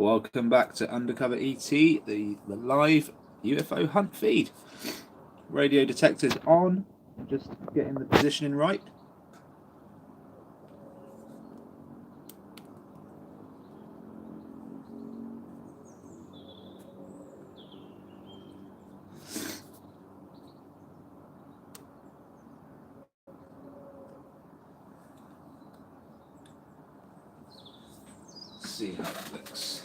Welcome back to Undercover ET, the live UFO hunt feed. Radio detectors on, just getting the positioning right. See how that looks.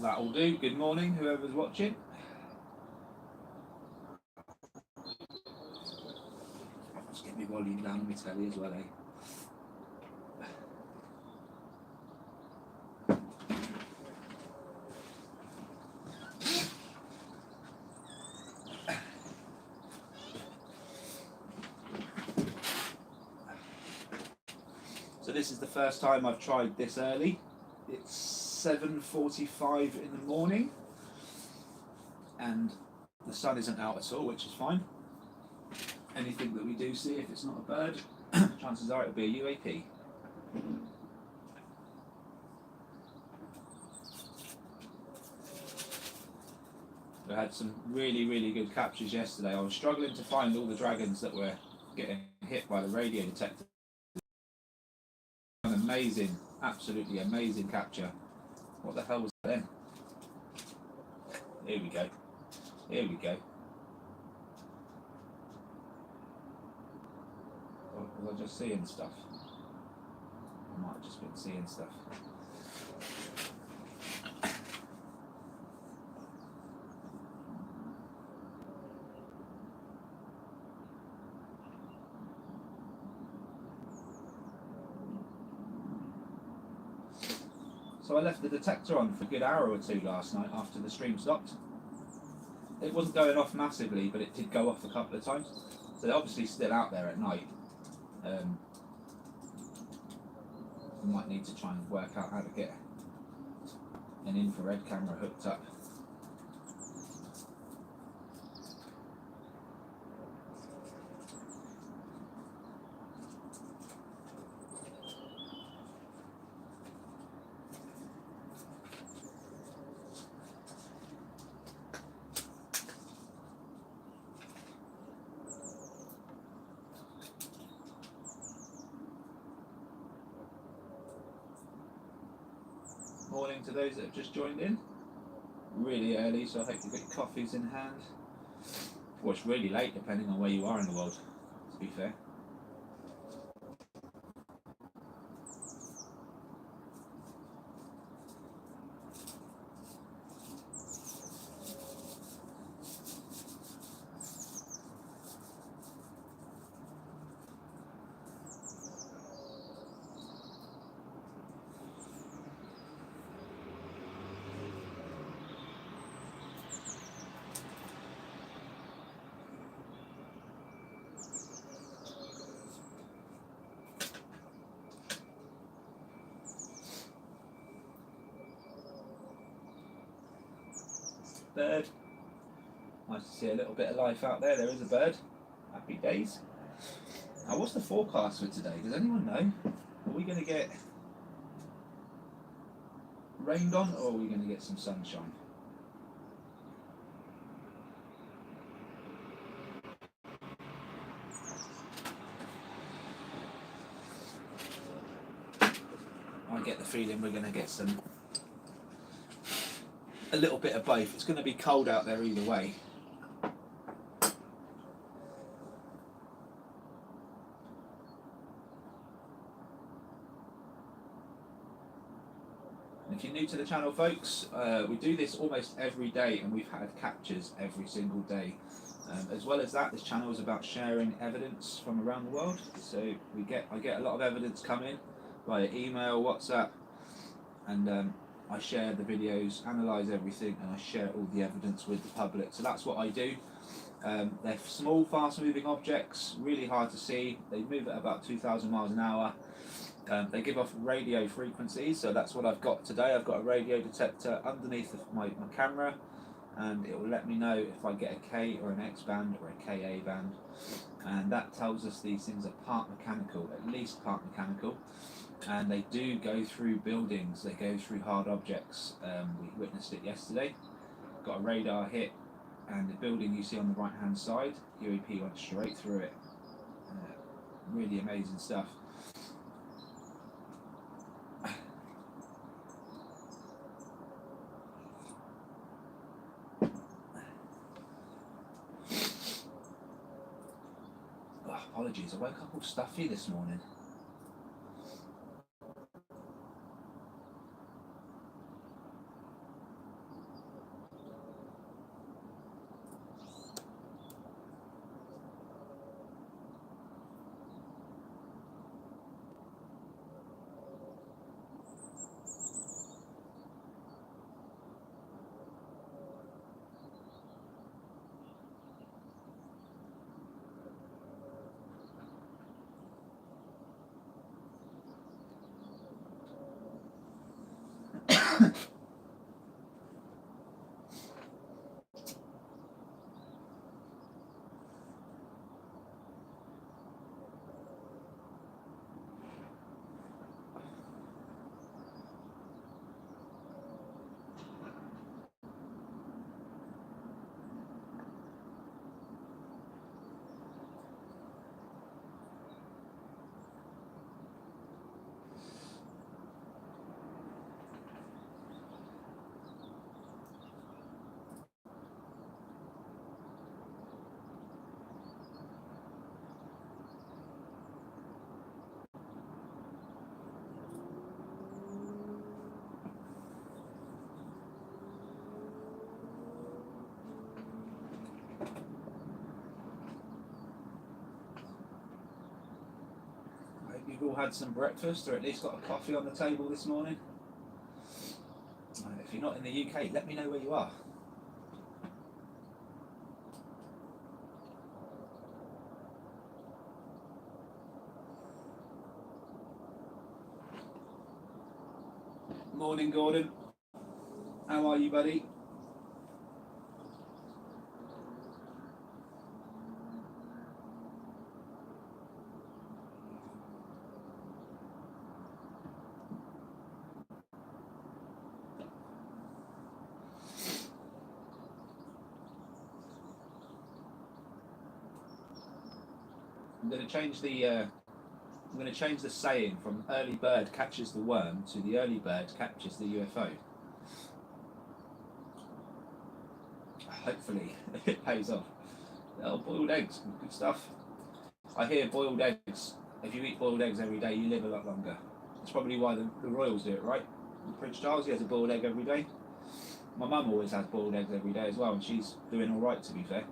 That'll do. Good morning, whoever's watching. Let's get my volume down on my telly as well, eh? So this is the first time I've tried this early. It's 7:45 in the morning and the sun isn't out at all, which is fine. Anything that we do see, if it's not a bird, chances are it'll be a UAP. I had some really good captures yesterday. I was struggling to find all the dragons that were getting hit by the radio detector. An amazing, absolutely amazing capture. What the hell was that then? Here we go. Here we go. Or was I just seeing stuff? I might have just been seeing stuff. So I left the detector on for a good hour or two last night after the stream stopped. It wasn't going off massively, but it did go off a couple of times. So they're obviously still out there at night. I might need to try and work out how to get an infrared camera hooked up. Morning to those that have just joined in. Really early, so I hope you've got your coffees in hand. Or it's really late, depending on where you are in the world, to be fair. Bird. Nice to see a little bit of life out there. There is a bird. Happy days. Now, what's the forecast for today? Does anyone know? Are we going to get rained on, or are we going to get some sunshine? I get the feeling we're going to get a little bit of both. It's going to be cold out there either way. If you're new to the channel, folks, we do this almost every day, and we've had captures every single day. As well as that, this channel is about sharing evidence from around the world. So I get a lot of evidence coming via email, WhatsApp, and I share the videos, analyse everything, and I share all the evidence with the public. So that's what I do. They're small, fast-moving objects, really hard to see. They move at about 2,000 miles an hour. They give off radio frequencies, so that's what I've got today. I've got a radio detector underneath my camera, and it will let me know if I get a K or an X band or a KA band, and that tells us these things are part mechanical, at least part mechanical, and they do go through buildings, they go through hard objects. We witnessed it yesterday, got a radar hit, and the building you see on the right hand side, UAP went straight through it. Really amazing stuff. Oh, apologies, I woke up all stuffy this morning. You've all had some breakfast, or at least got a coffee on the table this morning. If you're not in the UK, let me know where you are. Morning, Gordon. How are you, buddy? I'm going to change the saying from early bird catches the worm to the early bird catches the UFO. Hopefully it pays off. Oh, boiled eggs, good stuff. I hear boiled eggs, if you eat boiled eggs every day, you live a lot longer. That's probably why the royals do it, right? Prince Charles, he has a boiled egg every day. My mum always has boiled eggs every day as well, and she's doing all right, to be fair.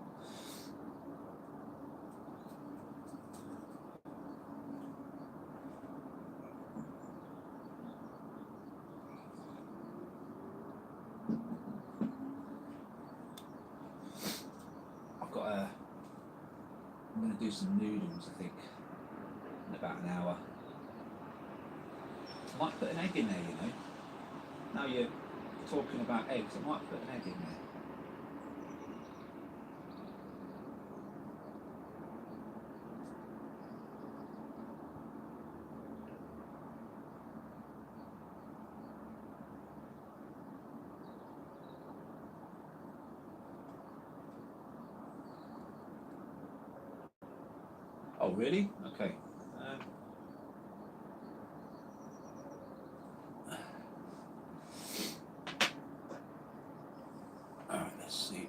I'm going to do some noodles, I think, in about an hour. I might put an egg in there, you know. Now you're talking about eggs, I might put an egg in there. Oh, really? Okay. Alright, let's see.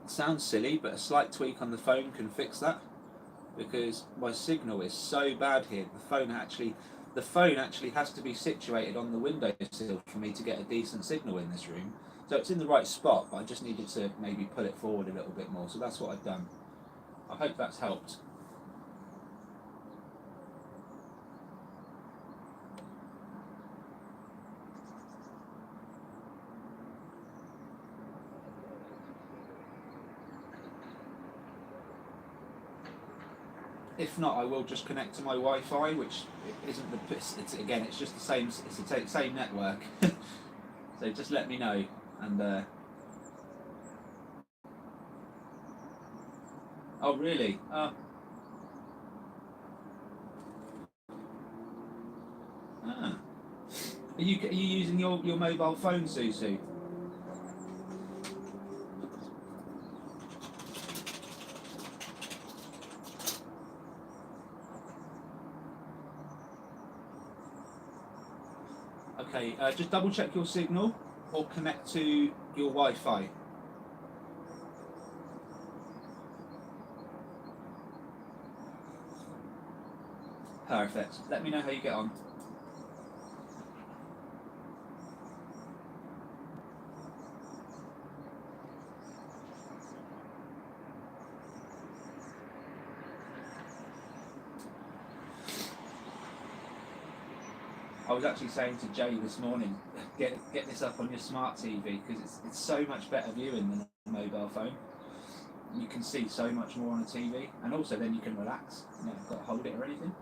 It sounds silly, but a slight tweak on the phone can fix that, because my signal is so bad here. The phone actually has to be situated on the windowsill for me to get a decent signal in this room. So it's in the right spot, but I just needed to maybe pull it forward a little bit more. So that's what I've done. I hope that's helped. if not, I will just connect to my Wi-Fi, which isn't the. Again, it's just the same. It's the same network. So just let me know, and. Oh really? Ah. Are you using your mobile phone, Susu? Okay, just double check your signal or connect to your Wi-Fi. Perfect. Let me know how you get on. I was actually saying to Jay this morning, get this up on your smart TV because it's so much better viewing than a mobile phone. You can see so much more on a TV, and also then you can relax. You know, you've got to hold it or anything.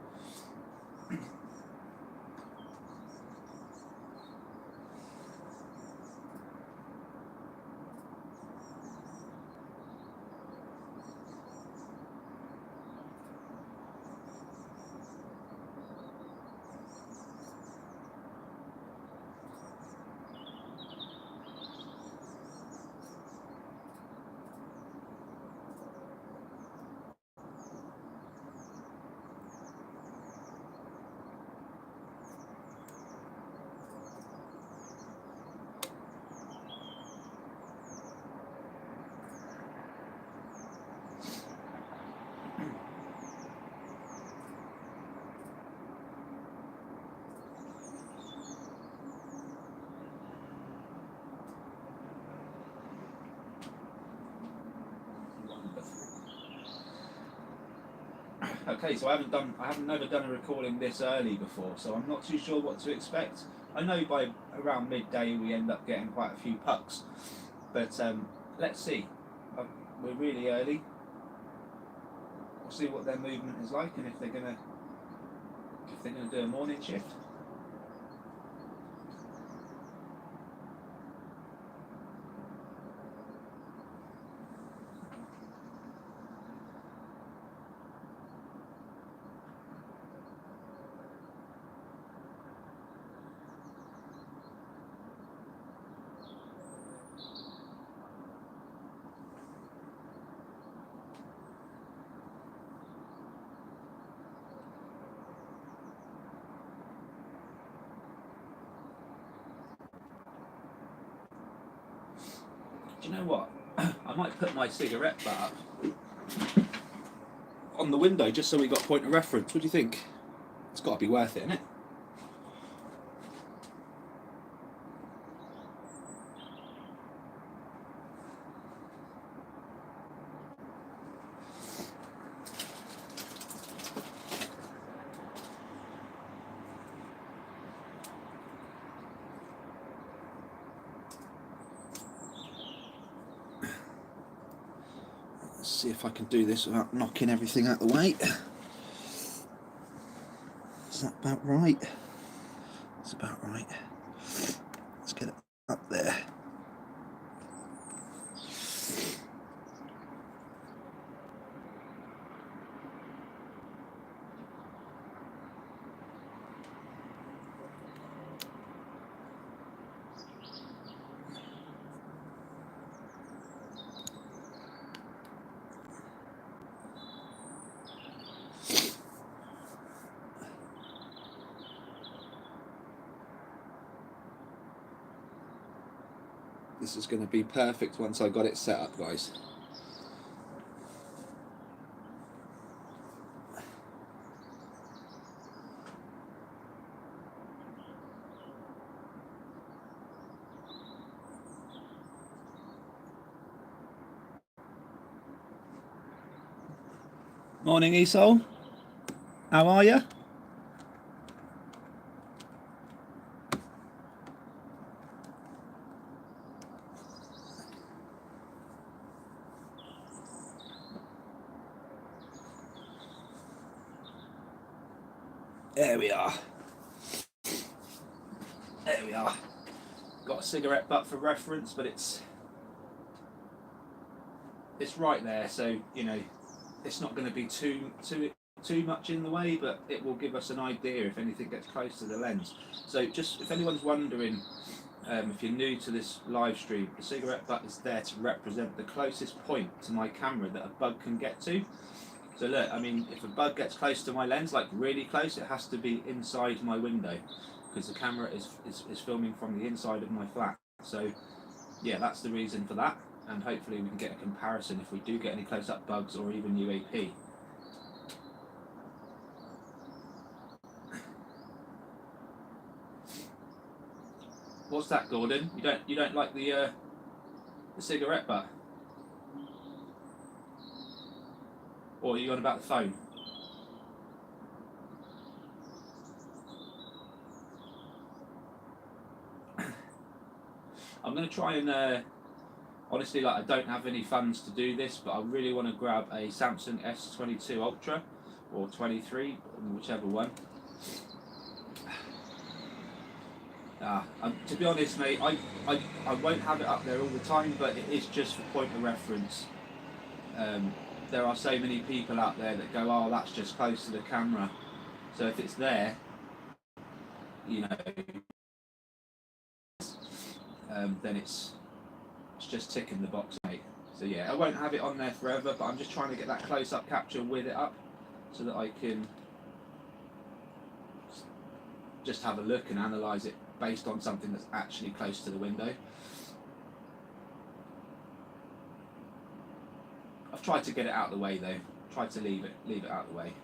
Okay, so I haven't never done a recording this early before, so I'm not too sure what to expect. I know by around midday we end up getting quite a few pucks, but let's see. We're really early. We'll see what their movement is like and if they're gonna do a morning shift. Do you know what? I might put my cigarette butt up on the window just so we got a point of reference. What do you think? It's got to be worth it, isn't it? Let's see if I can do this without knocking everything out the way. Is that about right? That's about right. Let's get it up there. This is going to be perfect once I got it set up, guys. Morning, Esol. How are you? There we are. There we are. Got a cigarette butt for reference, but it's right there, so you know it's not going to be too much in the way, but it will give us an idea if anything gets close to the lens. So just if anyone's wondering, if you're new to this live stream, the cigarette butt is there to represent the closest point to my camera that a bug can get to. So look, I mean, if a bug gets close to my lens, like really close, it has to be inside my window, because the camera is filming from the inside of my flat. So yeah, that's the reason for that, and hopefully we can get a comparison if we do get any close-up bugs or even UAP. What's that, Gordon? You don't like the cigarette butt? Or are you on about the phone? I'm going to try and, honestly, like I don't have any funds to do this, but I really want to grab a Samsung S22 Ultra or 23, whichever one. To be honest, mate, I won't have it up there all the time, but it is just for point of reference. There are so many people out there that go, oh, that's just close to the camera. So if it's there, you know, then it's just ticking the box, mate. So yeah, I won't have it on there forever, but I'm just trying to get that close-up capture with it up so that I can just have a look and analyse it based on something that's actually close to the window. I've tried to get it out of the way though. Tried to leave it out of the way.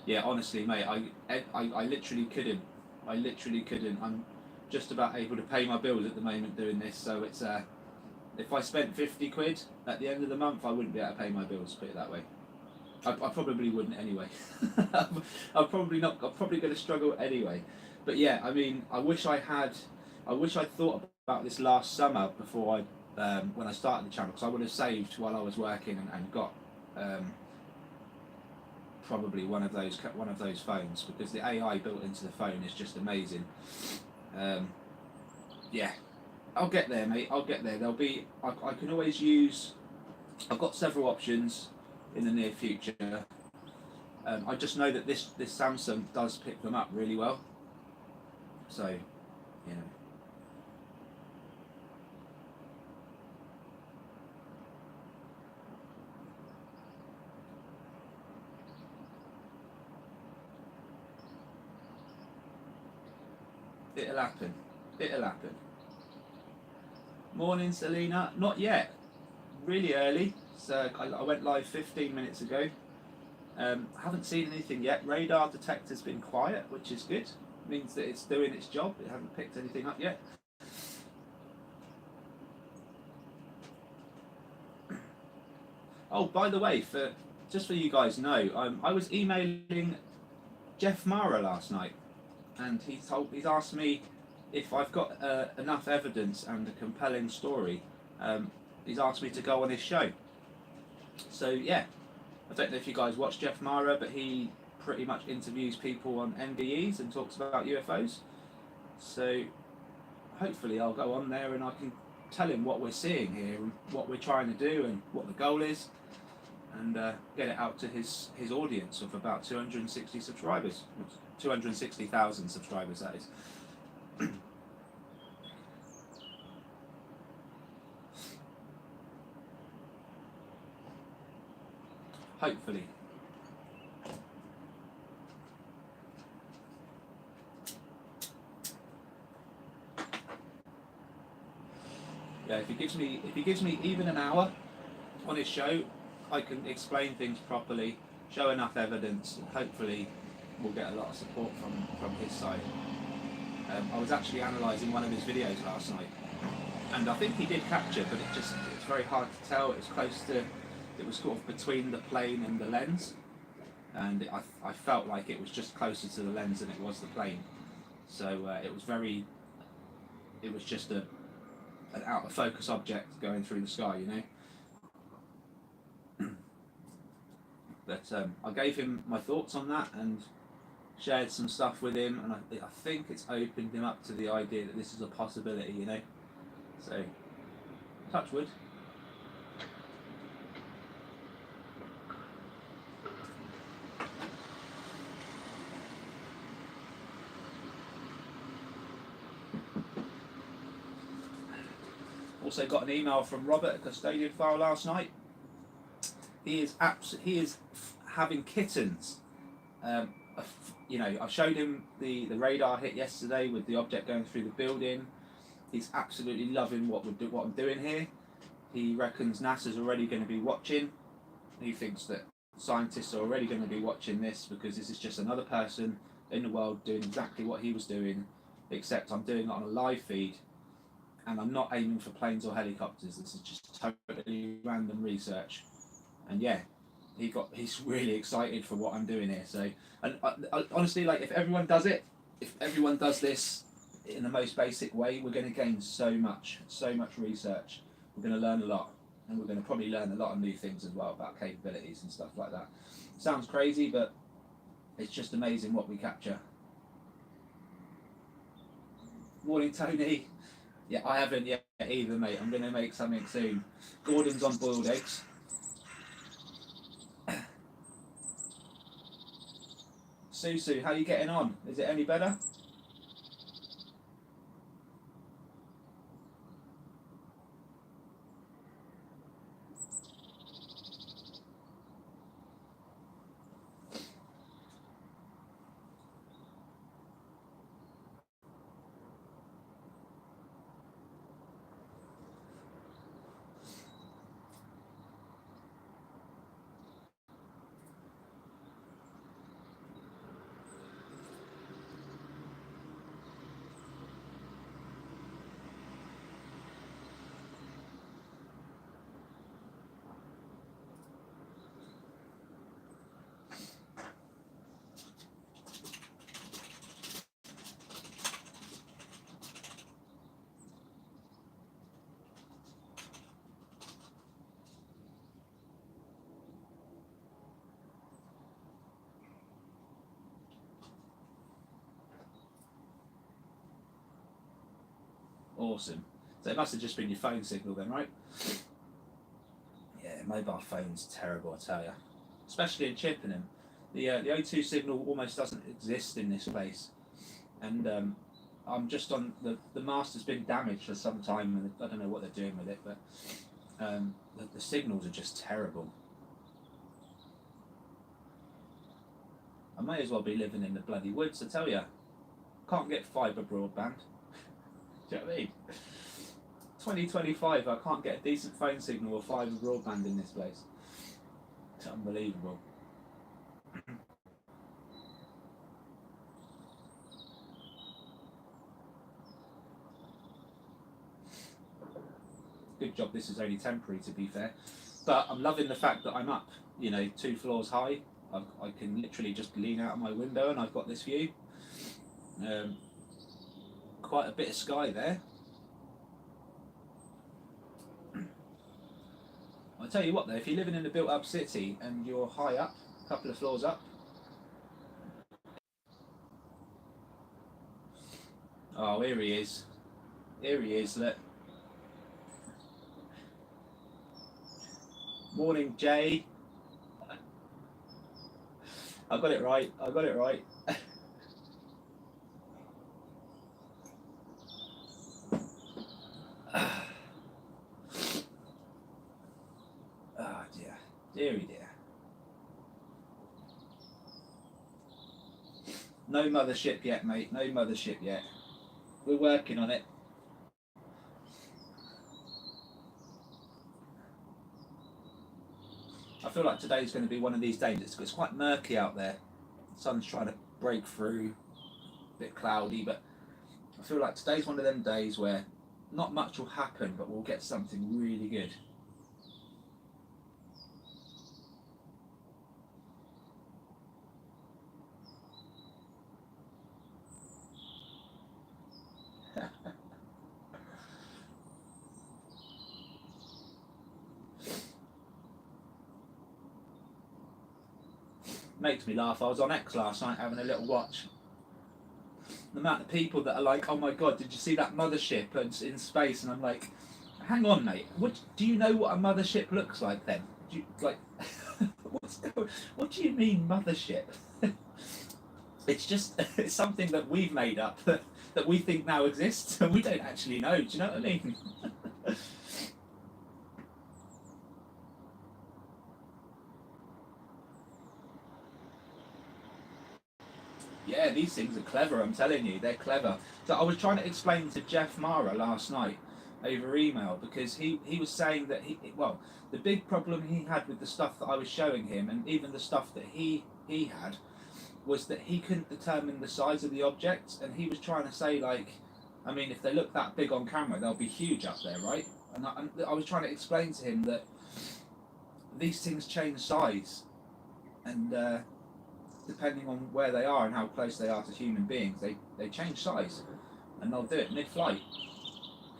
Yeah, honestly, mate, I literally couldn't. I'm just about able to pay my bills at the moment doing this, so it's if I spent 50 quid at the end of the month, I wouldn't be able to pay my bills, put it that way. I probably wouldn't anyway. I'm probably going to struggle anyway. But yeah, I mean, I wish I'd thought about this last summer before when I started the channel, because I would have saved while I was working and got probably one of those phones, because the AI built into the phone is just amazing. Yeah, I'll get there, mate. I'll get there. I can always use. I've got several options in the near future. I just know that this Samsung does pick them up really well. So, you know. It'll happen. It'll happen. Morning, Selena. Not yet. Really early. So I went live 15 minutes ago. Haven't seen anything yet. Radar detector's been quiet, which is good. Means that it's doing its job. It hasn't picked anything up yet. Oh, by the way, just for you guys know, I was emailing Jeff Mara last night, and he's asked me if I've got enough evidence and a compelling story. He's asked me to go on his show. So yeah, I don't know if you guys watch Jeff Mara, but he pretty much interviews people on NDEs and talks about UFOs. So hopefully I'll go on there and I can tell him what we're seeing here and what we're trying to do and what the goal is, and get it out to his audience of about 260 subscribers, 260,000 subscribers, that is. Hopefully. Yeah, if he gives me even an hour on his show, I can explain things properly, show enough evidence, and hopefully we'll get a lot of support from his side. I was actually analysing one of his videos last night, and I think he did capture, but it's very hard to tell. It was sort of between the plane and the lens, and I felt like it was just closer to the lens than it was the plane. So it was just an out of focus object going through the sky, you know. But I gave him my thoughts on that and shared some stuff with him, and I think it's opened him up to the idea that this is a possibility, you know. So, touch wood. Also got an email from Robert at Custodian File last night. He is having kittens. You know, I showed him the radar hit yesterday with the object going through the building. He's absolutely loving what I'm doing here. He reckons NASA's already going to be watching. He thinks that scientists are already going to be watching this because this is just another person in the world doing exactly what he was doing, except I'm doing it on a live feed, and I'm not aiming for planes or helicopters. This is just totally random research. And yeah, he's really excited for what I'm doing here. So, and honestly, like, if everyone does this in the most basic way, we're going to gain so much research. We're going to learn a lot, and we're going to probably learn a lot of new things as well about capabilities and stuff like that. Sounds crazy, but it's just amazing what we capture. Morning, Tony. Yeah, I haven't yet either, mate. I'm going to make something soon. Gordon's on boiled eggs. Susu, how are you getting on? Is it any better? Awesome. So it must have just been your phone signal then, right? Yeah, mobile phone's terrible, I tell you. Especially in Chippenham. The O2 signal almost doesn't exist in this place. And I'm just on, the mast has been damaged for some time, and I don't know what they're doing with it, but the signals are just terrible. I may as well be living in the bloody woods, I tell you. Can't get fibre broadband. Do you know what I mean? 2025, I can't get a decent phone signal or fibre broadband in this place. It's unbelievable. Good job this is only temporary, to be fair. But I'm loving the fact that I'm up, you know, 2 floors high. I can literally just lean out of my window and I've got this view. Quite a bit of sky there. I'll tell you what though, if you're living in a built up city and you're high up, a couple of floors up. Oh, here he is. Here he is, look. Morning, Jay. I got it right. I got it right. Oh dear. Deary dear. No mothership yet, mate. No mothership yet. We're working on it. I feel like today's going to be one of these days. It's quite murky out there. The sun's trying to break through. A bit cloudy, but I feel like today's one of them days where not much will happen, but we'll get something really good. Makes me laugh. I was on X last night having a little watch. The amount of people that are like, "Oh my God, did you see that mothership in space?" And I'm like, "Hang on, mate. Do you know what a mothership looks like? Then, do you, like, what do you mean mothership?" It's just it's something that we've made up that we think now exists, and we don't actually know. Do you know what I mean? Yeah, these things are clever, I'm telling you, they're clever. So I was trying to explain to Jeff Mara last night over email, because he was saying that well, the big problem he had with the stuff that I was showing him, and even the stuff that he had, was that he couldn't determine the size of the objects, and he was trying to say, like, I mean, if they look that big on camera, they'll be huge up there, right? And I was trying to explain to him that these things change size, and depending on where they are and how close they are to human beings, they change size, and they'll do it mid-flight.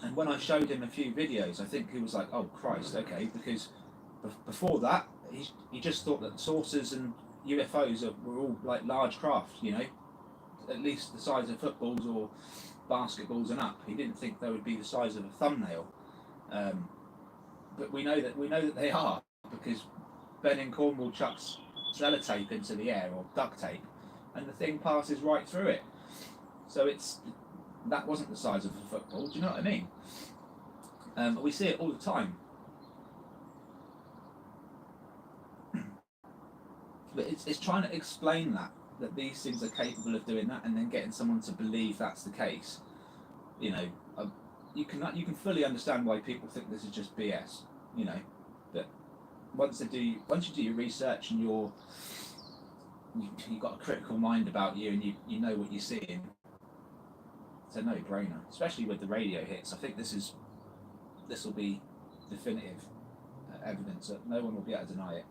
And when I showed him a few videos, I think he was like, "Oh Christ, okay," because before that, he just thought that saucers and UFOs were all like large craft, you know, at least the size of footballs or basketballs and up. He didn't think they would be the size of a thumbnail, but we know that they are, because Ben in Cornwall chucks sellotape into the air, or duct tape, and the thing passes right through it. So that wasn't the size of a football. Do you know what I mean? We see it all the time. But it's trying to explain that these things are capable of doing that, and then getting someone to believe that's the case. You know, you can fully understand why people think this is just BS. You know, but once you do your research, and you've got a critical mind about you, and you know what you're seeing, it's a no-brainer. Especially with the radio hits, I think this will be definitive evidence that no one will be able to deny it.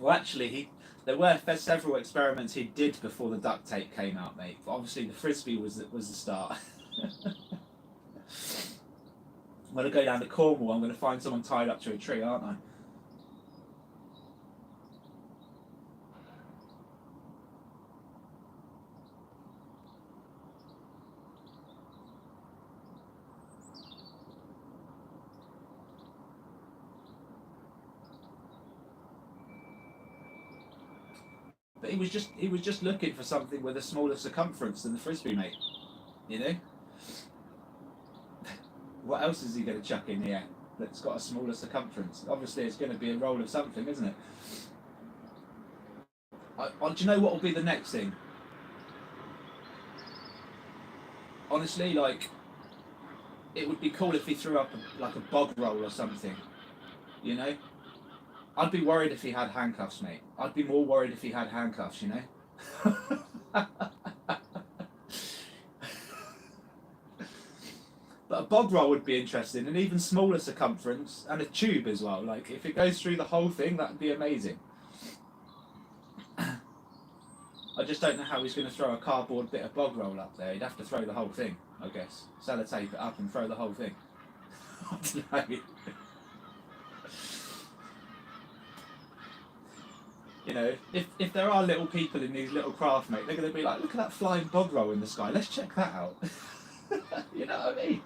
Well, actually, there were several experiments he did before the duct tape came out, mate. But obviously, the frisbee was the start. When I go down to Cornwall, I'm going to find someone tied up to a tree, aren't I? But he was just looking for something with a smaller circumference than the frisbee, mate. You know. What else is he going to chuck in here that's got a smaller circumference? Obviously, it's going to be a roll of something, isn't it? Do you know what will be the next thing? Honestly, like, it would be cool if he threw up like a bog roll or something. You know? I'd be worried if he had handcuffs, mate. I'd be more worried if he had handcuffs, you know? But a bog roll would be interesting, an even smaller circumference, and a tube as well. Like, if it goes through the whole thing, that'd be amazing. I just don't know how he's going to throw a cardboard bit of bog roll up there. He'd have to throw the whole thing, I guess. Sellotape it up and throw the whole thing. I don't know. You know, if there are little people in these little craft, mate, they're going to be like, "Look at that flying bog roll in the sky. Let's check that out." You know what I mean?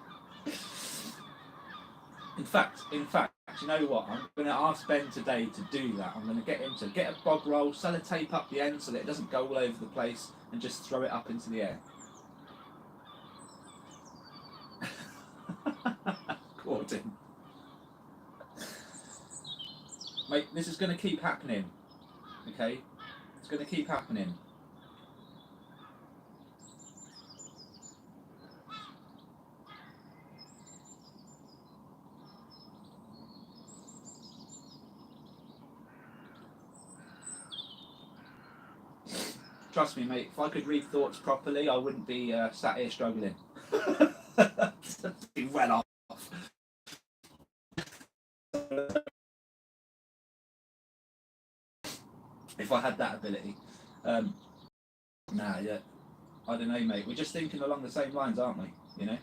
In fact, you know what? I'm going to ask Ben today to do that. I'm going to get him to get a bog roll, sellotape up the end so that it doesn't go all over the place, and just throw it up into the air. Gordon. Mate, this is going to keep happening. Okay? It's going to keep happening. Trust me, mate, if I could read thoughts properly, I wouldn't be sat here struggling. Be well off. If I had that ability. Yeah. I don't know, mate. We're just thinking along the same lines, aren't we? You know?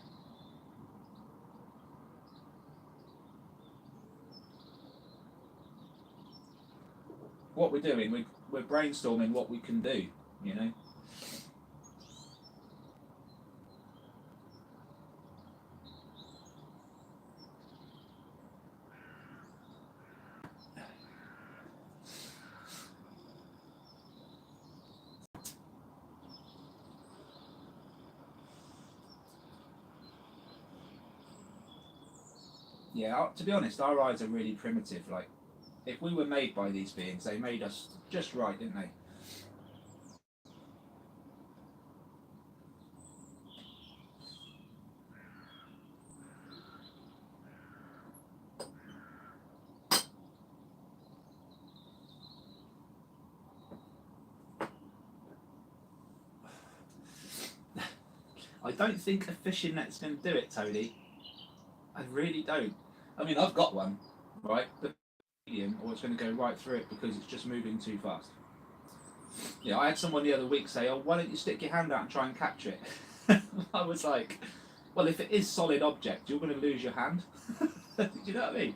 what we're doing, we're brainstorming what we can do, you know. Yeah, to be honest, our eyes are really primitive. Like, if we were made by these beings, they made us just right, didn't they? I don't think a fishing net's going to do it, Tony. I really don't. I mean, I've got one, right? But medium, or it's going to go right through it because it's just moving too fast. Yeah, I had someone the other week say, "Oh, why don't you stick your hand out and try and capture it?" I was like, "Well, if it is solid object, you're going to lose your hand." Do you know what I mean?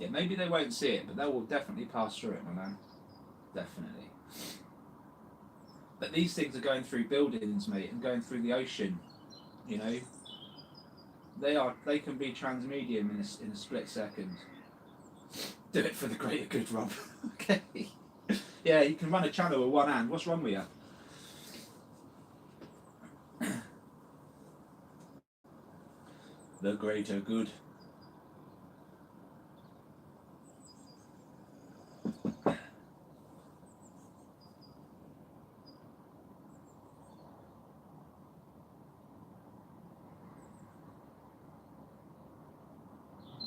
Yeah, maybe they won't see it, but they will definitely pass through it, my man. Definitely. But these things are going through buildings, mate, and going through the ocean. You know, they can be transmedium in a split second. Do it for the greater good, Rob. Okay. Yeah, you can run a channel with one hand. What's wrong with you? The greater good.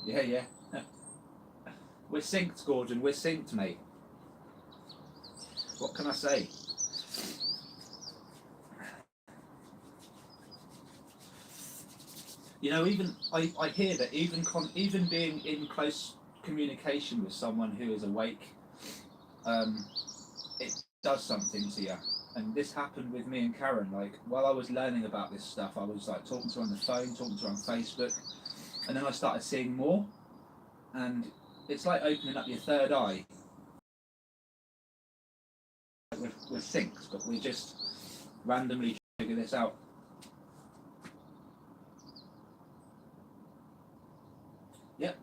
Yeah, yeah. We're synced, Gordon. We're synced, mate. What can I say? You know, even I hear that even being in close communication with someone who is awake, um, it does something to you. And this happened with me and Karen. Like, while I was learning about this stuff, I was like talking to her on the phone, talking to her on Facebook, and then I started seeing more. And it's like opening up your third eye. We're synced, but we just randomly figure this out. Yep,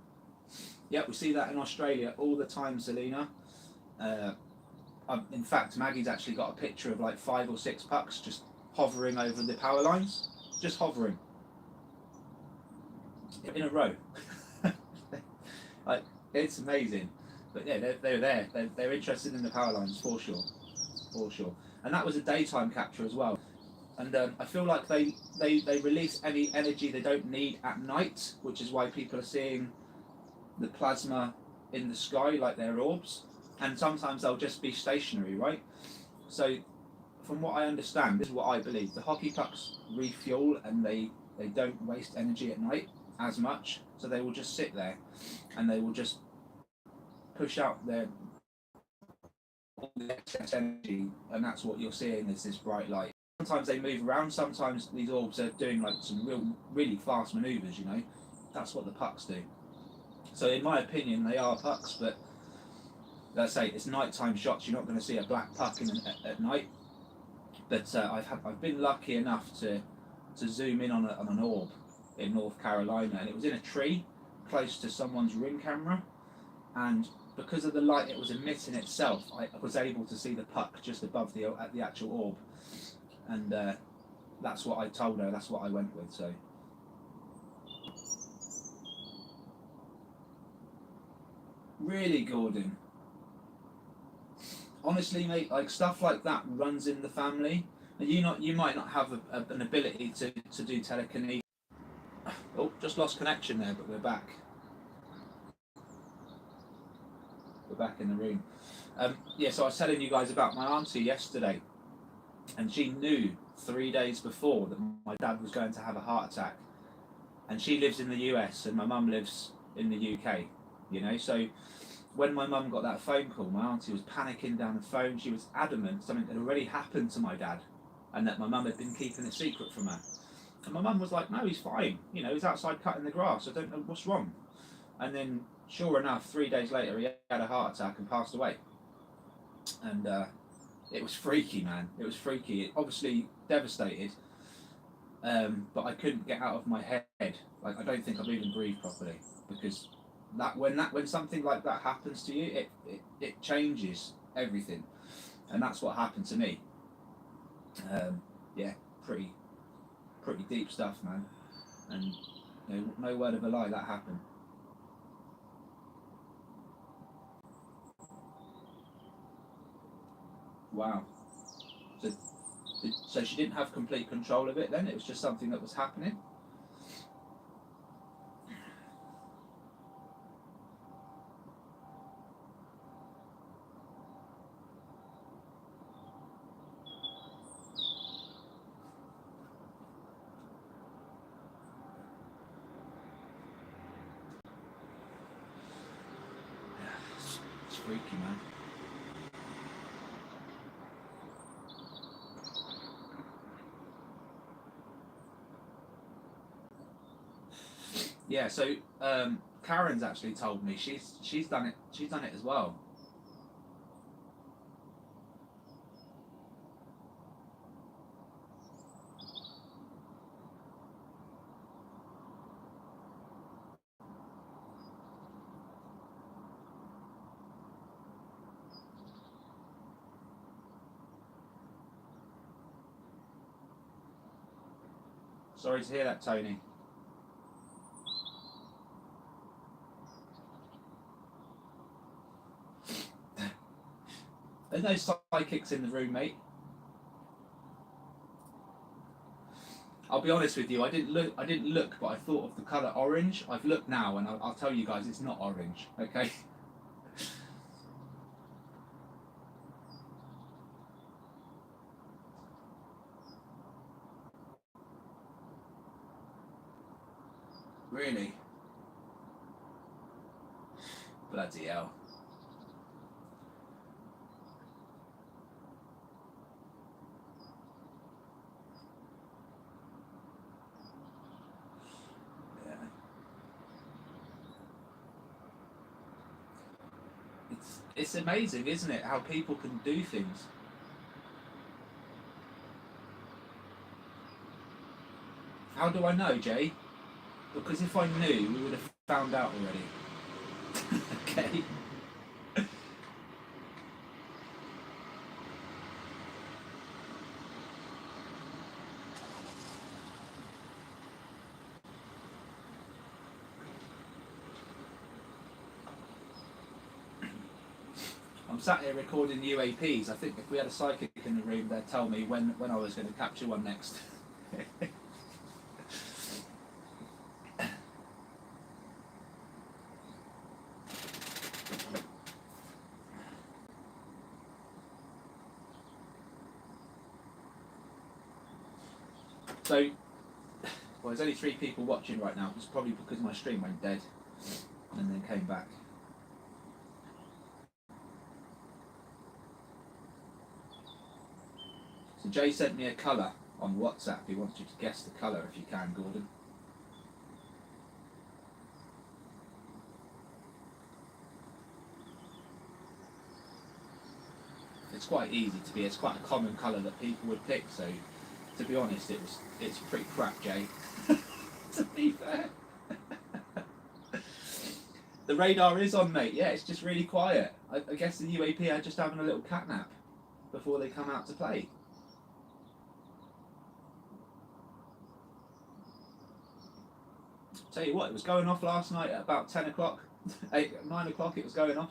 yep. We see that in Australia all the time, Selena. Uh, in fact, Maggie's actually got a picture of like 5 or 6 pucks just hovering over the power lines, just hovering in a row. Like, it's amazing. But yeah, they're there. They're interested in the power lines for sure, for sure. And that was a daytime capture as well. And I feel like they release any energy they don't need at night, which is why people are seeing the plasma in the sky like they're orbs. And sometimes they'll just be stationary, right? So from what I understand, this is what I believe. The hockey pucks refuel and they don't waste energy at night as much, so they will just sit there and they will just push out their all the excess energy, and that's what you're seeing is this bright light. Sometimes they move around. Sometimes these orbs are doing like some really fast manoeuvres. You know, that's what the pucks do. So in my opinion, they are pucks, but let's say it's nighttime shots. You're not going to see a black puck at night. But I've been lucky enough to zoom in on an orb in North Carolina, and it was in a tree close to someone's ring camera, and because of the light it was emitting itself, I was able to see the puck just above the actual orb, and that's what I told her. That's what I went with. So really, Gordon, honestly, mate, like stuff like that runs in the family, and you might not have an ability to do telekinesis. Oh, just lost connection there, but we're back. We're back in the room. Yeah, so I was telling you guys about my auntie yesterday, and she knew 3 days before that my dad was going to have a heart attack, and she lives in the US, and my mum lives in the UK. You know, so when my mum got that phone call, my auntie was panicking down the phone. She was adamant something had already happened to my dad, and that my mum had been keeping a secret from her. And my mum was like, no, he's fine. You know, he's outside cutting the grass. I don't know what's wrong. And then, sure enough, 3 days later, he had a heart attack and passed away. And it was freaky, man. It was freaky. It obviously devastated, but I couldn't get out of my head. Like, I don't think I've even breathed properly, because when something like that happens to you, it changes everything, and that's what happened to me. Yeah, pretty deep stuff, man. And no word of a lie, that happened. Wow. So she didn't have complete control of it then? It was just something that was happening? It's freaky, man. Yeah, so Karen's actually told me she's done it. She's done it as well. Sorry to hear that, Tony. There's no psychics in the room, mate. I'll be honest with you. I didn't look, but I thought of the colour orange. I've looked now, and I'll tell you guys, it's not orange. Okay. Really? Bloody hell. Yeah. It's amazing, isn't it, how people can do things. How do I know, Jay? Because if I knew, we would have found out already. Okay. I'm sat here recording UAPs. I think if we had a psychic in the room, they'd tell me when I was going to capture one next. So, well, there's only 3 people watching right now. It's probably because my stream went dead and then came back. So Jay sent me a colour on WhatsApp. He wants you to guess the colour if you can, Gordon. It's quite easy to be. It's quite a common colour that people would pick. So, to be honest, it's pretty crap, Jay. To be fair. The radar is on, mate. Yeah, it's just really quiet. I guess the UAP are just having a little cat nap before they come out to play. Tell you what, it was going off last night at about 10 o'clock, 9 o'clock. It was going off.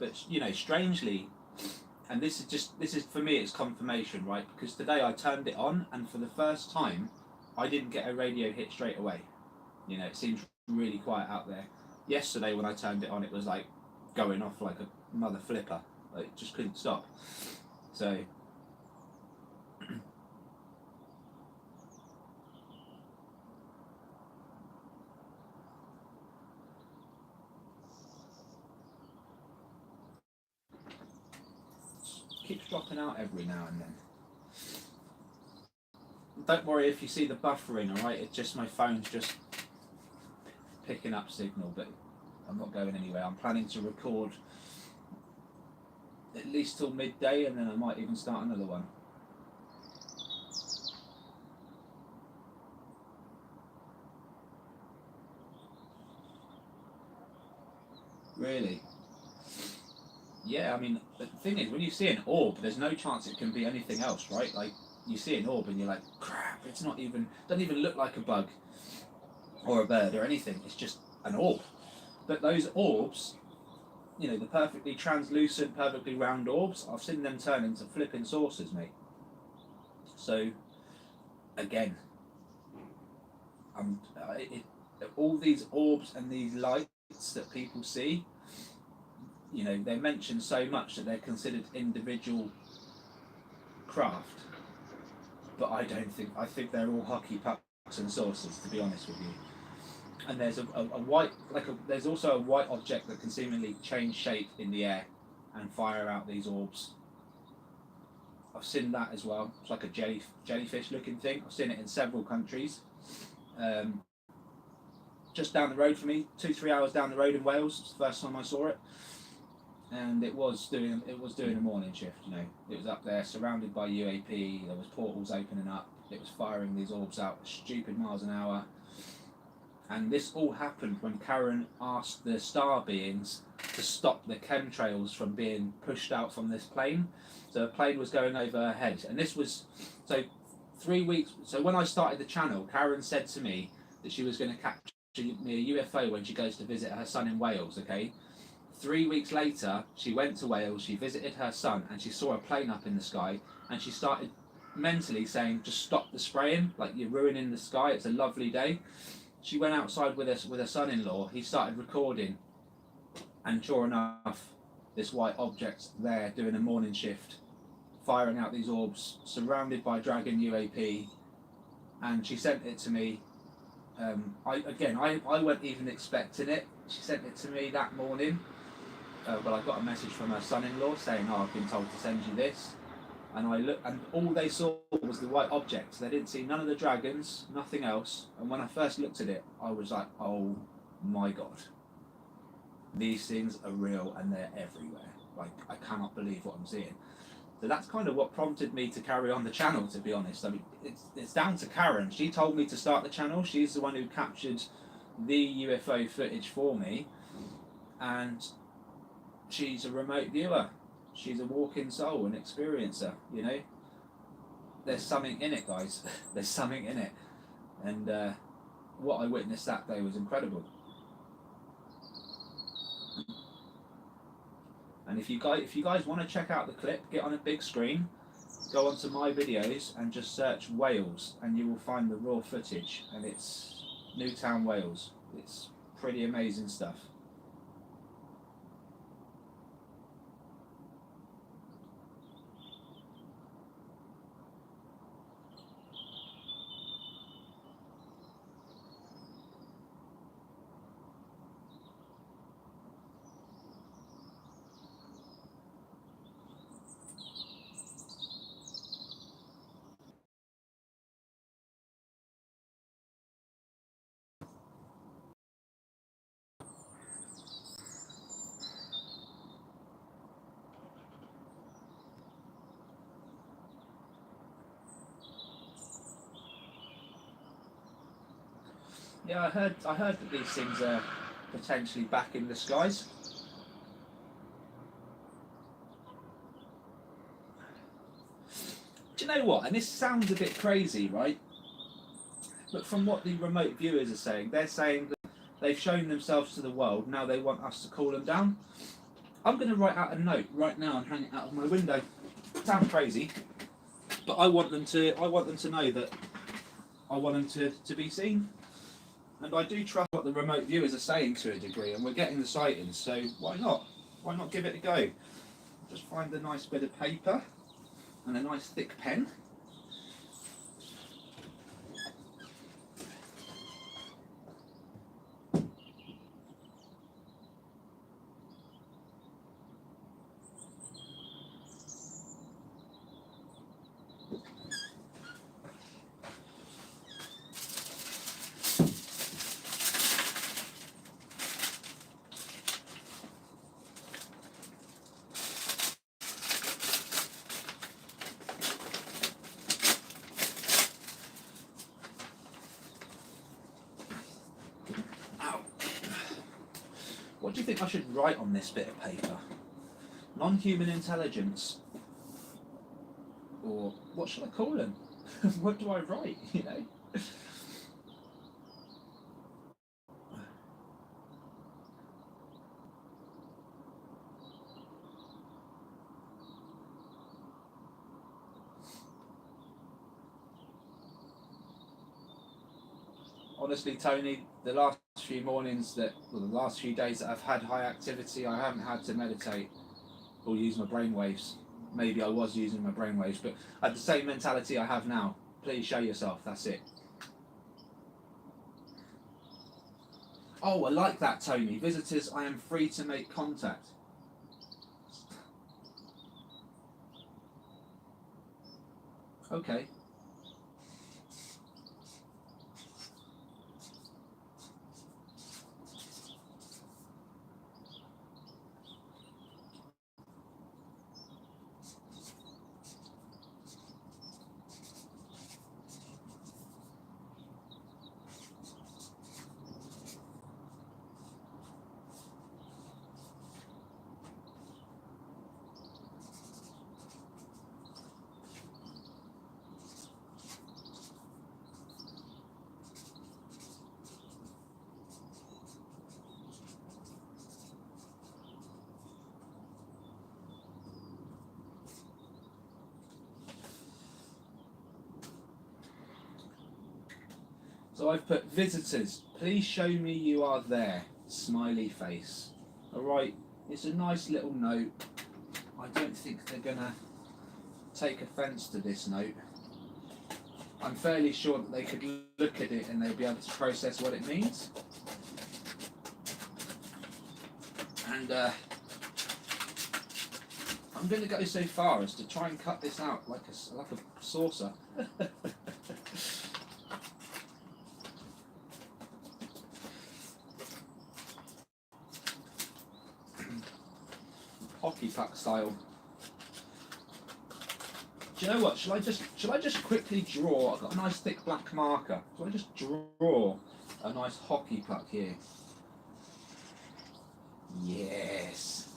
But strangely, and this is for me, it's confirmation, right? Because today I turned it on, and for the first time, I didn't get a radio hit straight away. It seems really quiet out there. Yesterday when I turned it on, it was like going off like a mother flipper. Like, it just couldn't stop. So keeps dropping out every now and then. Don't worry if you see the buffering, alright? It's just my phone's just picking up signal, but I'm not going anywhere. I'm planning to record at least till midday, and then I might even start another one. Really? Yeah, I mean, the thing is, when you see an orb, there's no chance it can be anything else, right? Like, you see an orb and you're like, crap, it's not even, doesn't even look like a bug or a bird or anything, it's just an orb. But those orbs, you know, the perfectly translucent, perfectly round orbs, I've seen them turn into flipping saucers, mate. So, again, all these orbs and these lights that people see, you know, they're mentioned so much that they're considered individual craft. But I don't think, I think they're all hockey pucks and saucers, to be honest with you. And there's a white, there's also a white object that can seemingly change shape in the air and fire out these orbs. I've seen that as well. It's like a jellyfish looking thing. I've seen it in several countries. Just down the road from me, 2-3 hours down the road in Wales. It's the first time I saw it, and it was doing a morning shift. You know, it was up there, surrounded by UAP. There was portals opening up. It was firing these orbs out at stupid miles an hour. And this all happened when Karen asked the star beings to stop the chemtrails from being pushed out from this plane. So a plane was going over her head, and this was so 3 weeks. So when I started the channel, Karen said to me that she was going to capture me a UFO when she goes to visit her son in Wales. Okay, 3 weeks later, she went to Wales. She visited her son, and she saw a plane up in the sky, and she started mentally saying, "Just stop the spraying! Like, you're ruining the sky. It's a lovely day." She went outside with her son-in-law. He started recording, and sure enough, this white object there doing a morning shift, firing out these orbs, surrounded by Dragon UAP, and she sent it to me. I wasn't even expecting it. She sent it to me that morning, but I got a message from her son-in-law saying, "Oh, I've been told to send you this." And I looked, and all they saw was the white object. They didn't see none of the dragons, nothing else. And when I first looked at it, I was like, "Oh my god, these things are real and they're everywhere. Like, I cannot believe what I'm seeing." So that's kind of what prompted me to carry on the channel, to be honest. I mean, it's down to Karen. She told me to start the channel. She's the one who captured the UFO footage for me, and she's a remote viewer. She's a walking soul, an experiencer, you know. There's something in it, guys. There's something in it. And what I witnessed that day was incredible. And if you guys want to check out the clip, get on a big screen, go onto my videos and just search Wales, and you will find the raw footage. And it's Newtown, Wales. It's pretty amazing stuff. Yeah, I heard that these things are potentially back in the skies. Do you know what? And this sounds a bit crazy, right? But from what the remote viewers are saying, they're saying that they've shown themselves to the world. Now they want us to cool them down. I'm going to write out a note right now and hang it out of my window. Sounds crazy, but I want them to know that I want them to be seen. And I do trust what the remote viewers are saying to a degree, and we're getting the sightings, so why not? Why not give it a go? Just find a nice bit of paper and a nice thick pen. What do you think I should write on this bit of paper? Non-human intelligence, or what should I call them? What do I write? You know. Honestly, Tony, the last few mornings the last few days that I've had high activity, I haven't had to meditate or use my brainwaves. Maybe I was using my brainwaves, but I had the same mentality I have now. Please show yourself, that's it. Oh, I like that, Tony. Visitors, I am free to make contact. Okay. So I've put visitors, please show me you are there. Smiley face. Alright, it's a nice little note. I don't think they're gonna take offence to this note. I'm fairly sure that they could look at it and they'd be able to process what it means. And I'm going to go so far as to try and cut this out like a saucer. Hockey puck style. Do you know what? Shall I just quickly draw? I've got a nice thick black marker. Shall I just draw a nice hockey puck here? Yes.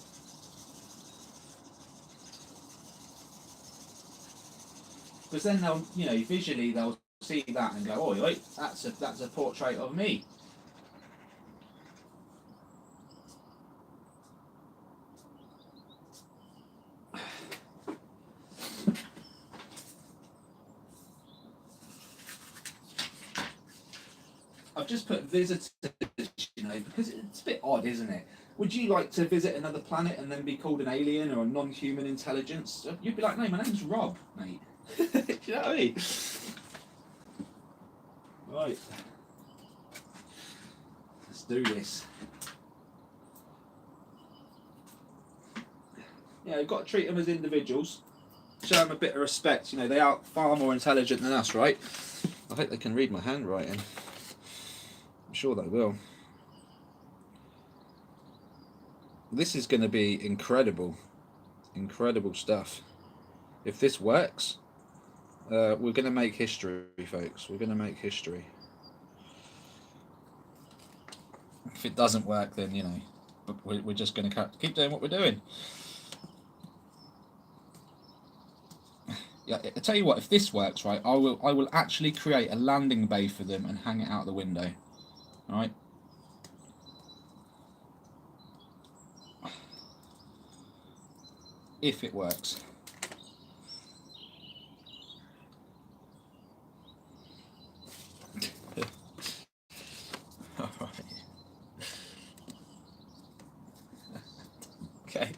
Because then they'll, you know, visually they'll see that and go, oh, wait, that's a portrait of me. I've just put visitors, you know, because it's a bit odd, isn't it? Would you like to visit another planet and then be called an alien or a non-human intelligence? You'd be like, no, my name's Rob, mate. Do you know what I mean? Right. Let's do this. Yeah, you've got to treat them as individuals. Show them a bit of respect. You know, they are far more intelligent than us, right? I hope they can read my handwriting. I'm sure they will. This is going to be incredible. Incredible stuff. If this works, we're going to make history, folks. We're going to make history. If it doesn't work, then, you know, we're just going to keep doing what we're doing. Yeah, I tell you what, if this works, right, I will actually create a landing bay for them and hang it out the window. All right. If it works. All right. Okay.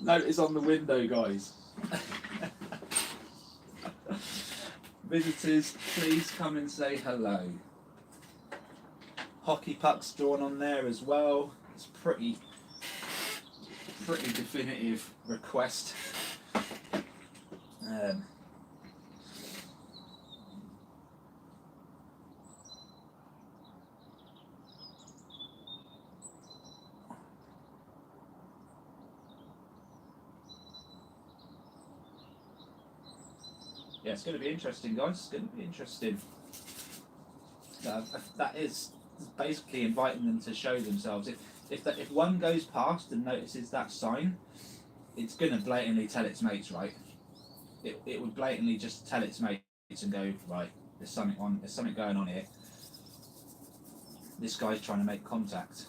Notice on the window, guys. Visitors, please come and say hello. Hockey pucks drawn on there as well. It's pretty definitive request. Yeah, it's going to be interesting, guys. It's going to be interesting. That is basically inviting them to show themselves. if one goes past and notices that sign, it's gonna blatantly tell its mates, right? It would blatantly just tell its mates and go, right, there's something going on here. This guy's trying to make contact.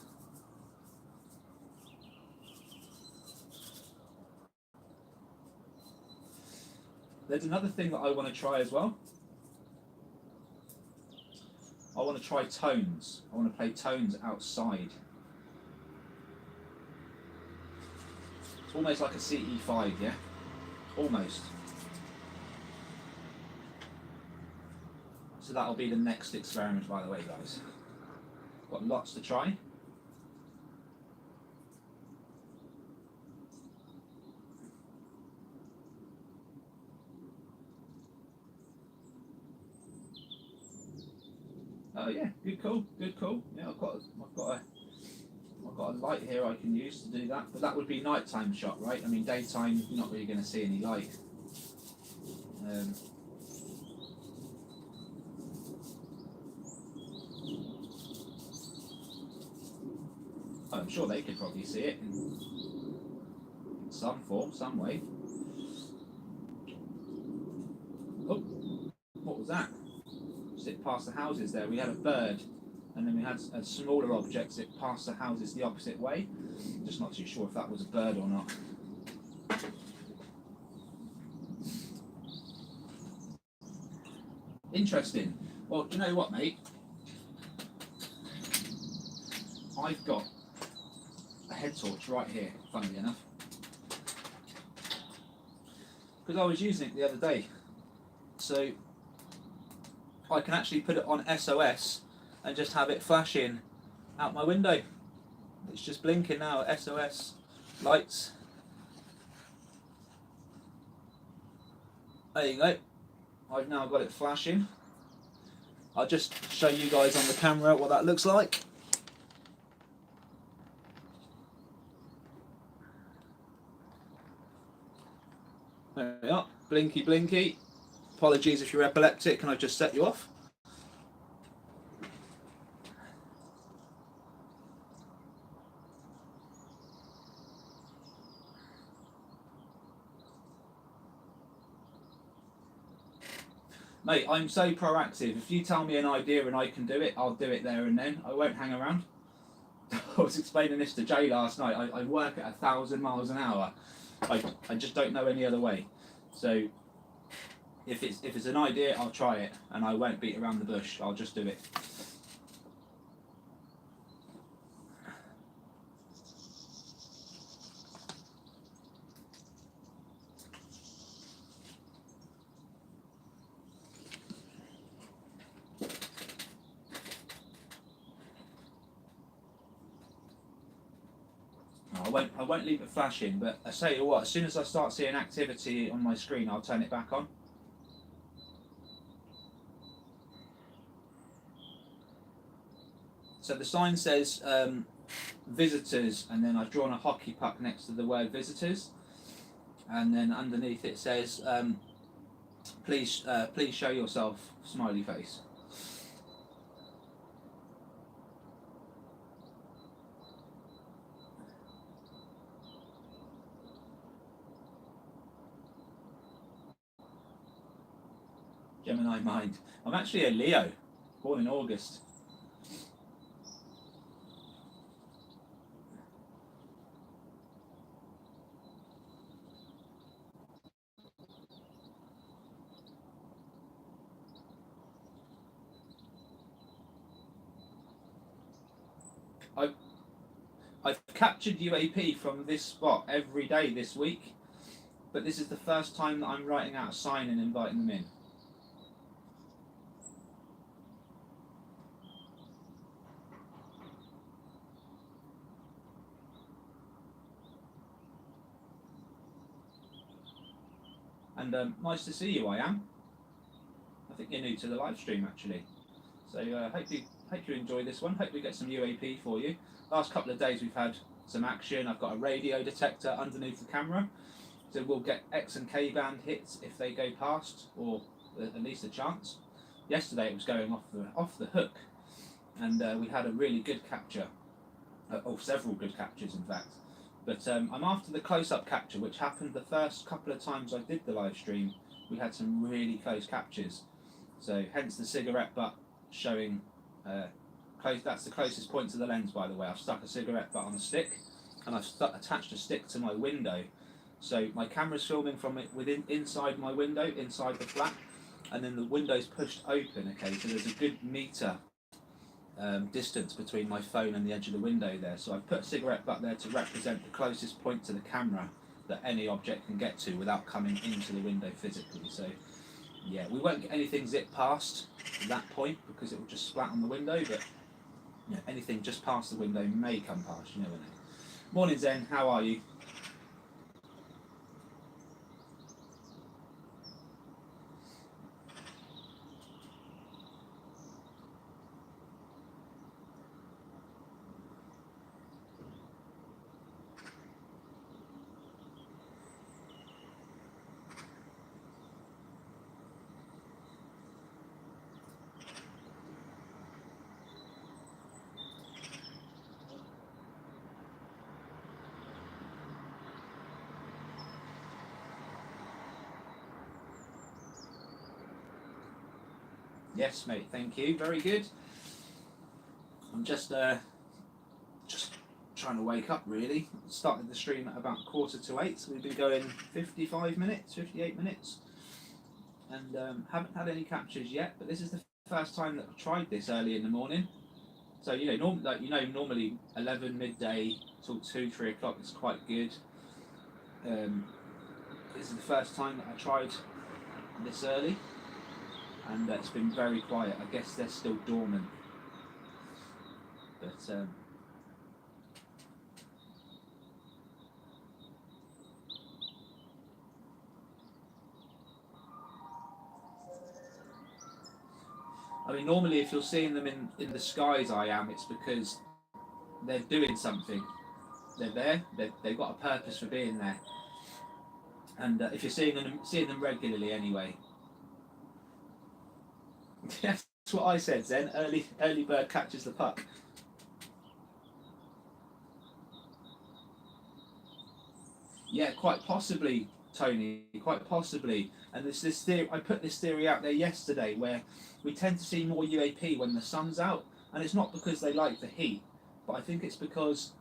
There's another thing that I want to try as well. I want to try tones. I want to play tones outside. It's almost like a CE5, yeah? Almost. So that'll be the next experiment, by the way, guys. Got lots to try. Oh yeah, good call, good call. Yeah, I've got a light here I can use to do that, but that would be nighttime shot, right? I mean, daytime you're not really going to see any light. I'm sure they could probably see it in some form, some way. Oh, what was that? It passed the houses there. We had a bird, and then we had a smaller object that passed the houses the opposite way. Just not too sure if that was a bird or not. Interesting. Well, do you know what, mate? I've got a head torch right here, funnily enough, because I was using it the other day. So I can actually put it on SOS and just have it flashing out my window. It's just blinking now, SOS lights. There you go. I've now got it flashing. I'll just show you guys on the camera what that looks like. There we are, blinky blinky. Apologies if you're epileptic, can I just set you off? Mate, I'm so proactive. If you tell me an idea and I can do it, I'll do it there and then. I won't hang around. I was explaining this to Jay last night. I work at 1,000 miles an hour. I just don't know any other way. So if it's an idea, I'll try it, and I won't beat around the bush. I'll just do it. I won't leave it flashing, but I tell you what, as soon as I start seeing activity on my screen, I'll turn it back on. So the sign says visitors, and then I've drawn a hockey puck next to the word visitors, and then underneath it says please show yourself, smiley face. Gemini mind. I'm actually a Leo, born in August. I've captured UAP from this spot every day this week, but this is the first time that I'm writing out a sign and inviting them in. And nice to see you, I am. I think you're new to the live stream actually. So hope you enjoy this one. Hope we get some UAP for you. Last couple of days we've had some action. I've got a radio detector underneath the camera, so we'll get X and K band hits if they go past, or at least a chance. Yesterday it was going off the hook, and we had a really good capture. or several good captures in fact. But I'm after the close-up capture, which happened the first couple of times I did the live stream. We had some really close captures, so hence the cigarette butt showing close. That's the closest point to the lens, by the way. I've stuck a cigarette butt on a stick, and I've attached a stick to my window, so my camera's filming from it inside my window, inside the flat, and then the window's pushed open. Okay, so there's a good meter distance between my phone and the edge of the window there. So I've put a cigarette butt there to represent the closest point to the camera that any object can get to without coming into the window physically. So yeah, we won't get anything zipped past that point because it will just splat on the window, but you know, anything just past the window may come past, you never know. Morning Zen, how are you? Yes, mate. Thank you. Very good. I'm just trying to wake up. Really. Started the stream at about 7:45, so we've been going 55 minutes, 58 minutes, and haven't had any captures yet. But this is the first time that I've tried this early in the morning. So you know, normally 11 midday till 2, 3 o'clock is quite good. This is the first time that I tried this early. And it's been very quiet. I guess they're still dormant. But I mean, normally if you're seeing them in the skies, it's because they're doing something. They're there. They've got a purpose for being there. And if you're seeing them regularly, anyway. That's what I said, Zen. Early bird catches the puck. Yeah, quite possibly, Tony. Quite possibly. And this theory. I put this theory out there yesterday, where we tend to see more UAP when the sun's out, and it's not because they like the heat, but I think it's because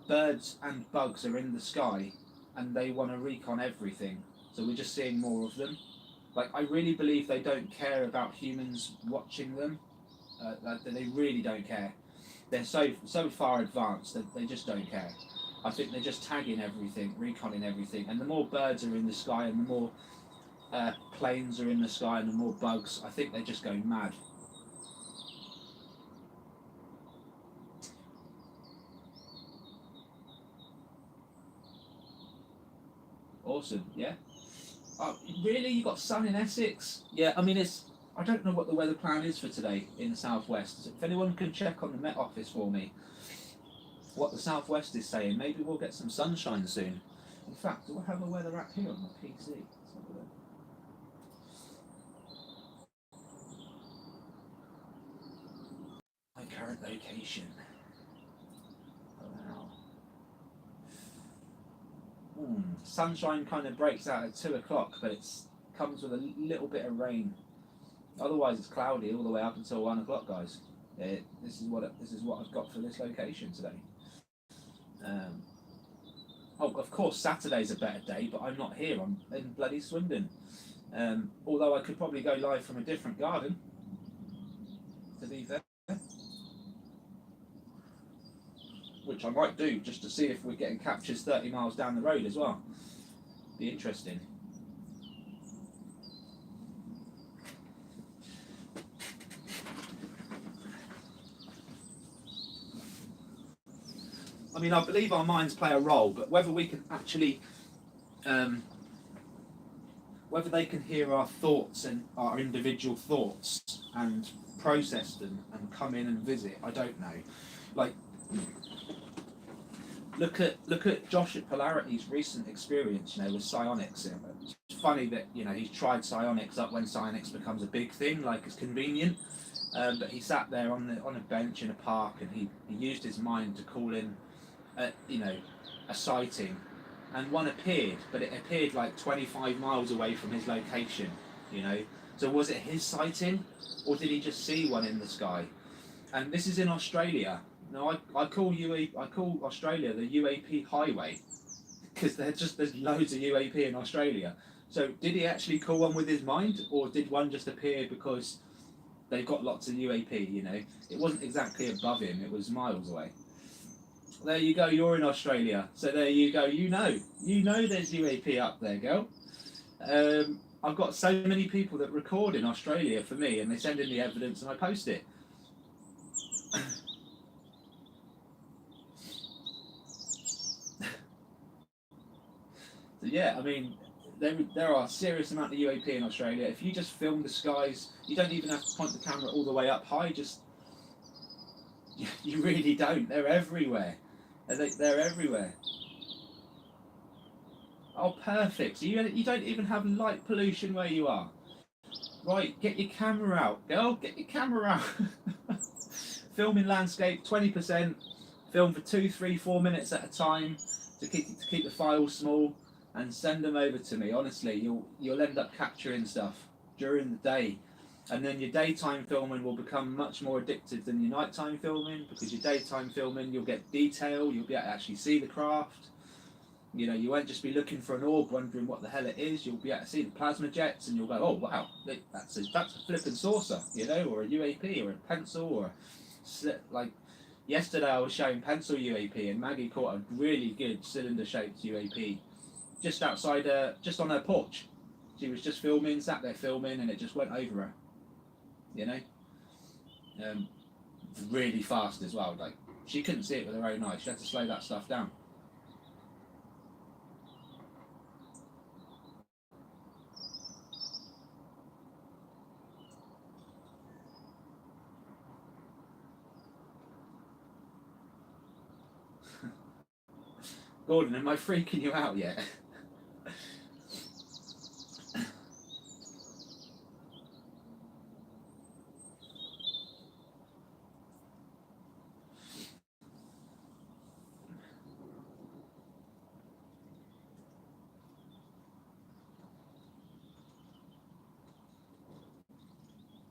birds and bugs are in the sky, and they want to recon everything. So we're just seeing more of them. Like, I really believe they don't care about humans watching them. They really don't care. They're so far advanced that they just don't care. I think they're just tagging everything, reconning everything. And the more birds are in the sky, and the more planes are in the sky, and the more bugs, I think they're just going mad. Awesome, yeah. Oh, really? You got sun in Essex? Yeah, I mean, I don't know what the weather plan is for today in the southwest. If anyone can check on the Met Office for me, what the southwest is saying, maybe we'll get some sunshine soon. In fact, do I have a weather app here on my PC? Let's have a look. My current location. Sunshine kind of breaks out at 2 o'clock, but it comes with a little bit of rain. Otherwise, it's cloudy all the way up until 1 o'clock, guys. This is what I've got for this location today. Oh, of course, Saturday's a better day, but I'm not here. I'm in bloody Swindon. Although I could probably go live from a different garden, to be fair. Which I might do, just to see if we're getting captures 30 miles down the road as well. Be interesting. I mean, I believe our minds play a role, but whether we can actually, whether they can hear our thoughts and our individual thoughts and process them and come in and visit, I don't know. Like, look at Josh at Polarity's recent experience, with psionics. It's funny that he's tried psionics up when psionics becomes a big thing, like it's convenient. But he sat there on a bench in a park, and he used his mind to call in, you know, a sighting, and one appeared, but it appeared like 25 miles away from his location, you know. So was it his sighting, or did he just see one in the sky? And this is in Australia. Now I call Australia the UAP highway, because there's loads of UAP in Australia. So did he actually call one with his mind, or did one just appear because they've got lots of UAP? You know, it wasn't exactly above him; it was miles away. There you go. You're in Australia, so there you go. You know there's UAP up there, girl. I've got so many people that record in Australia for me, and they send in the evidence, and I post it. So yeah, I mean, there are a serious amount of UAP in Australia. If you just film the skies, you don't even have to point the camera all the way up high. Just you really don't. They're everywhere. They're everywhere. Oh, perfect. So you don't even have light pollution where you are. Right, get your camera out, girl. Get your camera out. Filming landscape, 20%. Film for 2, 3, 4 minutes at a time to keep the files small, and send them over to me. Honestly, you'll end up capturing stuff during the day, and then your daytime filming will become much more addictive than your nighttime filming, because your daytime filming you'll get detail, you'll be able to actually see the craft. You know, you won't just be looking for an orb wondering what the hell it is. You'll be able to see the plasma jets, and you'll go, oh wow, that's a flipping saucer, you know, or a UAP, or a pencil, or like yesterday I was showing pencil UAP, and Maggie caught a really good cylinder-shaped UAP just outside, just on her porch. She was just filming, sat there filming, and it just went over her. You know, um, really fast as well. Like she couldn't see it with her own eyes. She had to slow that stuff down. Gordon, am I freaking you out yet?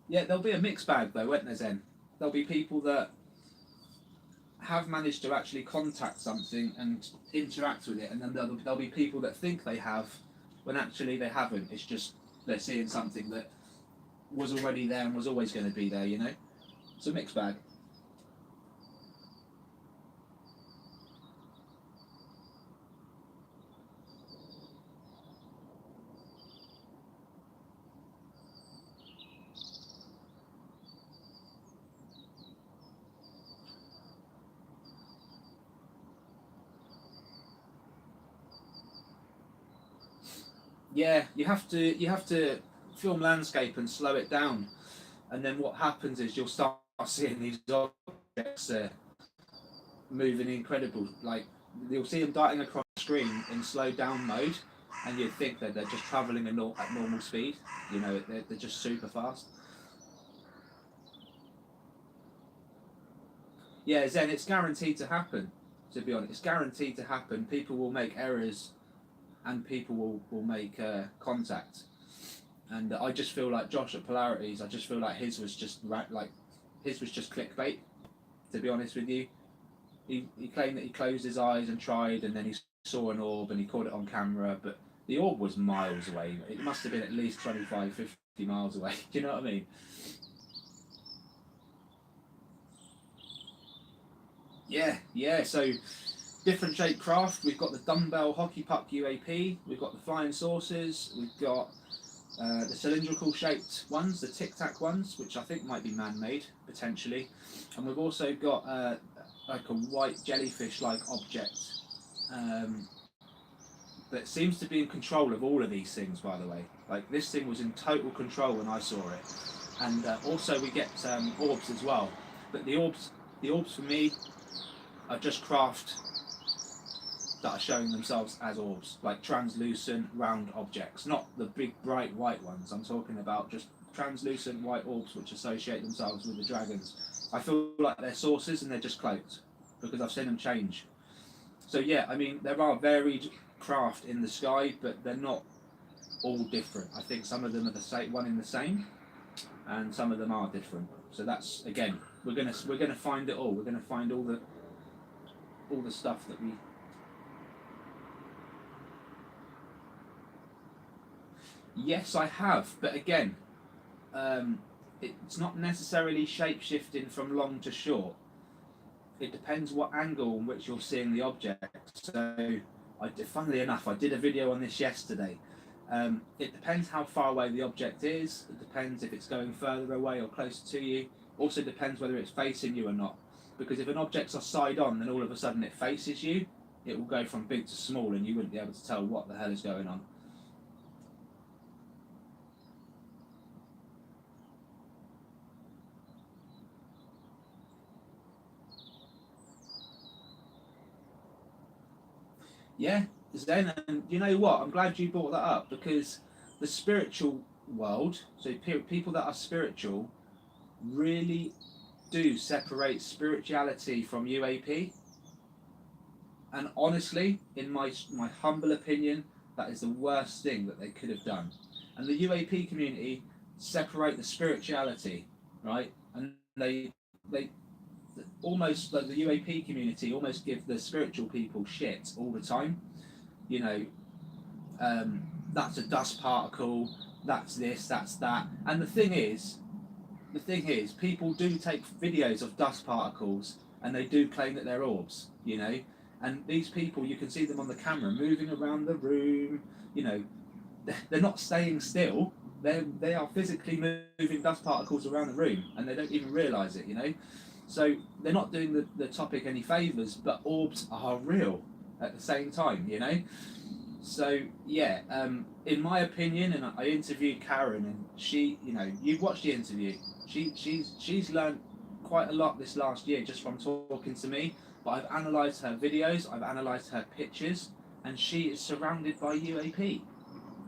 Yeah, there'll be a mixed bag though, won't there, Zen? There'll be people that have managed to actually contact something and interact with it, and then there'll be people that think they have when actually they haven't. It's just they're seeing something that was already there and was always going to be there, you know? It's a mixed bag. Yeah, you have to film landscape and slow it down, and then what happens is you'll start seeing these objects moving incredible. Like you'll see them darting across the screen in slow down mode, and you'd think that they're just travelling at normal speed. You know, they're just super fast. Yeah, Zen, it's guaranteed to happen. To be honest, it's guaranteed to happen. People will make errors, and people will make contact. And I just feel like Josh at Polarities. I just feel like his was just like his was just clickbait. To be honest with you, he claimed that he closed his eyes and tried, and then he saw an orb and he caught it on camera, but the orb was miles away. It must have been at least 25, 50 miles away. Do you know what I mean? Yeah, yeah. So different shaped craft. We've got the dumbbell hockey puck UAP. We've got the flying saucers. We've got the cylindrical shaped ones, the tic tac ones, which I think might be man made potentially, and we've also got like a white jellyfish like object um, that seems to be in control of all of these things. By the way, like this thing was in total control when I saw it, and also we get orbs as well. But the orbs for me are just craft that are showing themselves as orbs, like translucent round objects, not the big bright white ones. I'm talking about just translucent white orbs which associate themselves with the dragons. I feel like they're sources and they're just cloaked because I've seen them change. So yeah, I mean there are varied craft in the sky, but they're not all different. I think some of them are the same, one in the same, and some of them are different. So that's again, we're gonna find it all. We're gonna find all the stuff that we. Yes, I have, but again, it's not necessarily shape shifting from long to short. It depends what angle in which you're seeing the object. So, funnily enough, I did a video on this yesterday. It depends how far away the object is. It depends if it's going further away or closer to you. Also depends whether it's facing you or not. Because if an object's side on, then all of a sudden it faces you, it will go from big to small, and you wouldn't be able to tell what the hell is going on. Yeah, Zen, and you know what? I'm glad you brought that up because the spiritual world, so people that are spiritual, really do separate spirituality from UAP. And honestly, in my humble opinion, that is the worst thing that they could have done. And the UAP community separate the spirituality, right? And they almost like the UAP community almost give the spiritual people shit all the time. You know, that's a dust particle. That's this. That's that. And the thing is, people do take videos of dust particles and they do claim that they're orbs. You know, and these people, you can see them on the camera moving around the room. You know, they're not staying still. They are physically moving dust particles around the room, and they don't even realise it. You know. So they're not doing the topic any favours, but orbs are real at the same time, you know? So, yeah, in my opinion, and I interviewed Karen, and she, you know, you've watched the interview. She's learned quite a lot this last year just from talking to me, but I've analysed her videos, I've analysed her pictures, and she is surrounded by UAP,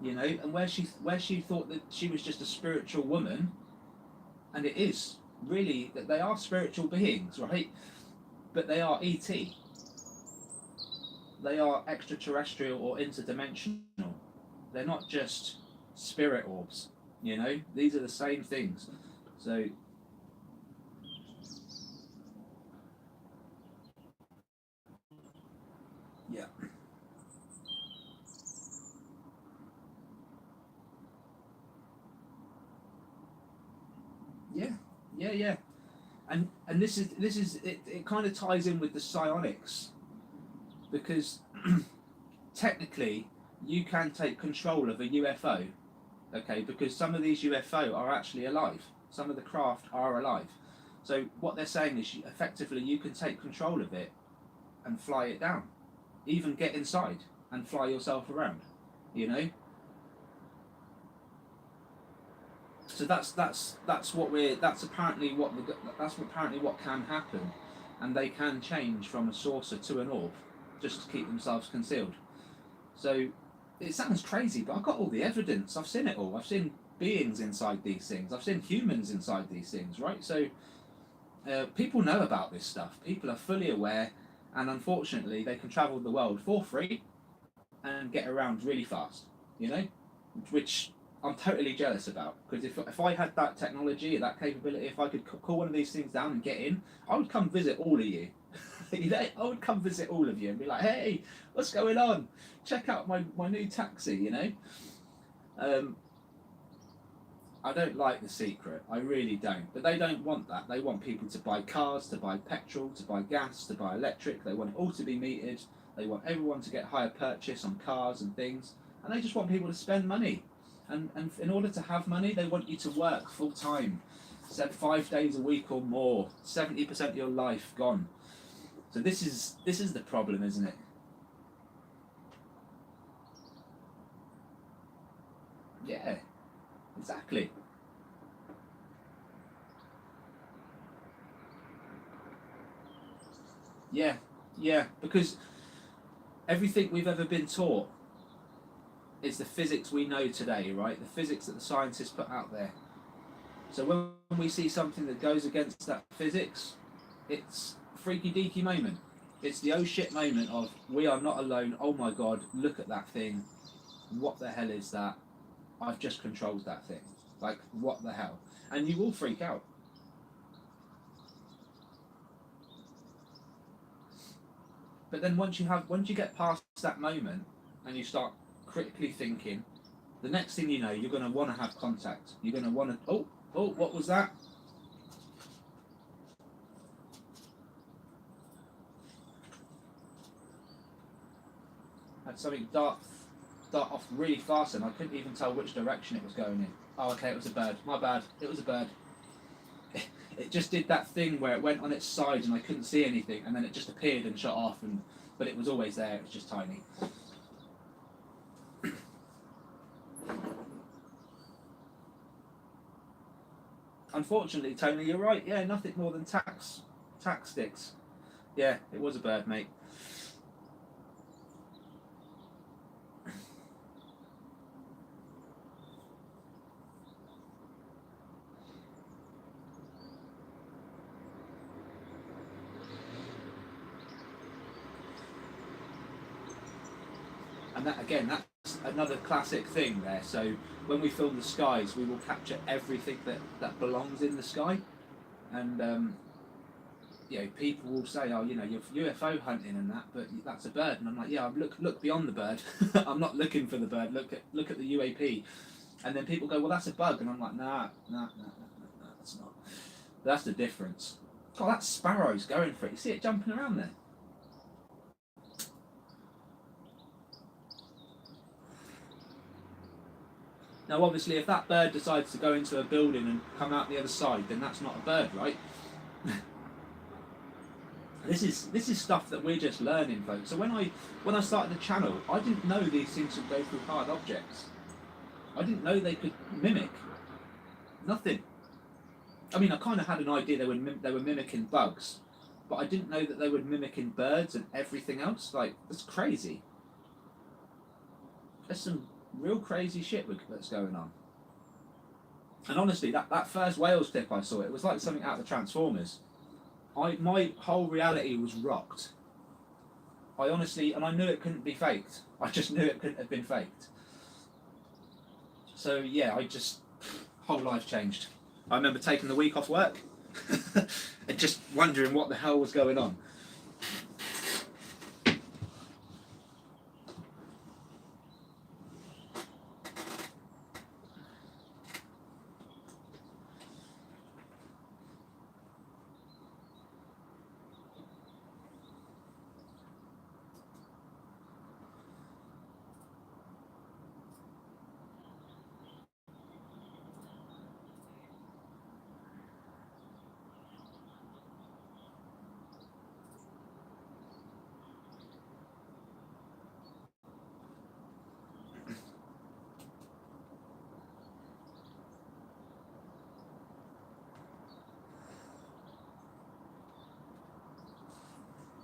you know? And where she thought that she was just a spiritual woman, and it is, really, that they are spiritual beings, right? But they are ET. They are extraterrestrial or interdimensional. They're not just spirit orbs, you know? These are the same things. So, yeah. Yeah, yeah. And this is it kind of ties in with the psionics because technically you can take control of a UFO, okay, because some of these UFO are actually alive, some of the craft are alive. So what they're saying is effectively you can take control of it and fly it down, even get inside and fly yourself around, you know. So that's apparently what can happen, and they can change from a saucer to an orb just to keep themselves concealed. So it sounds crazy, but I've got all the evidence. I've seen it all. I've seen beings inside these things. I've seen humans inside these things, right? So people know about this stuff. People are fully aware, and unfortunately, they can travel the world for free and get around really fast. You know, which I'm totally jealous about because if I had that technology, that capability, if I could call one of these things down and get in, I would come visit all of you. You know, I would come visit all of you and be like, hey, what's going on? Check out my new taxi, you know? I don't like The Secret, I really don't. But they don't want that. They want people to buy cars, to buy petrol, to buy gas, to buy electric. They want it all to be metered. They want everyone to get higher purchase on cars and things. And they just want people to spend money. And in order to have money, they want you to work full time. 5 days a week or more. 70% of your life gone. So this is the problem, isn't it? Yeah, exactly. Yeah, yeah, because everything we've ever been taught is the physics we know today, right? The physics that the scientists put out there. So when we see something that goes against that physics, it's a freaky deaky moment. It's the oh shit moment of we are not alone. Oh my god, look at that thing. What the hell is that? I've just controlled that thing. Like, what the hell? And you will freak out. But then once you get past that moment and you start critically thinking, the next thing you know, you're going to want to have contact. You're going to want to, oh, what was that? Had something dart off really fast and I couldn't even tell which direction it was going in. Oh, okay, it was a bird. My bad. It was a bird. It just did that thing where it went on its side and I couldn't see anything, and then it just appeared and shot off, but it was always there. It was just tiny. Unfortunately, Tony, you're right. Yeah, nothing more than tax sticks. Yeah, it was a bird, mate. And that again, that's another classic thing there. So when we film the skies, we will capture everything that belongs in the sky, and you know, people will say, "Oh, you know, you're UFO hunting and that, but that's a bird." And I'm like, "Yeah, look beyond the bird. I'm not looking for the bird. Look at the UAP." And then people go, "Well, that's a bug," and I'm like, "Nah, that's not. That's the difference." God, that sparrow's going for it. You see it jumping around there. Now, obviously, if that bird decides to go into a building and come out the other side, then that's not a bird, right? This is stuff that we're just learning, folks. So when I started the channel, I didn't know these things would go through hard objects. I didn't know they could mimic nothing. I mean, I kind of had an idea they were mimicking bugs, but I didn't know that they were mimicking birds and everything else. Like, that's crazy. There's some real crazy shit that's going on. And honestly, that first Wales clip I saw, it was like something out of the Transformers. My whole reality was rocked. I honestly, and I knew it couldn't be faked. I just knew it couldn't have been faked. So yeah, whole life changed. I remember taking the week off work and just wondering what the hell was going on.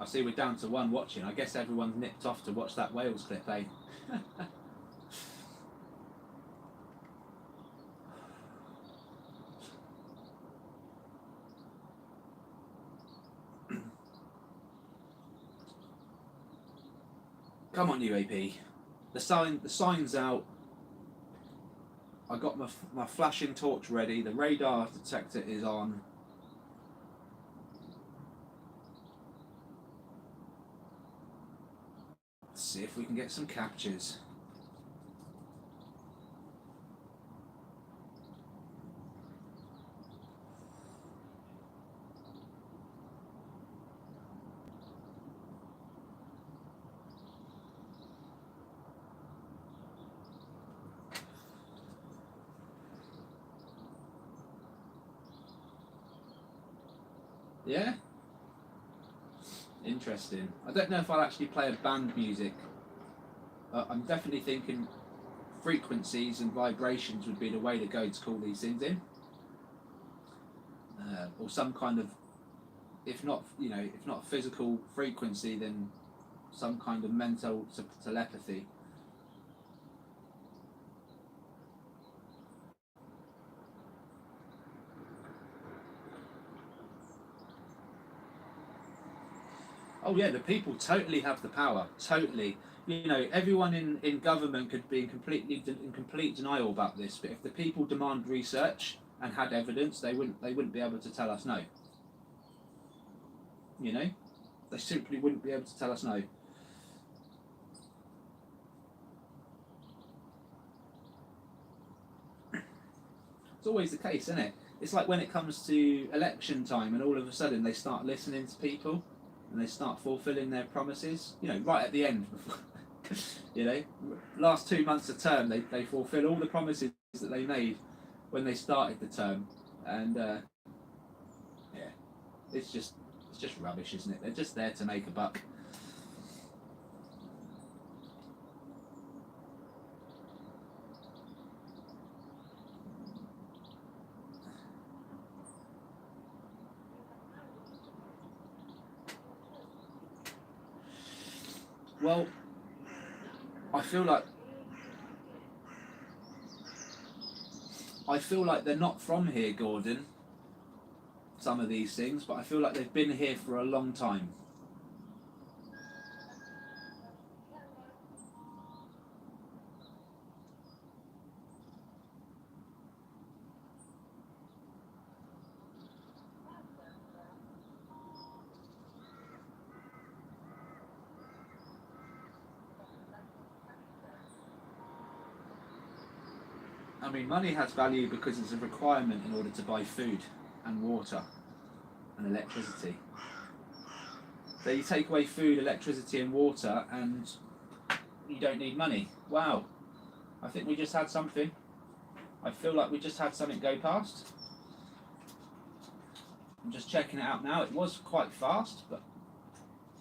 I see we're down to one watching. I guess everyone's nipped off to watch that Wales clip, eh? Come on, UAP. The sign's out. I got my flashing torch ready. The radar detector is on. Let's see if we can get some captures. Yeah? Interesting. I don't know if I'll actually play a band music. I'm definitely thinking frequencies and vibrations would be the way to go to call these things in. Or some kind of, if not physical frequency, then some kind of mental telepathy. Oh yeah, the people totally have the power. Totally. You know, everyone in government could be in complete denial about this, but if the people demand research and had evidence, they wouldn't be able to tell us no. You know, they simply wouldn't be able to tell us no. It's always the case, isn't it? It's like when it comes to election time, and all of a sudden they start listening to people, and they start fulfilling their promises. You know, right at the end. You know, last 2 months of term, they fulfil all the promises that they made when they started the term, and yeah, it's just rubbish, isn't it? They're just there to make a buck. Well, I feel like they're not from here, Gordon. Some of these things, but I feel like they've been here for a long time. I mean, money has value because it's a requirement in order to buy food and water and electricity. So you take away food, electricity, and water, and you don't need money. Wow, I think we just had something. I feel like we just had something go past. I'm just checking it out now. It was quite fast, but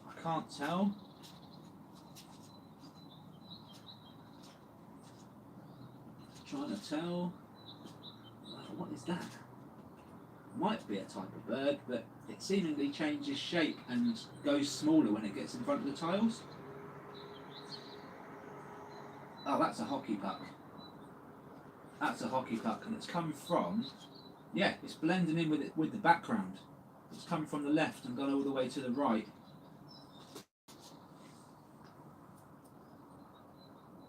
I can't tell. Trying to tell. What is that? Might be a type of bird, but it seemingly changes shape and goes smaller when it gets in front of the tiles. Oh, that's a hockey puck. That's a hockey puck, and it's come from, yeah, it's blending in with the background. It's come from the left and gone all the way to the right.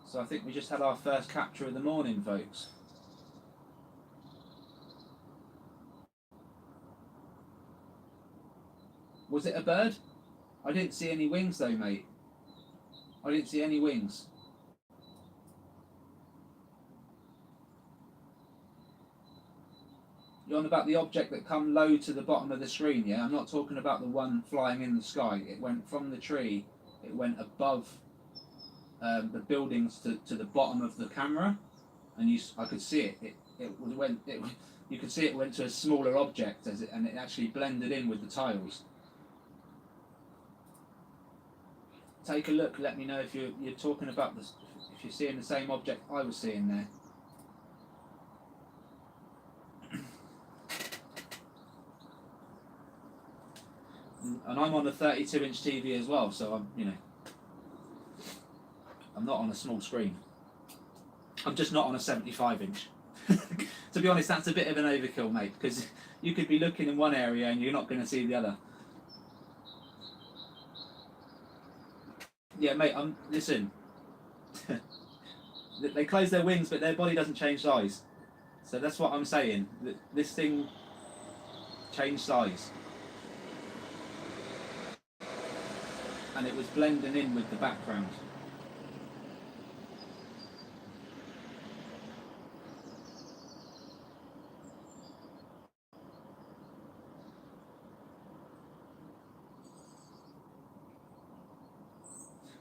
So I think we just had our first capture of the morning, folks. Was it a bird? I didn't see any wings though, mate. I didn't see any wings. You're on about the object that come low to the bottom of the screen, yeah? I'm not talking about the one flying in the sky. It went from the tree, it went above the buildings to the bottom of the camera, and I could see it. You could see it went to a smaller object and it actually blended in with the tiles. Take a look. Let me know if you're talking about this. If you're seeing the same object I was seeing there. And I'm on a 32-inch TV as well, so I'm not on a small screen. I'm just not on a 75-inch. To be honest, that's a bit of an overkill, mate, because you could be looking in one area and you're not going to see the other. Yeah, mate, listen. They close their wings, but their body doesn't change size. So that's what I'm saying. This thing changed size. And it was blending in with the background.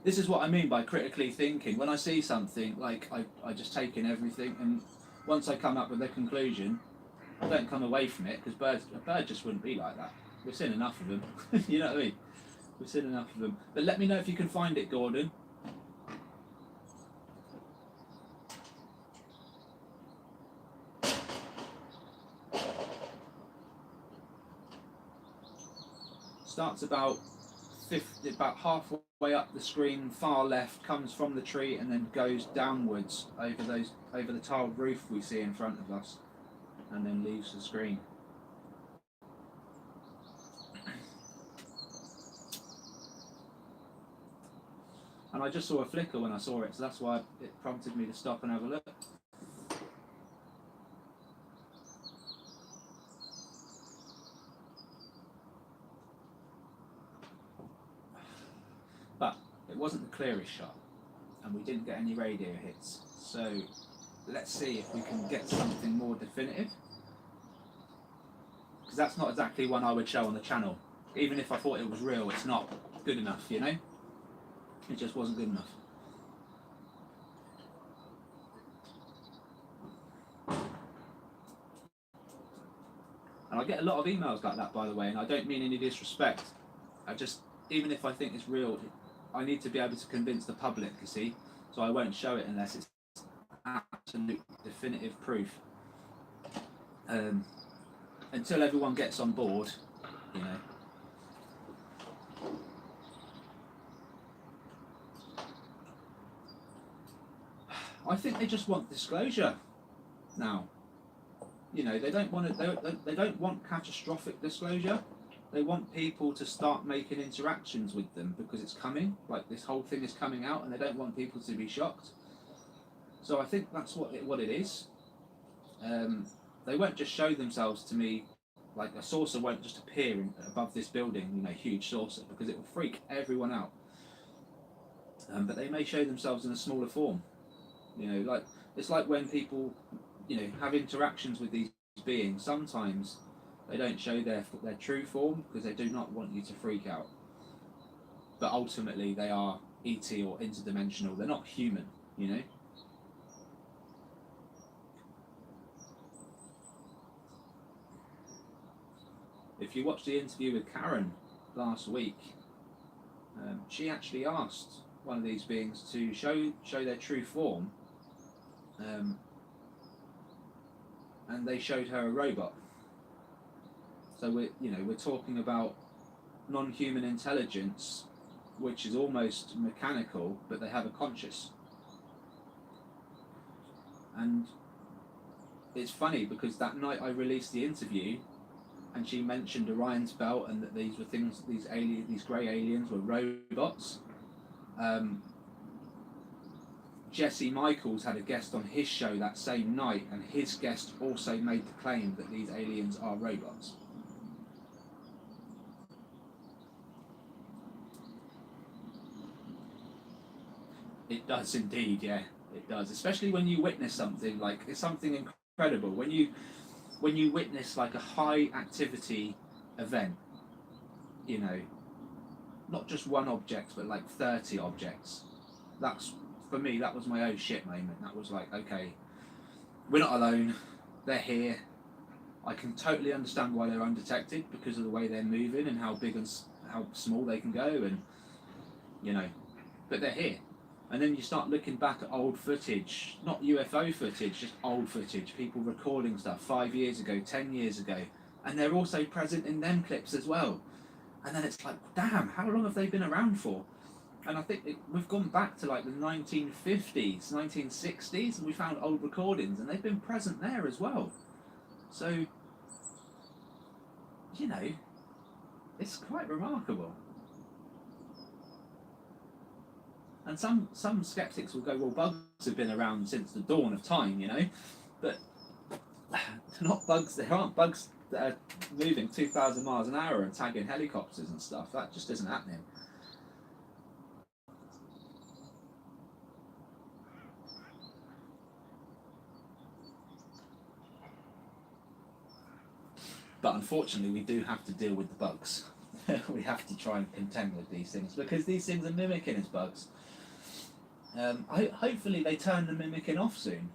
This is what I mean by critically thinking. When I see something, like I just take in everything, and once I come up with a conclusion, I don't come away from it, because a bird just wouldn't be like that. We've seen enough of them. You know what I mean? We've seen enough of them. But let me know if you can find it, Gordon. Starts about halfway up the screen, far left, comes from the tree, and then goes downwards over the tiled roof we see in front of us, and then leaves the screen. and I just saw a flicker when I saw it, so that's why it prompted me to stop and have a look. But it wasn't the clearest shot, and we didn't get any radio hits, so let's see if we can get something more definitive, because that's not exactly one I would show on the channel. Even if I thought it was real, it's not good enough, you know? It just wasn't good enough. And I get a lot of emails like that, by the way, and I don't mean any disrespect. I just, even if I think it's real, I need to be able to convince the public, you see? So I won't show it unless it's absolute definitive proof. Until everyone gets on board, you know. I think they just want disclosure now. You know, they don't want to. They don't want catastrophic disclosure. They want people to start making interactions with them because it's coming. Like, this whole thing is coming out, and they don't want people to be shocked. So I think that's what it is. They won't just show themselves to me. Like, a saucer won't just appear above this building, you know, huge saucer, because it will freak everyone out. But they may show themselves in a smaller form. You know, like, it's like when people, you know, have interactions with these beings. Sometimes they don't show their true form because they do not want you to freak out. But ultimately, they are ET or interdimensional. They're not human, you know. If you watch the interview with Karen last week, she actually asked one of these beings to show their true form, and they showed her a robot. So we're talking about non-human intelligence, which is almost mechanical, but they have a conscious. And it's funny because that night I released the interview, and she mentioned Orion's belt and that these were things, these grey aliens were robots. Jesse Michaels had a guest on his show that same night, and his guest also made the claim that these aliens are robots. It does indeed, yeah, it does. Especially when you witness something, like, it's something incredible. When you witness like a high activity event, you know, not just one object, but like 30 objects. That's, for me, that was my oh shit moment. That was like, okay, we're not alone, they're here. I can totally understand why they're undetected because of the way they're moving and how big and how small they can go, and, you know, but they're here. And then you start looking back at old footage, not UFO footage, just old footage, people recording stuff 5 years ago, 10 years ago, and they're also present in them clips as well. And then it's like, damn, how long have they been around for? And I think we've gone back to like the 1950s, 1960s, and we found old recordings, and they've been present there as well. So, you know, it's quite remarkable. And some skeptics will go, well, bugs have been around since the dawn of time, you know, but they're not bugs. There aren't bugs that are moving 2,000 miles an hour and tagging helicopters and stuff. That just isn't happening. But unfortunately, we do have to deal with the bugs. We have to try and contend with these things because these things are mimicking as bugs. Hopefully they turn the mimicking off soon.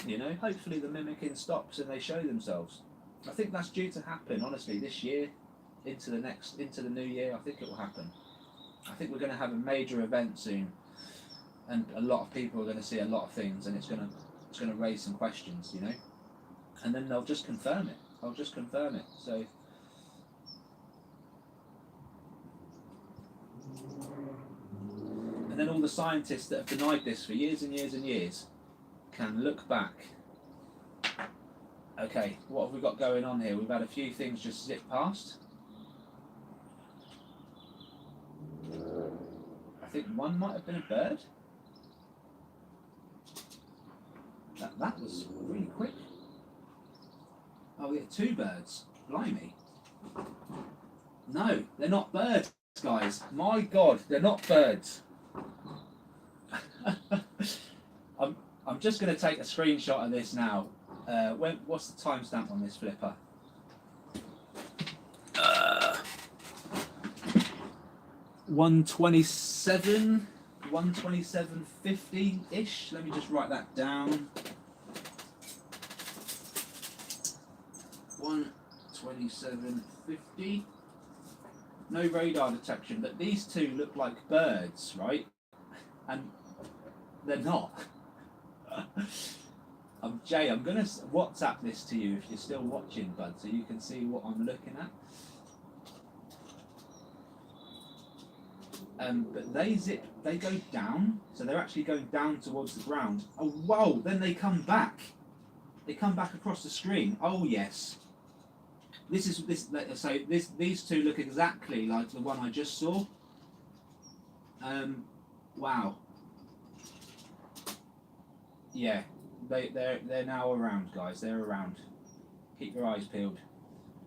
You know, hopefully the mimicking stops and they show themselves. I think that's due to happen, honestly, this year, into the new year. I think it will happen. I think we're going to have a major event soon, and a lot of people are going to see a lot of things, and it's going to raise some questions, you know. And then they'll just confirm it. I'll just confirm it. So. And then all the scientists that have denied this for years and years and years can look back. Okay, what have we got going on here? We've had a few things just zip past. A think one might have been a bird. That was really quick. Oh, we had two birds. Blimey. No, they're not birds, guys. My God, they're not birds. I'm just going to take a screenshot of this now. What's the timestamp on this flipper? 127, 127.50-ish. Let me just write that down. 127.50. No radar detection, but these two look like birds, right? And they're not. Jay, I'm going to WhatsApp this to you if you're still watching, bud, so you can see what I'm looking at. But they go down, so they're actually going down towards the ground. Oh, whoa, then they come back. They come back across the screen. Oh, yes. These two look exactly like the one I just saw. Wow. Yeah, they're now around, guys. They're around. Keep your eyes peeled.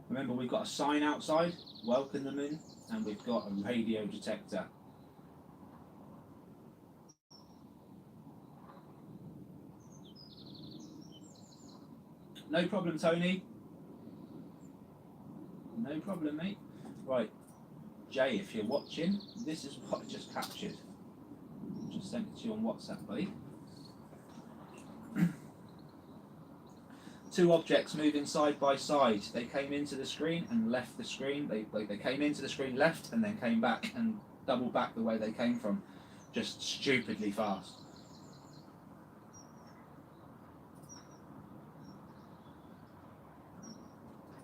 Remember, we've got a sign outside. Welcome them in, and we've got a radio detector. No problem, Tony. No problem, mate. Right, Jay, if you're watching, this is what I just captured. Just sent it to you on WhatsApp, buddy. Two objects moving side by side. They came into the screen and left the screen. They came into the screen, left, and then came back and doubled back the way they came from. Just stupidly fast.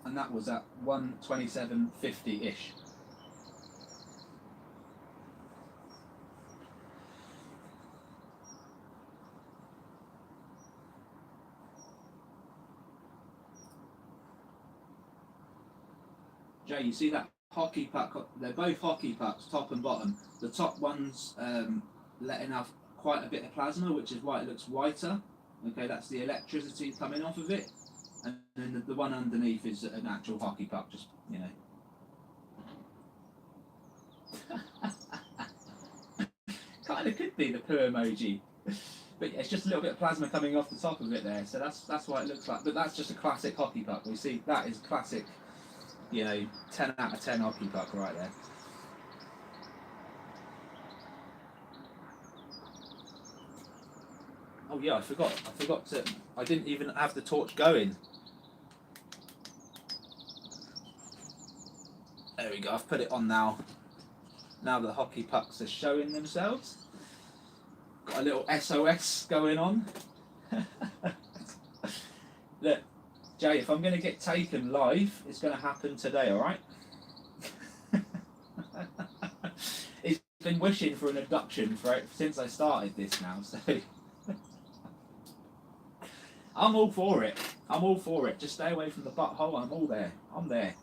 And that was at 127.50-ish. Jay, you see that hockey puck? They're both hockey pucks, top and bottom. The top one's letting off quite a bit of plasma, which is why it looks whiter. Okay, that's the electricity coming off of it. And then the one underneath is an actual hockey puck, just, you know. Kind of could be the poo emoji. But yeah, it's just a little bit of plasma coming off the top of it there, so that's why it looks like. But that's just a classic hockey puck. We see that is classic, you know, 10 out of 10 hockey puck right there. Oh yeah, I forgot to. I didn't even have the torch going. There we go. I've put it on now. Now the hockey pucks are showing themselves. Got a little SOS going on. Look, Jay, if I'm going to get taken live, it's going to happen today, all right? He's been wishing for an abduction since I started this now, so I'm all for it. I'm all for it. Just stay away from the butthole. I'm all there. I'm there.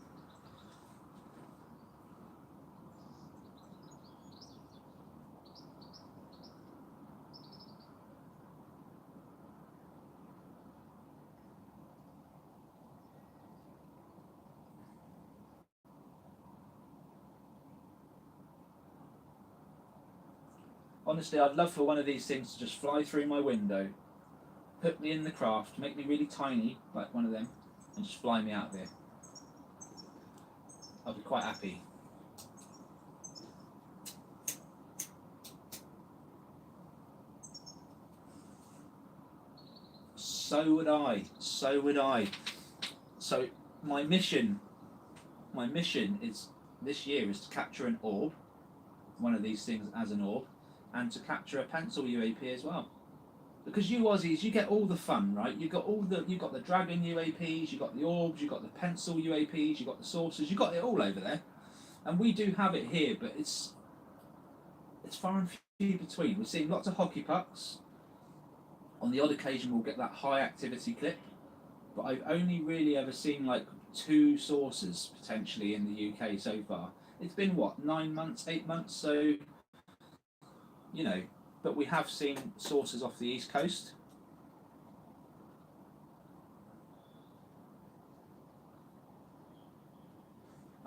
Honestly, I'd love for one of these things to just fly through my window, put me in the craft, make me really tiny, like one of them, and just fly me out there. I'd be quite happy. So would I. So would I. So my mission is this year is to capture an orb, one of these things as an orb, and to capture a pencil UAP as well. Because you Aussies, you get all the fun, right? You got the dragon UAPs, you got the orbs, you got the pencil UAPs, you got the saucers, you got it all over there, and we do have it here, but it's far and few between. We're seeing lots of hockey pucks. On the odd occasion, we'll get that high activity clip, but I've only really ever seen like 2 saucers potentially in the UK so far. It's been what, 9 months, 8 months, so you know, but we have seen sources off the East Coast.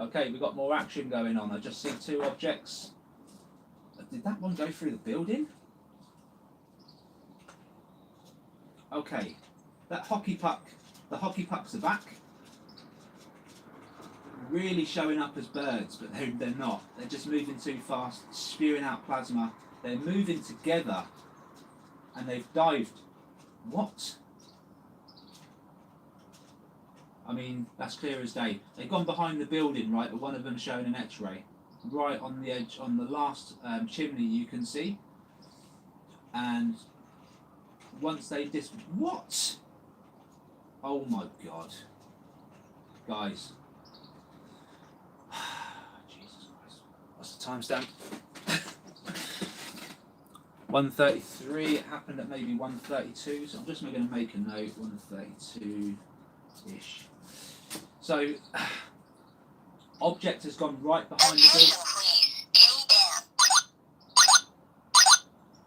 Okay, we've got more action going on. I just see two objects. Did that one go through the building? Okay, that hockey puck, the hockey pucks are back. Really showing up as birds, but they're not. They're just moving too fast, spewing out plasma. They're moving together, and they've dived. What? I mean, that's clear as day. They've gone behind the building, right, but one of them showing an X-ray. Right on the edge, on the last chimney you can see. And once they what? Oh my God. Guys. Jesus Christ. What's the timestamp? 1:33. It happened at maybe 1:32, so I'm just going to make a note. 1:32-ish. So, object has gone right behind the building.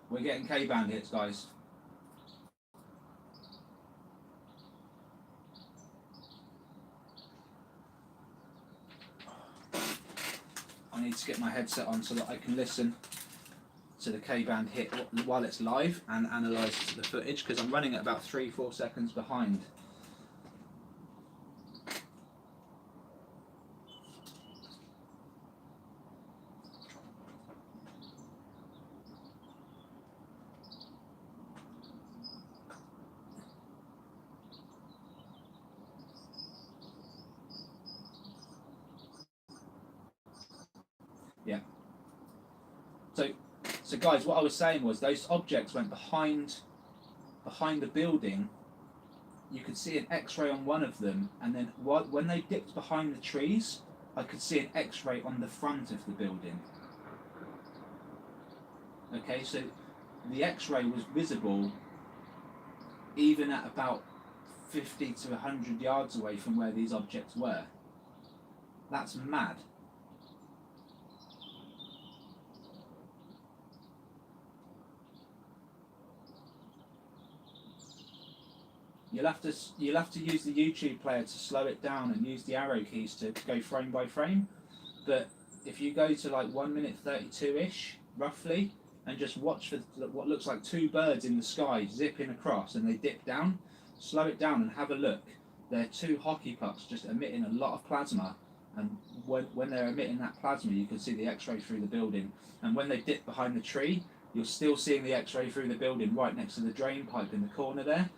We're getting K-band hits, guys. I need to get my headset on so that I can listen to the K-band hit while it's live and analyse the footage, because I'm running at about 3-4 seconds behind. Yeah. So guys, what I was saying was those objects went behind the building. You could see an X-ray on one of them, and then when they dipped behind the trees, I could see an X-ray on the front of the building. Okay, so the X-ray was visible even at about 50 to 100 yards away from where these objects were. That's mad. You'll have to use the YouTube player to slow it down and use the arrow keys to go frame by frame. But if you go to like 1:32-ish, roughly, and just watch for what looks like two birds in the sky zipping across, and they dip down, slow it down and have a look. They're two hockey pucks just emitting a lot of plasma, and when they're emitting that plasma, you can see the X-ray through the building. And when they dip behind the tree, you're still seeing the X-ray through the building right next to the drain pipe in the corner there.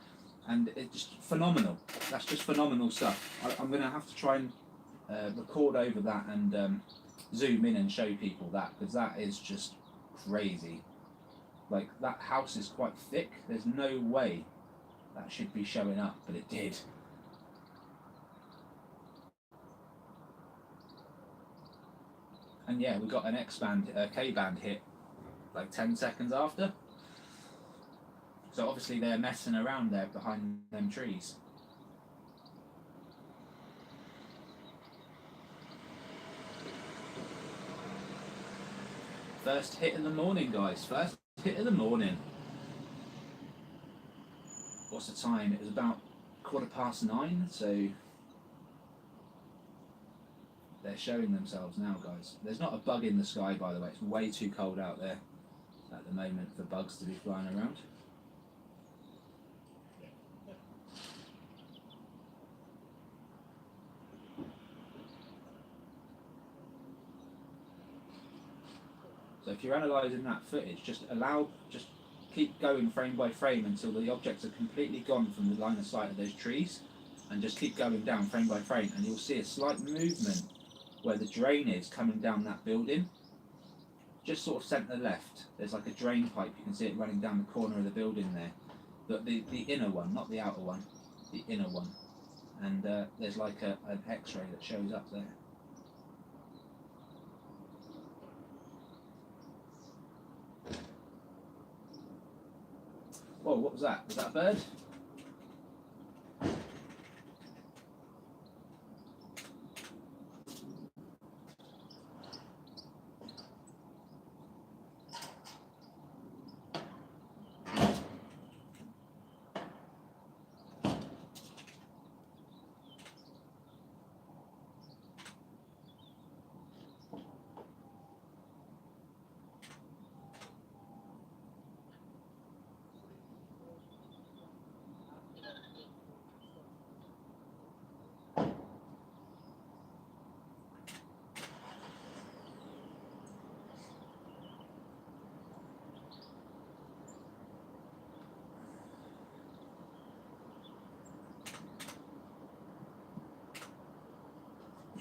And it's just phenomenal. That's just phenomenal stuff. I'm going to have to try and record over that and zoom in and show people that, because that is just crazy. Like, that house is quite thick. There's no way that should be showing up, but it did. And yeah, we got an K-band hit like 10 seconds after. So obviously they're messing around there behind them trees. First hit in the morning, guys. First hit in the morning. What's the time? It was about 9:15, so they're showing themselves now, guys. There's not a bug in the sky, by the way. It's way too cold out there at the moment for bugs to be flying around. So if you're analysing that footage, just keep going frame by frame until the objects are completely gone from the line of sight of those trees, and just keep going down frame by frame, and you'll see a slight movement where the drain is coming down that building. Just sort of centre left, there's like a drain pipe, you can see it running down the corner of the building there. But the inner one, not the outer one, the inner one. And there's like an X-ray that shows up there. Whoa, what was that? Was that a bird?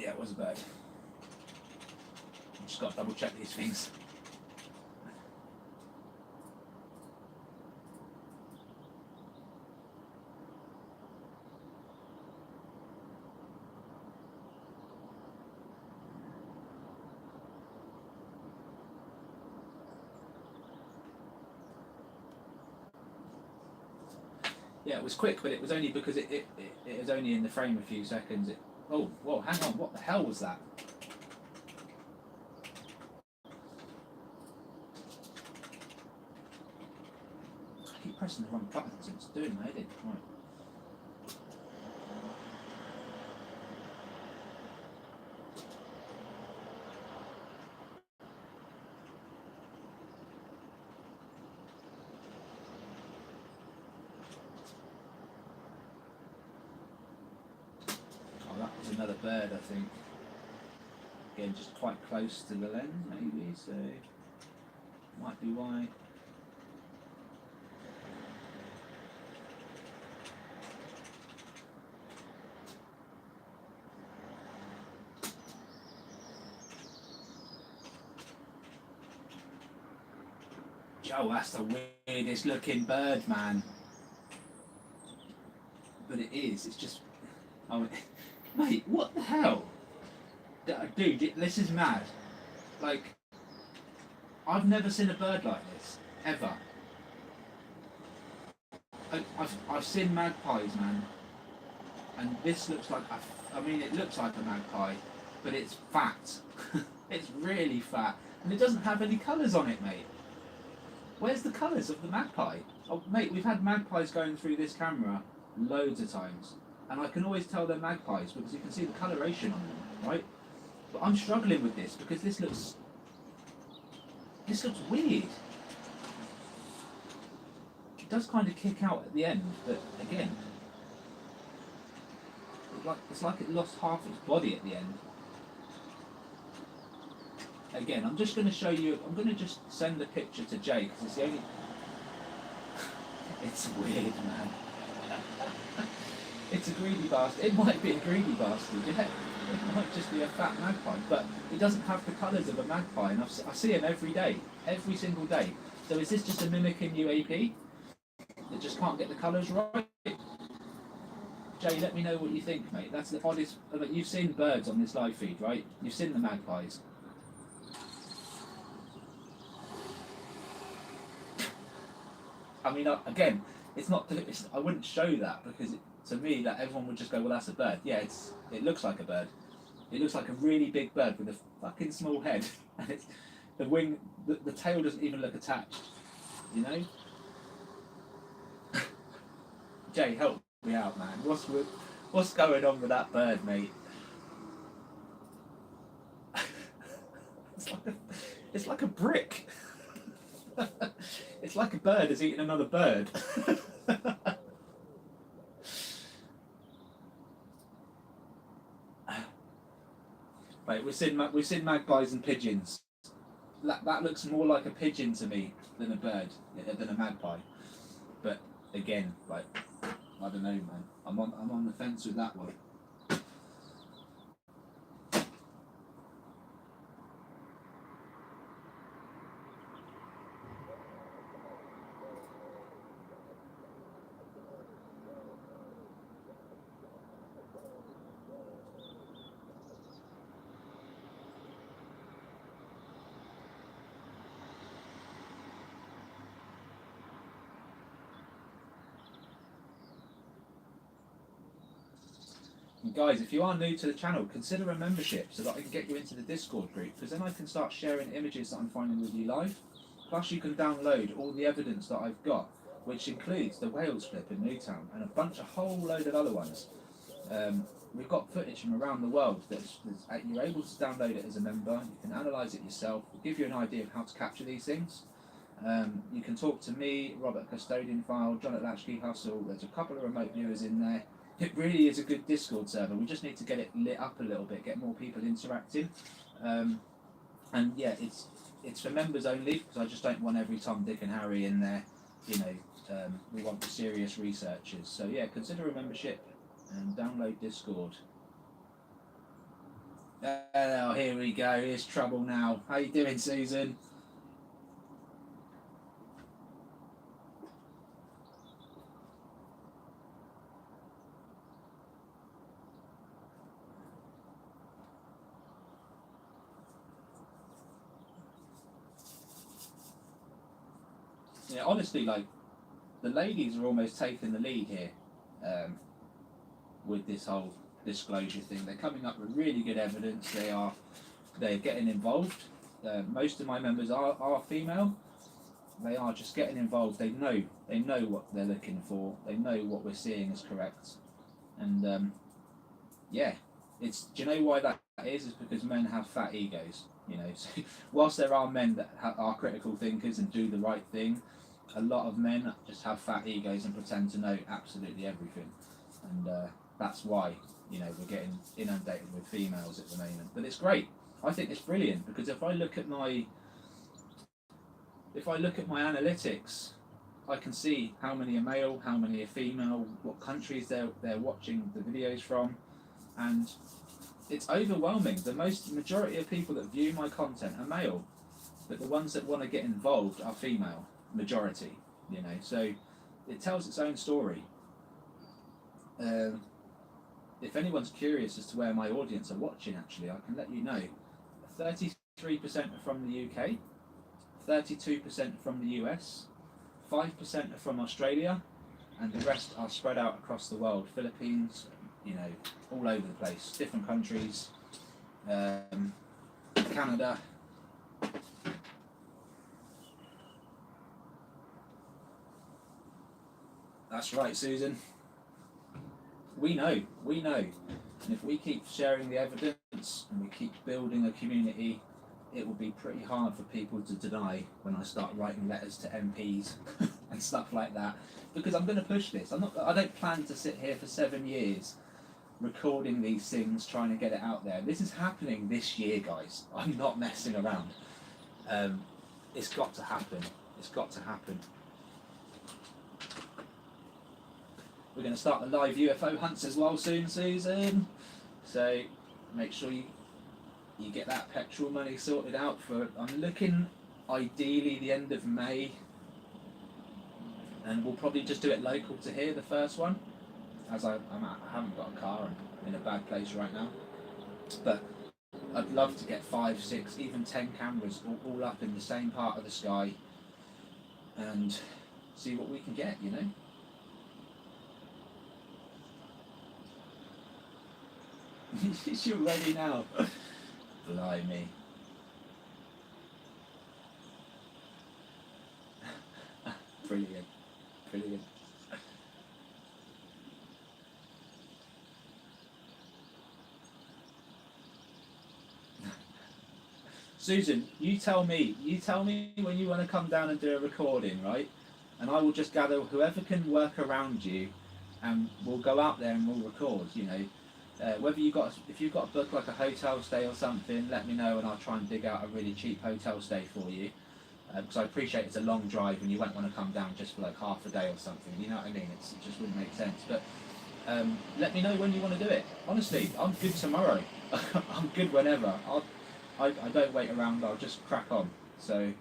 Yeah, it was a bird. I've just got to double check these things. Yeah, it was quick, but it was only because it was only in the frame a few seconds. Oh, whoa, hang on, what the hell was that? I keep pressing the wrong buttons, it's doing my head in. Right. Oh, that was another bird, I think. Again, just quite close to the lens, maybe, so might be why. Joe, that's the weirdest looking bird, man. But it is, it's just... Oh, mate, what the hell? Dude, this is mad. Like, I've never seen a bird like this, ever. I've seen magpies, man. And this looks like, I mean, it looks like a magpie, but it's fat. It's really fat. And it doesn't have any colours on it, mate. Where's the colours of the magpie? Oh, mate, we've had magpies going through this camera loads of times. And I can always tell they're magpies because you can see the coloration on them, right? But I'm struggling with this because this looks weird. It does kind of kick out at the end, but again, it's like it lost half its body at the end. Again, I'm just going to show you. I'm going to just send the picture to Jay because it's the only. It's weird, man. It's a greedy bastard. It might be a greedy bastard. Yeah. It might just be a fat magpie, but it doesn't have the colours of a magpie, and I see them every day, every single day. So is this just a mimicking UAP that just can't get the colours right? Jay, let me know what you think, mate. That's the oddest. You've seen birds on this live feed, right? You've seen the magpies. I mean, again, it's not. I wouldn't show that because to me, that everyone would just go, "Well, that's a bird." Yeah, it looks like a bird. It looks like a really big bird with a fucking small head, and it's the wing. The tail doesn't even look attached. You know. Jay, help me out, man. What's going on with that bird, mate? It's like a brick. It's like a bird has eaten another bird. Right, we've seen magpies and pigeons. That looks more like a pigeon to me than a bird, than a magpie. But again, like I don't know, man. I'm on the fence with that one. And guys, if you are new to the channel, consider a membership so that I can get you into the Discord group, because then I can start sharing images that I'm finding with you live. Plus you can download all the evidence that I've got, which includes the Wales clip in Newtown and a whole load of other ones. We've got footage from around the world you're able to download it as a member. You can analyse it yourself. We'll give you an idea of how to capture these things. You can talk to me, Robert Custodian File, John at Latchkey Hustle. There's a couple of remote viewers in there. It really is a good Discord server. We just need to get it lit up a little bit, get more people interacting. And yeah, it's for members only because I just don't want every Tom, Dick and Harry in there. You know, we want the serious researchers. So yeah, consider a membership and download Discord. Oh, here we go. Here's trouble now. How you doing, Susan? Yeah, honestly, like the ladies are almost taking the lead here um, with this whole disclosure thing. They're coming up with really good evidence. They're getting involved. Most of my members are female. They are just getting involved. They know what they're looking for. They know what we're seeing is correct. And yeah, it's do you know why that is? Is because men have fat egos. You know, so whilst there are men that are critical thinkers and do the right thing, a lot of men just have fat egos and pretend to know absolutely everything, and that's why we're getting inundated with females at the moment. But it's great. I think it's brilliant because if I look at my analytics, I can see how many are male, how many are female, what countries they're watching the videos from, and it's overwhelming. The majority of people that view my content are male, but the ones that want to get involved are female, majority. So it tells its own story. If anyone's curious as to where my audience are watching, actually, I can let you know. 33% are from the UK, 32% from the US, 5% are from Australia, and the rest are spread out across the world. Philippines, all over the place, different countries, Canada. That's right, Susan. We know. And if we keep sharing the evidence and we keep building a community, it will be pretty hard for people to deny when I start writing letters to MPs and stuff like that. Because I'm going to push this. I don't plan to sit here for 7 years recording these things, trying to get it out there. This is happening this year, guys. I'm not messing around. It's got to happen. It's got to happen. We're going to start the live UFO hunts as well soon, Susan. So make sure you get that petrol money sorted out for. I'm looking ideally the end of May, and we'll probably just do it local to here, the first one, as I haven't got a car. I'm in a bad place right now, but I'd love to get 5, 6, even 10 cameras all up in the same part of the sky and see what we can get. You're ready now. Blimey. Brilliant. Susan, you tell me when you want to come down and do a recording, right? And I will just gather whoever can work around you, and we'll go out there and we'll record. Whether if you've got to book like a hotel stay or something, let me know and I'll try and dig out a really cheap hotel stay for you. Because I appreciate it's a long drive and you won't want to come down just for like half a day or something. You know what I mean? It just wouldn't make sense. But let me know when you want to do it. Honestly, I'm good tomorrow. I'm good whenever. I don't wait around. I'll just crack on. So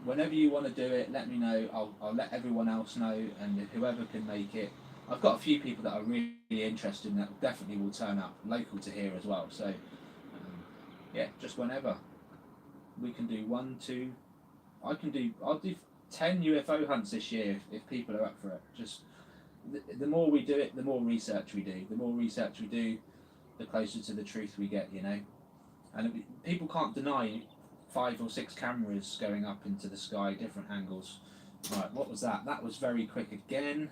whenever you want to do it, let me know. I'll let everyone else know, and whoever can make it. I've got a few people that are really interested in that definitely will turn up local to here as well. So yeah, just whenever. We can do 1, 2. I'll do 10 UFO hunts this year if people are up for it. Just the more we do it, the more research we do. The more research we do, the closer to the truth we get. And people can't deny 5 or 6 cameras going up into the sky, different angles. Right, what was that? That was very quick again.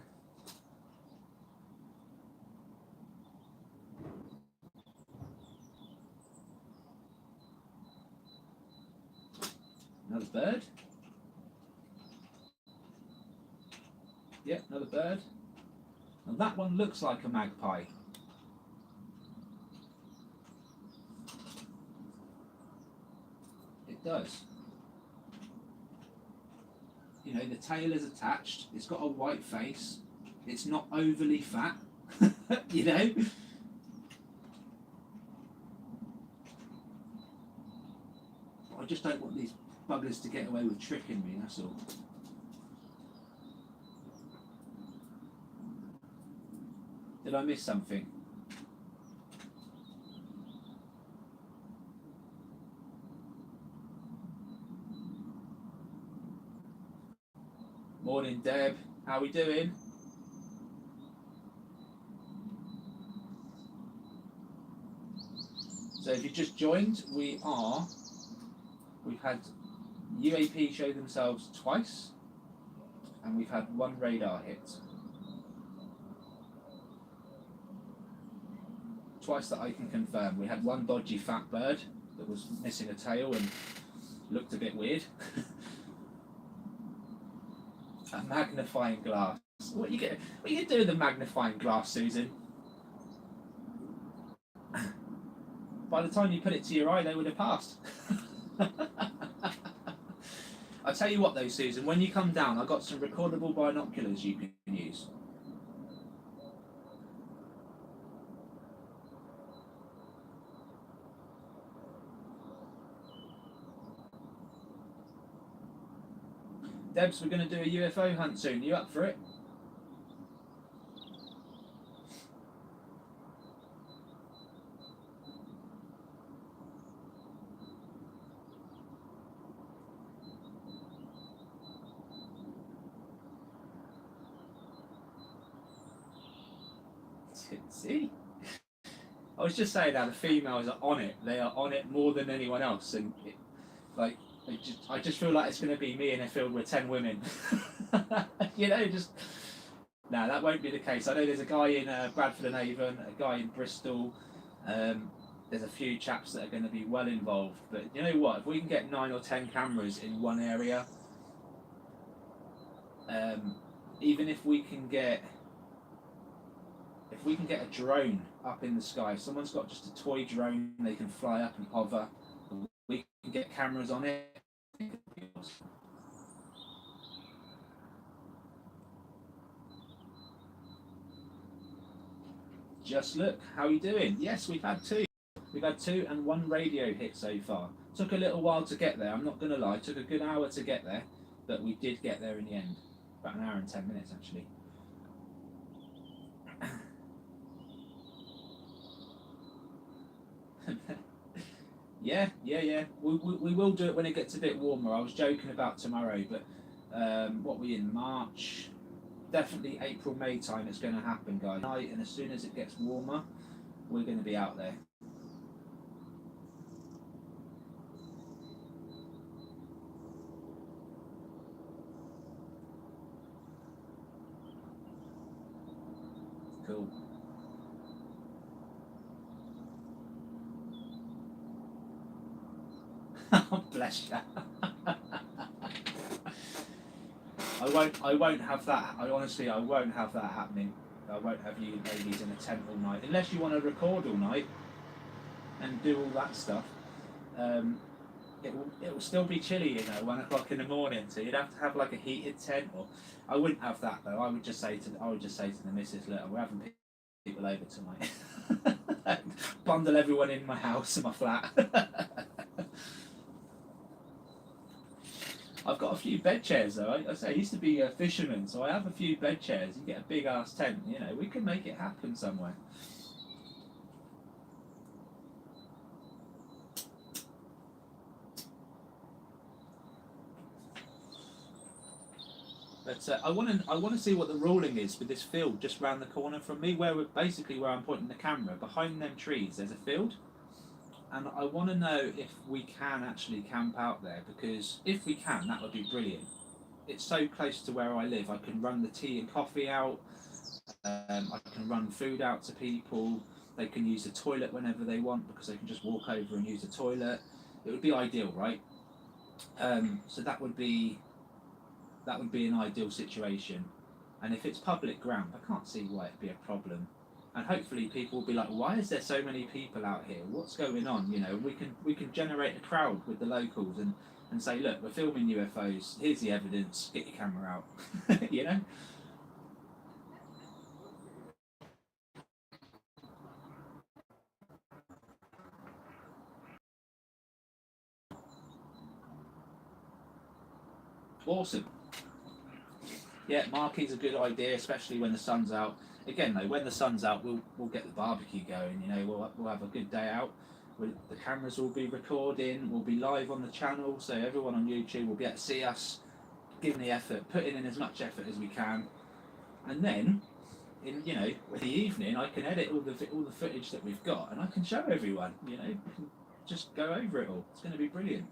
Another bird. Yeah, another bird. Now that one looks like a magpie. It does. The tail is attached. It's got a white face. It's not overly fat. just don't want these buggers to get away with tricking me, that's all. Did I miss something? Morning, Deb. How we doing? So if you just joined, we've had UAP show themselves twice, and we've had one radar hit. Twice that I can confirm. We had one dodgy fat bird that was missing a tail and looked a bit weird. A magnifying glass. What are you doing with the magnifying glass, Susan? By the time you put it to your eye, they would have passed. I tell you what though, Susan, when you come down, I've got some recordable binoculars you can use. Debs, we're going to do a UFO hunt soon. You up for it? See? I was just saying how the females are on it. They are on it more than anyone else, and I just feel like it's going to be me in a field with 10 women. You know, just no, that won't be the case. I know there's a guy in Bradford and Avon, a guy in Bristol. There's a few chaps that are going to be well involved. But you know what? If we can get 9 or 10 cameras in one area, even if we can get a drone up in the sky, if someone's got just a toy drone, they can fly up and hover. We can get cameras on it. Just look, how are you doing? Yes, we've had 2. We've had 2 and 1 radio hit so far. Took a little while to get there, I'm not going to lie. It took a good hour to get there, but we did get there in the end. About an hour and 10 minutes, actually. Yeah. We will do it when it gets a bit warmer. I was joking about tomorrow, but what are we in, March? Definitely April, May time it's going to happen, guys. And as soon as it gets warmer, we're going to be out there. Cool. Bless you. I won't have that. I won't have that happening. I won't have you ladies in a tent all night, unless you want to record all night and do all that stuff. It will still be chilly, you know, 1 o'clock in the morning. So you'd have to have like a heated tent, or I wouldn't have that though. I would just say to the missus, look, we're having people over tonight. Bundle everyone in my house and my flat. I've got a few bed chairs though. I used to be a fisherman, so I have a few bed chairs. You get a big ass tent, you know, we can make it happen somewhere. But I want to see what the ruling is for this field just round the corner from me, where I'm pointing the camera. Behind them trees, there's a field. And I want to know if we can actually camp out there, because if we can, that would be brilliant. It's so close to where I live. I can run the tea and coffee out. I can run food out to people. They can use the toilet whenever they want, because they can just walk over and use the toilet. It would be ideal, right? So that would be an ideal situation. And if it's public ground, I can't see why it'd be a problem. And hopefully people will be like, why is there so many people out here? What's going on? You know, we can generate a crowd with the locals and say, look, we're filming UFOs, here's the evidence, get your camera out. You know? Awesome. Yeah, marking's a good idea, especially when the sun's out. Again, though, when the sun's out, we'll get the barbecue going. You know, we'll have a good day out. The cameras will be recording. We'll be live on the channel, so everyone on YouTube will be able to see us, giving the effort, putting in as much effort as we can, and then in the evening, I can edit all the footage that we've got, and I can show everyone. You know, we can just go over it all. It's going to be brilliant.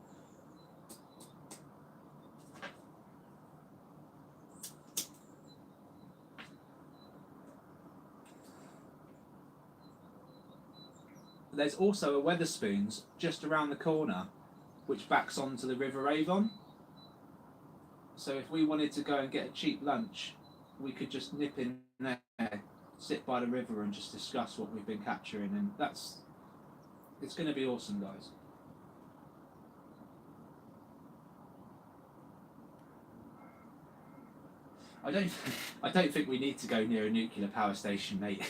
There's also a Wetherspoons just around the corner, which backs onto the River Avon. So if we wanted to go and get a cheap lunch, we could just nip in there, sit by the river, and just discuss what we've been capturing. And it's going to be awesome, guys. I don't think we need to go near a nuclear power station, mate.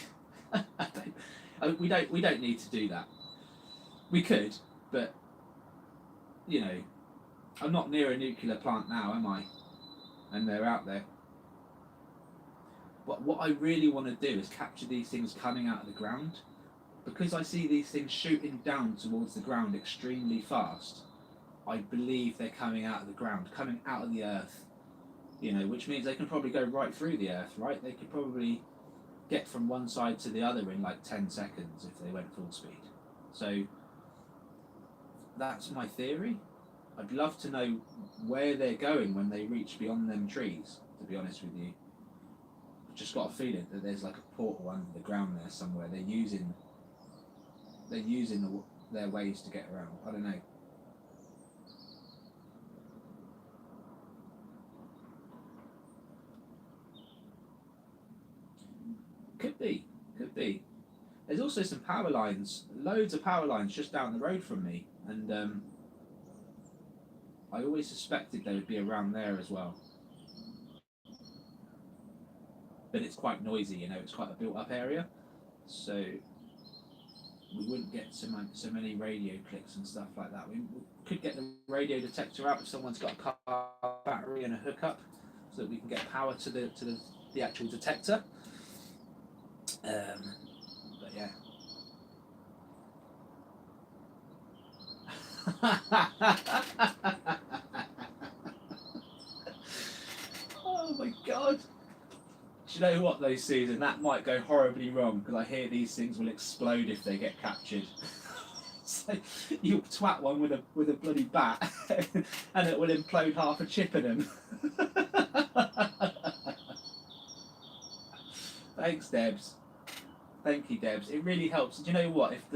We don't need to do that. We could, but you know, I'm not near a nuclear plant now, am I? And they're out there. But what I really want to do is capture these things coming out of the ground, because I see these things shooting down towards the ground extremely fast. I believe they're coming out of the ground, coming out of the earth. You know, which means they can probably go right through the earth, right? They could probably get from one side to the other in like 10 seconds if they went full speed. So that's my theory. I'd love to know where they're going when they reach beyond them trees, to be honest with you. I've just got a feeling that there's like a portal under the ground there somewhere. They're using their ways to get around. I don't know. Could be. There's also some power lines, loads of power lines just down the road from me, and I always suspected they would be around there as well. But it's quite noisy, you know, it's quite a built-up area, so we wouldn't get so many radio clicks and stuff like that. We could get the radio detector out if someone's got a car battery and a hookup, so that we can get power to the actual detector. But yeah. Oh my god. Do you know what though, Susan? That might go horribly wrong, because I hear these things will explode if they get captured. So you'll twat one with a bloody bat and it will implode half a chip in them. Thanks, Debs. Thank you, Debs. It really helps. Do you know what? If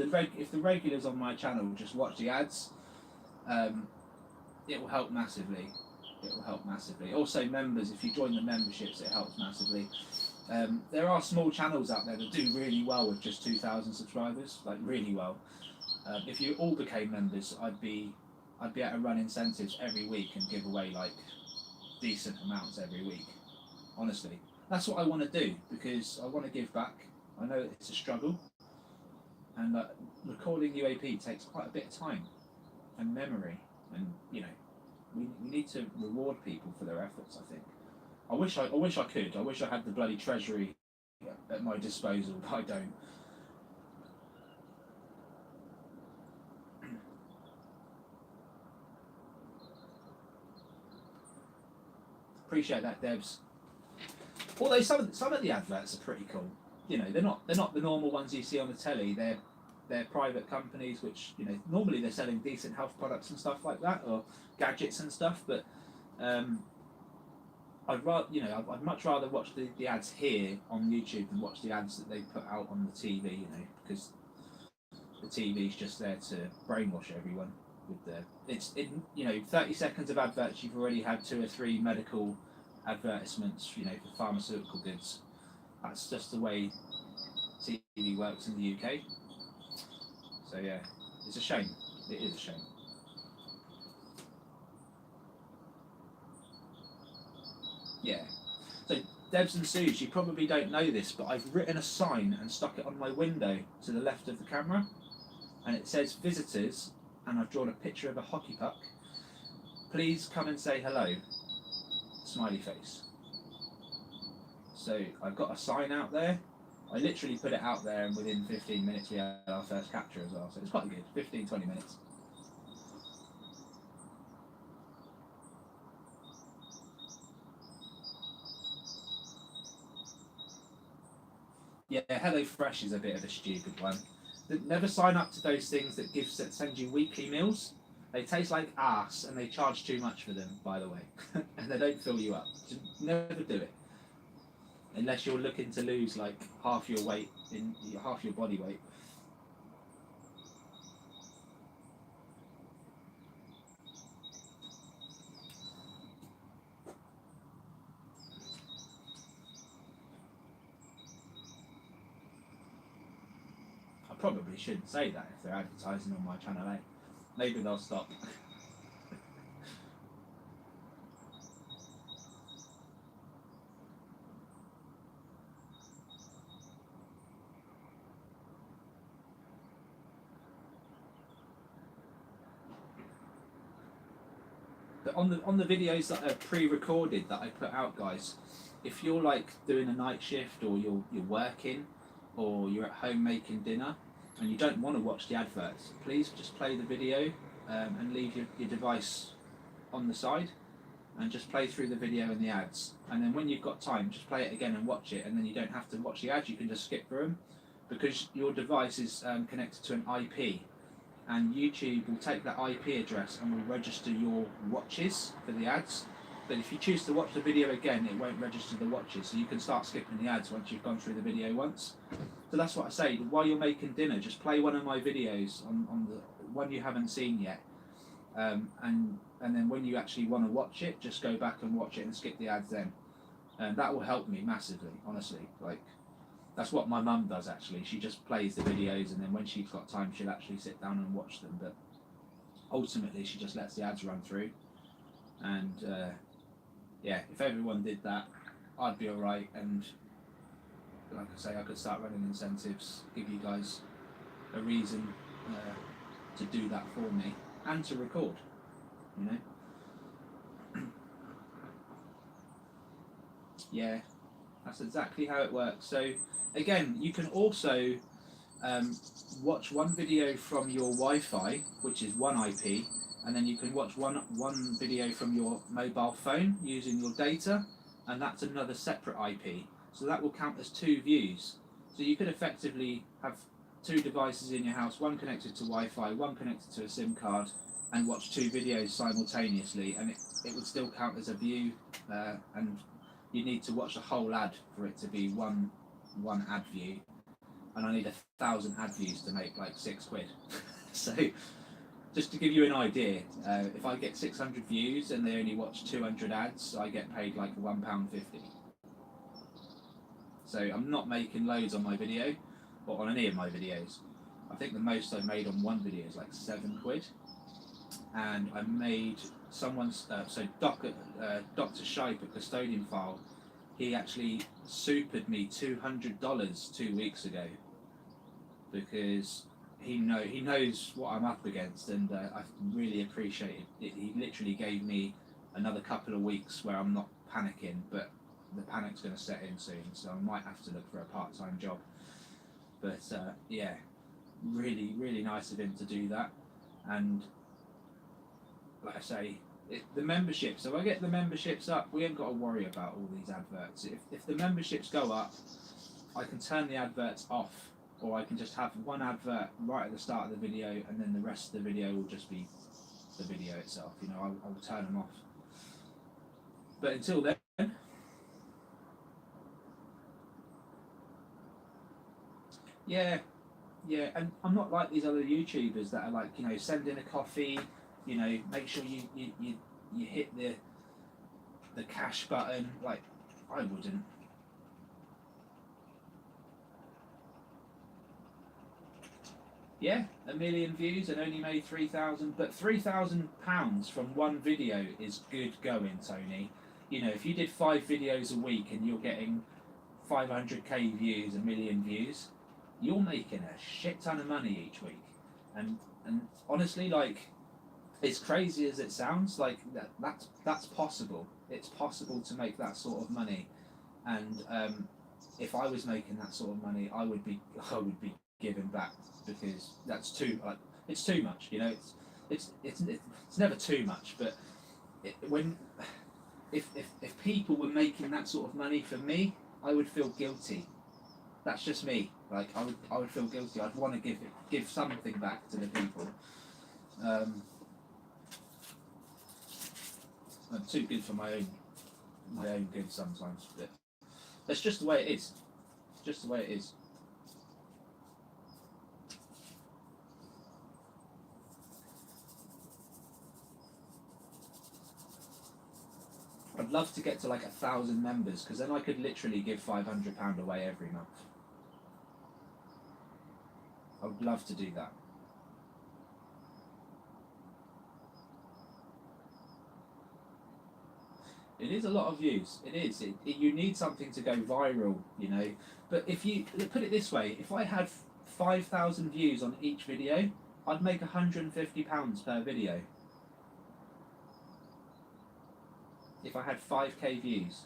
the regulars on my channel just watch the ads, it will help massively. It will help massively. Also, members, if you join the memberships, it helps massively. There are small channels out there that do really well with just 2,000 subscribers, like really well. If you all became members, I'd be able to run incentives every week and give away like decent amounts every week. Honestly, that's what I want to do, because I want to give back. I know it's a struggle, and recording UAP takes quite a bit of time and memory, and you know, we need to reward people for their efforts. I think. I wish I could. I wish I had the bloody treasury at my disposal, but I don't. Appreciate that, Debs. Although some of the adverts are pretty cool. You know, they're not the normal ones you see on the telly. They're private companies, which, you know, normally they're selling decent health products and stuff like that, or gadgets and stuff. But I'd much rather watch the ads here on YouTube than watch the ads that they put out on the TV. You know, because the TV's just there to brainwash everyone. With 30 seconds of adverts, you've already had 2 or 3 medical advertisements, you know, for pharmaceutical goods. That's just the way TV works in the UK. So yeah, it's a shame. It is a shame. Yeah. So Debs and Suze, you probably don't know this, but I've written a sign and stuck it on my window to the left of the camera, and it says visitors, and I've drawn a picture of a hockey puck. Please come and say hello. smiley face. So I've got a sign out there. I literally put it out there, and within 15 minutes we had our first capture as well. So it's quite good, 15-20 minutes. Yeah, HelloFresh is a bit of a stupid one. Never sign up to those things that send you weekly meals. They taste like arse, and they charge too much for them, by the way, and they don't fill you up. So never do it unless you're looking to lose like half your weight in half your body weight. I probably shouldn't say that if they're advertising on my channel, eh? Maybe they'll stop. But on the videos that are pre-recorded that I put out, guys, if you're like doing a night shift, or you're working, or you're at home making dinner, and you don't want to watch the adverts, please just play the video and leave your device on the side, and just play through the video and the ads. And then when you've got time, just play it again and watch it, and then you don't have to watch the ads, you can just skip through them, because your device is connected to an IP, and YouTube will take that IP address and will register your watches for the ads. But if you choose to watch the video again, it won't register the watches, so you can start skipping the ads once you've gone through the video once. So that's what I say, while you're making dinner, just play one of my videos on the one you haven't seen yet, and then when you actually want to watch it, just go back and watch it and skip the ads then. And that will help me massively, honestly. Like, that's what my mum does actually. She just plays the videos, and then when she's got time, she'll actually sit down and watch them. But ultimately, she just lets the ads run through. And yeah, if everyone did that, I'd be alright. And like I say, I could start running incentives, give you guys a reason to do that for me and to record, you know. Yeah, that's exactly how it works. So again, you can also watch one video from your Wi-Fi, which is one IP, and then you can watch one video from your mobile phone using your data, and that's another separate IP. So that will count as 2 views. So you could effectively have 2 devices in your house, one connected to Wi-Fi, one connected to a SIM card, and watch 2 videos simultaneously, and it would still count as a view, and you need to watch the whole ad for it to be one ad view, and I need 1,000 ad views to make like £6. So just to give you an idea, if I get 600 views and they only watch 200 ads, I get paid like £1.50. So I'm not making loads on my video, or on any of my videos. I think the most I made on one video is like £7, and I made someone's Dr. Shipe at Custodian File. He actually supered me $200 2 weeks ago, because he knows what I'm up against, and I really appreciate it. He literally gave me another couple of weeks where I'm not panicking, but the panic's going to set in soon, so I might have to look for a part-time job. But yeah, really nice of him to do that. And like I say, the membership, so I get the memberships up, we ain't got to worry about all these adverts. If the memberships go up, I can turn the adverts off, or I can just have one advert right at the start of the video, and then the rest of the video will just be the video itself. You know, I'll turn them off. But until then, yeah, and I'm not like these other YouTubers that are like, you know, send in a coffee, you know, make sure you hit the cash button. Like, I wouldn't. Yeah, 1 million views and only made 3,000, but £3,000 from one video is good going, Tony. You know, if you did 5 videos a week and you're getting 500k views, 1 million views, you're making a shit ton of money each week. And honestly, like, As crazy as it sounds, like that's possible. It's possible to make that sort of money, and if I was making that sort of money, I would be giving back, because that's too, like, it's too much. You know, it's never too much, but when if people were making that sort of money for me, I would feel guilty. That's just me. Like, I would feel guilty. I'd want to give something back to the people. Um, I'm too good for my own good sometimes, but that's just the way it is. It's just the way it is. I'd love to get to like 1,000 members, because then I could literally give £500 away every month. I would love to do that. It is a lot of views. It is. You need something to go viral, you know. But if you put it this way, if I had 5,000 views on each video, I'd make £150 per video. If I had 5k views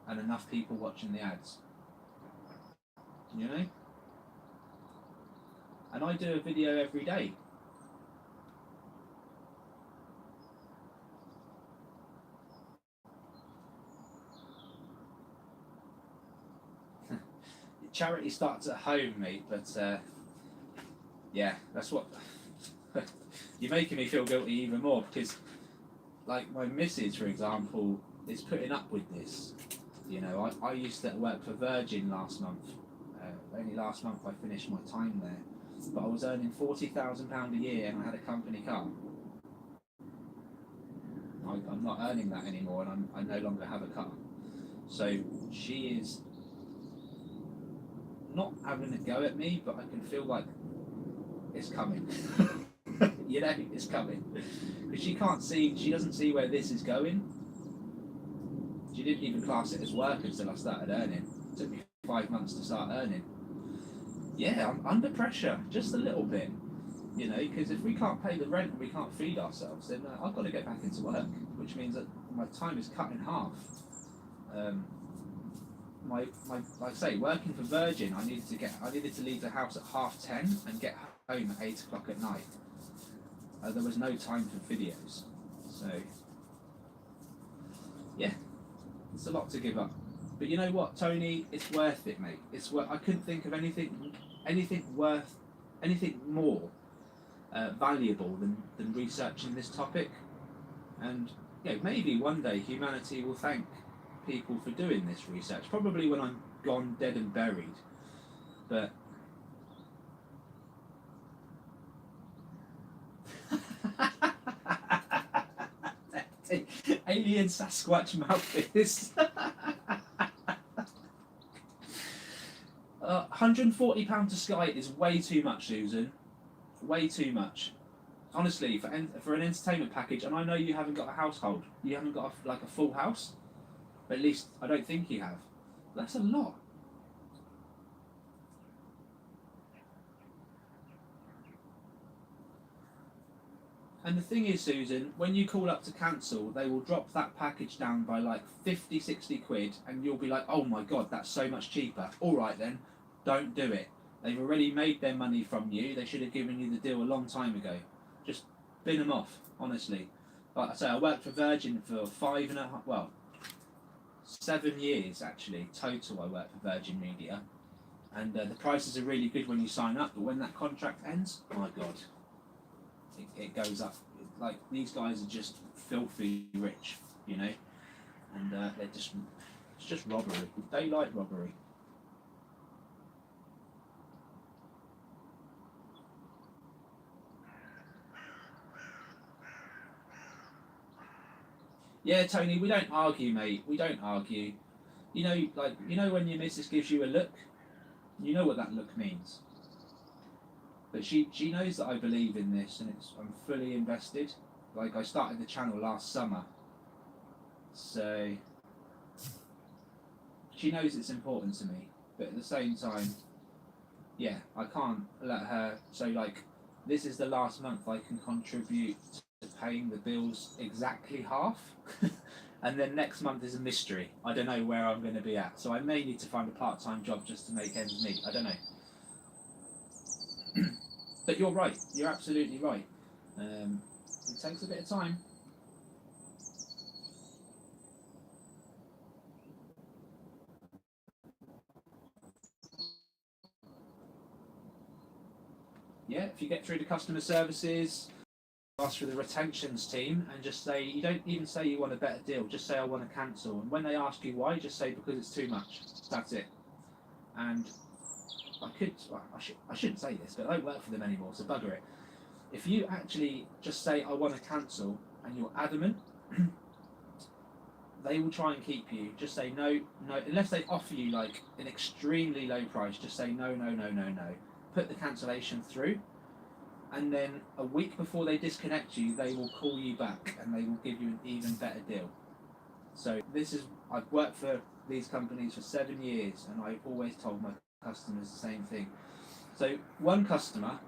and enough people watching the ads, you know. And I do a video every day. Charity starts at home, mate, but yeah, that's what you're making me feel guilty even more, because like my missus, for example, is putting up with this. You know, I used to work for Virgin last month. Only last month I finished my time there, but I was earning £40,000 a year and I had a company car. I'm not earning that anymore, and I no longer have a car. So she is not having a go at me, but I can feel like it's coming. You know, it's coming, because she doesn't see where this is going. She didn't even class it as work until I started earning. It took me 5 months to start earning. Yeah, I'm under pressure, just a little bit, you know, because if we can't pay the rent and we can't feed ourselves, then I've got to get back into work, which means that my time is cut in half. Like I say, working for Virgin, I needed to leave the house at 10:30 and get home at 8 o'clock at night. There was no time for videos, so yeah, it's a lot to give up. But you know what, Tony, it's worth it, mate. It's worth. I couldn't think of anything more valuable than researching this topic, and you know, maybe one day humanity will thank people for doing this research. Probably when I'm gone, dead and buried. But alien Sasquatch mouth is. £140 to Sky is way too much, Susan. Way too much. Honestly, for an entertainment package, and I know you haven't got a household. You haven't got a full house. At least I don't think you have. That's a lot. And the thing is, Susan, when you call up to cancel, they will drop that package down by like 50, 60 quid, and you'll be like, oh my god, that's so much cheaper. Alright then, don't do it. They've already made their money from you. They should have given you the deal a long time ago. Just bin them off, honestly. Like I say, I worked for Virgin for 7 years actually, total. I worked for Virgin Media. And the prices are really good when you sign up, but when that contract ends, my god, it goes up. Like, these guys are just filthy rich, you know, and it's just robbery, daylight robbery. Yeah, Tony, we don't argue, mate. We don't argue. You know when your missus gives you a look, you know what that look means. But she knows that I believe in this, and I'm fully invested. Like, I started the channel last summer, so she knows it's important to me. But at the same time, yeah, I can't let her. So like, this is the last month I can contribute to paying the bills exactly half. And then next month is a mystery. I don't know where I'm going to be at. So I may need to find a part-time job just to make ends meet. I don't know. But you're right. You're absolutely right. It takes a bit of time. Yeah, if you get through to customer services, ask for the retentions team and just say, you don't even say you want a better deal, just say I want to cancel. And when they ask you why, just say because it's too much. That's it. And I shouldn't say this, but I don't work for them anymore, so bugger it. If you actually just say I want to cancel and you're adamant, they will try and keep you. Just say no, no, unless they offer you like an extremely low price, just say no, no, no, no, no. Put the cancellation through, and then a week before they disconnect you, they will call you back and they will give you an even better deal. So I've worked for these companies for 7 years, and I've always told my customers the same thing. So one customer,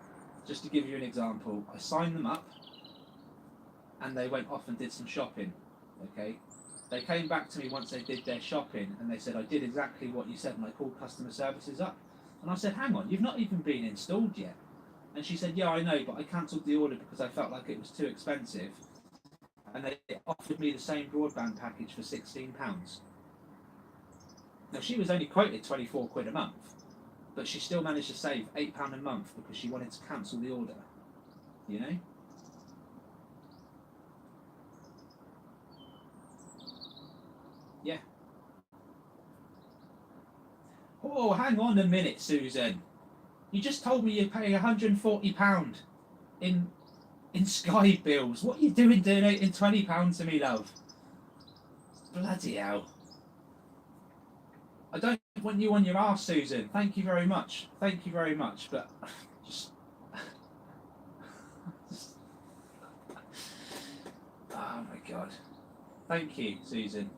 just to give you an example, I signed them up and they went off and did some shopping. Okay, they came back to me once they did their shopping and they said, I did exactly what you said, and I called customer services up and I said, hang on, you've not even been installed yet. And she said, yeah, I know, but I cancelled the order because I felt like it was too expensive, and they offered me the same broadband package for £16. Now she was only quoted 24 quid a month, but she still managed to save £8 a month because she wanted to cancel the order, you know? Yeah. Oh, hang on a minute, Susan. You just told me you're paying £140 in Sky bills. What are you doing donating £20 to me, love? Bloody hell. I don't want you on your arse, Susan. Thank you very much. Thank you very much. But just... oh my God. Thank you, Susan.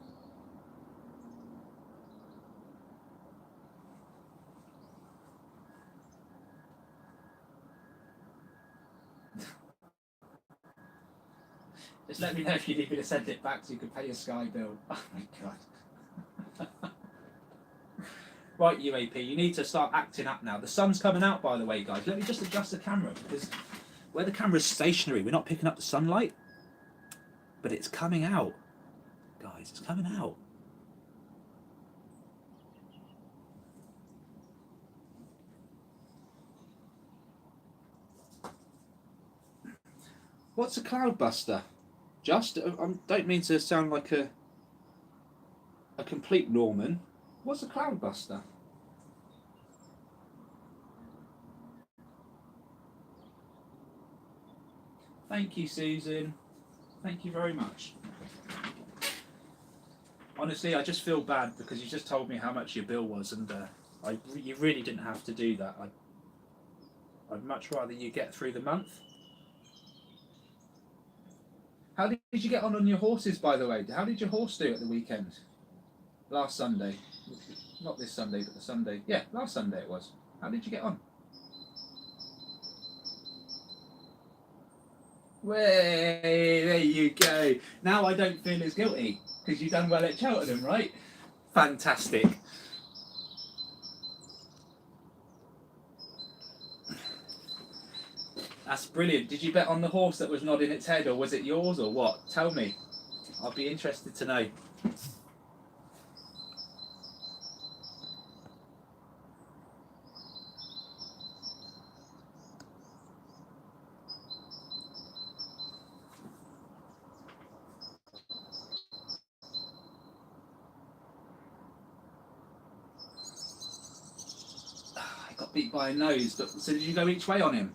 Just let me know if you need me to send it back so you can pay your Sky bill. Oh my God. Right, UAP, you need to start acting up now. The sun's coming out, by the way, guys. Let me just adjust the camera, because where the camera's stationary, we're not picking up the sunlight, but it's coming out. Guys, it's coming out. What's a cloudbuster? Just, I don't mean to sound like a complete Norman. What's a cloudbuster? Thank you, Susan. Thank you very much. Honestly, I just feel bad because you just told me how much your bill was, and you really didn't have to do that. I'd much rather you get through the month. How did you get on your horses, by the way? How did your horse do at the weekend? Last Sunday. Not this Sunday, but the Sunday. Yeah, last Sunday it was. How did you get on? Way, there you go. Now I don't feel as guilty because you've done well at Cheltenham, right? Fantastic. That's brilliant. Did you bet on the horse that was nodding its head, or was it yours, or what? Tell me. I'll be interested to know. I got beat by a nose, but so did you go each way on him?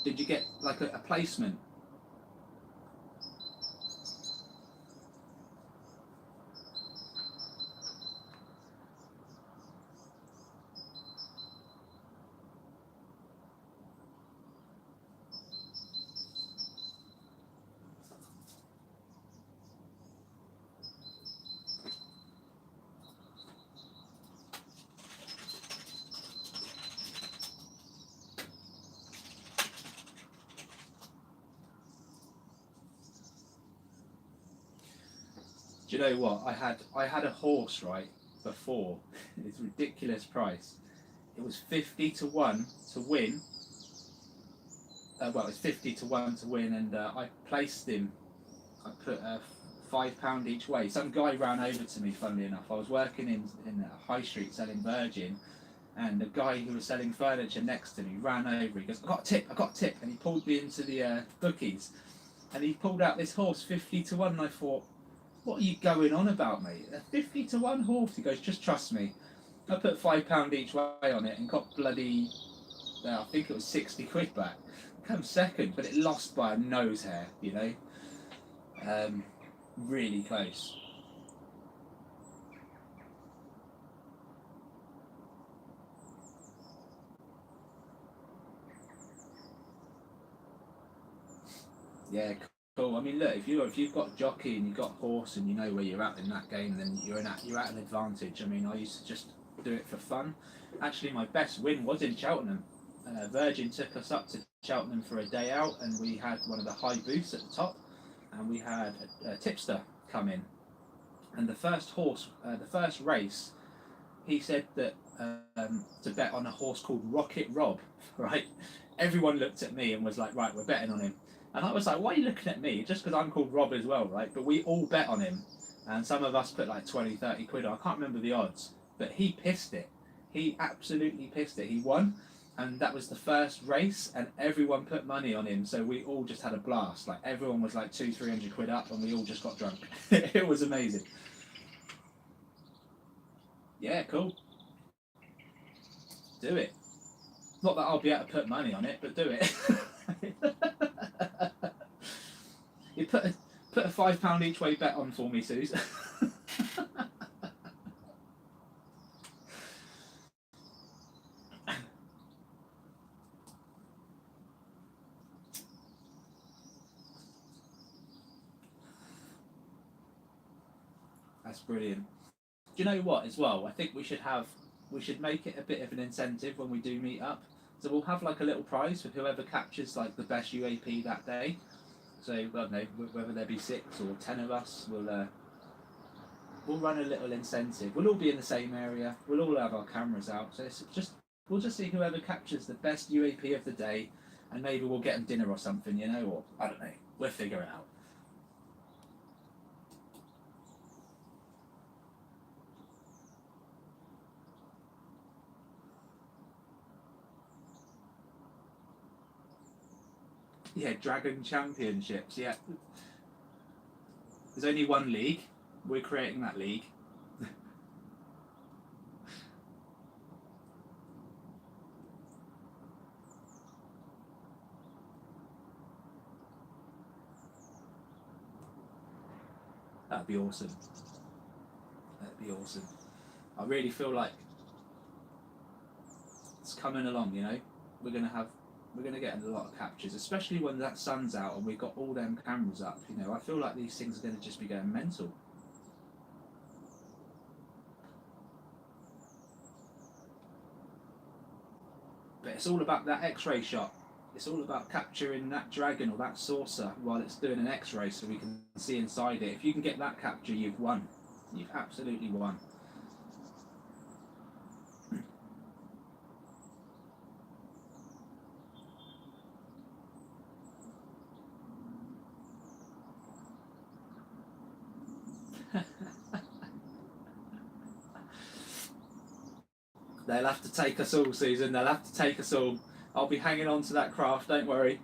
Did you get like a placement? Do you know what? I had a horse right before. It's a ridiculous price. It was 50 to 1 to win. Well, it's 50 to 1 to win, and I placed him. I put £5 each way. Some guy ran over to me. Funnily enough, I was working in a high street selling Virgin, and the guy who was selling furniture next to me ran over. He goes, "I got a tip, I got a tip," and he pulled me into the bookies, and he pulled out this horse 50 to 1, and I thought, "What are you going on about, mate? A 50 to 1 horse?" He goes, "Just trust me." I put £5 each way on it and got bloody, I think it was 60 quid back. Come second, but it lost by a nose hair, you know. Really close. Yeah, cool. I mean, look, if you've got jockey and you've got horse and you know where you're at in that game, then you're at an advantage. I mean, I used to just do it for fun. Actually, my best win was in Cheltenham. Virgin took us up to Cheltenham for a day out, and we had one of the high booths at the top, and we had a tipster come in. And the first race, he said that to bet on a horse called Rocket Rob, right? Everyone looked at me and was like, "Right, we're betting on him." And I was like, "Why are you looking at me?" Just because I'm called Rob as well, right? But we all bet on him. And some of us put like 20, 30 quid on. I can't remember the odds. But he pissed it. He absolutely pissed it. He won. And that was the first race, and everyone put money on him. So we all just had a blast. Like everyone was like 200, 300 quid up, and we all just got drunk. It was amazing. Yeah, cool. Do it. Not that I'll be able to put money on it, but do it. You put a £5 each way bet on for me, Suze. That's brilliant. Do you know what? As well, I think we should make it a bit of an incentive when we do meet up. So we'll have like a little prize for whoever captures like the best UAP that day. So I don't know whether there be 6 or 10 of us. We'll run a little incentive. We'll all be in the same area. We'll all have our cameras out. So it's just we'll just see whoever captures the best UAP of the day, and maybe we'll get them dinner or something, you know, or I don't know. We'll figure it out. Yeah, Dragon Championships. Yeah, there's only one league. We're creating that league. That'd be awesome. That'd be awesome. I really feel like it's coming along. You know, we're gonna have we're gonna get a lot of captures, especially when that sun's out and we've got all them cameras up. You know, I feel like these things are gonna just be going mental. But it's all about that X-ray shot. It's all about capturing that dragon or that saucer while it's doing an X-ray, so we can see inside it. If you can get that capture, you've won. You've absolutely won. They'll have to take us all, Susan. They'll have to take us all. I'll be hanging on to that craft. Don't worry.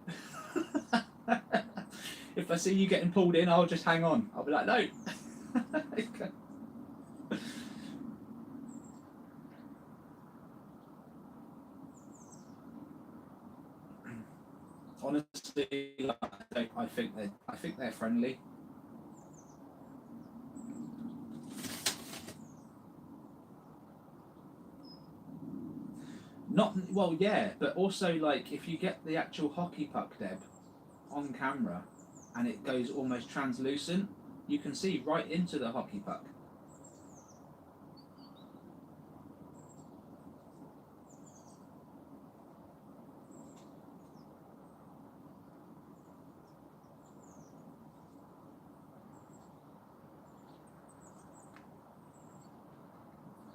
If I see you getting pulled in, I'll just hang on. I'll be like, no. Honestly, like, I think they're friendly. Not well, yeah, but also like if you get the actual hockey puck, Deb, on camera, and it goes almost translucent, you can see right into the hockey puck.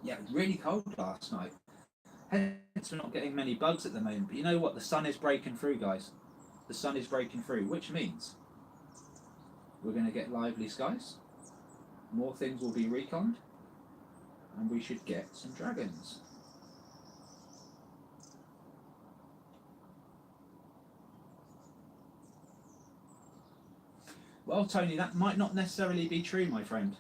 Yeah, it was really cold last night. Hence we're not getting many bugs at the moment. But you know what? The sun is breaking through, guys. The sun is breaking through, which means we're going to get lively skies. More things will be reconned, and we should get some dragons. Well, Tony, that might not necessarily be true, my friend.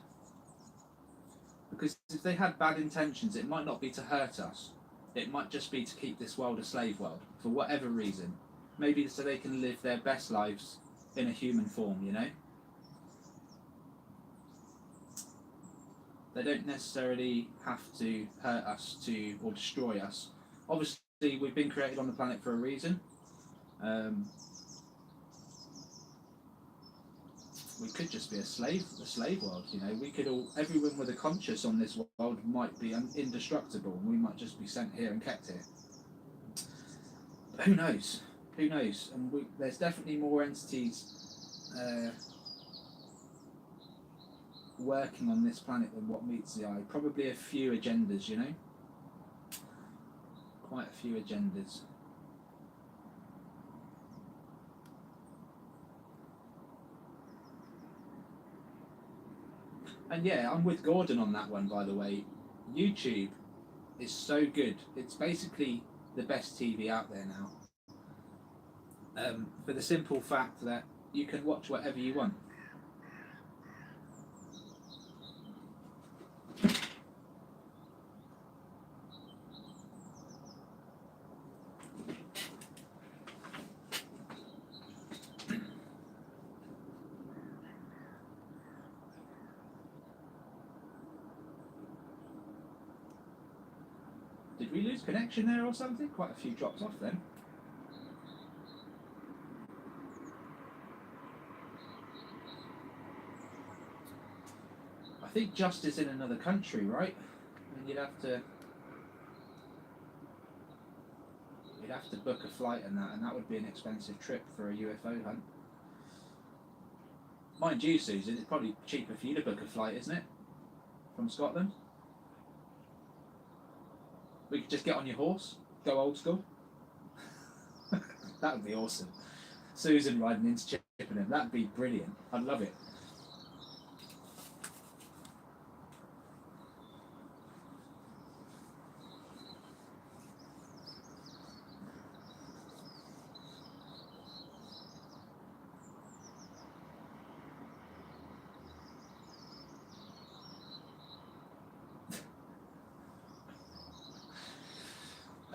Because if they had bad intentions, it might not be to hurt us. It might just be to keep this world a slave world, for whatever reason. Maybe so they can live their best lives in a human form, you know? They don't necessarily have to hurt us or destroy us. Obviously, we've been created on the planet for a reason. We could just be a slave world, you know. We could all, everyone with a conscience on this world might be indestructible, and we might just be sent here and kept here. But who knows? Who knows? And there's definitely more entities working on this planet than what meets the eye. Probably a few agendas, you know. Quite a few agendas. And yeah, I'm with Gordon on that one, by the way. YouTube is so good. It's basically the best TV out there now. For the simple fact that you can watch whatever you want. Did we lose connection there or something? Quite a few drops off then. I think just is in another country, right? And you'd have to book a flight and that would be an expensive trip for a UFO hunt. Mind you, Susan, it's probably cheaper for you to book a flight, isn't it? From Scotland? We could just get on your horse, go old school. That would be awesome. Susan riding into Chippenham, that'd be brilliant. I'd love it.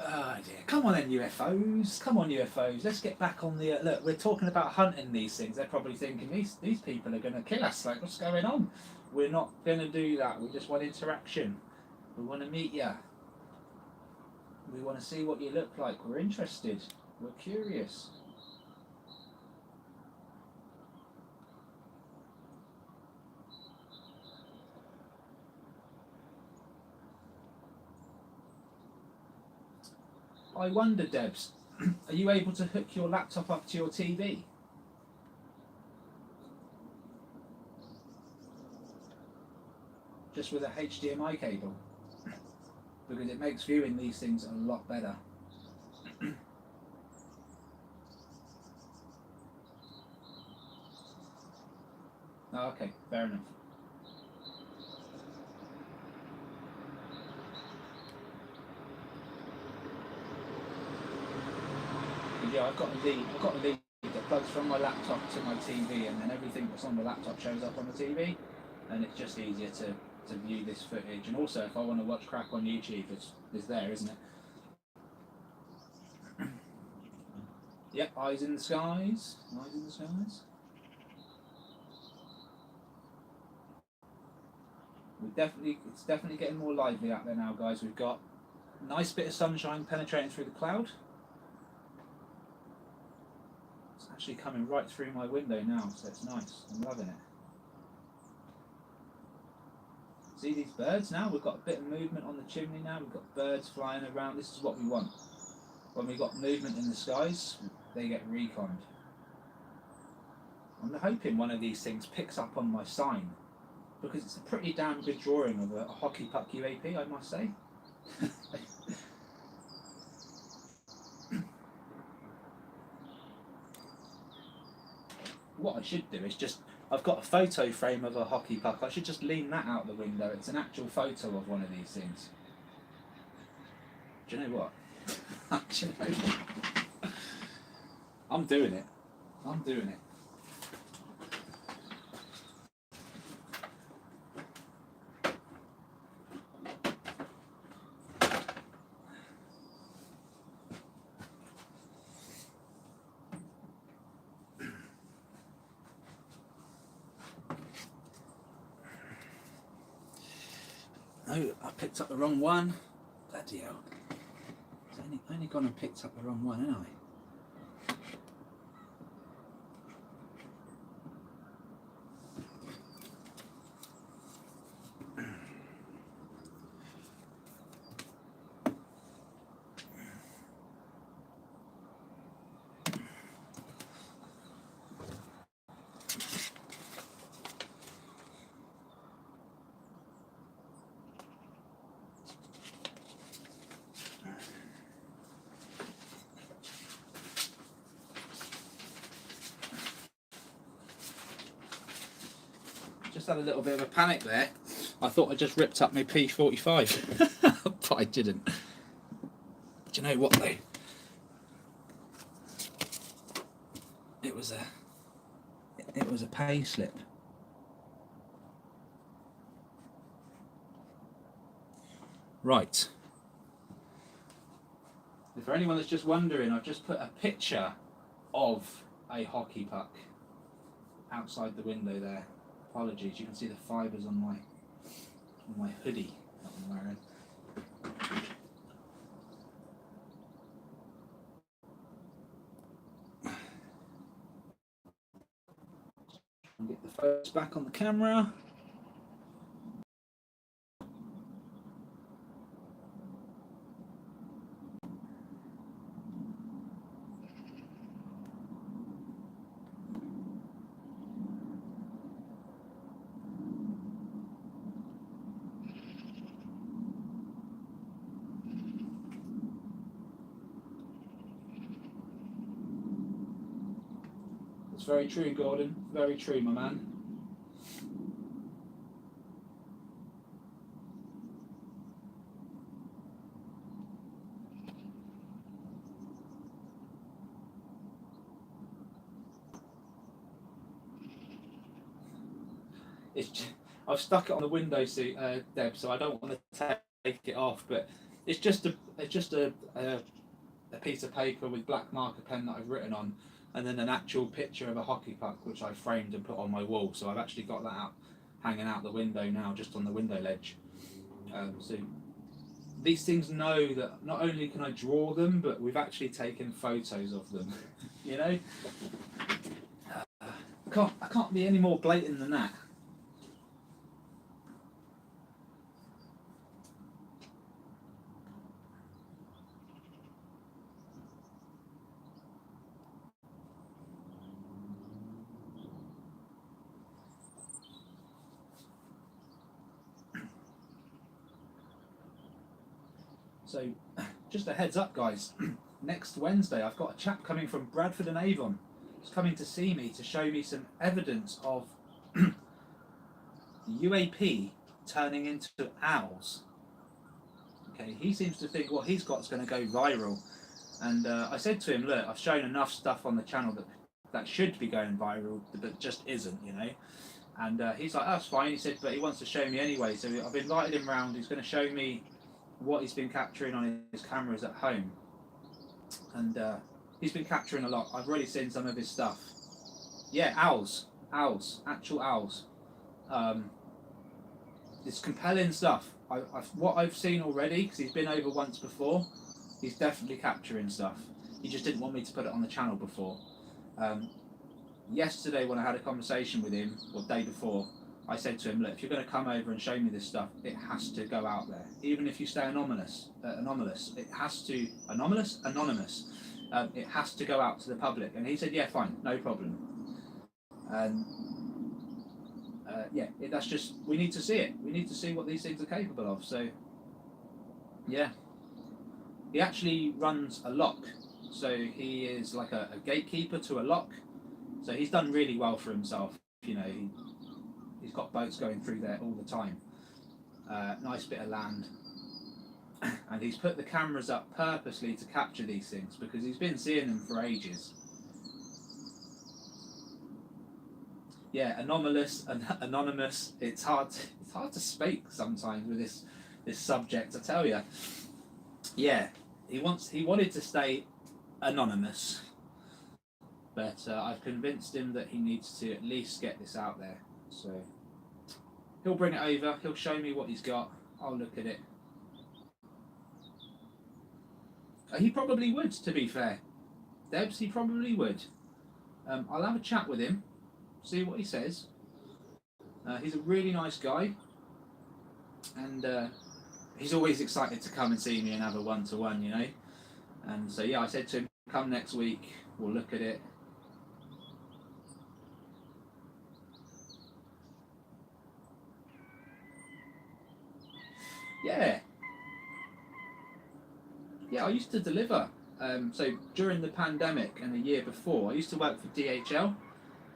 Oh dear. Come on then, UFOs. Come on, UFOs. Let's get back on the... look, we're talking about hunting these things. They're probably thinking, these people are going to kill us. Like, what's going on? We're not going to do that. We just want interaction. We want to meet you. We want to see what you look like. We're interested. We're curious. I wonder, Debs, are you able to hook your laptop up to your TV? Just with a HDMI cable? Because it makes viewing these things a lot better. Oh, okay, fair enough. Yeah, I've got a lead that plugs from my laptop to my TV, and then everything that's on the laptop shows up on the TV, and it's just easier to view this footage. And also, if I want to watch crap on YouTube, it's there, isn't it? Yep, eyes in the skies. Eyes in the skies. It's definitely getting more lively out there now, guys. We've got a nice bit of sunshine penetrating through the cloud. It's actually coming right through my window now, so it's nice. I'm loving it. See these birds now? We've got a bit of movement on the chimney now. We've got birds flying around. This is what we want. When we've got movement in the skies, they get reconned. I'm hoping one of these things picks up on my sign because it's a pretty damn good drawing of a hockey puck UAP, I must say. What I should do is just, I've got a photo frame of a hockey puck, I should just lean that out the window. It's an actual photo of one of these things. Do you know what? Do you know what? I'm doing it. I'm doing it. No, I picked up the wrong one. Bloody hell. I've only gone and picked up the wrong one, haven't I? Just had a little bit of a panic there. I thought I just ripped up my P45, but I didn't. Do you know what though? It was a pay slip. Right. For anyone that's just wondering, I've just put a picture of a hockey puck outside the window there. Apologies, you can see the fibres on my hoodie that I'm wearing. I'll get the photos back on the camera. It's very true, Gordon. Very true, my man. I've stuck it on the window seat, Deb, so I don't want to take it off. But it's just a piece of paper with black marker pen that I've written on, and then an actual picture of a hockey puck which I framed and put on my wall. So I've actually got that out, hanging out the window now, just on the window ledge. So these things know that not only can I draw them, but we've actually taken photos of them. You know, I can't be any more blatant than that. So, just a heads up, guys. Next Wednesday, I've got a chap coming from Bradford and Avon. He's coming to see me to show me some evidence of UAP turning into owls. Okay, he seems to think what he's got is going to go viral. And I said to him, look, I've shown enough stuff on the channel that should be going viral, but just isn't, you know. And he's like, that's fine. He said, but he wants to show me anyway. So I've invited him round. He's going to show me what he's been capturing on his cameras at home, and he's been capturing a lot. I've already seen some of his stuff. Yeah, owls, actual owls. It's compelling stuff. What I've seen already, because he's been over once before, he's definitely capturing stuff. He just didn't want me to put it on the channel before. Yesterday when I had a conversation with him, or the day before, I said to him, look, if you're going to come over and show me this stuff, it has to go out there. Even if you stay anonymous, it has to, anonymous? It has to go out to the public. And he said, yeah, fine, no problem. And yeah, that's just, we need to see it. We need to see what these things are capable of. So yeah, he actually runs a lock. So he is like a gatekeeper to a lock. So he's done really well for himself. You know, he's got boats going through there all the time. Nice bit of land. And he's put the cameras up purposely to capture these things because he's been seeing them for ages. Yeah, anomalous and anonymous. It's hard to speak sometimes with this subject. I tell you. Yeah, he wanted to stay anonymous, but I've convinced him that he needs to at least get this out there. So he'll bring it over. He'll show me what he's got. I'll look at it. He probably would, to be fair. Debs, he probably would. I'll have a chat with him, see what he says. He's a really nice guy, and he's always excited to come and see me and have a one-to-one, you know. And so yeah, I said to him, come next week, we'll look at it. Yeah. Yeah, I used to deliver. So during the pandemic and the year before, I used to work for DHL,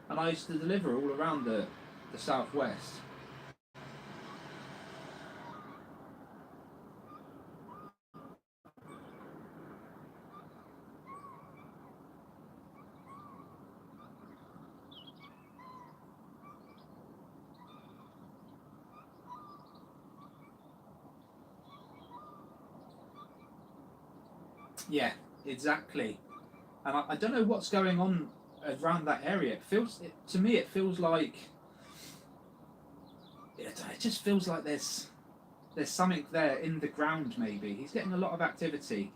and I used to deliver all around the southwest. Yeah, exactly. And I don't know what's going on around that area. To me, it feels like it just feels like there's something there in the ground. Maybe he's getting a lot of activity,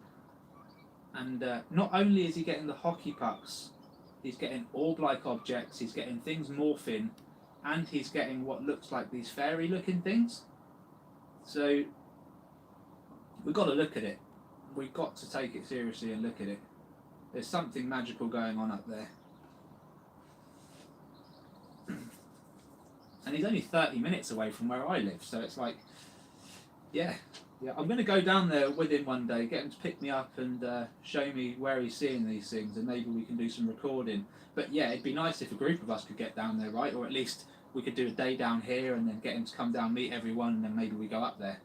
and not only is he getting the hockey pucks, he's getting orb-like objects. He's getting things morphing, and he's getting what looks like these fairy-looking things. So we've got to look at it. We've got to take it seriously and look at it. There's something magical going on up there. And he's only 30 minutes away from where I live, so it's like, yeah, I'm going to go down there with him one day, get him to pick me up and show me where he's seeing these things, and maybe we can do some recording. But yeah, it'd be nice if a group of us could get down there, right? Or at least we could do a day down here and then get him to come down, meet everyone, and then maybe we go up there.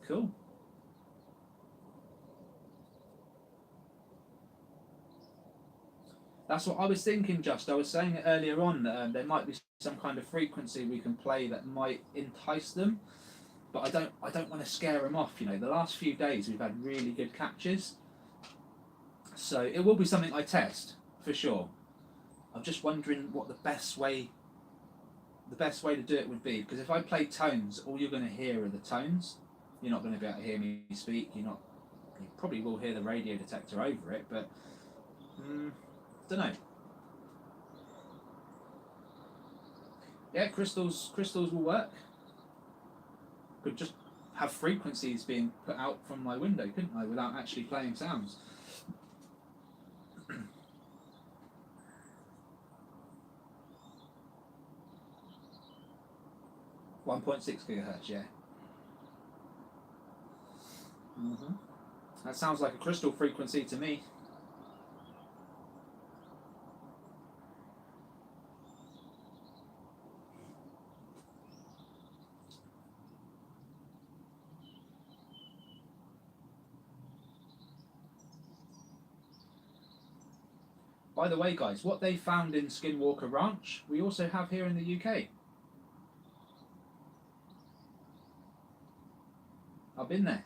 Cool. That's what I was thinking. I was saying it earlier on. There might be some kind of frequency we can play that might entice them, but I don't want to scare them off. You know, the last few days we've had really good catches, so it will be something I test for sure. I'm just wondering what the best way to do it would be, because if I play tones, all you're going to hear are the tones. You're not going to be able to hear me speak. You probably will hear the radio detector over it, but don't know. Yeah, crystals will work. Could just have frequencies being put out from my window, couldn't I, without actually playing sounds? 1.6 gigahertz, yeah. That sounds like a crystal frequency to me. By the way, guys, what they found in Skinwalker Ranch, we also have here in the UK. I've been there.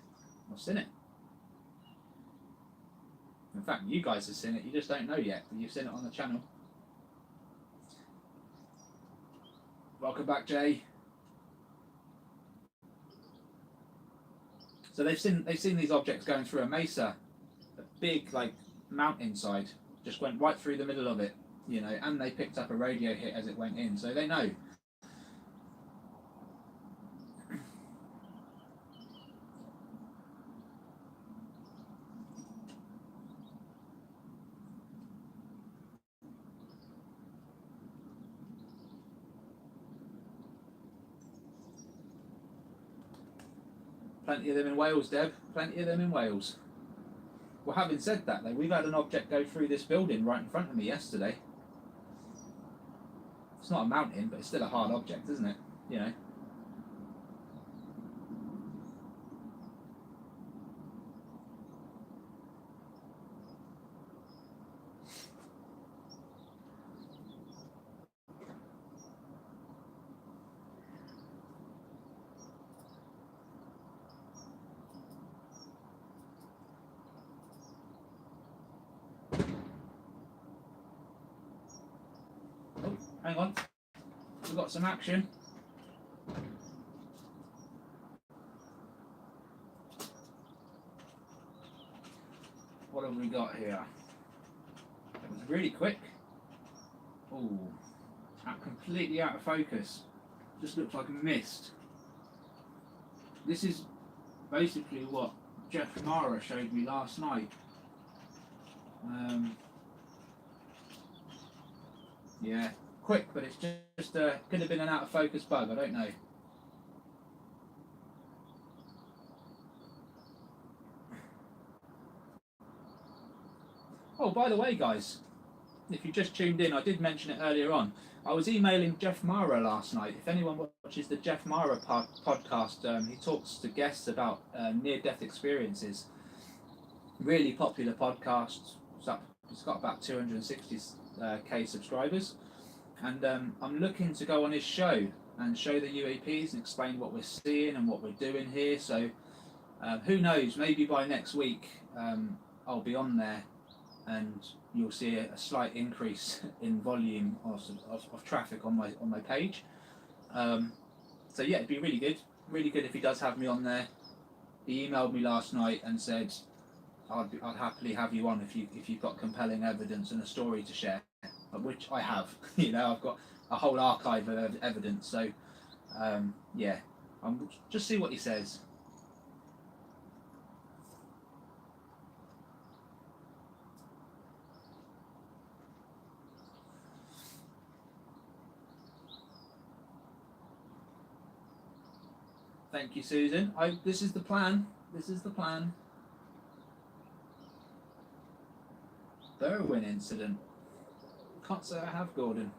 I've seen it. In fact, you guys have seen it. You just don't know yet, but you've seen it on the channel. Welcome back, Jay. So they've seen these objects going through a mesa, a big like mountainside, just went right through the middle of it, you know, and they picked up a radio hit as it went in, so they know. Plenty of them in Wales, Deb. Plenty of them in Wales. Well, having said that, though, we've had an object go through this building right in front of me yesterday. It's not a mountain, but it's still a hard object, isn't it? You know. Oh, hang on. We've got some action. What have we got here? It was really quick. Oh, completely out of focus. Just looks like a mist. This is basically what Jeff Mara showed me last night. Yeah, quick, but it's just could have been an out of focus bug. I don't know. Oh, by the way, guys, if you just tuned in, I did mention it earlier on. I was emailing Jeff Mara last night. If anyone watches the Jeff Mara podcast, he talks to guests about near-death experiences. Really popular podcast. It's got about 260k subscribers, and I'm looking to go on his show and show the UAPs and explain what we're seeing and what we're doing here. So who knows? Maybe by next week I'll be on there, and you'll see a slight increase in volume of traffic on my page. So yeah, it'd be really good if he does have me on there. He emailed me last night and said I'd happily have you on if you've got compelling evidence and a story to share, which I have. You know, I've got a whole archive of evidence. So yeah, just see what he says. Thank you, Susan. This is the plan. This is the plan. Berwyn incident. Can't say I have, Gordon.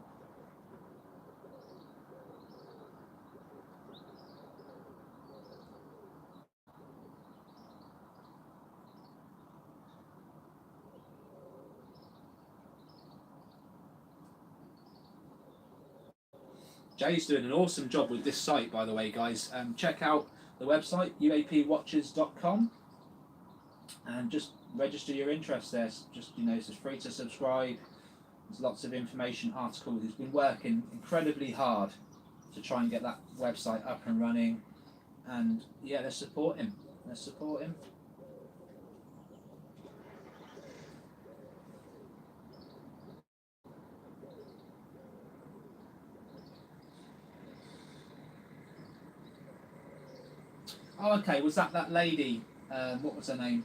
Jay's doing an awesome job with this site, by the way, guys. Check out the website, uapwatchers.com, and just register your interest there. Just, you know, it's free to subscribe. There's lots of information, articles. He's been working incredibly hard to try and get that website up and running. And yeah, let's support him. Let's support him. Oh, okay. Was that lady? What was her name?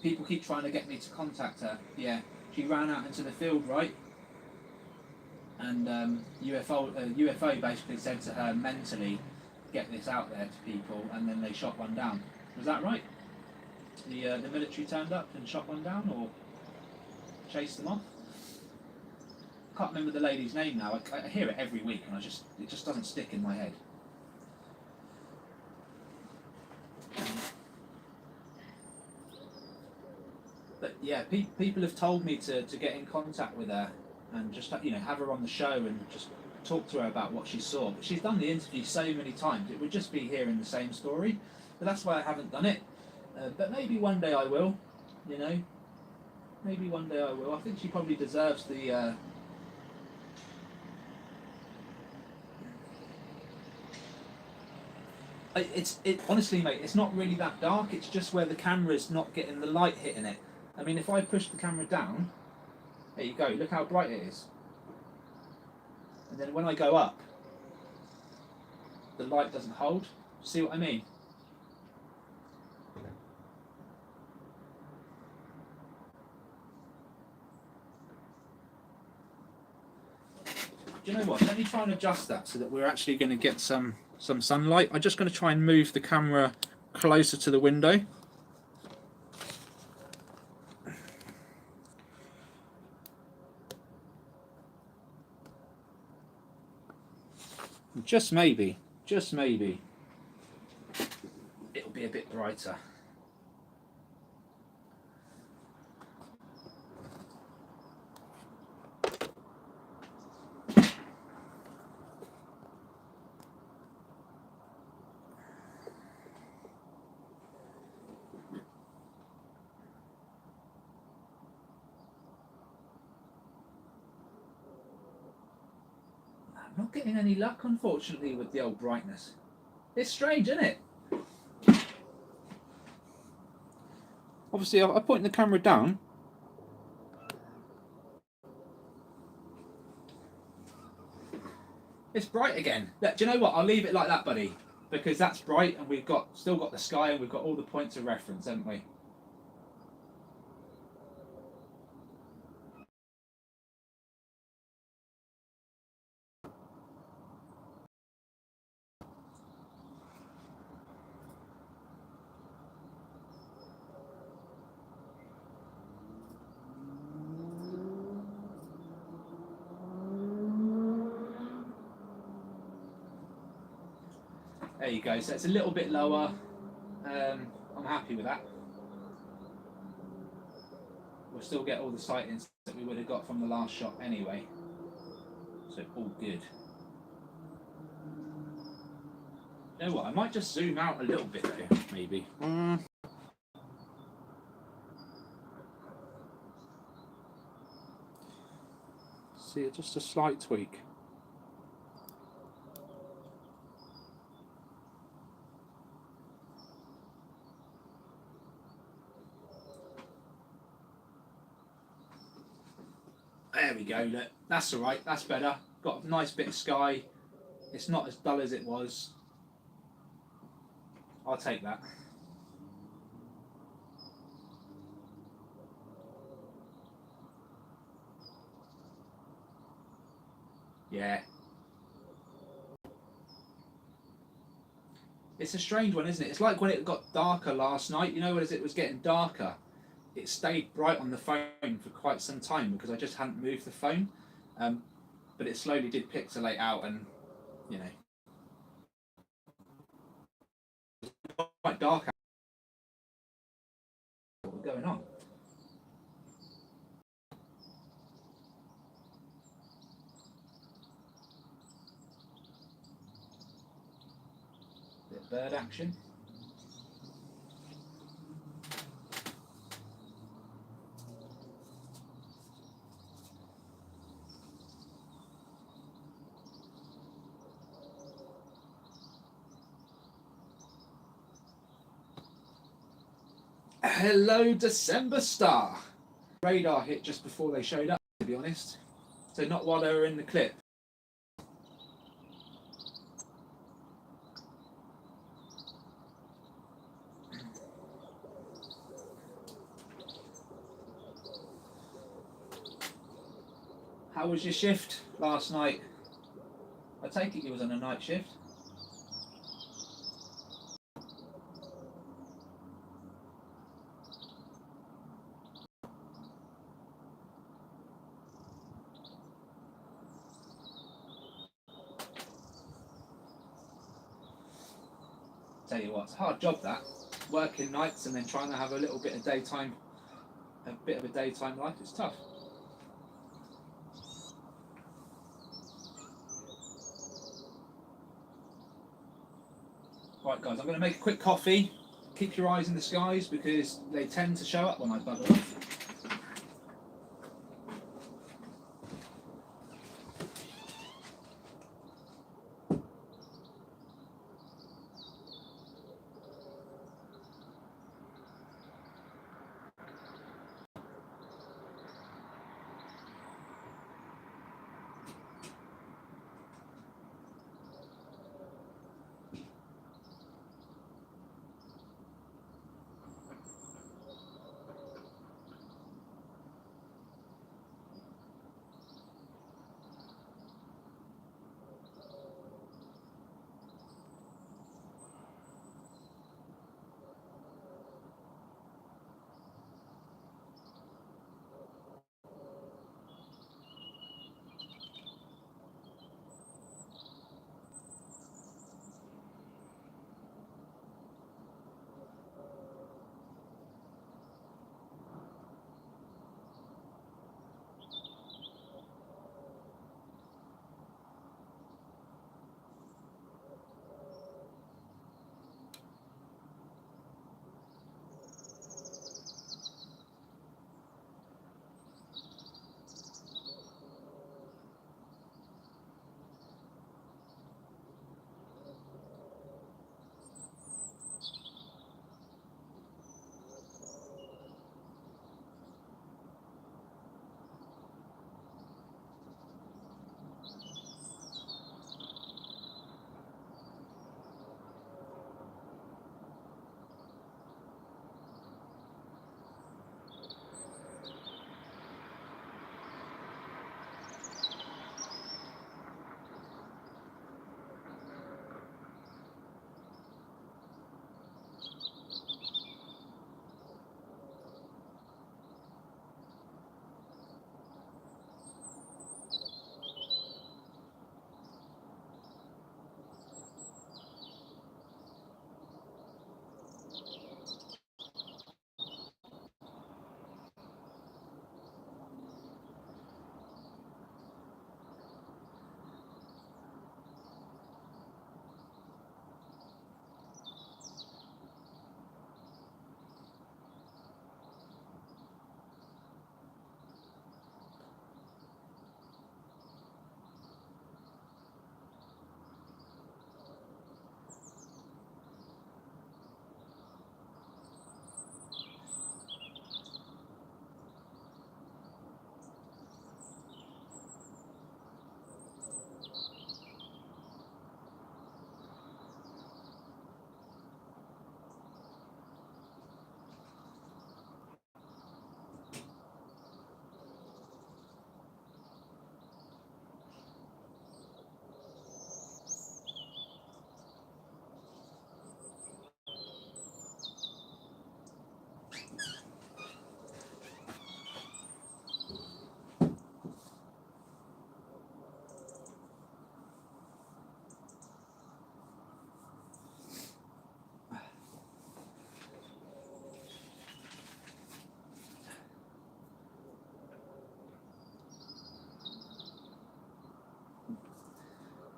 People keep trying to get me to contact her. Yeah, she ran out into the field, right? And UFO basically said to her mentally, get this out there to people, and then they shot one down. Was that right? The military turned up and shot one down, or chased them off? Can't remember the lady's name now. I hear it every week, and it just doesn't stick in my head. But yeah, people have told me to get in contact with her and just, you know, have her on the show and just talk to her about what she saw. But she's done the interview so many times, it would just be hearing the same story. But that's why I haven't done it. But maybe one day I will, you know. Maybe one day I will. I think she probably deserves the... honestly, mate, it's not really that dark. It's just where the camera's not getting the light hitting it. I mean, if I push the camera down, there you go, look how bright it is. And then when I go up, the light doesn't hold. See what I mean? Do you know what? Let me try and adjust that so that we're actually going to get some sunlight. I'm just going to try and move the camera closer to the window. Just maybe, it'll be a bit brighter. I'm not getting any luck, unfortunately, with the old brightness. It's strange, isn't it? Obviously, I'm pointing the camera down. It's bright again. Do you know what? I'll leave it like that, buddy, because that's bright, and we've still got the sky, and we've got all the points of reference, haven't we? There you go. So it's a little bit lower. I'm happy with that. We'll still get all the sightings that we would have got from the last shot anyway. So all good. You know what? I might just zoom out a little bit though, maybe. See, just a slight tweak. There we go, look. That's alright, that's better. Got a nice bit of sky. It's not as dull as it was. I'll take that. Yeah. It's a strange one, isn't it? It's like when it got darker last night, you know, as it was getting darker, it stayed bright on the phone for quite some time because I just hadn't moved the phone. But it slowly did pixelate out and, you know, quite dark out. What's going on? Bit of bird action. Hello, December Star. Radar hit just before they showed up, to be honest. So not while they were in the clip. How was your shift last night? I take it you was on a night shift. Tell you what, it's a hard job that. Working nights and then trying to have a little bit of daytime, a bit of a daytime life. It's tough. Right guys, I'm going to make a quick coffee. Keep your eyes in the skies because they tend to show up when I bugger off.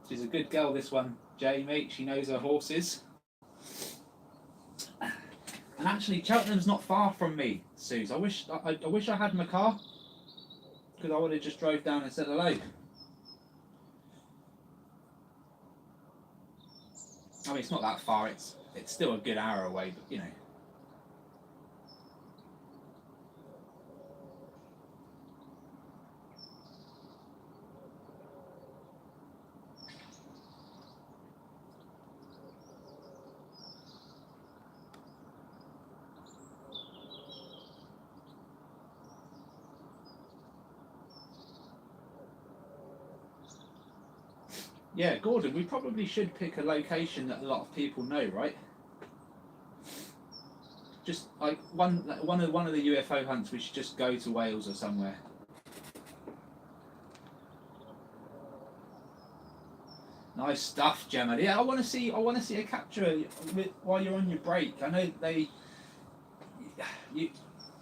She's a good girl, this one, Jamie. She knows her horses. And actually, Cheltenham's not far from me, Suze. I wish I had my car, because I would have just drove down and said hello. I mean, it's not that far. It's still a good hour away, but you know. Yeah, Gordon, we probably should pick a location that a lot of people know, right? Just like one of the UFO hunts, we should just go to Wales or somewhere. Nice stuff, Gemma. Yeah, I want to see a capture while you're on your break. I know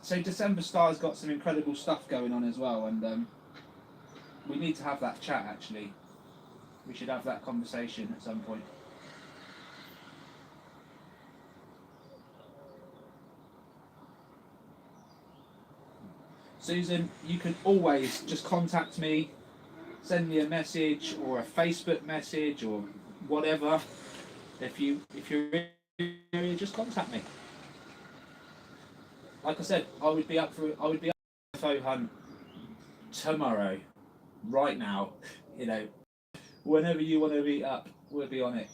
so December Star's got some incredible stuff going on as well, and we need to have that chat actually. We should have that conversation at some point. Susan, you can always just contact me, send me a message or a Facebook message or whatever. If you're in the area, just contact me. Like I said, I would be up for a UFO hunt tomorrow, right now. You know, whenever you want to meet up, we'll be on it.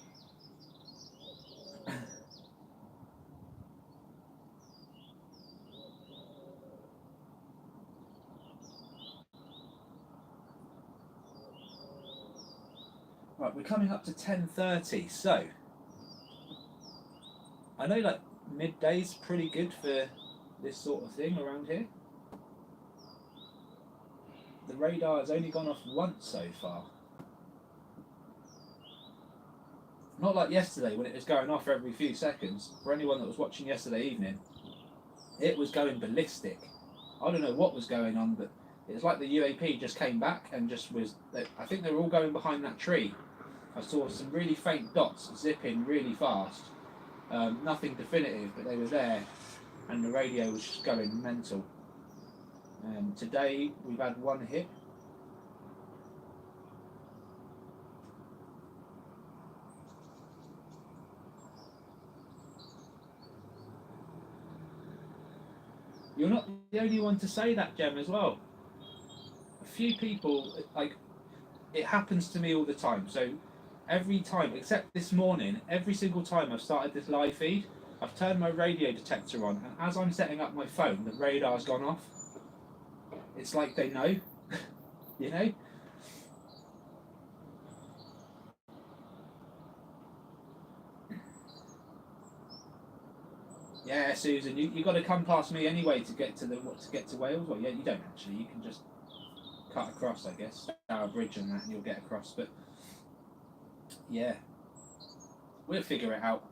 Right, we're coming up to 10:30, so I know like midday's pretty good for this sort of thing around here. The radar has only gone off once so far. Not like yesterday when it was going off every few seconds. For anyone that was watching yesterday evening, it was going ballistic. I don't know what was going on, but it was like the UAP just came back and just was. I think they were all going behind that tree. I saw some really faint dots zipping really fast. Nothing definitive, but they were there, and the radio was just going mental. Today we've had one hit. You're not the only one to say that, Jem, as well. A few people, like, it happens to me all the time. So every time, except this morning, every single time I've started this live feed, I've turned my radio detector on, and as I'm setting up my phone, the radar's gone off. It's like they know, you know? Yeah, Susan, you got to come past me anyway to get to Wales. Well, yeah, you don't actually. You can just cut across, I guess, our bridge and that, and you'll get across. But yeah, we'll figure it out.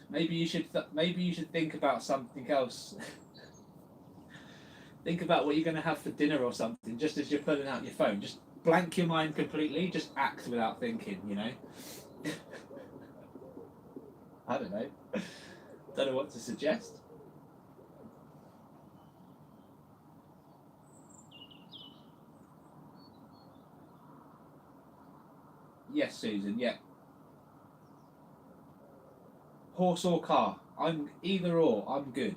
Maybe you should think about something else. Think about what you're going to have for dinner or something. Just as you're pulling out your phone, just blank your mind completely. Just act without thinking. You know. I don't know. Don't know what to suggest. Yes, Susan. Yeah. Horse or car? I'm either or. I'm good.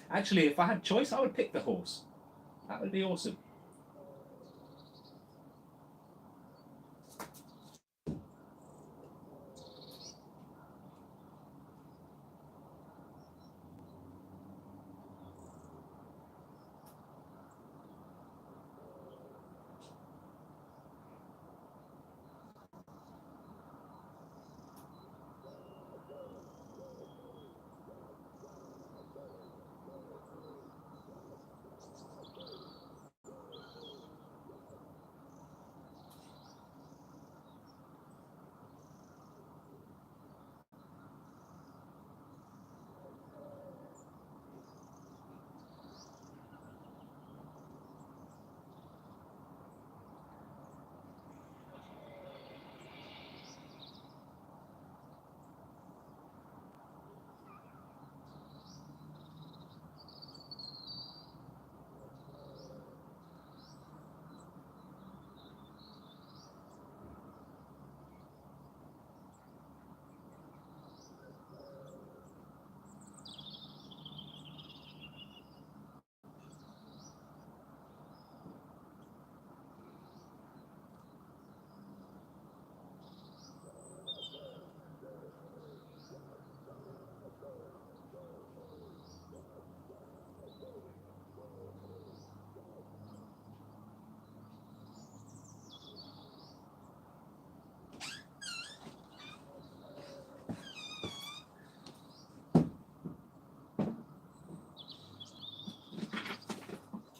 Actually, if I had choice, I would pick the horse. That would be awesome.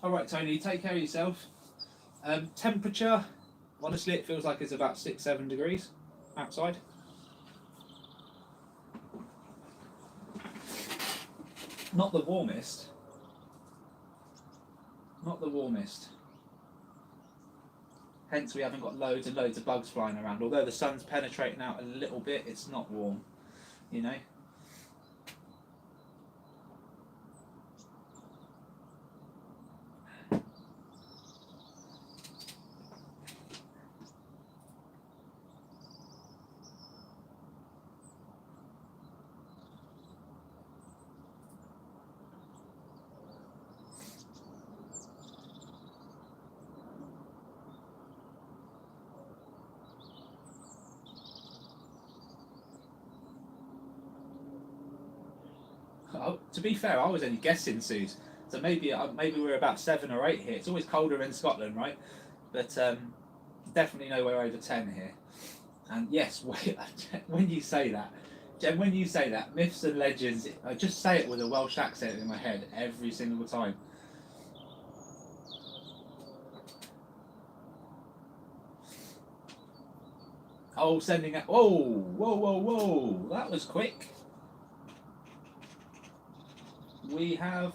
All right, Tony, take care of yourself. Temperature, honestly, it feels like it's about 6-7 degrees outside. Not the warmest. Not the warmest. Hence, we haven't got loads and loads of bugs flying around. Although the sun's penetrating out a little bit, it's not warm, you know. Oh, to be fair, I was only guessing, Suze. So maybe we're about 7 or 8 here. It's always colder in Scotland, right? But definitely nowhere over 10 here. And yes, when you say that, Jen, when you say that, myths and legends, I just say it with a Welsh accent in my head every single time. Oh, sending out. Whoa, whoa, whoa, whoa! That was quick. We have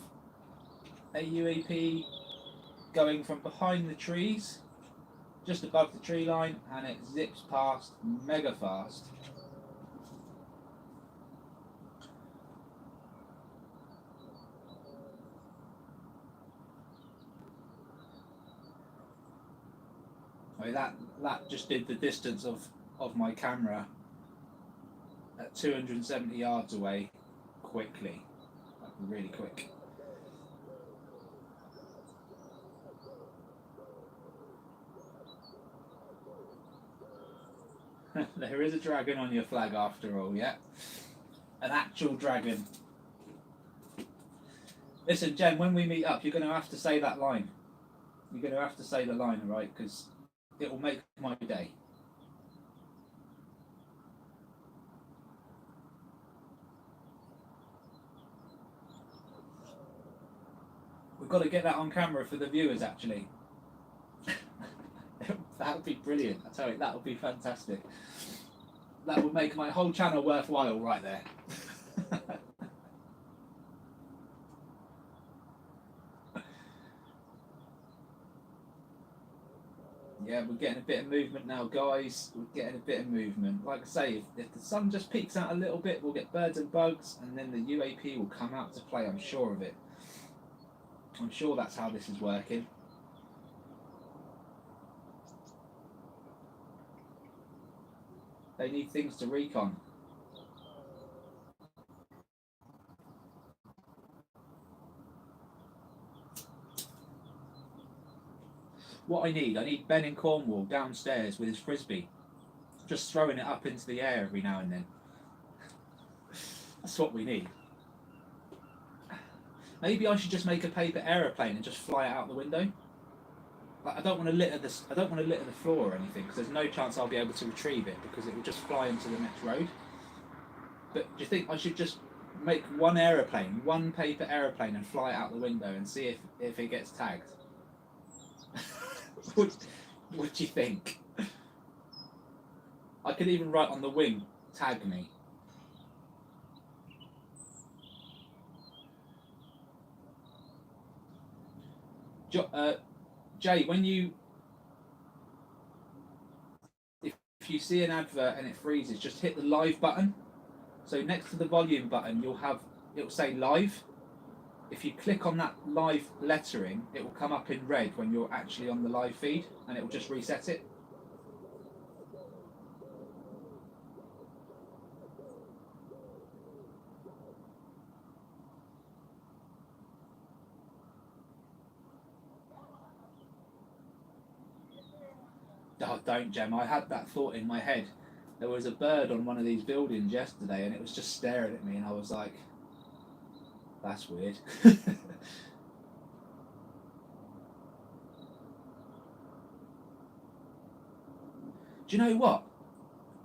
a UAP going from behind the trees, just above the tree line, and it zips past mega fast. I mean, that just did the distance of my camera at 270 yards away quickly, like really quick. There is a dragon on your flag after all, yeah? An actual dragon. Listen, Jen, when we meet up, you're going to have to say that line. You're going to have to say the line, right? Because it will make my day. We've got to get that on camera for the viewers, actually. That would be brilliant. I tell you, that would be fantastic. That would make my whole channel worthwhile right there. Yeah, we're getting a bit of movement now, guys. We're getting a bit of movement. Like I say, if the sun just peeks out a little bit, we'll get birds and bugs, and then the UAP will come out to play, I'm sure of it. I'm sure that's how this is working. They need things to recon. What I need Ben in Cornwall downstairs with his frisbee, just throwing it up into the air every now and then. That's what we need. Maybe I should just make a paper aeroplane and just fly it out the window. Like, I don't want to litter this. I don't want to litter the floor or anything because there's no chance I'll be able to retrieve it because it will just fly into the next road. But do you think I should just make one aeroplane, one paper aeroplane, and fly it out the window and see if it gets tagged? What do you think? I could even write on the wing, tag me. Jay, if you see an advert and it freezes, just hit the live button. So next to the volume button, it'll say live. If you click on that live lettering, it will come up in red when you're actually on the live feed, and it will just reset it. Oh, don't, Jem. I had that thought in my head. There was a bird on one of these buildings yesterday, and it was just staring at me, and I was like, that's weird. Do you know what?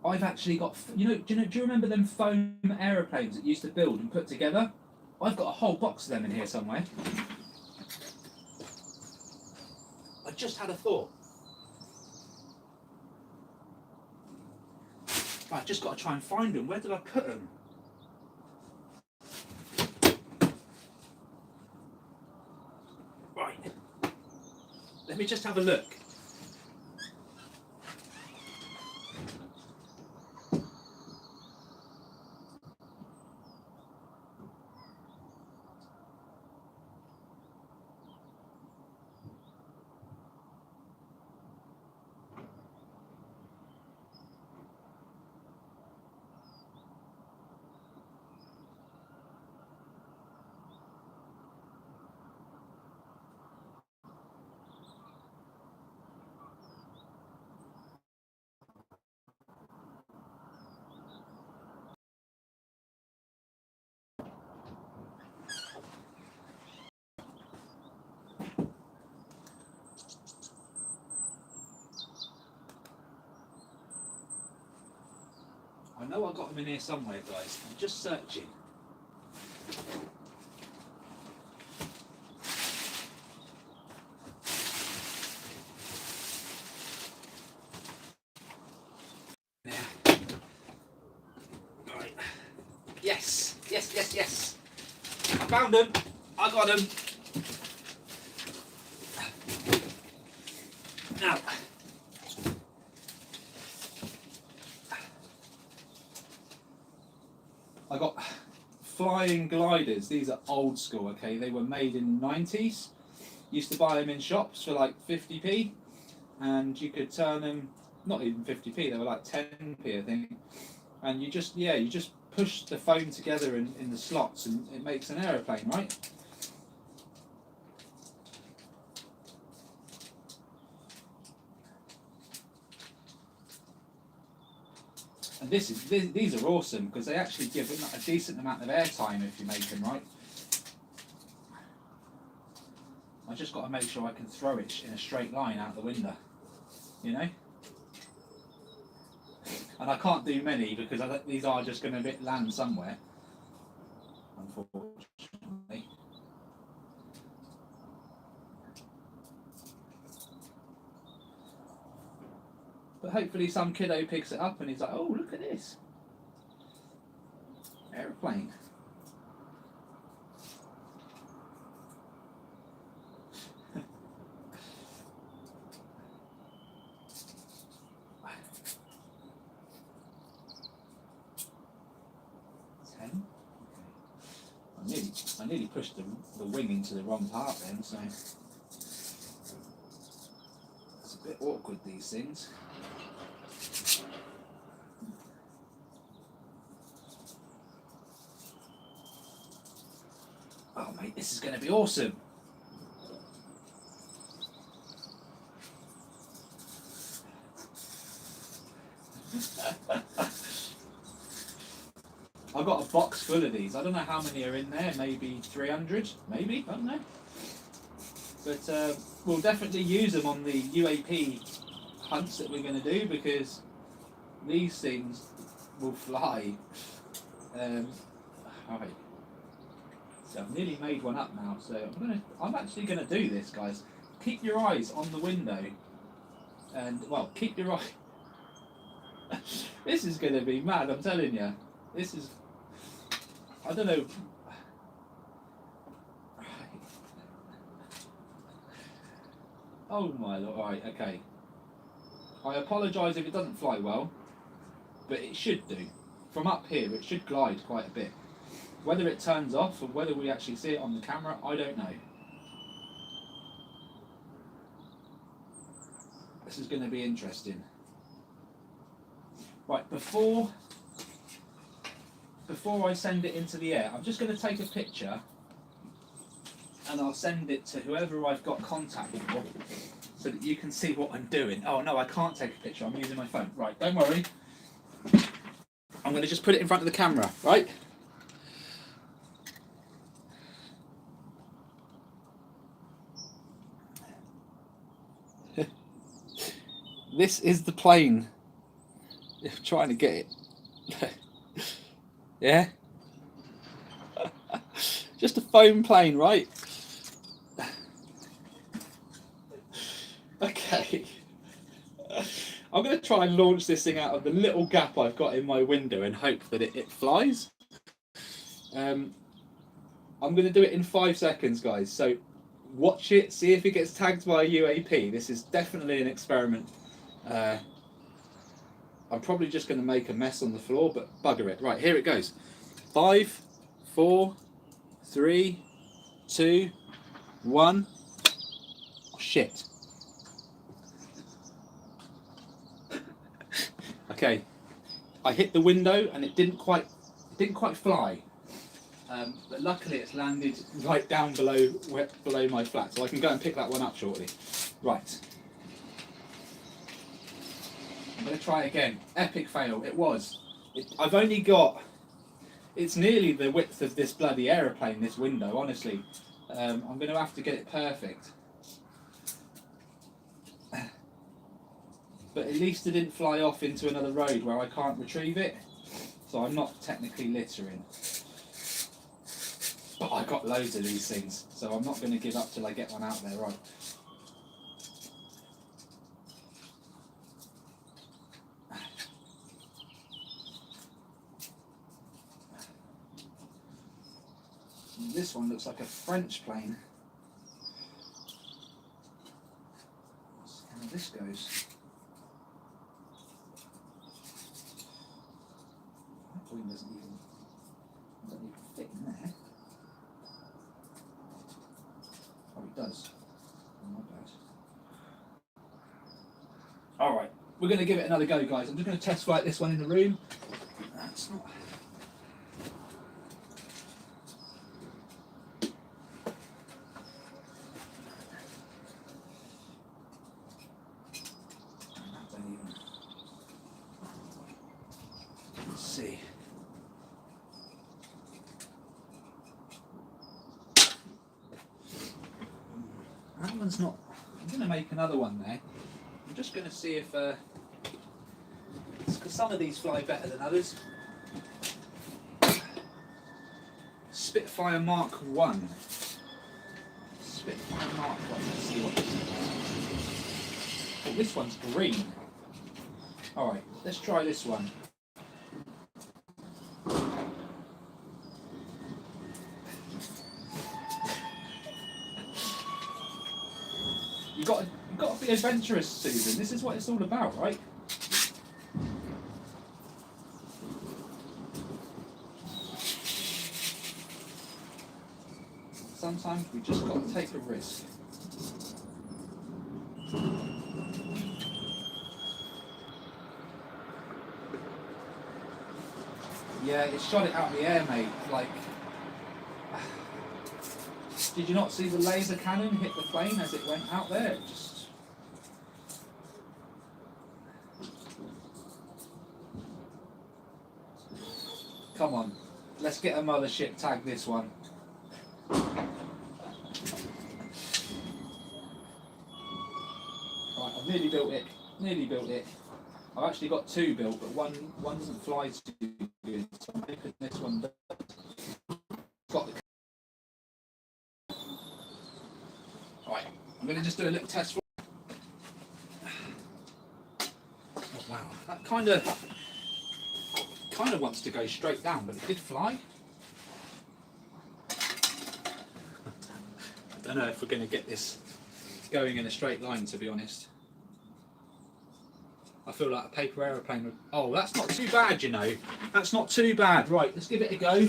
I've actually got, do you remember them foam aeroplanes that you used to build and put together? I've got a whole box of them in here somewhere. just had a thought. Right, I've just got to try and find them. Where did I put them? Right. Let me just have a look. I know I got them in here somewhere, guys. I'm just searching. Yeah. Right. Yes, yes, yes, yes. I found them. I got them. Now, I got flying gliders. These are old school, okay? They were made in the 90s. Used to buy them in shops for like 50p, and you could turn them, not even 50p, they were like 10p, I think. And you just push the foam together in the slots and it makes an aeroplane, right? And these are awesome because they actually give a decent amount of airtime if you make them right. I just got to make sure I can throw it in a straight line out the window, you know. And I can't do many because these are just going to land somewhere, unfortunately. But hopefully some kiddo picks it up and he's like, oh, look at this. Aeroplane. I nearly pushed the wing into the wrong part then, so it's a bit awkward, these things. Oh mate, this is going to be awesome. I've got a box full of these. I don't know how many are in there, maybe 300, maybe, I don't know. But we'll definitely use them on the UAP hunts that we're going to do because these things will fly. Alright. So I've nearly made one up now, so I'm actually going to do this, guys. Keep your eyes on the window and, well, keep your eye. This is going to be mad, I'm telling you. This is, I don't know. Oh my lord, alright, okay. I apologise if it doesn't fly well, but it should do. From up here, it should glide quite a bit. Whether it turns off or whether we actually see it on the camera, I don't know. This is going to be interesting. Right, before I send it into the air, I'm just going to take a picture and I'll send it to whoever I've got contact for so that you can see what I'm doing. Oh no, I can't take a picture, I'm using my phone. Right, don't worry. I'm going to just put it in front of the camera, right? This is the plane. I'm trying to get it. Yeah? Just a foam plane, right? Okay. I'm going to try and launch this thing out of the little gap I've got in my window and hope that it flies. I'm going to do it in 5 seconds, guys. So watch it, see if it gets tagged by a UAP. This is definitely an experiment. I'm probably just going to make a mess on the floor, but bugger it. Right, here it goes. 5, 4, 3, 2, 1. Oh, shit. Okay, I hit the window and it didn't quite fly. But luckily it's landed right down below my flat, so I can go and pick that one up shortly. Right. I'm going to try again. Epic fail. It was. I've only got... It's nearly the width of this bloody aeroplane, this window, honestly. I'm going to have to get it perfect. But at least it didn't fly off into another road where I can't retrieve it. So I'm not technically littering. But I got loads of these things, so I'm not going to give up till I get one out there, right? This one looks like a French plane. Let's see how this goes. That wing doesn't even fit in there. Oh, it does. Oh, my bad. Alright, we're going to give it another go, guys. I'm just going to test flight this one in the room. That's not... Let's see. That one's not... I'm going to make another one there. I'm just going to see if... because some of these fly better than others. Spitfire Mark 1. Spitfire Mark 1. Let's see what this is. Oh, this one's green. Alright, let's try this one. You've got to be adventurous, Susan. This is what it's all about, right? Sometimes we just got to take a risk. Yeah, it shot it out of the air, mate. Like, did you not see the laser cannon hit the plane as it went out there? It just... Come on, let's get a mothership tag this one. Right, I've nearly built it. Nearly built it. I've actually got 2 built, but one doesn't fly too good, so I'm hoping this one does. Got the... Right, I'm going to just do a little test. Oh wow, that kind of wants to go straight down, but it did fly. I don't know if we're going to get this going in a straight line, to be honest. I feel like a paper aeroplane would... Oh, that's not too bad, you know. That's not too bad. Right, let's give it a go.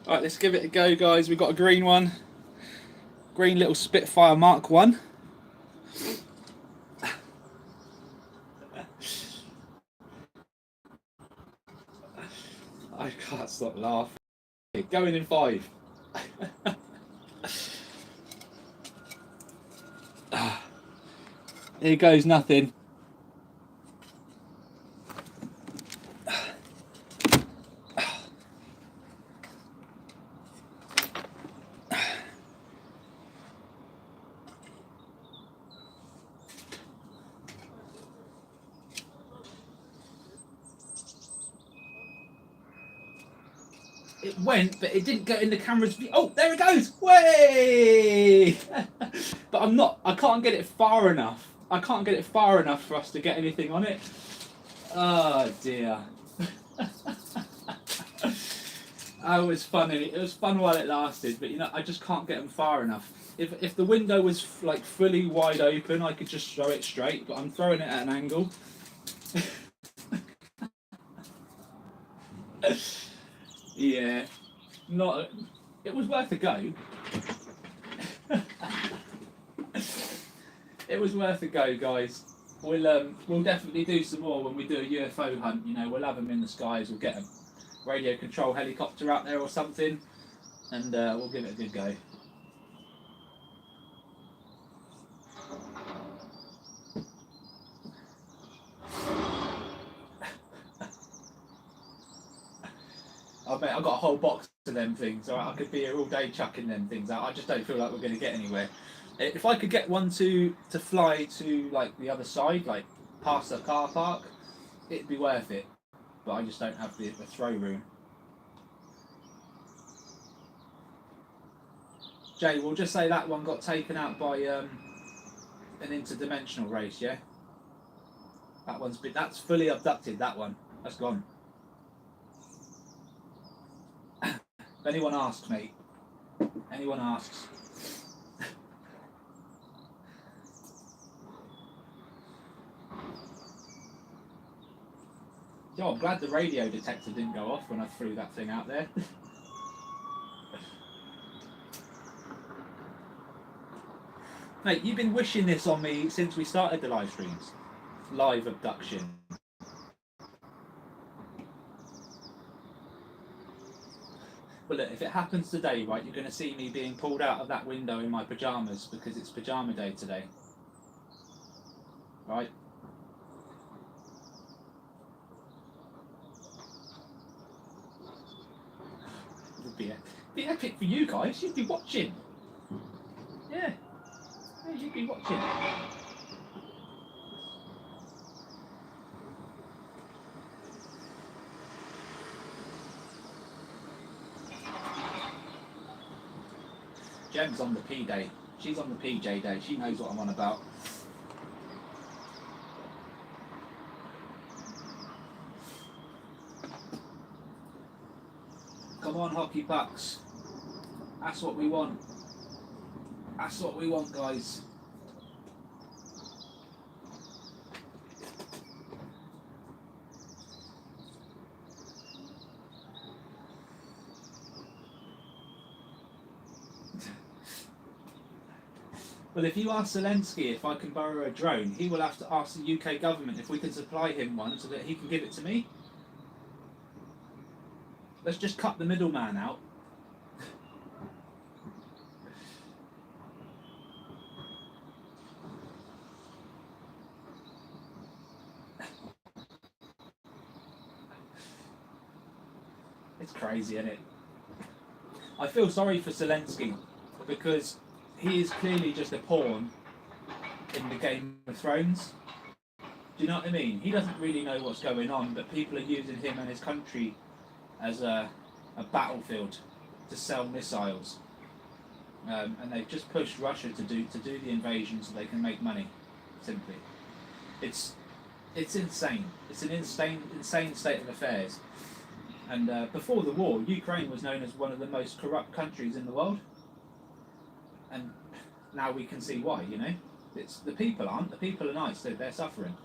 Right, let's give it a go, guys. We've got a green one. Green little Spitfire Mark 1. I can't stop laughing. Going in 5. Here goes nothing. It went, but it didn't get in the camera's view. Oh, there it goes! Way! But I can't get it far enough. I can't get it far enough for us to get anything on it. Oh dear. Oh, it was funny. It was fun while it lasted, but you know, I just can't get them far enough. If the window was like fully wide open, I could just throw it straight, but I'm throwing it at an angle. Yeah, not. It was worth a go. It was worth a go, guys. We'll definitely do some more when we do a UFO hunt. You know, we'll have them in the skies. We'll get a radio control helicopter out there or something, and we'll give it a good go. I bet I've got a whole box of them things. All right, I could be here all day chucking them things out. I just don't feel like we're going to get anywhere. If I could get one to fly to like the other side, like past the car park, it'd be worth it. But I just don't have the throw room. Jay, we'll just say that one got taken out by an interdimensional race, yeah? That's fully abducted, that one. That's gone. If anyone asks, mate. Anyone asks. Yo, I'm glad the radio detector didn't go off when I threw that thing out there. Mate, you've been wishing this on me since we started the live streams. Live abduction. Well, look, if it happens today, right, you're going to see me being pulled out of that window in my pyjamas because it's pyjama day today. Right? It would be epic for you guys. You'd be watching. Yeah. Yeah, you'd be watching. Jem's on the P day. She's on the PJ day. She knows what I'm on about. Come on, hockey pucks. That's what we want. That's what we want, guys. Well, if you ask Zelensky if I can borrow a drone, he will have to ask the UK government if we can supply him one so that he can give it to me. Let's just cut the middleman out. It's crazy, isn't it? I feel sorry for Zelensky because he is clearly just a pawn in the Game of Thrones. Do you know what I mean? He doesn't really know what's going on, but people are using him and his country as a battlefield to sell missiles. And they've just pushed Russia to do the invasion so they can make money. Simply, it's insane. It's an insane state of affairs. And before the war, Ukraine was known as one of the most corrupt countries in the world. And now we can see why. You know, it's the people aren't. The people are nice. They're suffering.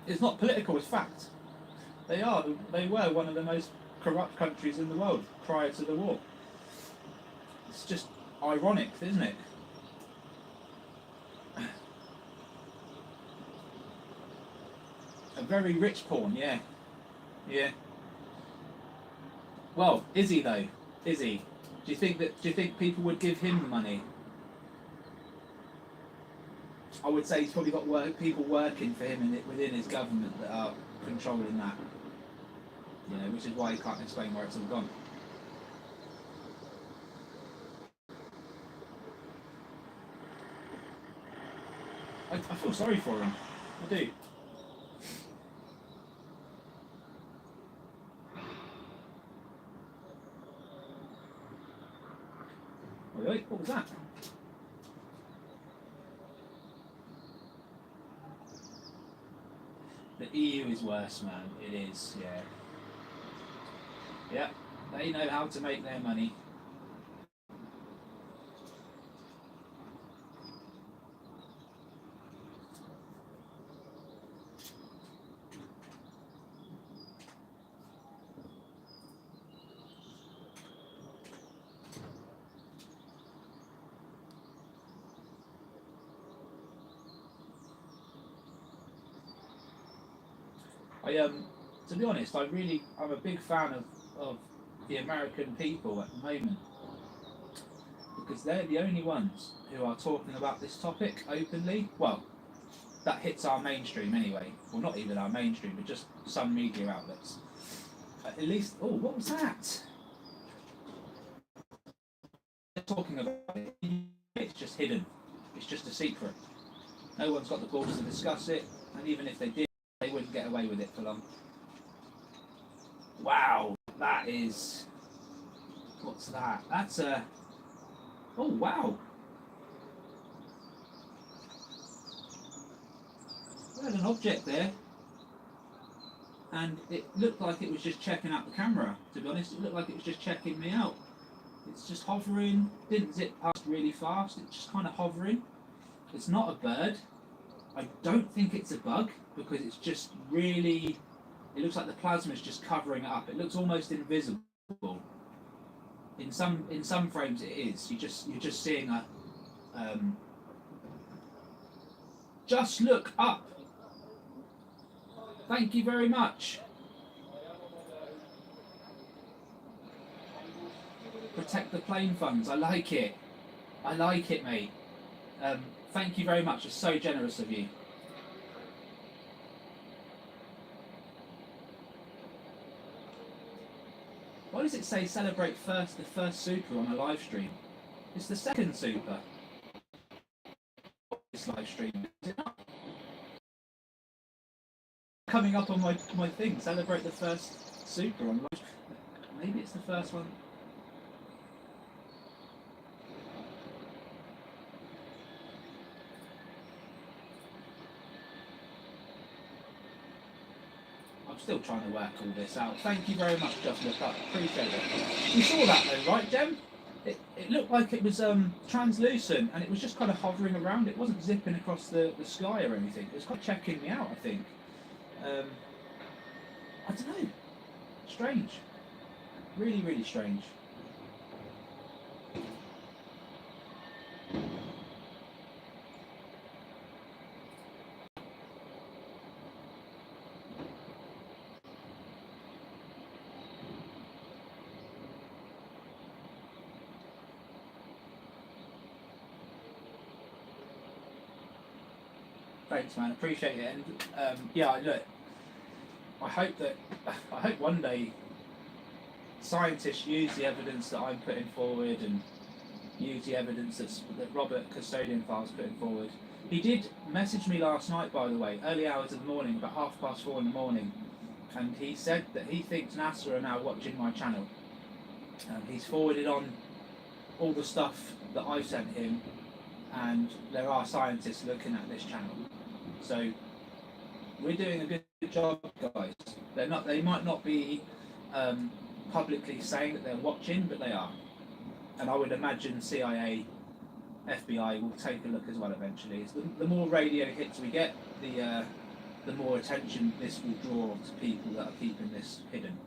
It's not political. It's fact. They were one of the most corrupt countries in the world prior to the war. It's just ironic, isn't it? A very rich pawn, yeah. Yeah. Well, is he though? Is he? Do you think people would give him money? I would say he's probably got people working for him within his government that are controlling that. You know, which is why he can't explain where it's all gone. I feel sorry for him. I do. wait, what was that? The EU is worse, man. It is, yeah. Yeah, they know how to make their money. To be honest, I'm a big fan of the American people at the moment, because they're the only ones who are talking about this topic openly. Well, that hits our mainstream anyway. Well, not even our mainstream, but just some media outlets. At least, oh, what was that? They're talking about it. It's just hidden. It's just a secret. No one's got the balls to discuss it, and even if they did, they wouldn't get away with it for long. Wow, that is... What's that? That's a... Oh, wow. There's an object there. And it looked like it was just checking out the camera, to be honest. It looked like it was just checking me out. It's just hovering, didn't zip past really fast, it's just kind of hovering. It's not a bird. I don't think it's a bug, because it's just really... It looks like the plasma is just covering it up. It looks almost invisible. In some frames it is. You're just seeing a... Just look up! Thank you very much. Protect the plane funds. I like it. I like it, mate. Thank you very much. It's so generous of you. Why does it say celebrate the first super on a live stream? It's the second super. This live stream. Is it not? Coming up on my thing. Celebrate the first super on live. Maybe it's the first one. I'm still trying to work all this out. Thank you very much, Just Look Up. Appreciate it. You saw that though, right, Jem? It looked like it was translucent, and it was just kind of hovering around. It wasn't zipping across the sky or anything. It was kind of checking me out, I think. I don't know. Strange. Really, really strange. Thanks, man. Appreciate it. And yeah, look. I hope one day scientists use the evidence that I'm putting forward and use the evidence that Robert Custodian File's putting forward. He did message me last night, by the way, early hours of the morning, about 4:30 in the morning, and he said that he thinks NASA are now watching my channel. He's forwarded on all the stuff that I sent him, and there are scientists looking at this channel. So we're doing a good job, guys. They might not be publicly saying that they're watching, but they are. And I would imagine CIA, FBI will take a look as well eventually. The more radio hits we get, the more attention this will draw to people that are keeping this hidden.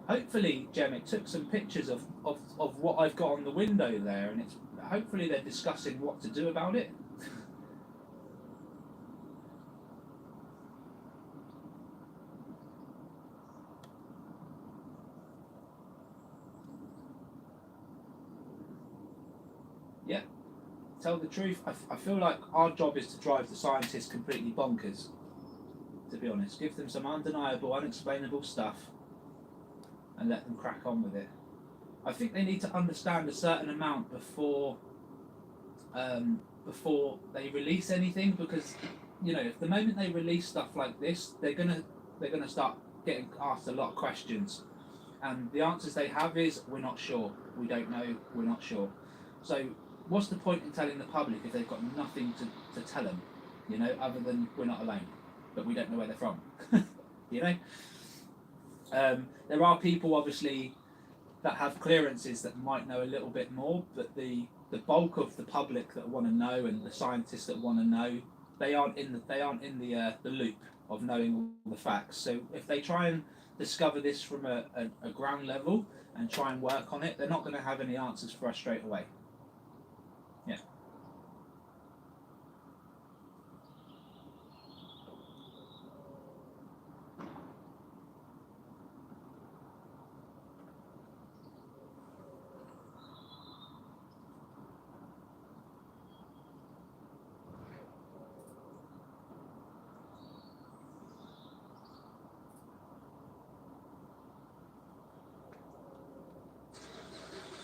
Hopefully, Jem, it took some pictures of what I've got on the window there, and hopefully they're discussing what to do about it. Yeah, tell the truth. I feel like our job is to drive the scientists completely bonkers, to be honest. Give them some undeniable, unexplainable stuff and let them crack on with it. I think they need to understand a certain amount before they release anything, because, you know, if the moment they release stuff like this, they're gonna they're going to start getting asked a lot of questions. And the answers they have is, we're not sure, we don't know, we're not sure. So what's the point in telling the public if they've got nothing to tell them, you know, other than we're not alone, but we don't know where they're from, you know? There are people, obviously, that have clearances that might know a little bit more, but the bulk of the public that want to know and the scientists that want to know, they aren't in the loop of knowing all the facts. So if they try and discover this from a ground level and try and work on it, they're not going to have any answers for us straight away. Yeah.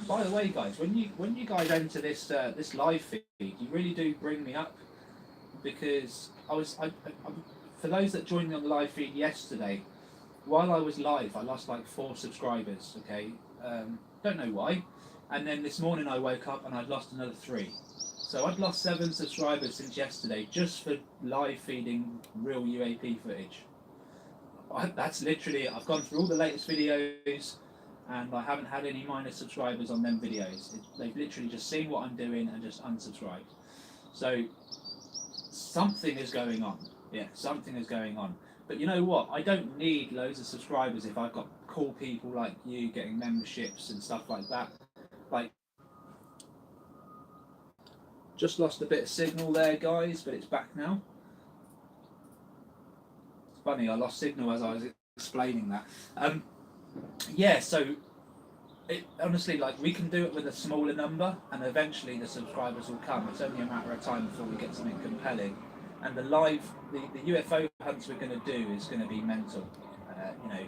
By the way, guys, when you guys enter this this live feed, you really do bring me up, because for those that joined me on the live feed yesterday, while I was live, I lost like 4 subscribers. Okay, don't know why, and then this morning I woke up and I'd lost another 3. So I'd lost 7 subscribers since yesterday just for live feeding real UAP footage. That's literally it. I've gone through all the latest videos, and I haven't had any minor subscribers on them videos. They've literally just seen what I'm doing and just unsubscribed. So something is going on. Yeah, something is going on. But you know what? I don't need loads of subscribers if I've got cool people like you getting memberships and stuff like that. Like, just lost a bit of signal there, guys, but it's back now. It's funny, I lost signal as I was explaining that. Yeah, so honestly, like, we can do it with a smaller number, and eventually the subscribers will come. It's only a matter of time before we get something compelling. And the UFO hunts we're going to do is going to be mental. You know,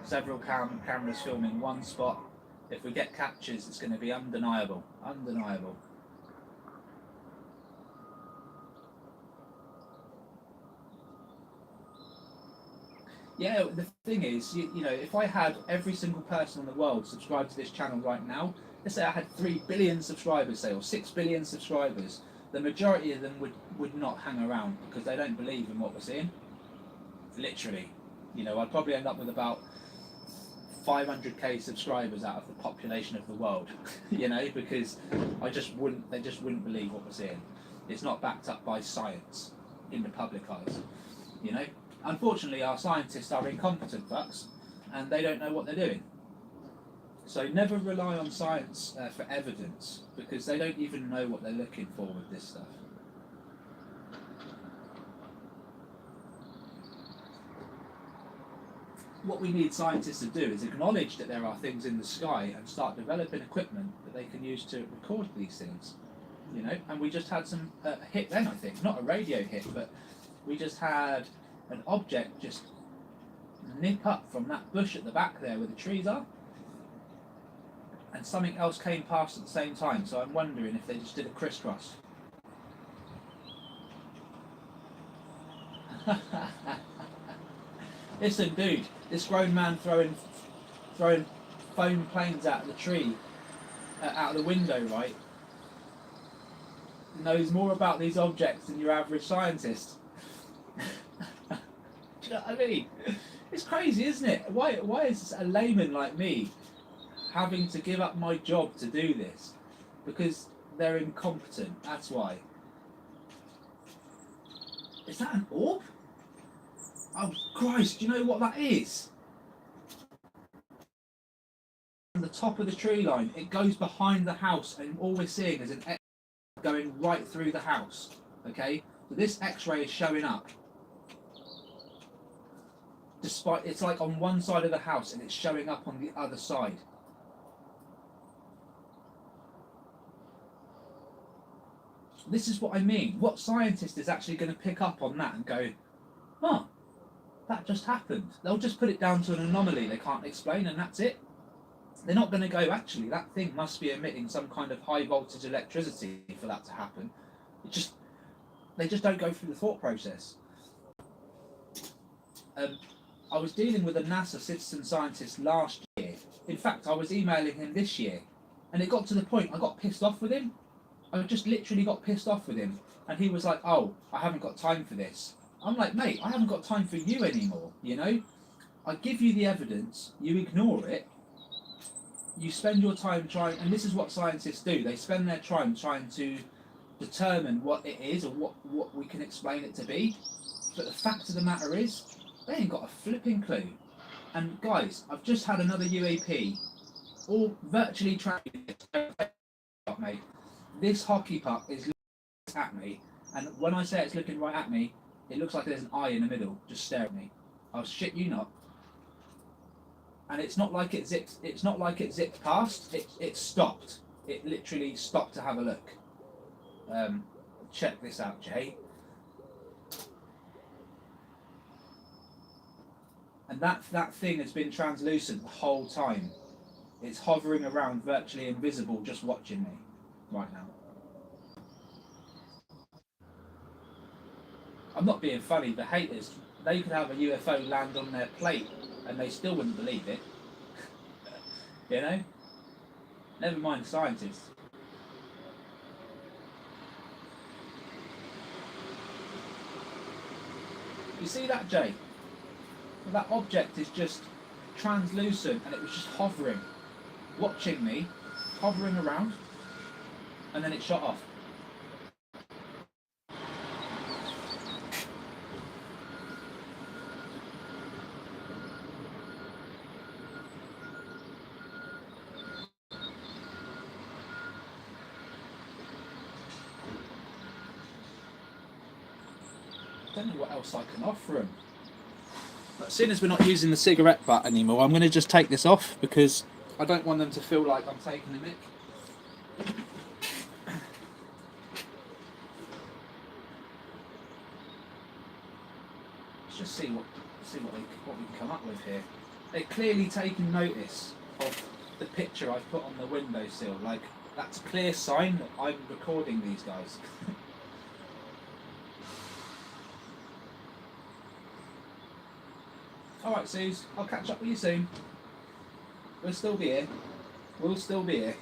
several cameras filming one spot. If we get captures, it's going to be undeniable. Undeniable. Yeah, the thing is, you know, if I had every single person in the world subscribed to this channel right now, let's say I had 3 billion subscribers, say, or 6 billion subscribers, the majority of them would not hang around because they don't believe in what we're seeing. Literally. You know, I'd probably end up with about 500k subscribers out of the population of the world, you know, because they just wouldn't believe what we're seeing. It's not backed up by science in the public eyes, you know. Unfortunately, our scientists are incompetent fucks, and they don't know what they're doing. So never rely on science for evidence, because they don't even know what they're looking for with this stuff. What we need scientists to do is acknowledge that there are things in the sky and start developing equipment that they can use to record these things. You know, and we just had some hit then, I think, not a radio hit, but we just had an object just nip up from that bush at the back there where the trees are, and something else came past at the same time. So I'm wondering if they just did a crisscross. Listen, dude, this grown man throwing foam planes out of the tree, out of the window, right, knows more about these objects than your average scientist. Do you know what I mean? It's crazy, isn't it? Why is a layman like me having to give up my job to do this? Because they're incompetent, that's why. Is that an orb? Oh Christ, do you know what that is? On the top of the tree line, it goes behind the house, and all we're seeing is an X going right through the house. Okay? So this X-ray is showing up. Despite it's like on one side of the house and it's showing up on the other side. This is what I mean. What scientist is actually going to pick up on that and go, huh, that just happened? They'll just put it down to an anomaly they can't explain, and that's it. They're not going to go, actually, that thing must be emitting some kind of high voltage electricity for that to happen. They just don't go through the thought process. I was dealing with a NASA citizen scientist last year. In fact, I was emailing him this year, and it got to the point I got pissed off with him. I just literally got pissed off with him, and he was like, "Oh, I haven't got time for this." I'm like, "Mate, I haven't got time for you anymore. You know, I give you the evidence, you ignore it, you spend your time trying, and this is what scientists do. They spend their time trying to determine what it is or what we can explain it to be. But the fact of the matter is, they ain't got a flipping clue. And guys, I've just had another UAP, all virtually tracking mate. This hockey puck is looking at me, and when I say it's looking right at me, it looks like there's an eye in the middle, just staring at me. I'll shit you not. And it's not like it zipped. It's not like it zipped past. It stopped. It literally stopped to have a look. Check this out, Jay. And that thing has been translucent the whole time. It's hovering around, virtually invisible, just watching me right now. I'm not being funny. The haters, they could have a UFO land on their plate and they still wouldn't believe it. You know? Never mind scientists. You see that, Jay? That object is just translucent and it was just hovering, watching me, hovering around, and then it shot off. I don't know what else I can offer him. But seeing as we're not using the cigarette butt anymore, I'm going to just take this off because I don't want them to feel like I'm taking the mick. Let's just see what we can come up with here. They're clearly taking notice of the picture I've put on the windowsill. Like, that's a clear sign that I'm recording these guys. Alright, Suze, I'll catch up with you soon. We'll still be here. We'll still be here.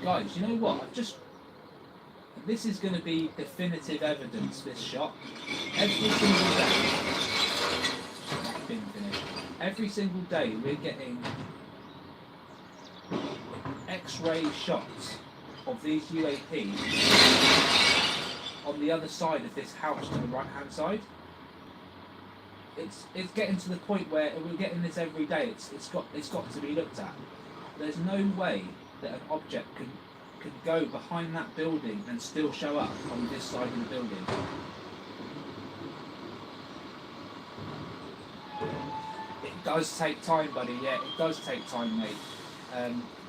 Guys, you know what? This is going to be definitive evidence, this shot. Every single day. Been finished. Every single day we're getting X-ray shots of these UAPs on the other side of this house to the right-hand side. It's getting to the point where we're getting this every day. It's got to be looked at. There's no way that an object could go behind that building and still show up on this side of the building. It does take time, buddy. Yeah, it does take time, mate.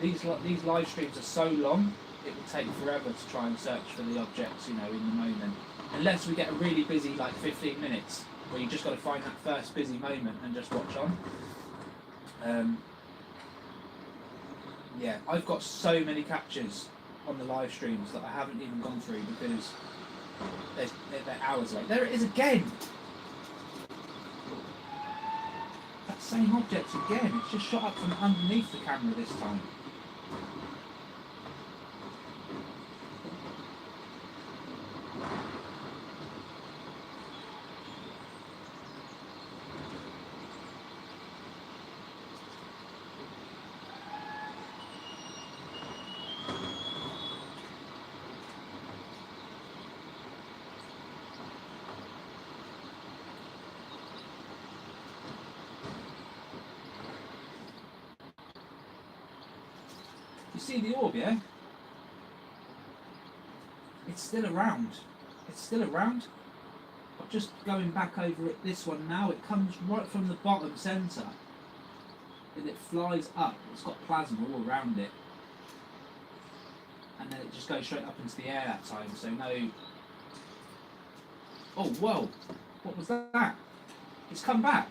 These live streams are so long, it will take forever to try and search for the objects, you know, in the moment. Unless we get a really busy, like 15 minutes, where you just got to find that first busy moment and just watch on. Yeah, I've got so many captures on the live streams that I haven't even gone through because they're hours late. There it is again! That same object again. It's just shot up from underneath the camera this time. You see the orb, yeah? It's still around. It's still around. I'm just going back over at this one now. It comes right from the bottom centre. And it flies up. It's got plasma all around it. And then it just goes straight up into the air that time. So no... Oh, whoa. What was that? It's come back.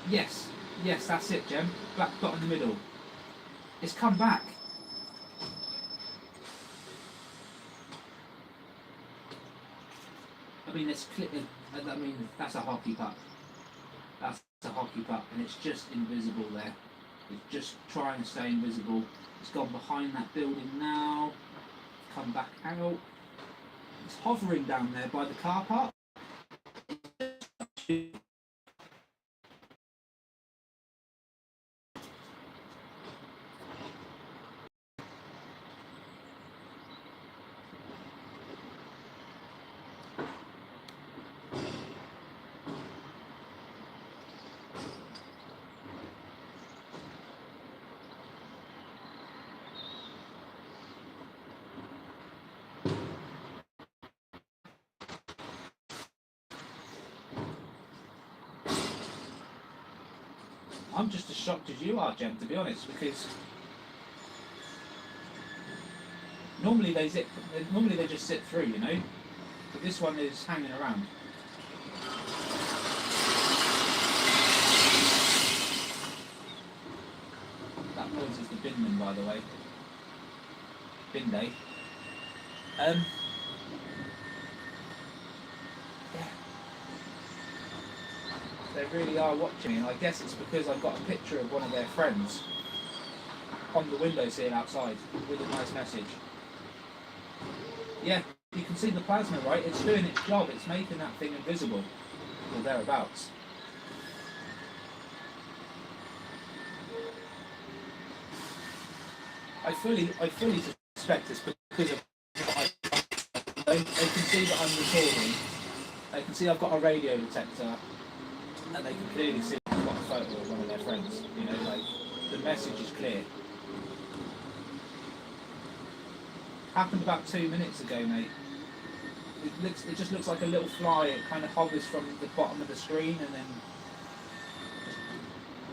Yes, yes, that's it, Jem. Black dot in the middle. It's come back. I mean, I mean, that's a hockey puck. That's a hockey puck, and it's just invisible there. It's just trying to stay invisible. It's gone behind that building now. Come back out. It's hovering down there by the car park. I'm just as shocked as you are, Jem, to be honest, because normally they just sit through, you know, but this one is hanging around. That noise is the binman, by the way. Bin day. Yeah. They really are watching me, and I guess it's because I've got a picture of one of their friends on the windowsill outside with a nice message. Yeah, you can see the plasma, right? It's doing its job. It's making that thing invisible, or thereabouts. I fully suspect it's because of they can see that I'm recording. They can see I've got a radio detector, and they can clearly see I've got a photo of one of their friends. You know, like the message is clear. Happened about 2 minutes ago, mate. It just looks like a little fly. It kind of hovers from the bottom of the screen and then just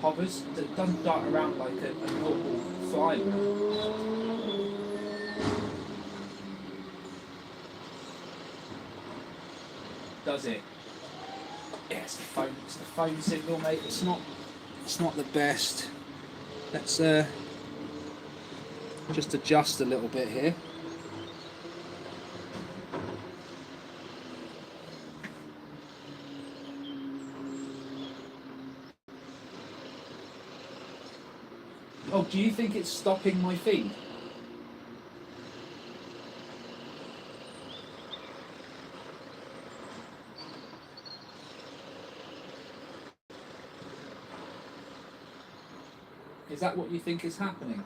hovers. It doesn't dart around like a normal fly would. Does it? Yeah, it's the phone. It's the phone signal, mate. It's not the best. Let's just adjust a little bit here. Oh, do you think it's stopping my feed? Is that what you think is happening?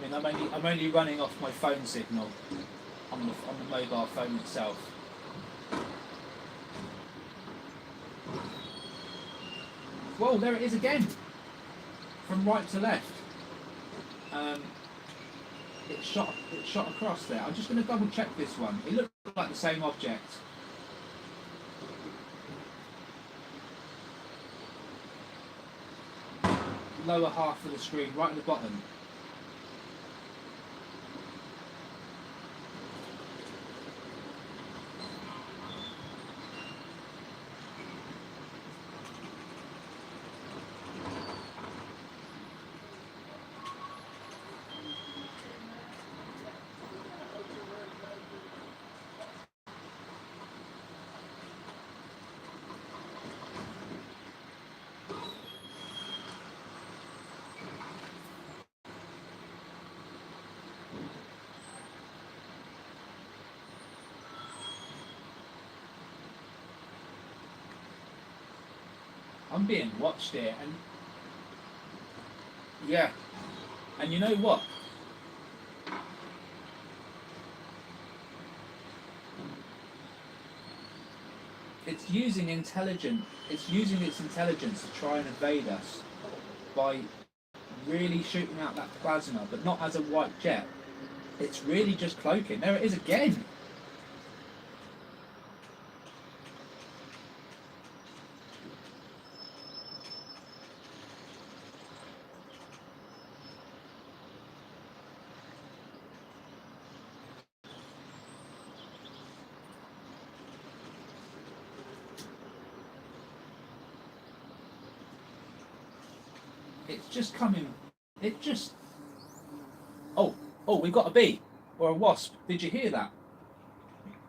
I mean, I'm only running off my phone signal on the mobile phone itself. Whoa, there it is again, from right to left. It shot across there. I'm just going to double check this one. It looked like the same object. Lower half of the screen, right at the bottom. I'm being watched here, and yeah, and you know what? it's using it's using its intelligence to try and evade us by really shooting out that plasma, but not as a white jet. It's really just cloaking. There it is again. It's just coming. It just. Oh, we've got a bee or a wasp. Did you hear that?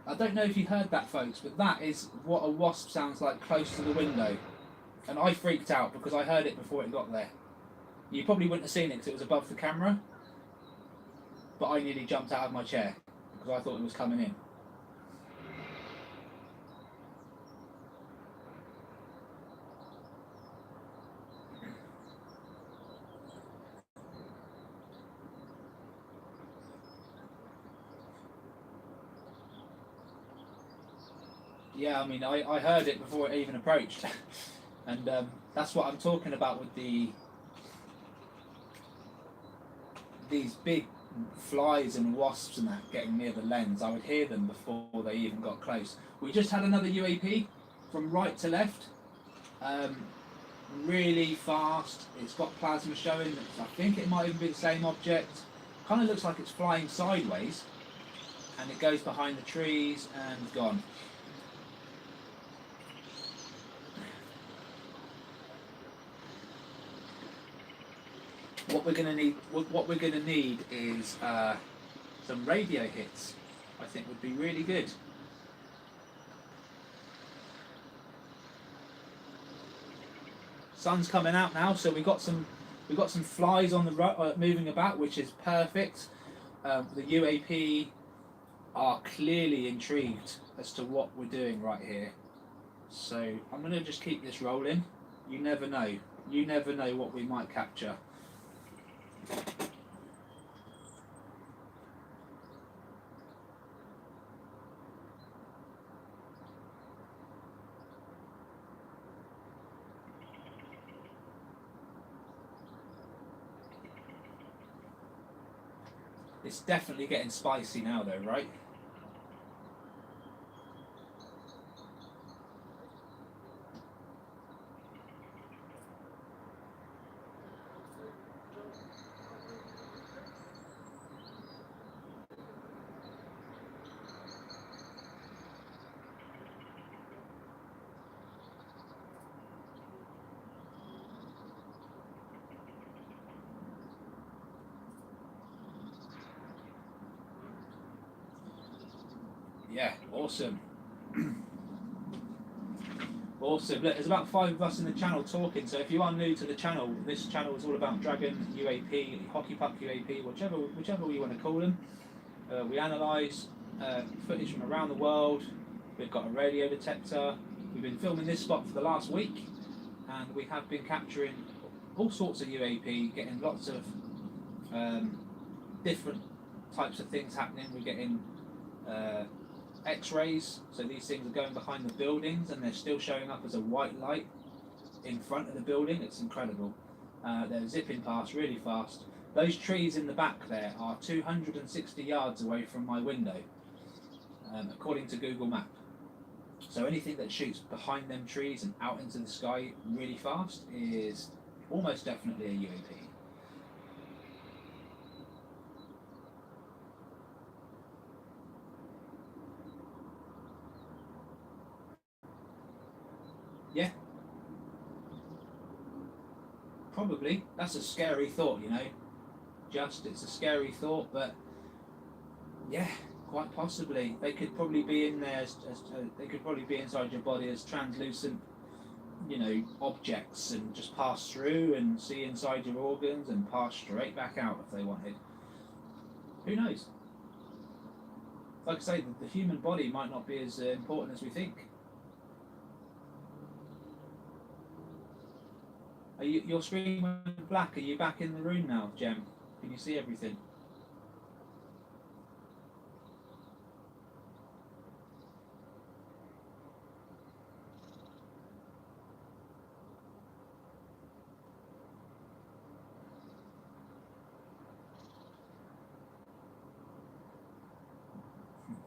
I don't know if you heard that, folks, but that is what a wasp sounds like close to the window. And I freaked out because I heard it before it got there. You probably wouldn't have seen it because it was above the camera, but I nearly jumped out of my chair because I thought it was coming in. Yeah, I mean, I heard it before it even approached. And that's what I'm talking about with these big flies and wasps and that getting near the lens. I would hear them before they even got close. We just had another UAP from right to left. Really fast. It's got plasma showing. I think it might even be the same object. Kind of looks like it's flying sideways. And it goes behind the trees and gone. What we're going to need is some radio hits. I think would be really good. Sun's coming out now, so we've got some flies on the moving about, which is perfect. The UAP are clearly intrigued as to what we're doing right here. So I'm going to just keep this rolling. You never know. You never know what we might capture. It's definitely getting spicy now though, right? Yeah, awesome. Awesome. Look, there's about 5 of us in the channel talking, so if you are new to the channel, this channel is all about Dragon, UAP, Hockey Puck UAP, whichever we want to call them. We analyse footage from around the world. We've got a radio detector. We've been filming this spot for the last week, and we have been capturing all sorts of UAP, getting lots of different types of things happening. We're getting X-rays, so these things are going behind the buildings and they're still showing up as a white light in front of the building. It's incredible. They're zipping past really fast. Those trees in the back there are 260 yards away from my window, according to Google Map. So anything that shoots behind them trees and out into the sky really fast is almost definitely a UAP. Yeah. Probably. That's a scary thought, you know. It's a scary thought, but yeah, quite possibly. They could probably be in there they could probably be inside your body as translucent, you know, objects and just pass through and see inside your organs and pass straight back out if they wanted. Who knows? Like I say, the human body might not be as important as we think. Your screen went black. Are you back in the room now, Jem? Can you see everything?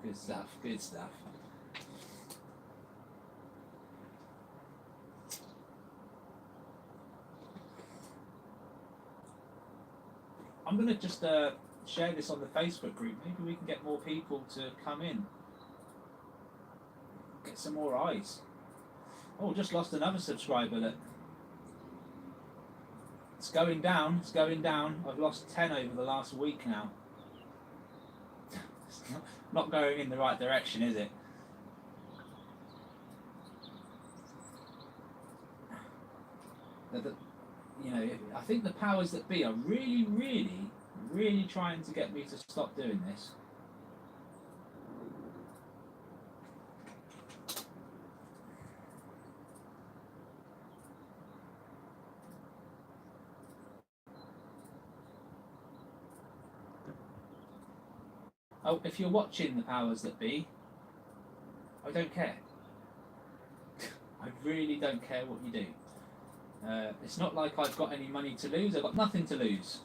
Good stuff, good stuff. I'm going to just share this on the Facebook group. Maybe we can get more people to come in. Get some more eyes. Oh, just lost another subscriber. Look. It's going down, it's going down. I've lost 10 over the last week now. It's not going in the right direction, is it? You know, I think the powers that be are really, really, really trying to get me to stop doing this. Oh, if you're watching the powers that be, I don't care. I really don't care what you do. It's not like I've got any money to lose. I've got nothing to lose.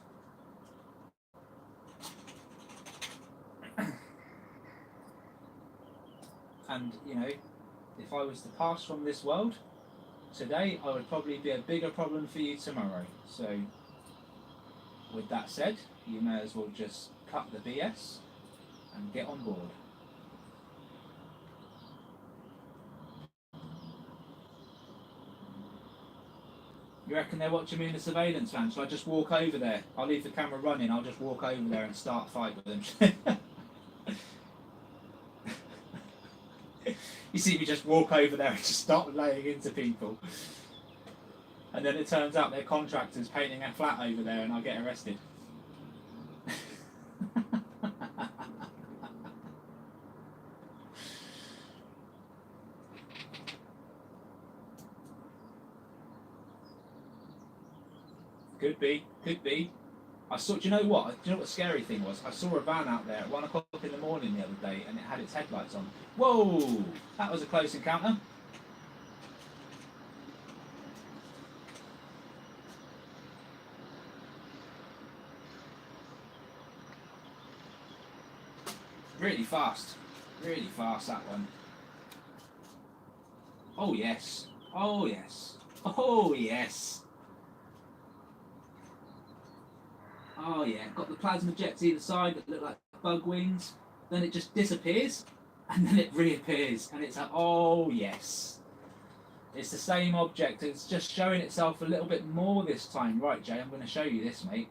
And, you know, if I was to pass from this world today, I would probably be a bigger problem for you tomorrow. So, with that said, you may as well just cut the BS and get on board. You reckon they're watching me in the surveillance van? Shall I just walk over there? I'll leave the camera running, I'll just walk over there and start a fight with them. You see me just walk over there and just start laying into people. And then it turns out they're contractors painting a flat over there and I'll get arrested. Could be, could be. I saw. Do you know what? Do you know what the scary thing was? I saw a van out there at 1 o'clock in the morning the other day, and it had its headlights on. Whoa! That was a close encounter. Really fast. Really fast, that one. Oh yes. Oh yes. Oh yes. Oh yeah, got the plasma jets either side that look like bug wings. Then it just disappears, and then it reappears, and it's like, oh yes. It's the same object, it's just showing itself a little bit more this time. Right, Jay, I'm going to show you this, mate.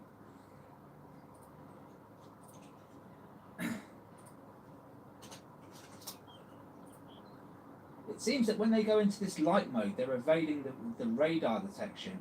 It seems that when they go into this light mode, they're evading the radar detection.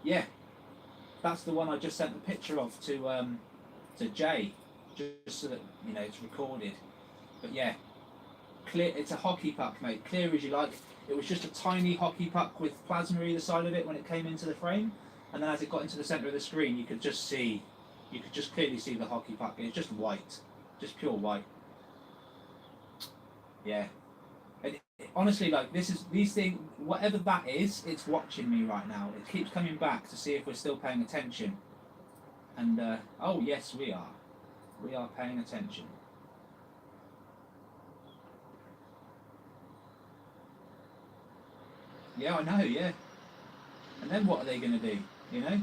Yeah, that's the one I just sent the picture of to Jay, just so that you know it's recorded. But yeah, clear. It's a hockey puck, mate. Clear as you like. It was just a tiny hockey puck with plasma either side of it when it came into the frame, and then as it got into the centre of the screen, you could just clearly see the hockey puck. It's just white, just pure white. Yeah. Honestly, like these things, whatever that is, it's watching me right now. It keeps coming back to see if we're still paying attention. And oh yes, we are. We are paying attention. Yeah, I know. Yeah. And then what are they going to do? You know?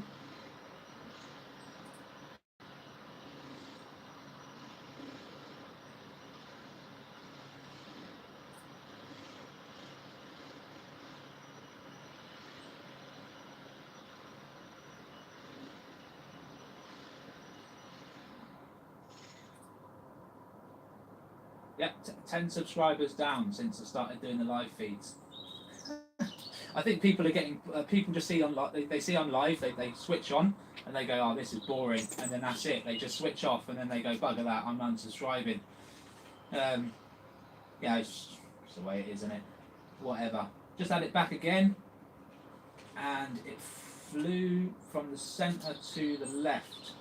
Yeah, 10 subscribers down since I started doing the live feeds. I think people are getting, people just see on they see on live, they switch on and they go, oh, this is boring, and then that's it. They just switch off and then they go, bugger that, I'm unsubscribing. Yeah, it's the way it is, isn't it? whatever. Just had it back again, and it flew from the centre to the left.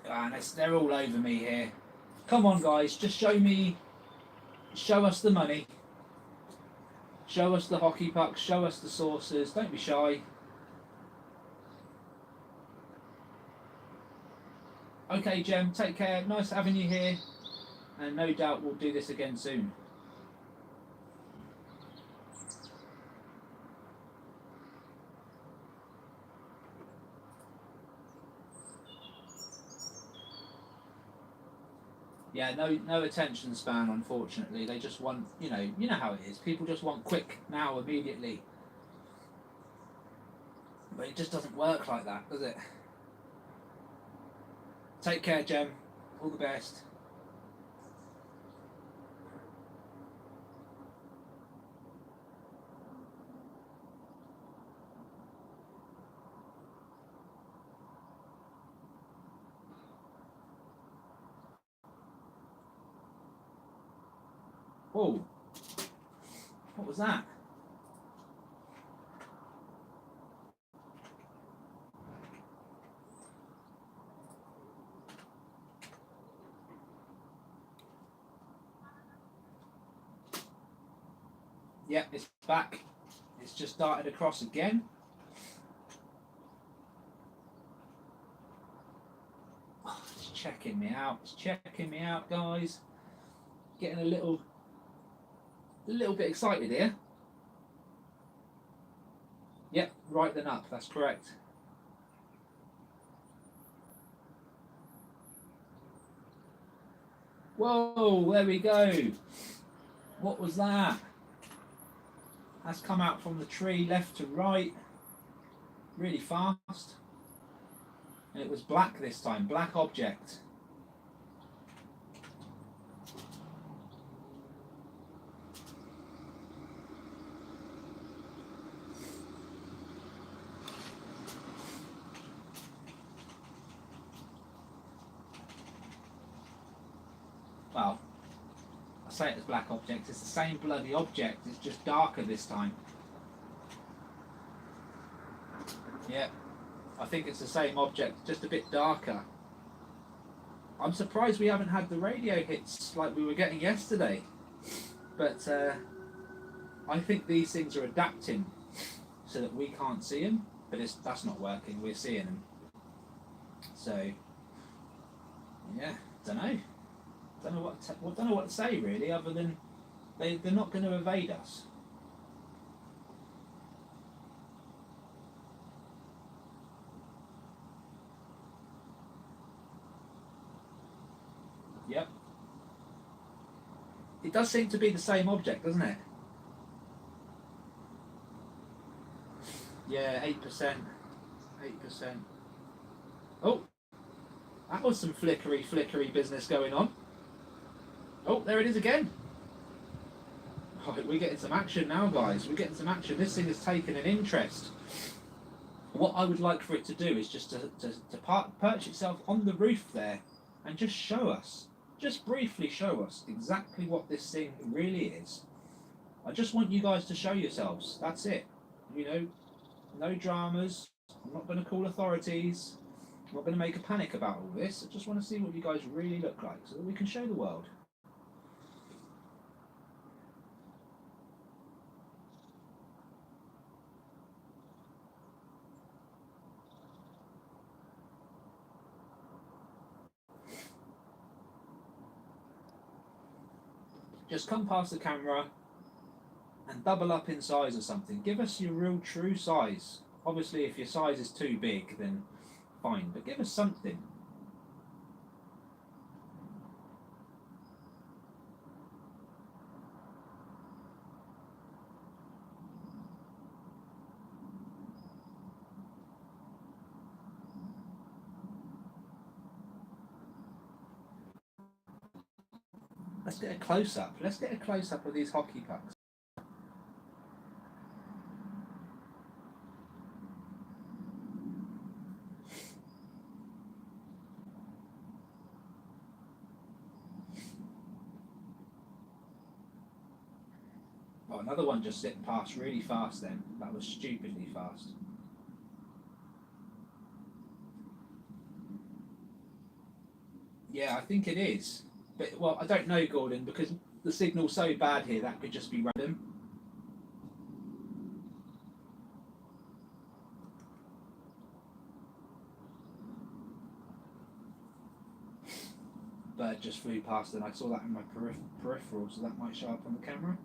And they're all over me here. Come on, guys, just show us the money. Show us the hockey pucks, show us the saucers, don't be shy. Okay, Jem, take care, nice having you here, and no doubt we'll do this again soon. Yeah, no attention span, unfortunately. They just want, you know how it is. People just want quick, now, immediately. But it just doesn't work like that, does it? Take care, Jem. All the best. Whoa. What was that? Yep, it's back. It's just darted across again. Oh, it's checking me out. It's checking me out, guys. Getting a little bit excited here. Yep, right then up. That's correct. Whoa, there we go. What was that? That's come out from the tree left to right really fast. And it was black this time, black object. Well, I say it as black object, it's the same bloody object, it's just darker this time. Yep, I think it's the same object, just a bit darker. I'm surprised we haven't had the radio hits like we were getting yesterday. But I think these things are adapting so that we can't see them, but that's not working, we're seeing them. So, yeah, don't know. Don't know what to say really, other than they're not going to evade us. Yep. It does seem to be the same object, doesn't it? Yeah, 8%. 8%. Oh, that was some flickery business going on. Oh, there it is again. Right, we're getting some action now, guys. We're getting some action. This thing has taken an interest. What I would like for it to do is just to perch itself on the roof there and just show us, just briefly show us exactly what this thing really is. I just want you guys to show yourselves. That's it. You know, no dramas. I'm not going to call authorities. I'm not going to make a panic about all this. I just want to see what you guys really look like so that we can show the world. Just come past the camera and double up in size or something. Give us your real true size. Obviously, if your size is too big, then fine, but give us something. Let's get a close-up. Let's get a close-up of these hockey pucks. Oh, another one just slipped past really fast then. That was stupidly fast. Yeah, I think it is. But, well, I don't know, Gordon, because the signal's so bad here, that could just be random. Bird just flew past and I saw that in my peripheral, so that might show up on the camera.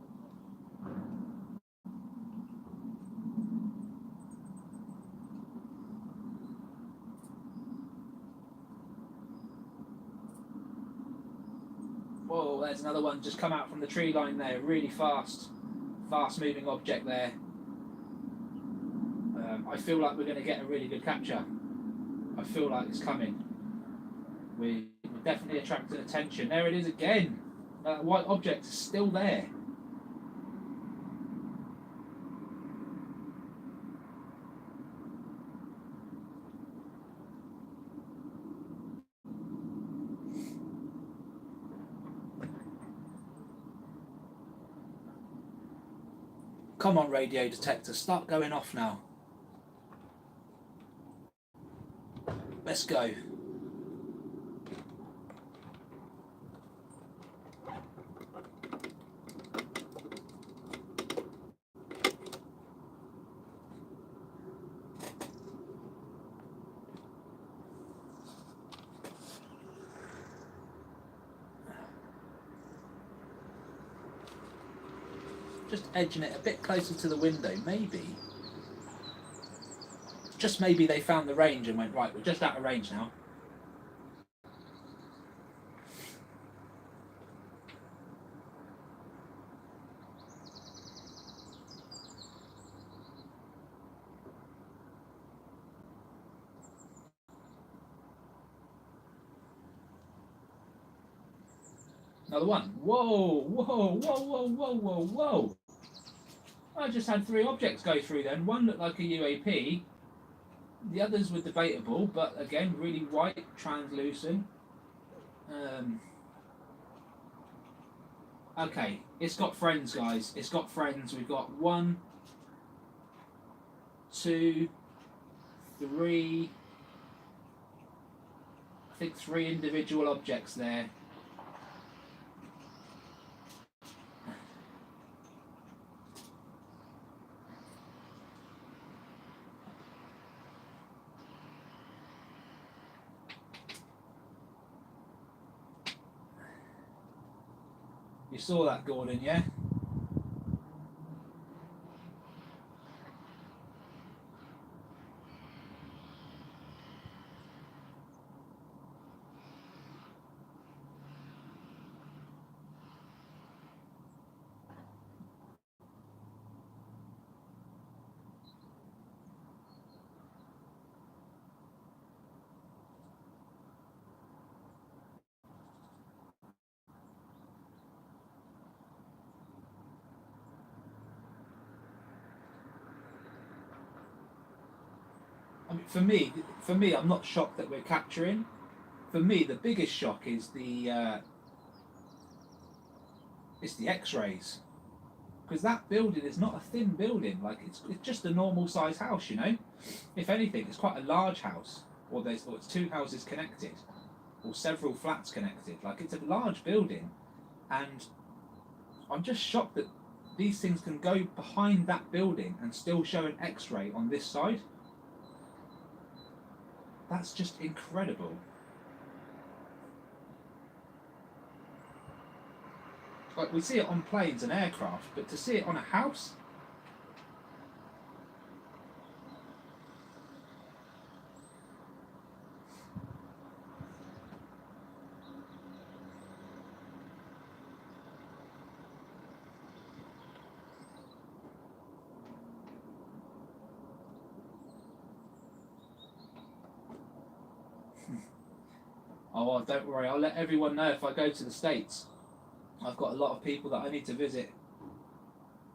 Whoa, there's another one just come out from the tree line there, really fast moving object there. I feel like we're going to get a really good capture. I feel like it's coming. We're definitely attracting attention. There it is again. That white object is still there. Come on, radio detector, start going off now. Let's go. Just edging it a bit closer to the window, maybe. Just maybe they found the range and went, right, we're just out of range now. Another one. Whoa, whoa, whoa, whoa, whoa, whoa, whoa. I just had 3 objects go through then. One looked like a UAP. The others were debatable, but again, really white, translucent. Okay, it's got friends, guys. It's got friends. We've got 1, 2, 3. I think 3 individual objects there. You saw that, Gordon, yeah? I mean, for me, I'm not shocked that we're capturing. For me, the biggest shock is it's the X-rays, because that building is not a thin building. Like it's just a normal size house, you know. If anything, it's quite a large house, or it's 2 houses connected, or several flats connected. Like it's a large building, and I'm just shocked that these things can go behind that building and still show an X-ray on this side. That's just incredible. Like we see it on planes and aircraft, but to see it on a house? Oh, well, don't worry, I'll let everyone know if I go to the States. I've got a lot of people that I need to visit.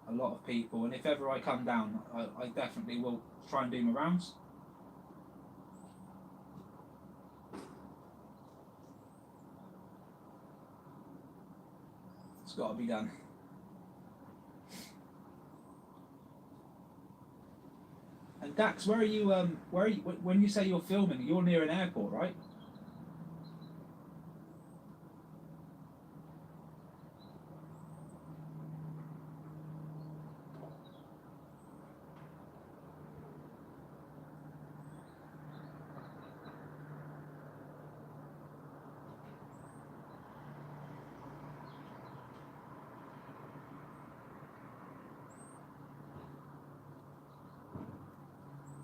A lot of people, and if ever I come down, I definitely will try and do my rounds. It's got to be done. Dax, where are you? Where are you? When you say you're filming, you're near an airport, right?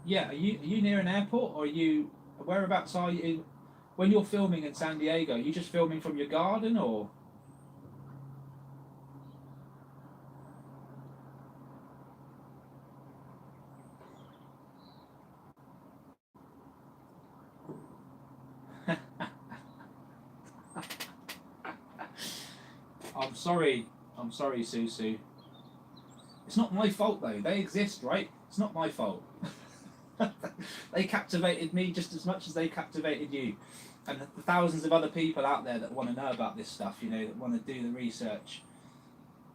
Yeah. Are you near an airport, or are you? Whereabouts are you? When you're filming in San Diego, are you just filming from your garden, or? I'm sorry. I'm sorry, Susu. It's not my fault though. They exist, right? It's not my fault. They captivated me just as much as they captivated you, and the thousands of other people out there that want to know about this stuff. You know, that want to do the research.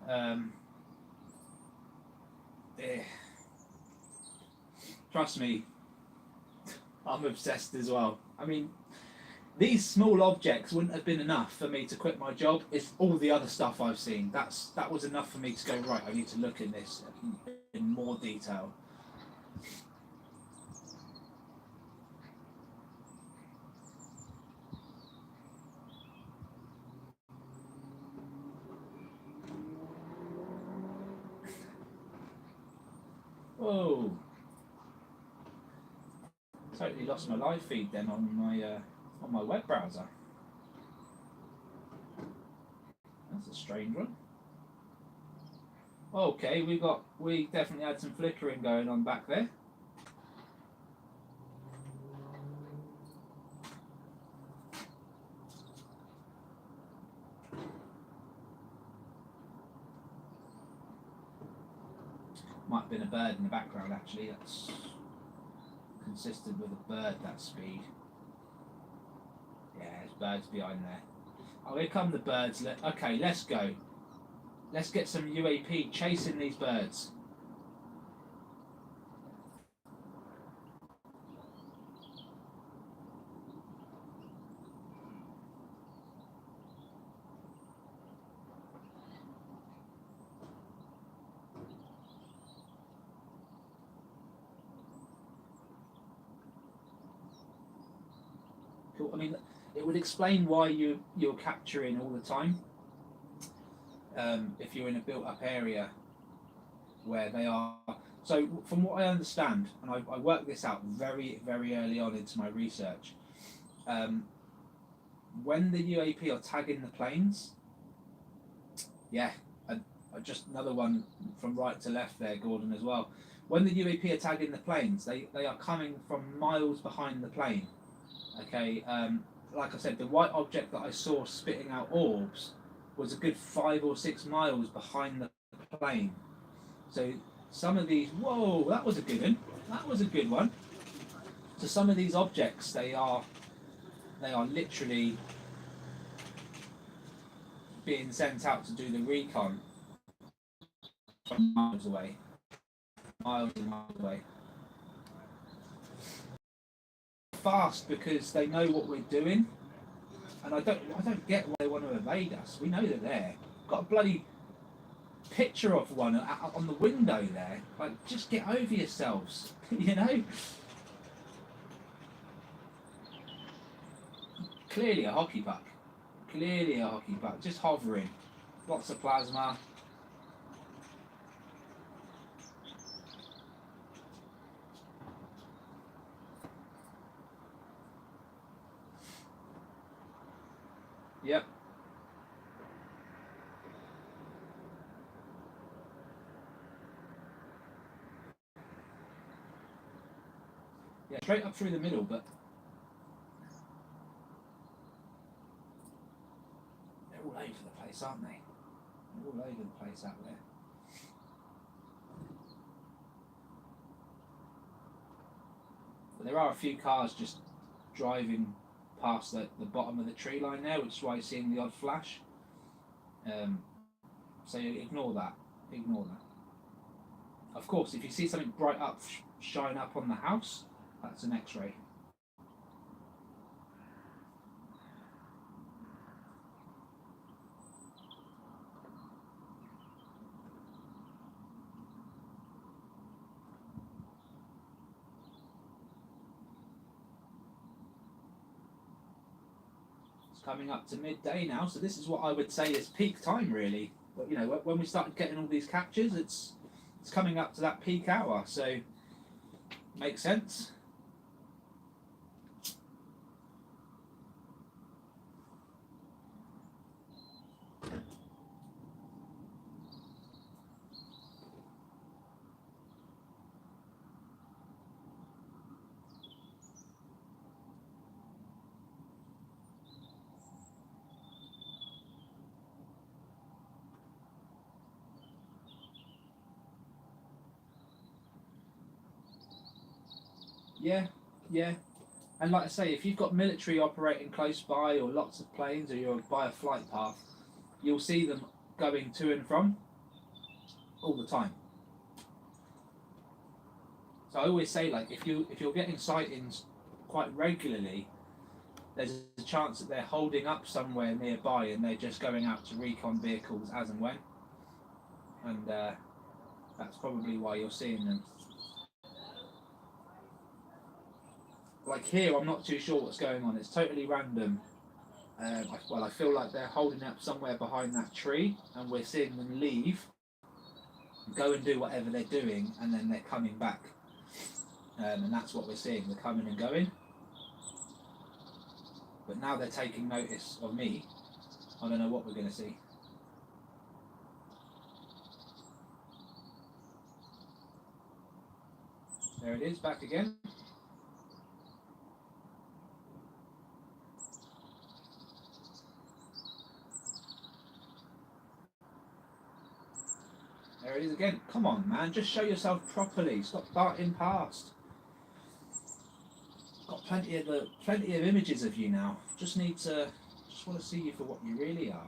Um, eh, Trust me, I'm obsessed as well. I mean, these small objects wouldn't have been enough for me to quit my job. It's all the other stuff I've seen. That was enough for me to go, right, I need to look in this in more detail. Whoa! Totally lost my live feed then on my web browser. That's a strange one. Okay, we definitely had some flickering going on back there. Might have been a bird in the background actually. That's consistent with a bird, that speed. Yeah, there's birds behind there. Oh, here come the birds. Okay, let's go. Let's get some UAP chasing these birds. Cool. I mean, it would explain why you're capturing all the time. If you're in a built-up area where they are. So, from what I understand, and I worked this out very, very early on into my research, um, when the UAP are tagging the planes, yeah, just another one from right to left there, Gordon, as well. When the UAP are tagging the planes, they are coming from miles behind the plane. Okay, like I said, the white object that I saw spitting out orbs was a good 5 or 6 miles behind the plane. So some of these, whoa, that was a good one. That was a good one. So some of these objects, they are literally being sent out to do the recon from miles away, miles and miles away. Fast because they know what we're doing, and I don't get why they want to evade us. We know they're there. Got a bloody picture of one on the window there. Like, just get over yourselves, you know. Clearly a hockey puck. Clearly a hockey puck. Just hovering. Lots of plasma. Yep. Yeah, straight up through the middle, but they're all over the place, aren't they? They're all over the place out there. But there are a few cars just driving past the bottom of the tree line there, which is why you're seeing the odd flash. So ignore that. Ignore that. Of course, if you see something bright up, shine up on the house, that's an X-ray. Coming up to midday now, so this is what I would say is peak time, really. But you know, when we started getting all these captures, it's coming up to that peak hour, so makes sense. Yeah, yeah. And like I say, if you've got military operating close by or lots of planes or you're by a flight path, you'll see them going to and from all the time. So I always say, like, if you're getting sightings quite regularly, there's a chance that they're holding up somewhere nearby and they're just going out to recon vehicles as and when. And that's probably why you're seeing them. Like here, I'm not too sure what's going on. It's totally random. I feel like they're holding up somewhere behind that tree, and we're seeing them leave, go and do whatever they're doing, and then they're coming back. And that's what we're seeing. They're coming and going. But now they're taking notice of me. I don't know what we're going to see. There it is, back again. There it is again. Come on, man, just show yourself properly. Stop darting past. Got plenty of images of you now. Just want to see you for what you really are.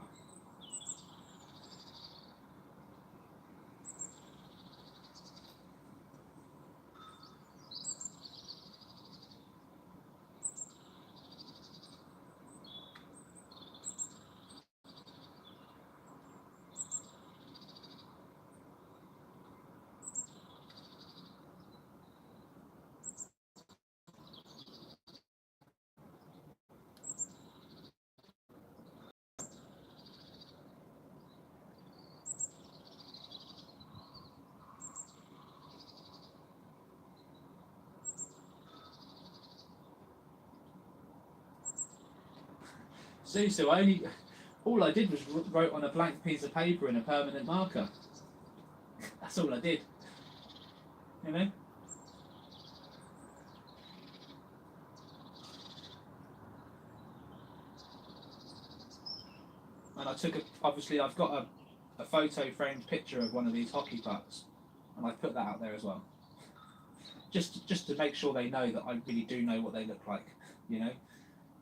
Susu, all I did was wrote on a blank piece of paper in a permanent marker. That's all I did. You know? And I took obviously I've got a photo framed picture of one of these hockey pucks, and I've put that out there as well. Just to make sure they know that I really do know what they look like, you know?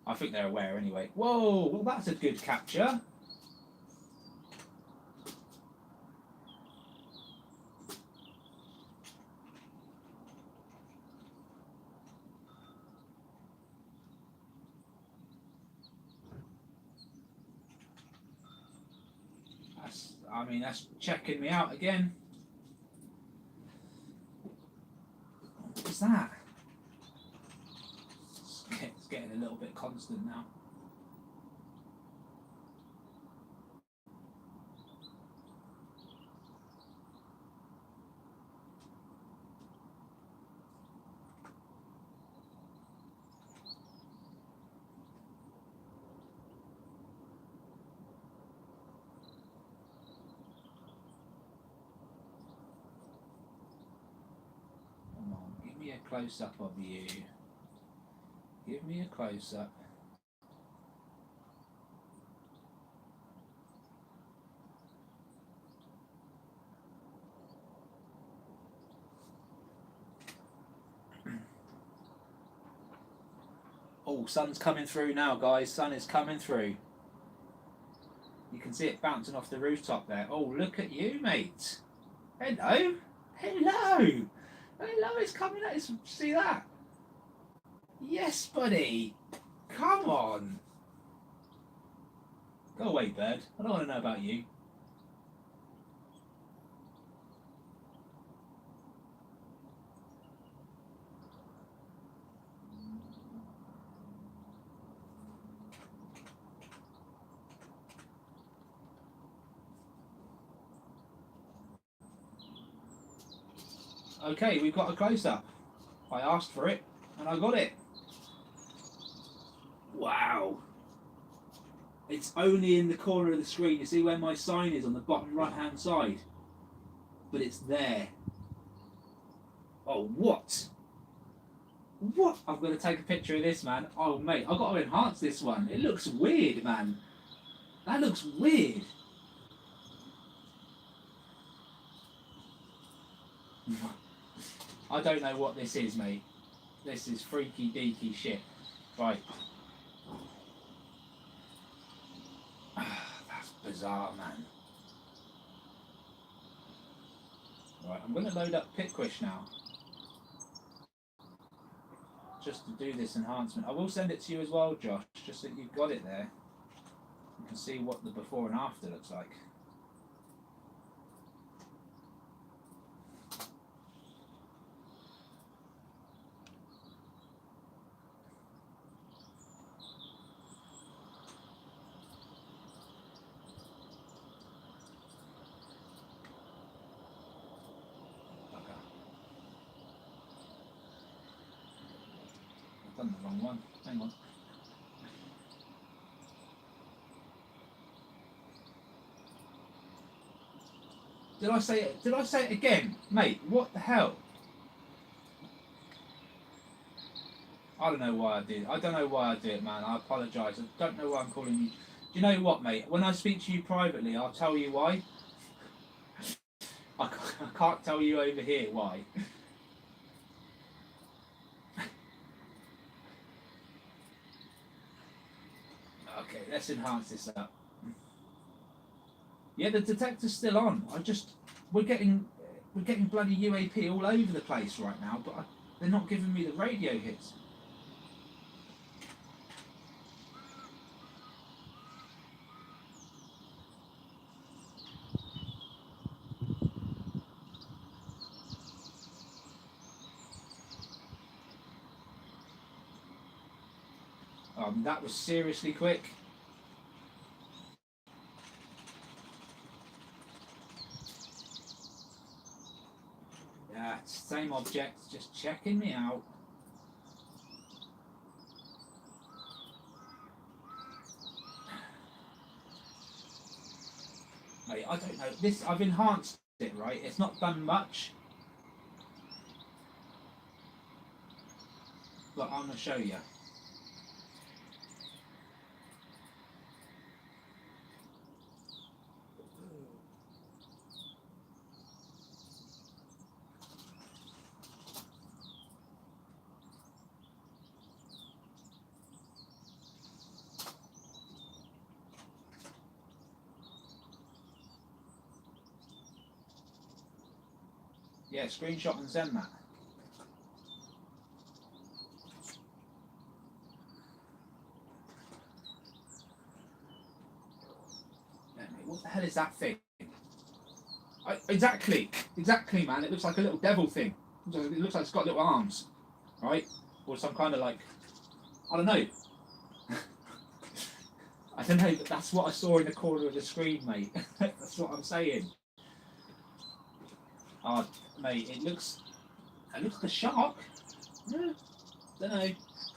I think they're aware anyway. Whoa, well that's a good capture. That's checking me out again. What's that? It's getting a little bit constant now. Come on, give me a close-up of you. Give me a close-up. Oh, sun's coming through now, guys. Sun is coming through. You can see it bouncing off the rooftop there. Oh, look at you, mate. Hello. Hello! Hello, it's coming out. See that? Yes, buddy. Come on. Go away, bird. I don't want to know about you. Okay, we've got a close-up. I asked for it, and I got it. Wow. It's only in the corner of the screen. You see where my sign is on the bottom right-hand side? But it's there. Oh, what? What? I've got to take a picture of this, man. Oh, mate, I've got to enhance this one. It looks weird, man. That looks weird. I don't know what this is, mate. This is freaky deaky shit. Right. That's bizarre, man. Right, I'm going to load up Pitquish now. Just to do this enhancement. I will send it to you as well, Josh, just so you've got it there. You can see what the before and after looks like. I've done the wrong one. Hang on. Did I say it? Did I say it again? Mate, what the hell? I don't know why I did. I don't know why I did it, man. I apologise. I don't know why I'm calling you. Do you know what, mate? When I speak to you privately, I'll tell you why. I can't tell you over here why. Okay, let's enhance this up. Yeah, the detector's still on. We're getting bloody UAP all over the place right now, but they're not giving me the radio hits. That was seriously quick. Yeah, same object, just checking me out. Mate, I don't know. This I've enhanced it, right? It's not done much, but I'm gonna show you. Yeah, screenshot and send that. Yeah, mate, what the hell is that thing? Exactly, man. It looks like a little devil thing. It looks like it's got little arms, right? Or some kind of like, I don't know. I don't know, but that's what I saw in the corner of the screen, mate. That's what I'm saying. Oh, mate, it looks like a shark. Yeah, don't know.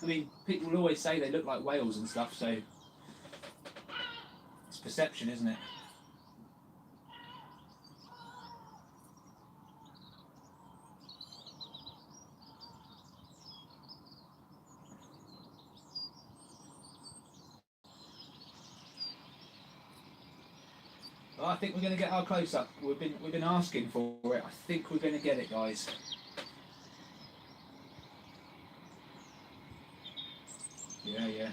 I mean, people will always say they look like whales and stuff, so it's perception, isn't it? Well, I think we're going to get our close up. We've been asking for it. I think we're going to get it, guys. Yeah, yeah.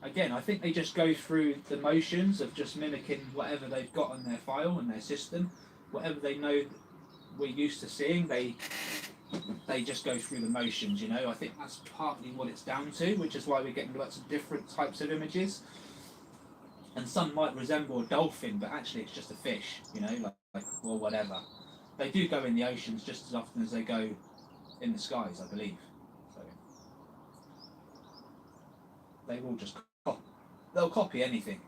again, I think they just go through the motions of just mimicking whatever they've got on their file and their system, whatever they know we're used to seeing. They just go through the motions, you know. I think that's partly what it's down to, which is why we're getting lots of different types of images. And some might resemble a dolphin, but actually it's just a fish, you know, like or whatever. They do go in the oceans just as often as they go in the skies, I believe. So they will just they'll copy anything.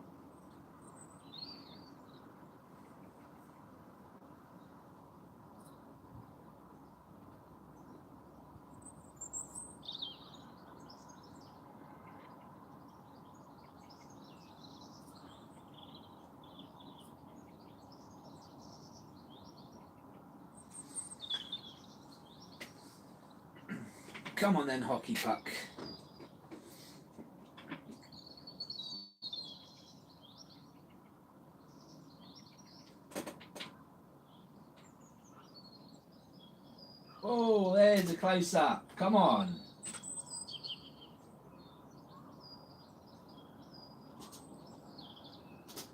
Come on then, hockey puck. Oh, there's a close-up. Come on.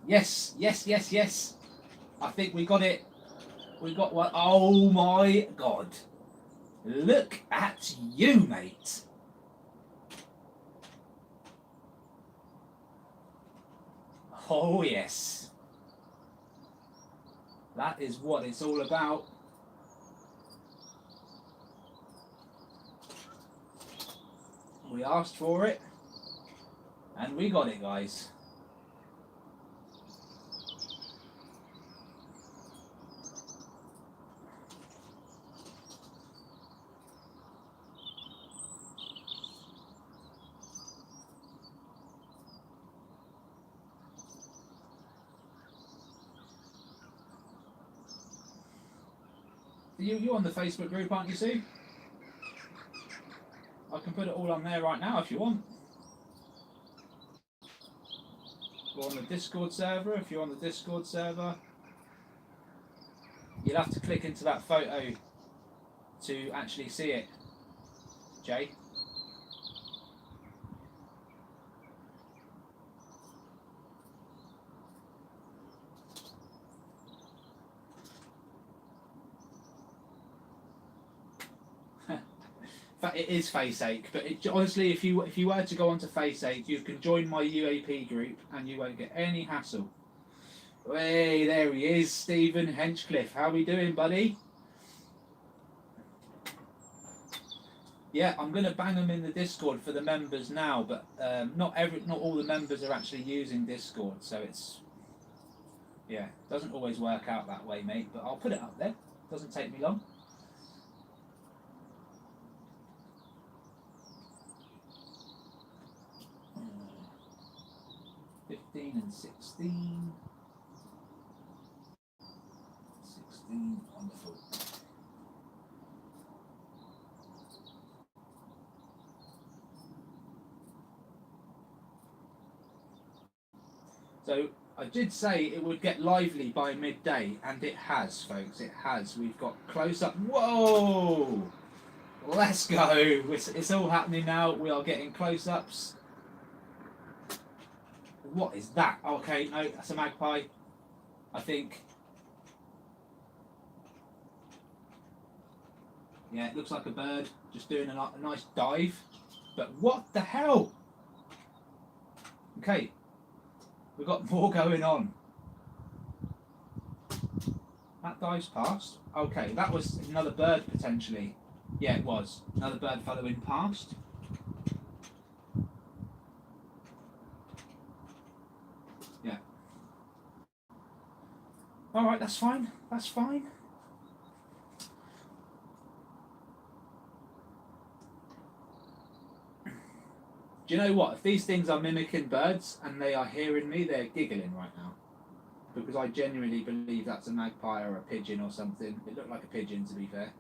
Yes, yes, yes, yes. I think we got it. We got one. Oh my God. Look at you, mate. Oh, yes. That is what it's all about. We asked for it, and we got it, guys. You're on the Facebook group, aren't you, Sue? I can put it all on there right now if you want. Or on the Discord server, if you're on the Discord server. You'll have to click into that photo to actually see it, Jay. It is FaceAche, but honestly, if you were to go onto FaceAche, you can join my UAP group and you won't get any hassle. Hey, there he is, Stephen Henchcliffe. How we doing, buddy? Yeah, I'm going to bang them in the Discord for the members now, but not all the members are actually using Discord, so it's doesn't always work out that way, mate. But I'll put it up there. Doesn't take me long. 15 and 16. 16, wonderful. So I did say it would get lively by midday, and it has, folks. It has. We've got close up. Whoa! Let's go. It's all happening now. We are getting close ups. What is that? Okay, no, that's a magpie, I think. Yeah, it looks like a bird just doing a nice dive. But what the hell? Okay, we've got more going on. That dives past. Okay, that was another bird potentially. Yeah, it was. Another bird following past. Yeah. Alright, that's fine. That's fine. Do you know what? If these things are mimicking birds and they are hearing me, they're giggling right now. Because I genuinely believe that's a magpie or a pigeon or something. It looked like a pigeon, to be fair.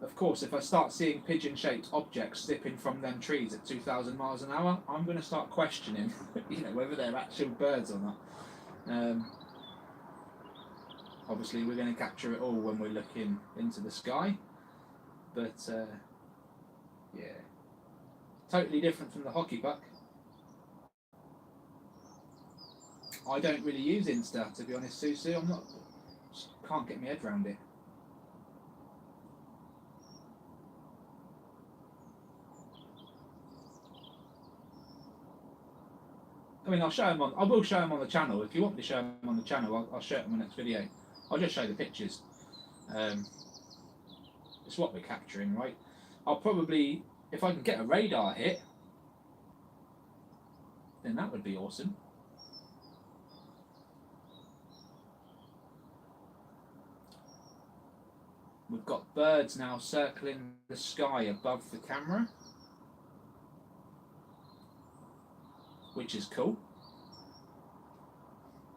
Of course, if I start seeing pigeon-shaped objects slipping from them trees at 2,000 miles an hour, I'm going to start questioning, whether they're actual birds or not. Obviously, we're going to capture it all when we're looking into the sky, but yeah, totally different from the hockey puck. I don't really use Insta, to be honest, Susu. Can't get my head around it. I mean, I will show them on the channel. If you want me to show them on the channel, I'll show it in the next video. I'll just show the pictures. It's what we're capturing, right? I'll probably, if I can get a radar hit, then that would be awesome. We've got birds now circling the sky above the camera, which is cool.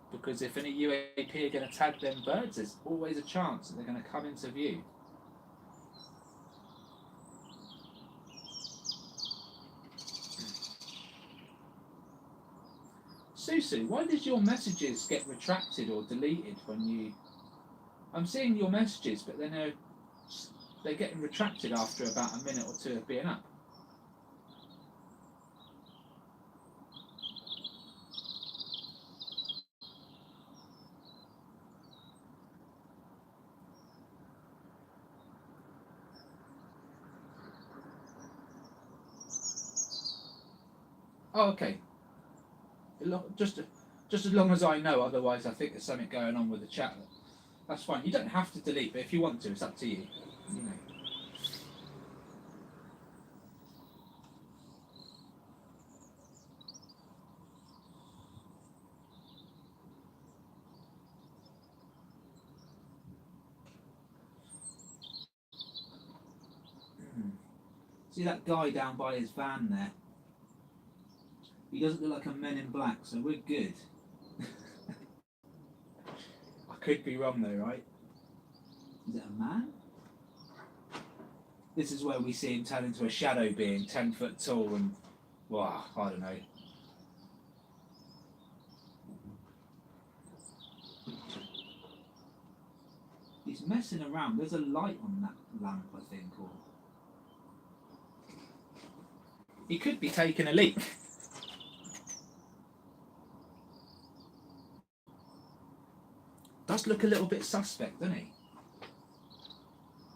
Because if any UAP are going to tag them birds, there's always a chance that they're going to come into view. Susu, why did your messages get retracted or deleted when you... I'm seeing your messages, but then they're getting retracted after about a minute or two of being up. Oh, okay. Just as long as I know, otherwise I think there's something going on with the chat. That's fine. You don't have to delete, but if you want to, it's up to you. You know. See that guy down by his van there? He doesn't look like a Men in Black, so we're good. I could be wrong though, right? Is it a man? This is where we see him turn into a shadow being 10 foot tall and, wow, I don't know. He's messing around. There's a light on that lamp, I think, or... He could be taking a leak. Does look a little bit suspect, doesn't he?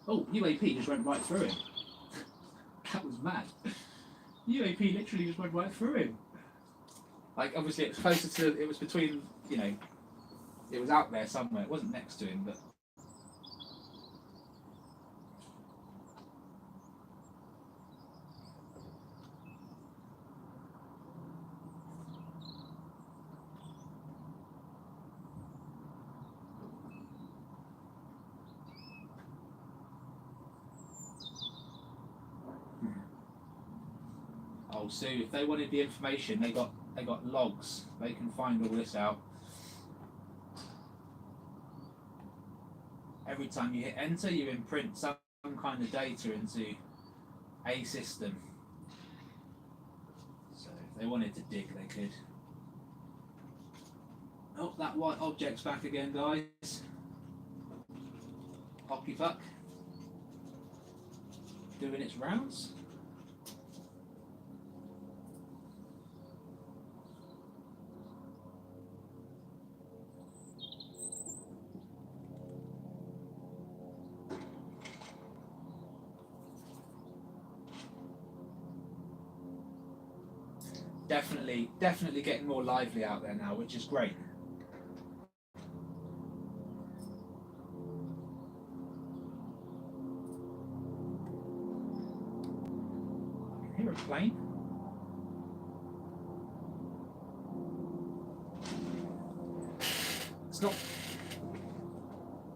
Oh, UAP just went right through him. That was mad. UAP literally just went right through him. Like, obviously it was closer to, it was between, you know, it was out there somewhere. It wasn't next to him, but... Oh, so if they wanted the information, they got logs. They can find all this out. Every time you hit enter, you imprint some kind of data into a system. So if they wanted to dig, they could. Oh, that white object's back again, guys. Hockey puck. Doing its rounds. Definitely getting more lively out there now, which is great. I can hear a plane.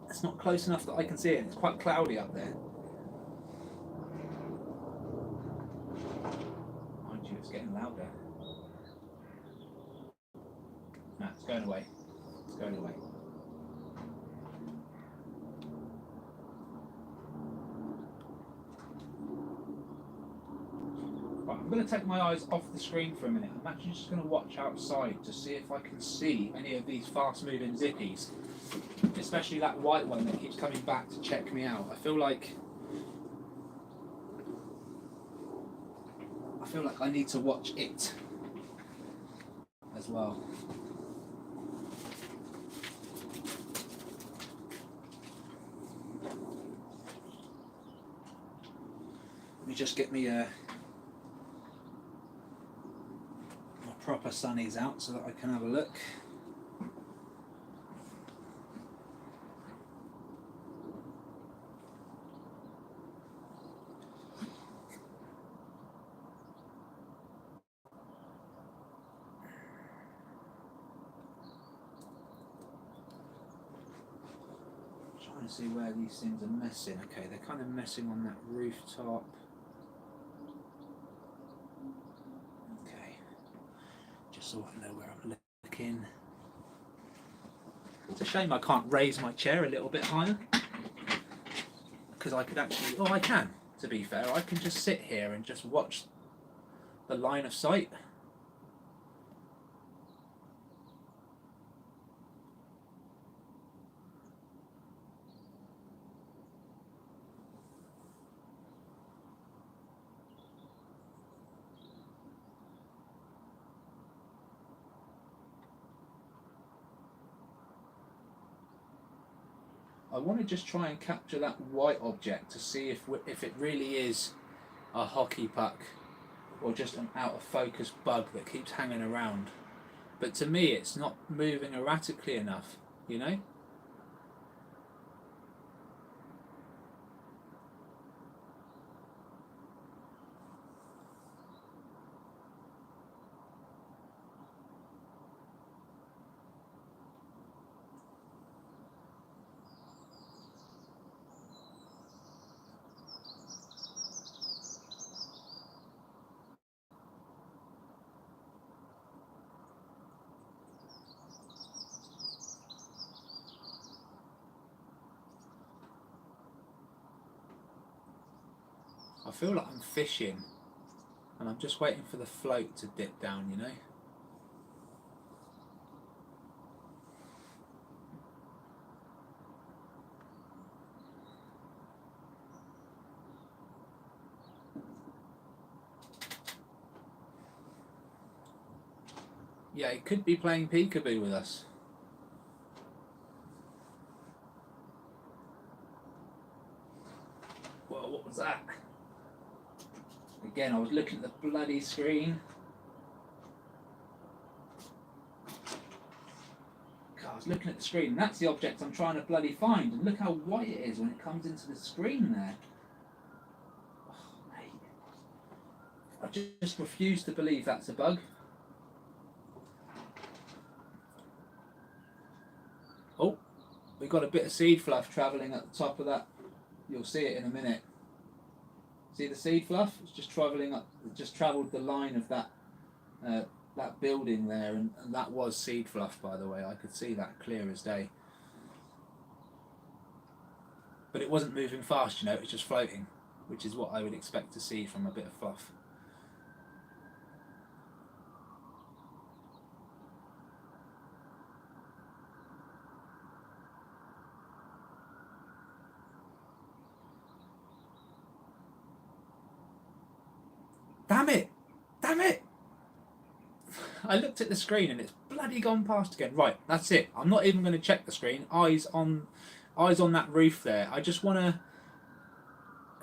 It's not close enough that I can see it. It's quite cloudy up there. Mind you, it's getting louder. No, it's going away. It's going away. Right, I'm going to take my eyes off the screen for a minute. I'm actually just going to watch outside to see if I can see any of these fast-moving zippies, especially that white one that keeps coming back to check me out. I feel like I need to watch it as well. Let me just get me my proper sunnies out so that I can have a look. Trying to see where these things are messing. Okay, they're kind of messing on that rooftop. Okay, just so I know where I'm looking. It's a shame I can't raise my chair a little bit higher, because I could actually, oh I can, to be fair, I can just sit here and just watch the line of sight. I want to just try and capture that white object to see if it really is a hockey puck or just an out of focus bug that keeps hanging around. But to me it's not moving erratically enough, you know? I feel like I'm fishing and I'm just waiting for the float to dip down, you know? Yeah, it could be playing peekaboo with us. Whoa, what was that? Again, I was looking at the bloody screen. God, I was looking at the screen, and that's the object I'm trying to bloody find. And look how white it is when it comes into the screen there. Oh, mate. I just refuse to believe that's a bug. Oh, we've got a bit of seed fluff travelling at the top of that. You'll see it in a minute. See the seed fluff? It's just travelling up. It just travelled the line of that that building there, and that was seed fluff, by the way. I could see that clear as day. But it wasn't moving fast, you know. It was just floating, which is what I would expect to see from a bit of fluff. Damn it! Damn it! I looked at the screen and it's bloody gone past again. Right, that's it. I'm not even going to check the screen. Eyes on that roof there. I just want to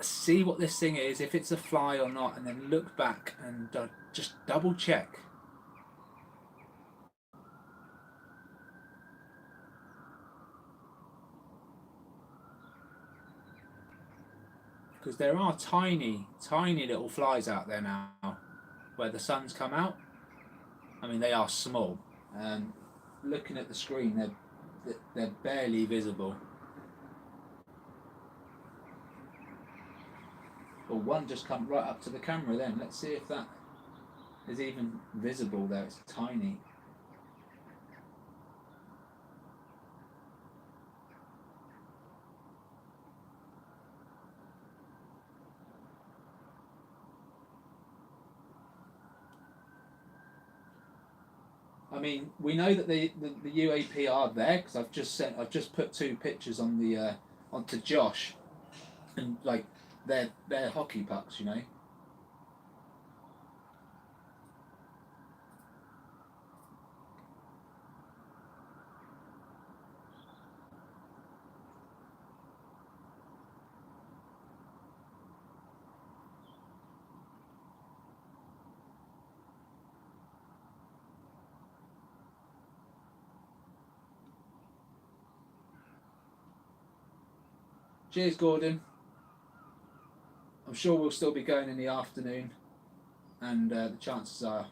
see what this thing is, if it's a fly or not, and then look back and just double check. Because there are tiny, tiny little flies out there now where the sun's come out. I mean, they are small. Looking at the screen, they're barely visible. Well, one just come right up to the camera then. Let's see if that is even visible there. It's tiny. I mean, we know that the UAP are there because I've just put two pictures on the onto Josh, and like they're hockey pucks, you know. Cheers, Gordon. I'm sure we'll still be going in the afternoon, and the chances are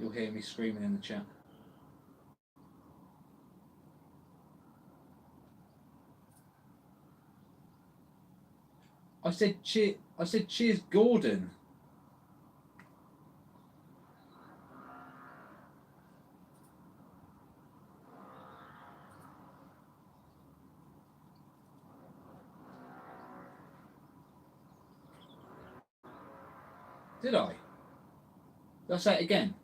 you'll hear me screaming in the chat. I said cheers, Gordon. Did I? Did I say it again?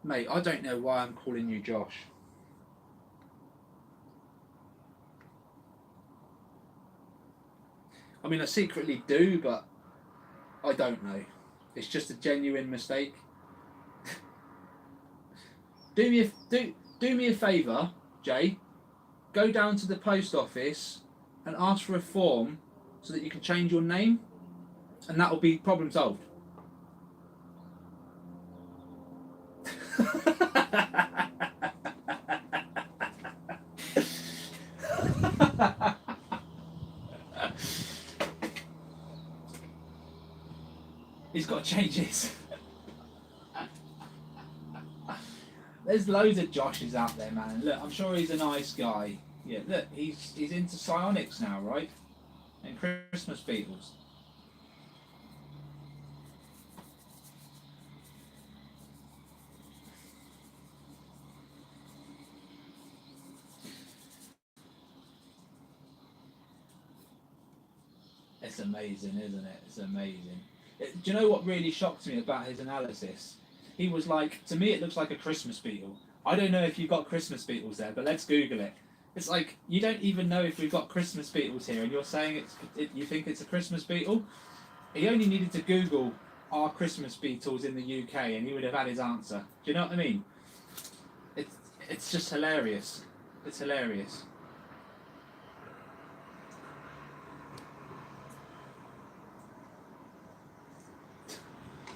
Mate, I don't know why I'm calling you Josh. I mean, I secretly do, but I don't know. It's just a genuine mistake. do me a favour, Jay. Go down to the post office and ask for a form so that you can change your name, and that will be problem solved. He's got to change his. There's loads of Joshes out there, man. Look, I'm sure he's a nice guy. Yeah, look, he's into psionics now, right? And Christmas beetles. It's amazing, isn't it? It's amazing. Do you know what really shocked me about his analysis? He was like, to me it looks like a Christmas beetle. I don't know if you've got Christmas beetles there, but let's Google it. It's like, you don't even know if we've got Christmas beetles here, and you're saying you think it's a Christmas beetle? He only needed to Google, are Christmas beetles in the UK, and he would have had his answer. Do you know what I mean? It's just hilarious. It's hilarious.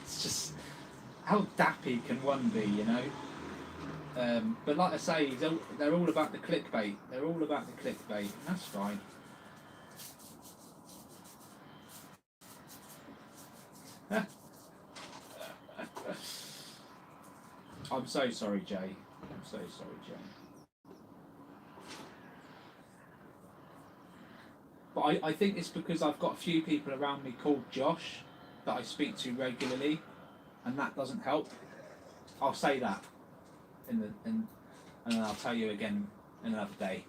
It's just, how dappy can one be, you know? But like I say, they're all about the clickbait. They're all about the clickbait, and that's fine. I'm so sorry, Jay. I'm so sorry, Jay. But I think it's because I've got a few people around me called Josh that I speak to regularly, and that doesn't help. I'll say that, and then I'll tell you again in another day.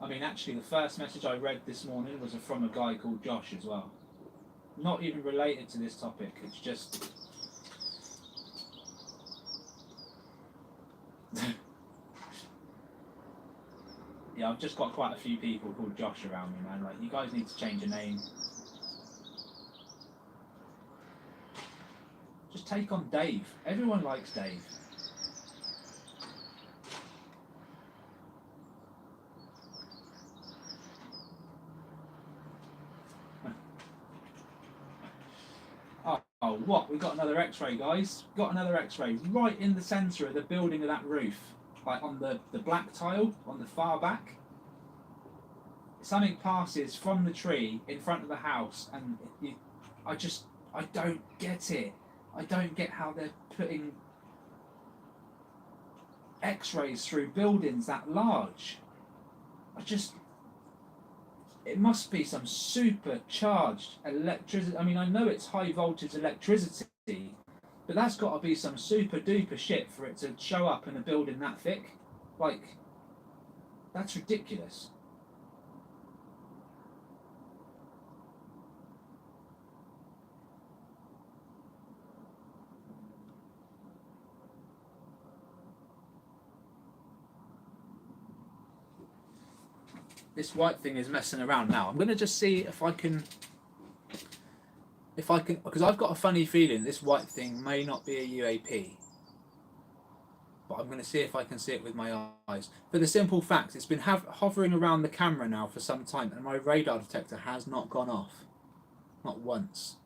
I mean, actually, the first message I read this morning was from a guy called Josh as well. Not even related to this topic. It's just. Yeah, I've just got quite a few people called Josh around me, man. Like, you guys need to change your name. Just take on Dave. Everyone likes Dave. Oh, what? We got another X-ray, guys. Got another X-ray right in the centre of the building of that roof, like on the black tile on the far back. Something passes from the tree in front of the house, and I don't get it. I don't get how they're putting X-rays through buildings that large. It must be some supercharged electricity. I mean, I know it's high voltage electricity, But that's got to be some super duper shit for it to show up in a building that thick. Like, that's ridiculous. This white thing is messing around now. I'm going to just see if I can, because I've got a funny feeling this white thing may not be a UAP. But I'm going to see if I can see it with my eyes. For the simple fact, it's been hovering around the camera now for some time, and my radar detector has not gone off. Not once.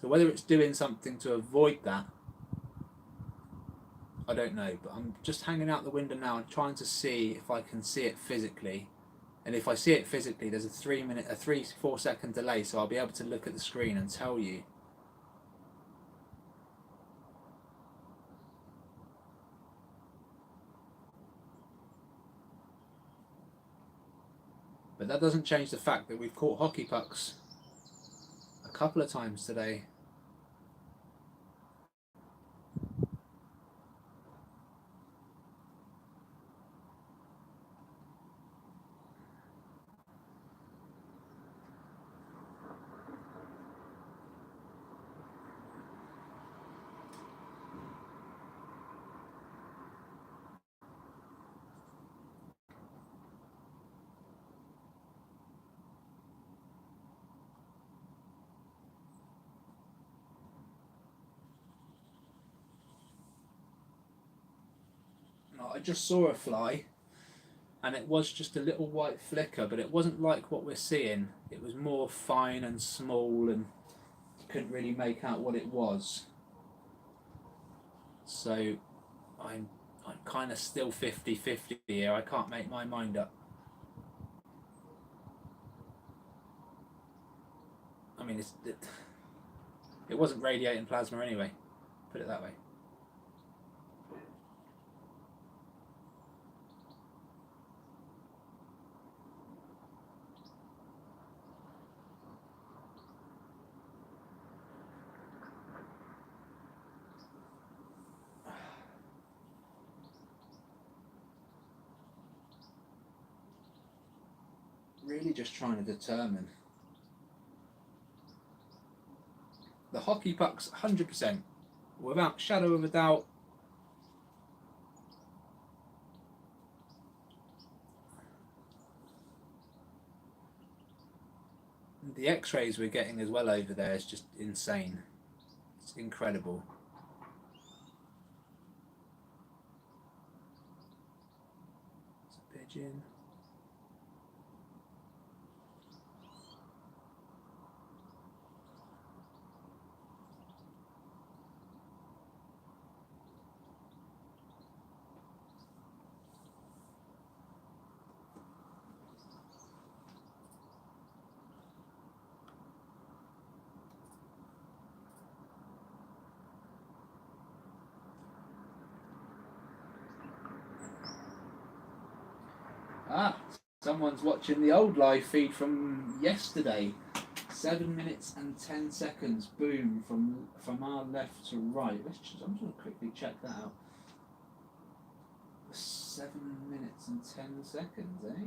So whether it's doing something to avoid that, I don't know. But I'm just hanging out the window now and trying to see if I can see it physically. And if I see it physically, there's a 3-4 second delay, so I'll be able to look at the screen and tell you. But that doesn't change the fact that we've caught hockey pucks a couple of times today. I just saw a fly, and it was just a little white flicker, but it wasn't like what we're seeing. It was more fine and small, and you couldn't really make out what it was. So I'm kind of still 50-50 here. I can't make my mind up. I mean, it wasn't radiating plasma anyway, put it that way. Really just trying to determine. The hockey pucks, 100%, without shadow of a doubt. The X-rays we're getting as well over there is just insane. It's incredible. It's a pigeon. Ah, someone's watching the old live feed from yesterday. 7 minutes and 10 seconds, boom, from our left to right. I'm just going to quickly check that out. 7 minutes and 10 seconds, eh?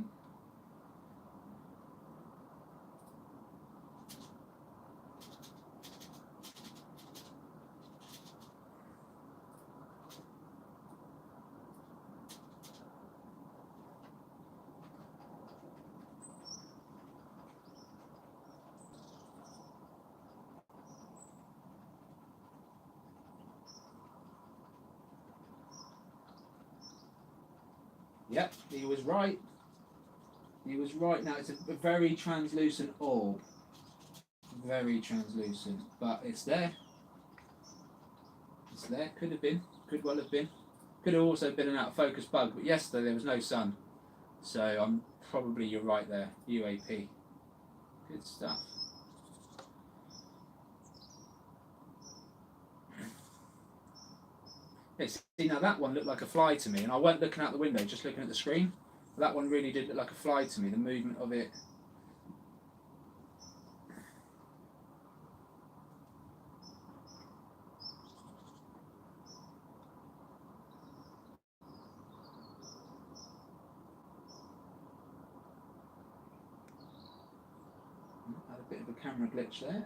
Yep, he was right. He was right. Now it's a very translucent orb. Very translucent, but it's there. It's there. Could have been. Could well have been. Could have also been an out of focus bug, but yesterday there was no sun. So you're right there. UAP. Good stuff. Yeah, see, now that one looked like a fly to me, and I weren't looking out the window, just looking at the screen. That one really did look like a fly to me, the movement of it. a bit of a camera glitch there.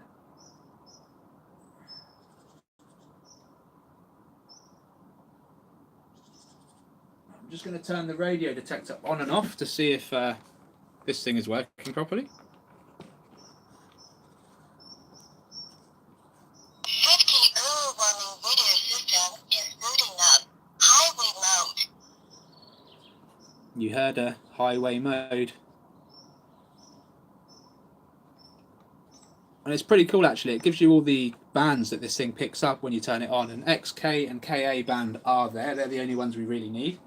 I'm just going to turn the radio detector on and off to see if this thing is working properly. 50 early warning video system is booting up. Highway mode. You heard a highway mode. And it's pretty cool actually. It gives you all the bands that this thing picks up when you turn it on. And XK and KA band are there. They're the only ones we really need.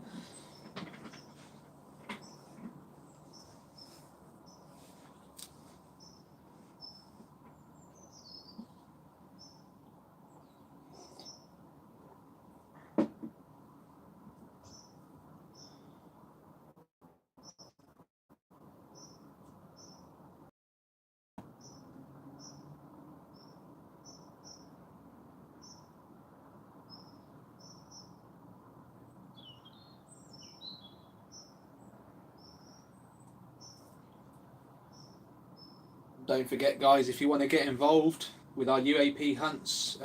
Don't forget, guys, if you want to get involved with our UAP hunts,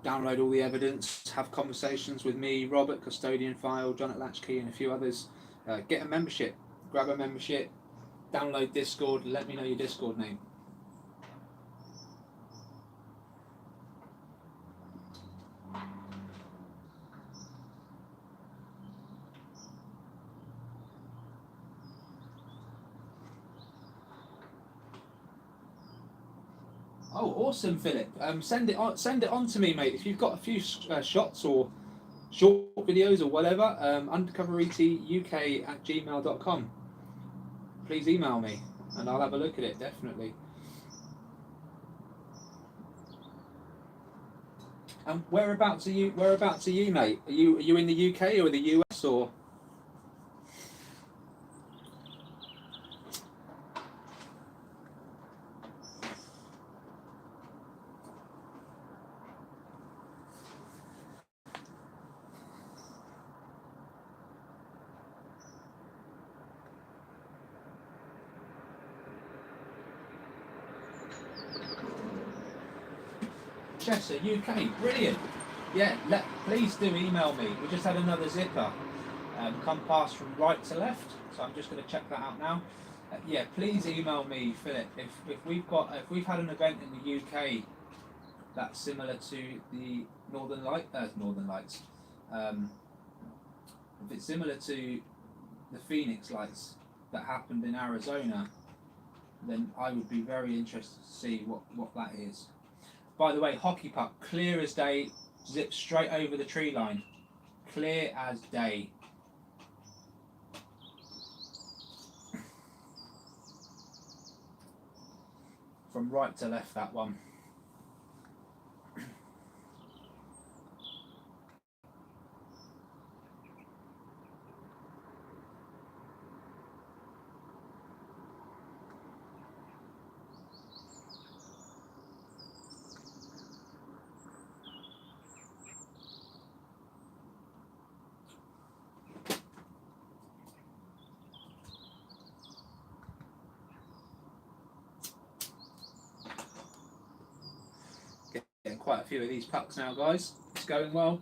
download all the evidence, have conversations with me, Robert, Custodian File, John at Latchkey, and a few others. Get a membership, grab a membership, download Discord, let me know your Discord name. Oh, awesome, Philip. Send it on to me, mate. If you've got a few shots or short videos or whatever, undercoveretuk@gmail.com. Please email me, and I'll have a look at it, definitely. Whereabouts are you, mate? Are you in the UK or the US or? Chester, UK, brilliant. Yeah, please do email me. We just had another zipper come past from right to left, so I'm just going to check that out now. Yeah, please email me, Philip. If we've had an event in the UK that's similar to the Northern Lights, if it's similar to the Phoenix Lights that happened in Arizona, then I would be very interested to see what that is. By the way, hockey puck, clear as day, zips straight over the tree line. Clear as day. From right to left, that one. Getting quite a few of these pucks now, guys. It's going well.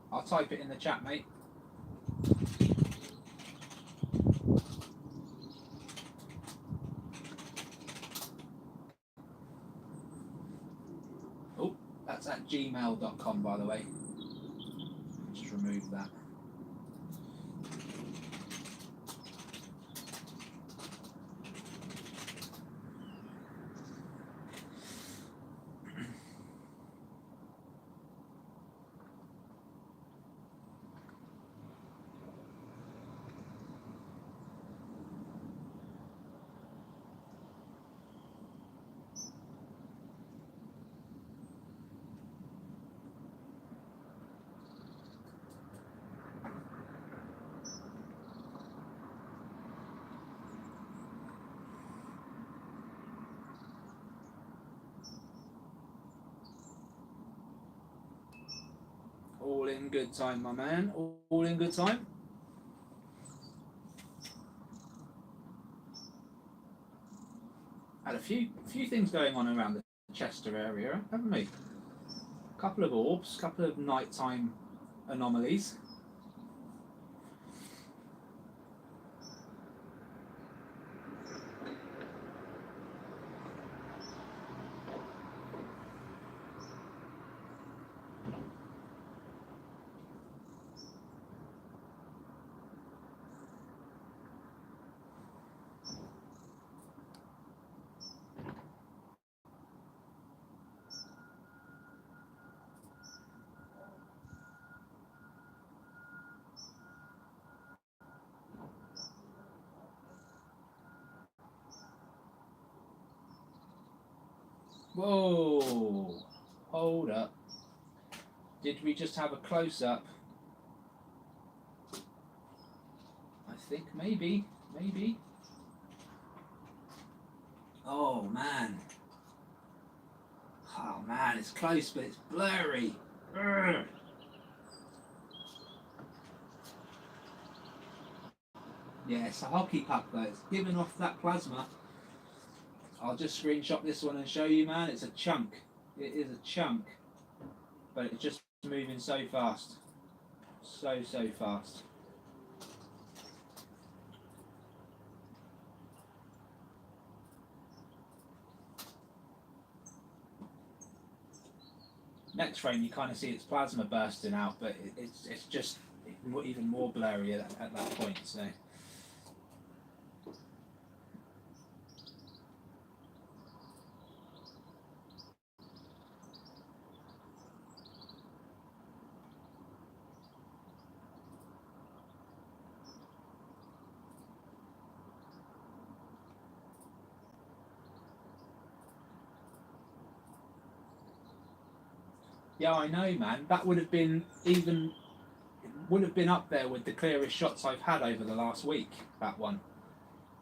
I'll type it in the chat, mate. Oh, that's at gmail.com, by the way. Just remove that. in good time, my man. All in good time. Had a few things going on around the Chester area, haven't we? A couple of orbs, a couple of nighttime anomalies. Whoa! Hold up. Did we just have a close-up? I think maybe. Oh man. Oh man, it's close but it's blurry. Urgh. Yeah, it's a hockey puck though. It's giving off that plasma. I'll just screenshot this one and show you, man. It's a chunk. It is a chunk. But it's just moving so fast. So fast. Next frame, you kind of see its plasma bursting out, but it's just even more blurry at that point. So. Yeah, I know, man. That would have been up there with the clearest shots I've had over the last week. That one,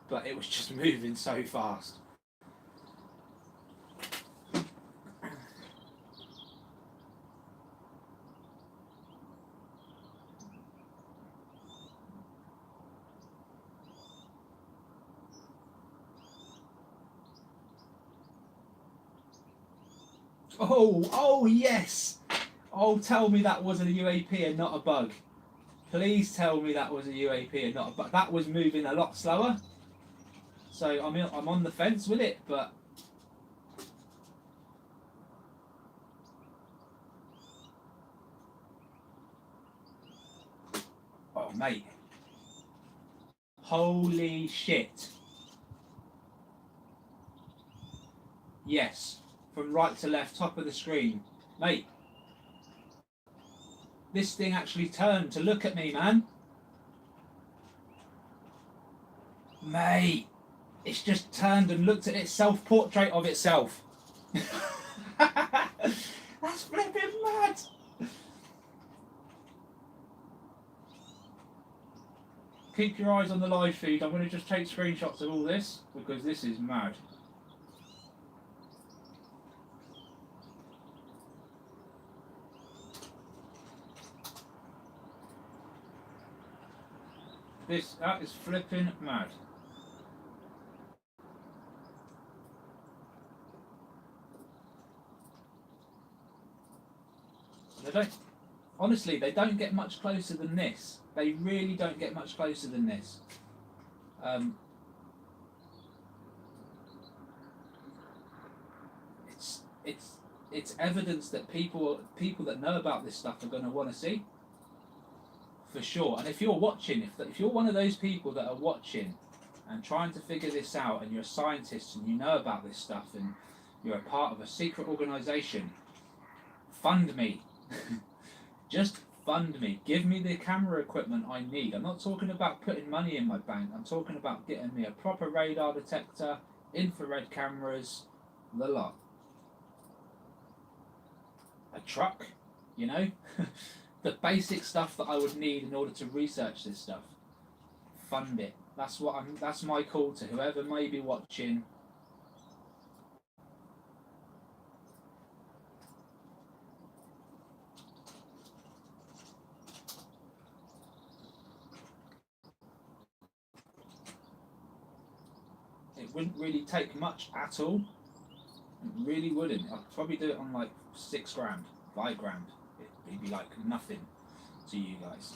but it was just moving so fast. Oh yes! Oh, tell me that wasn't a UAP and not a bug. Please tell me that was a UAP and not a bug. That was moving a lot slower. So I'm on the fence with it, but oh mate, holy shit! Yes, from right to left, top of the screen, mate. This thing actually turned to look at me, man. Mate, it's just turned and looked at its self-portrait of itself. That's flipping mad. Keep your eyes on the live feed. I'm going to just take screenshots of all this because this is mad. That is flipping mad. Honestly, they don't get much closer than this. They really don't get much closer than this. It's evidence that people that know about this stuff are going to want to see. For sure. And if you're watching, if you're one of those people that are watching and trying to figure this out, and you're a scientist and you know about this stuff and you're a part of a secret organisation, fund me. Just fund me. Give me the camera equipment I need. I'm not talking about putting money in my bank. I'm talking about getting me a proper radar detector, infrared cameras, the lot. A truck, you know? The basic stuff that I would need in order to research this stuff. Fund it. That's my call to whoever may be watching. it wouldn't really take much at all. It really wouldn't. I'd probably do it on like 6 grand, 5 grand. It'd be like nothing to you guys.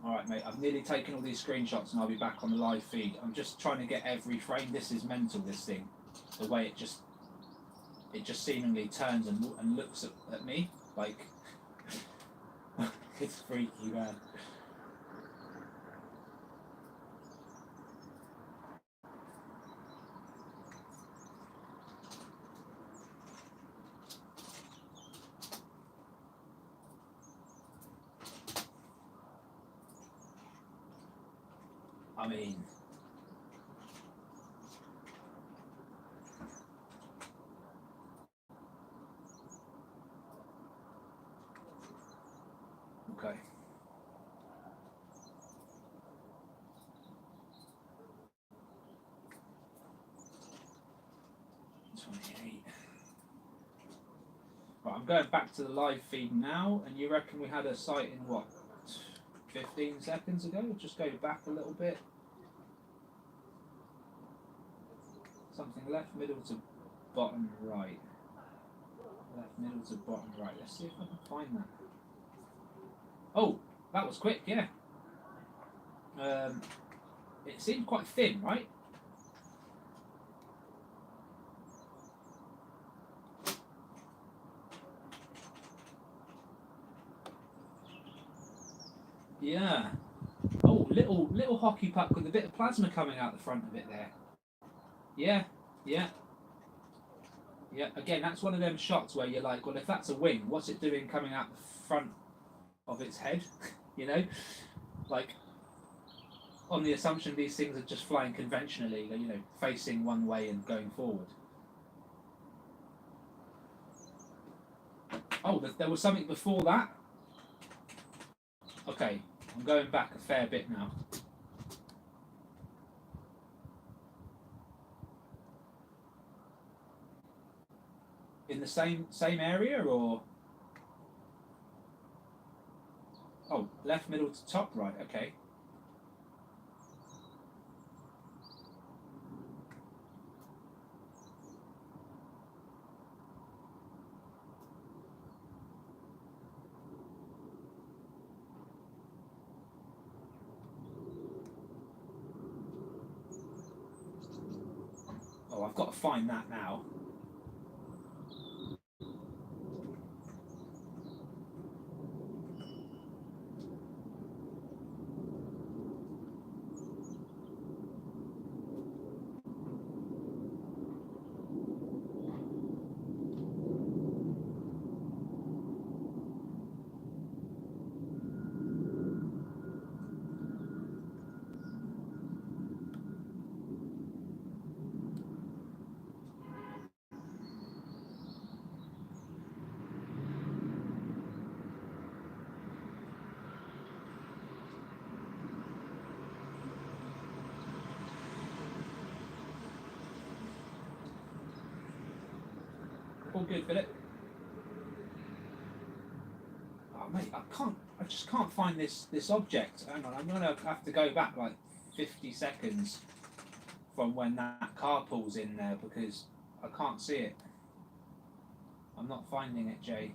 Alright mate, I've nearly taken all these screenshots and I'll be back on the live feed. I'm just trying to get every frame. This is mental, this thing. The way it just seemingly turns and looks at me like it's freaky, man. I mean, okay. Right, I'm going back to the live feed now, and you reckon we had a sighting, what, 15 seconds ago? Just go back a little bit. Something left middle to bottom right. Left middle to bottom right. Let's see if I can find that. Oh, that was quick, yeah. It seemed quite thin, right? Yeah. Oh, little hockey puck with a bit of plasma coming out the front of it there. Yeah, yeah. Yeah, again, that's one of them shots where you're like, well, if that's a wing, what's it doing coming out the front of its head? You know? Like, on the assumption these things are just flying conventionally, you know, facing one way and going forward. Oh, there was something before that? Okay, I'm going back a fair bit now. In the same area, or? Oh, left, middle to top, right, okay. Oh, I've got to find that now. All good, Philip. Oh mate, I just can't find this object. Hang on, I'm gonna have to go back like 50 seconds from when that car pulls in there because I can't see it. I'm not finding it, Jay.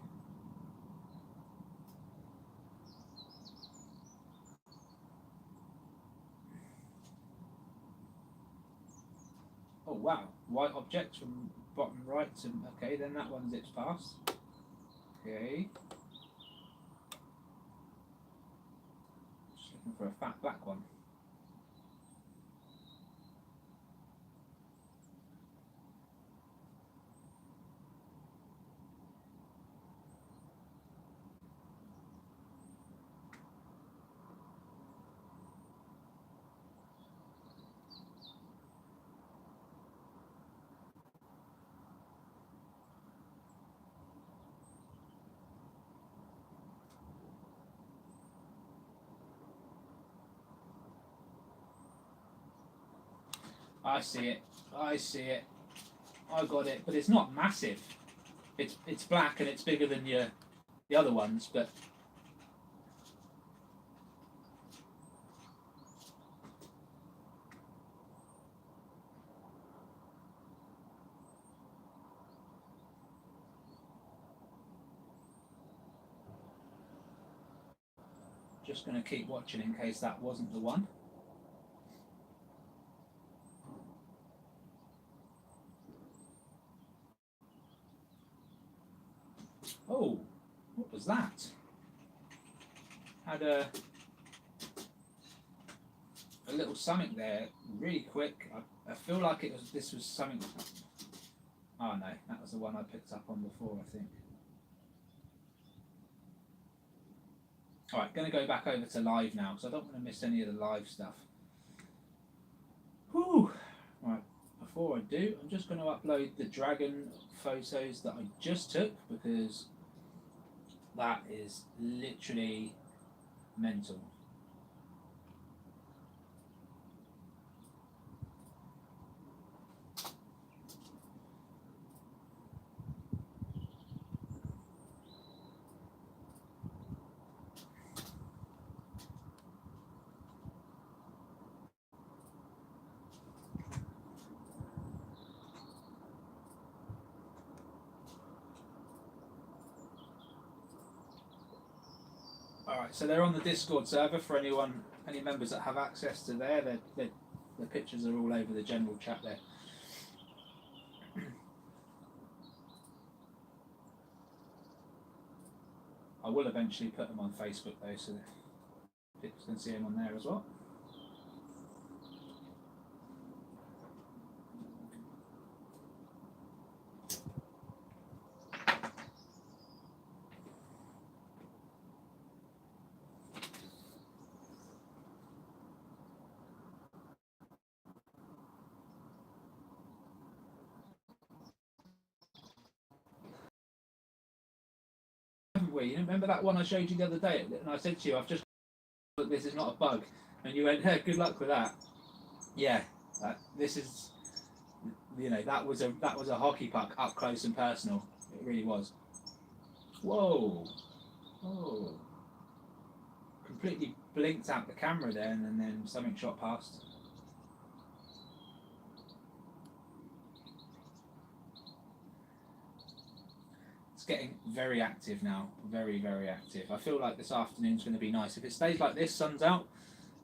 Oh wow, white object from bottom right to, okay, then that one zips past. Okay. Just looking for a fat black one. I see it. I see it. I got it, but it's not massive. it's black and it's bigger than the other ones, but just going to keep watching in case that wasn't the one. Oh, what was that? Had a little something there, really quick. I feel like this was something. Oh no, that was the one I picked up on before, I think. All right, going to go back over to live now, because I don't want to miss any of the live stuff. Whew. Right, before I do, I'm just going to upload the dragon photos that I just took, because that is literally mental. Alright, so they're on the Discord server for any members that have access to there. The pictures are all over the general chat there. I will eventually put them on Facebook though, so that people can see them on there as well. You remember that one I showed you the other day, and I said to you, "I've just look, this is not a bug," and you went, "Hey, good luck with that." Yeah, this is, that was a hockey puck up close and personal. It really was. Whoa, whoa! Completely blinked out the camera there, and then something shot past. Getting very active now, very, very active. I feel like this afternoon's going to be nice. If it stays like this, sun's out,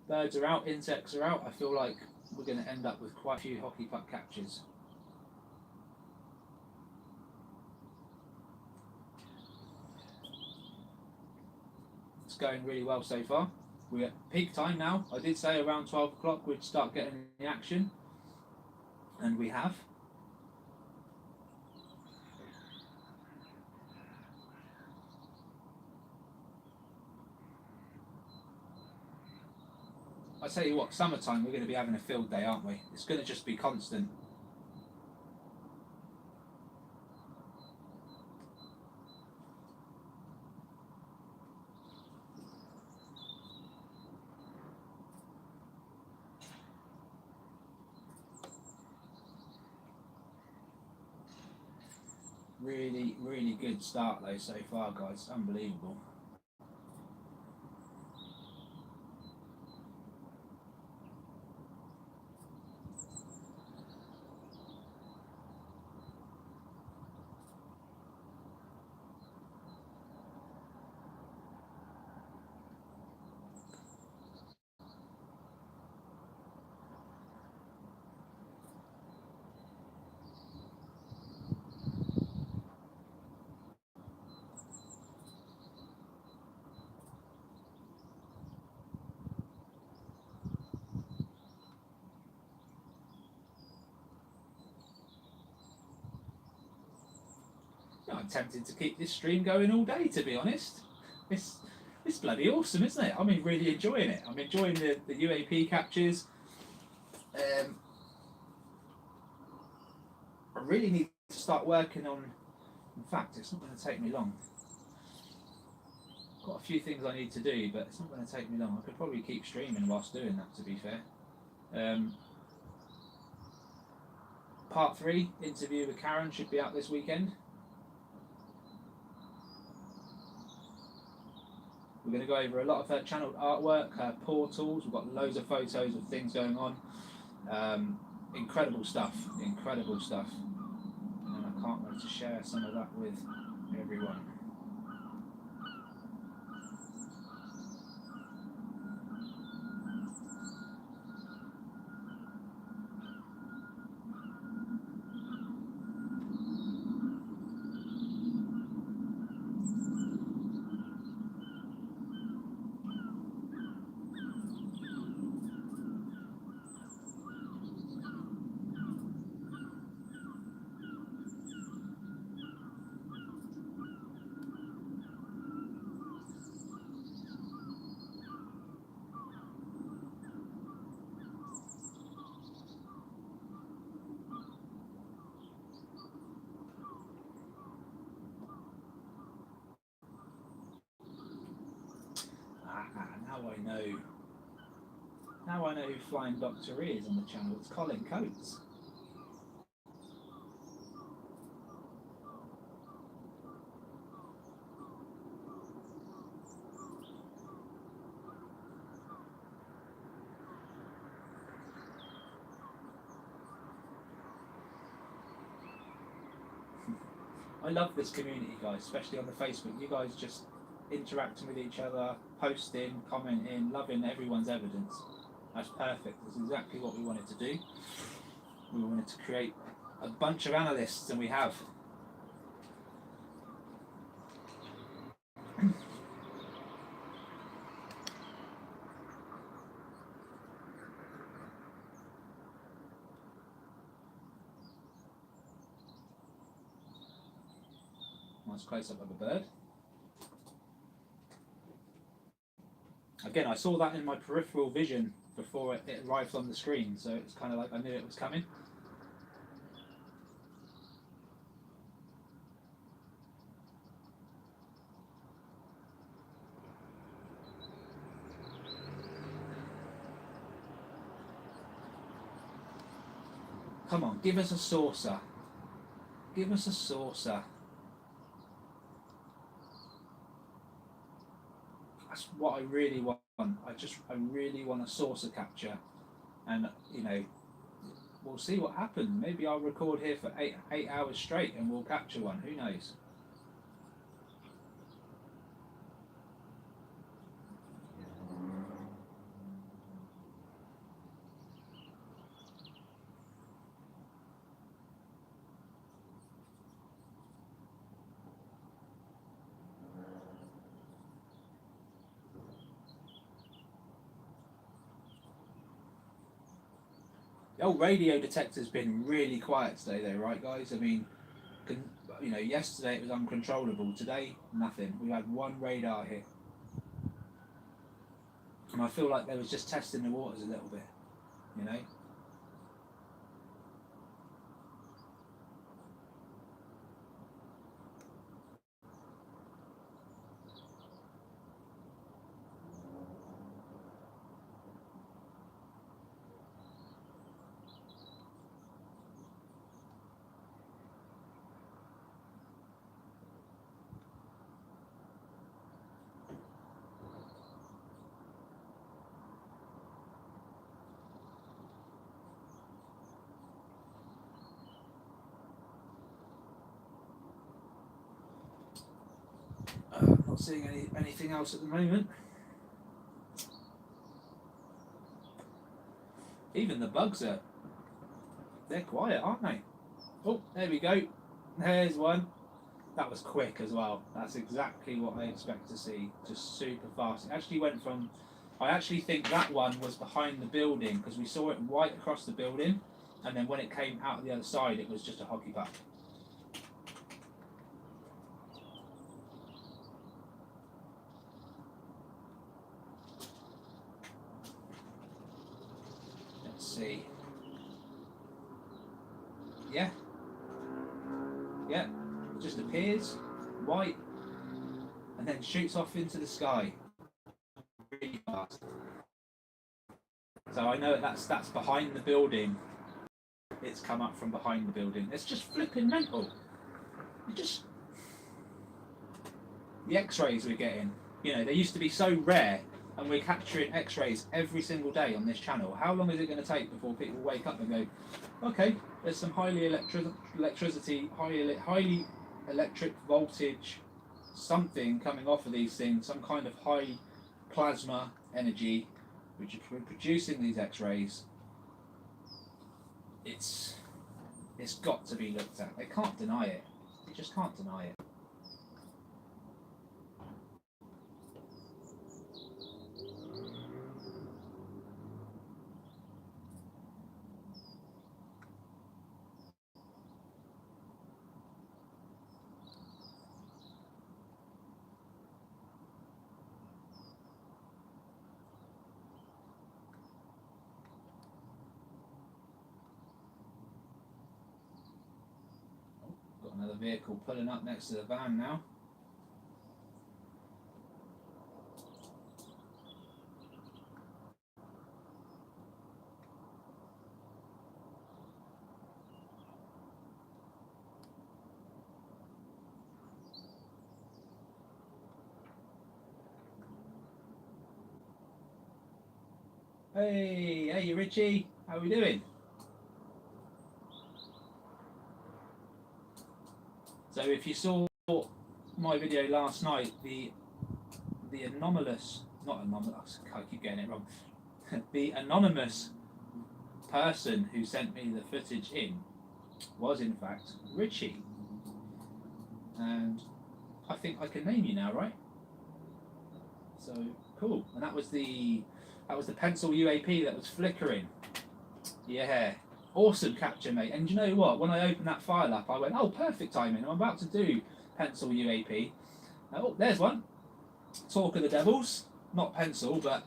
birds are out, insects are out, I feel like we're going to end up with quite a few hockey puck catches. It's going really well so far. We're at peak time now. I did say around 12 o'clock we'd start getting the action, and we have. I tell you what, summertime we're going to be having a field day, aren't we? It's going to just be constant. Really, really good start though so far, guys. Unbelievable. I'm tempted to keep this stream going all day, to be honest. It's bloody awesome, isn't it? I'm really enjoying it. I'm enjoying the UAP captures. I really need to start working on. In fact, it's not going to take me long. Got a few things I need to do, but it's not going to take me long. I could probably keep streaming whilst doing that, to be fair. Part 3 interview with Karen should be out this weekend. going to go over a lot of her channeled artwork, her portals. We've got loads of photos of things going on. Incredible stuff, incredible stuff. And I can't wait to share some of that with everyone. Now I know who Flying Doctor is on the channel. It's Colin Coates. I love this community, guys, especially on the Facebook. You guys just interacting with each other, posting, commenting, loving everyone's evidence. That's perfect. That's exactly what we wanted to do. We wanted to create a bunch of analysts, and we have. Nice close up of a bird. Again, I saw that in my peripheral vision before it arrived on the screen, so it's kind of like I knew it was coming. Come on, give us a saucer. Give us a saucer. That's what I really want. I really want a saucer capture, and you know, we'll see what happens. Maybe I'll record here for eight hours straight, and we'll capture one. Who knows? The old radio detector's been really quiet today, though, right, guys? I mean, you know, yesterday it was uncontrollable. Today, nothing. We had one radar hit, and I feel like they was just testing the waters a little bit, you know. Not seeing anything else at the moment. Even the bugs they're quiet, aren't they? Oh, there we go. There's one. That was quick as well. That's exactly what I expect to see. Just super fast. It actually went from, I actually think that one was behind the building because we saw it right across the building, and then when it came out of the other side it was just a hockey puck. See. Yeah. Yeah. It just appears white and then shoots off into the sky really fast. So I know that's behind the building. It's come up from behind the building. It's just flipping mental. It just the X-rays we're getting. You know, they used to be so rare, and we're capturing X-rays every single day on this channel. How long is it going to take before people wake up and go, okay, there's some highly electric voltage, something coming off of these things, some kind of high plasma energy, which is producing these X-rays. It's got to be looked at. They can't deny it. They just can't deny it. Got another vehicle pulling up next to the van now. Hey Richie, how are we doing? So if you saw my video last night, the anomalous, not anomalous, I keep getting it wrong, the anonymous person who sent me the footage in was in fact Richie. And I think I can name you now, right? So cool. And that was the pencil UAP that was flickering. Yeah. Awesome capture, mate. And you know what? When I opened that file up, I went, oh, perfect timing. I'm about to do pencil UAP. Oh, there's one. Talk of the Devils. Not pencil, but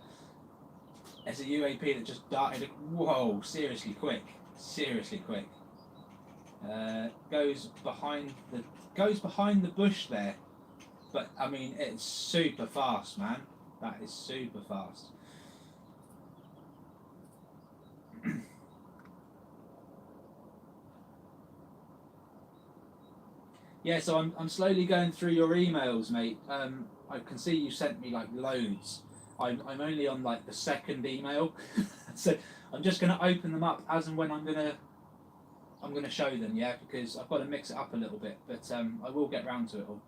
it's a UAP that just darted. Whoa, seriously quick. Seriously quick. Goes behind the bush there. But, I mean, it's super fast, man. That is super fast. Yeah, so I'm slowly going through your emails, mate. I can see you sent me like loads. I'm only on like the second email, so I'm just going to open them up as and when I'm gonna show them. Yeah, because I've got to mix it up a little bit, but I will get round to it all.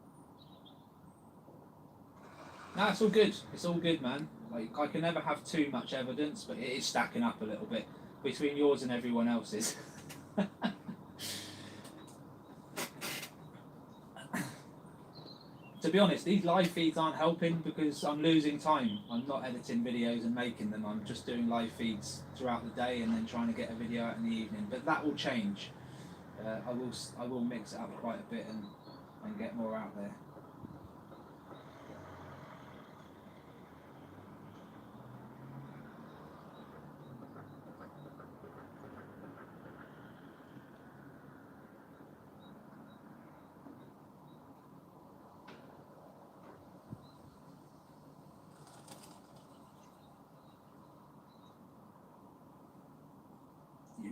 No, it's all good. It's all good, man. Like I can never have too much evidence, but it is stacking up a little bit between yours and everyone else's. To be honest, these live feeds aren't helping because I'm losing time. I'm not editing videos and making them. I'm just doing live feeds throughout the day and then trying to get a video out in the evening. But that will change. I will mix it up quite a bit and get more out there.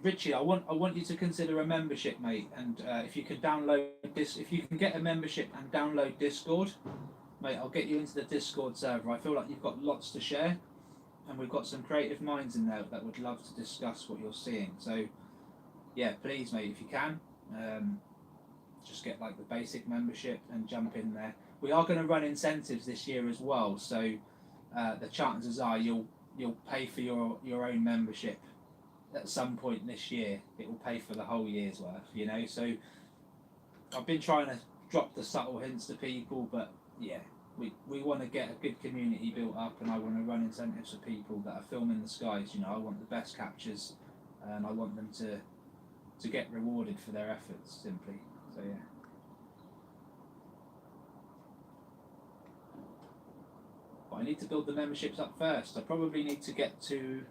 Richie, I want you to consider a membership, mate. And if you can download this, if you can get a membership and download Discord, mate, I'll get you into the Discord server. I feel like you've got lots to share, and we've got some creative minds in there that would love to discuss what you're seeing. So, yeah, please, mate, if you can, just get like the basic membership and jump in there. We are going to run incentives this year as well, so the chances are you'll pay for your own membership. At some point this year, it will pay for the whole year's worth, you know. So I've been trying to drop the subtle hints to people, but yeah, we want to get a good community built up, and I want to run incentives for people that are filming the skies. You know, I want the best captures, and I want them to get rewarded for their efforts simply. So yeah. But I need to build the memberships up first. I probably need to get to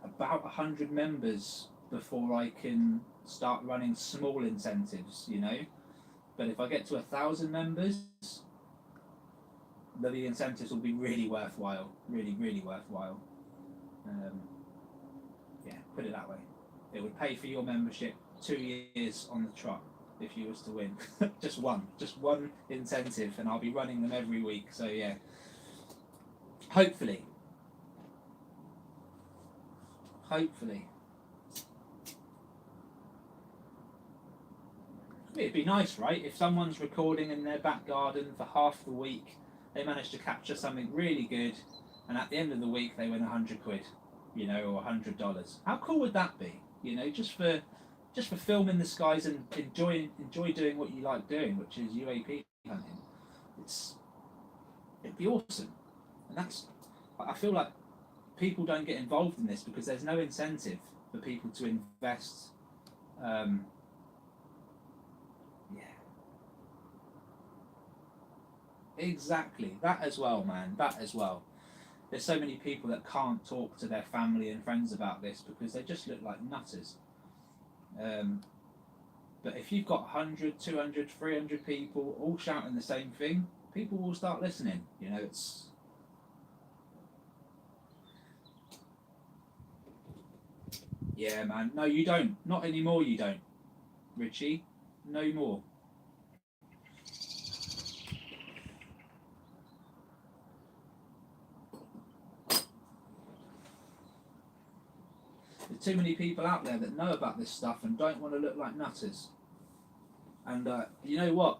about 100 members before I can start running small incentives, you know. But if I get to 1,000 members, then the incentives will be really worthwhile, really worthwhile. Yeah, put it that way. It would pay for your membership 2 years on the trot. if you was to win. just one incentive, and I'll be running them every week. So yeah, hopefully. It'd be nice, right? If someone's recording in their back garden for half the week, they manage to capture something really good, and at the end of the week they win £100, you know, or $100. How cool would that be? You know, just for filming the skies and enjoy doing what you like doing, which is UAP hunting. It'd be awesome, and I feel like people don't get involved in this because there's no incentive for people to invest. Exactly, that as well, man. That as well. There's so many people that can't talk to their family and friends about this because they just look like nutters. But if you've got 100, 200, 300 people all shouting the same thing, people will start listening. You know, it's. Yeah, man. No, you don't. Not anymore, you don't. Richie, no more. There's too many people out there that know about this stuff and don't want to look like nutters. And you know what?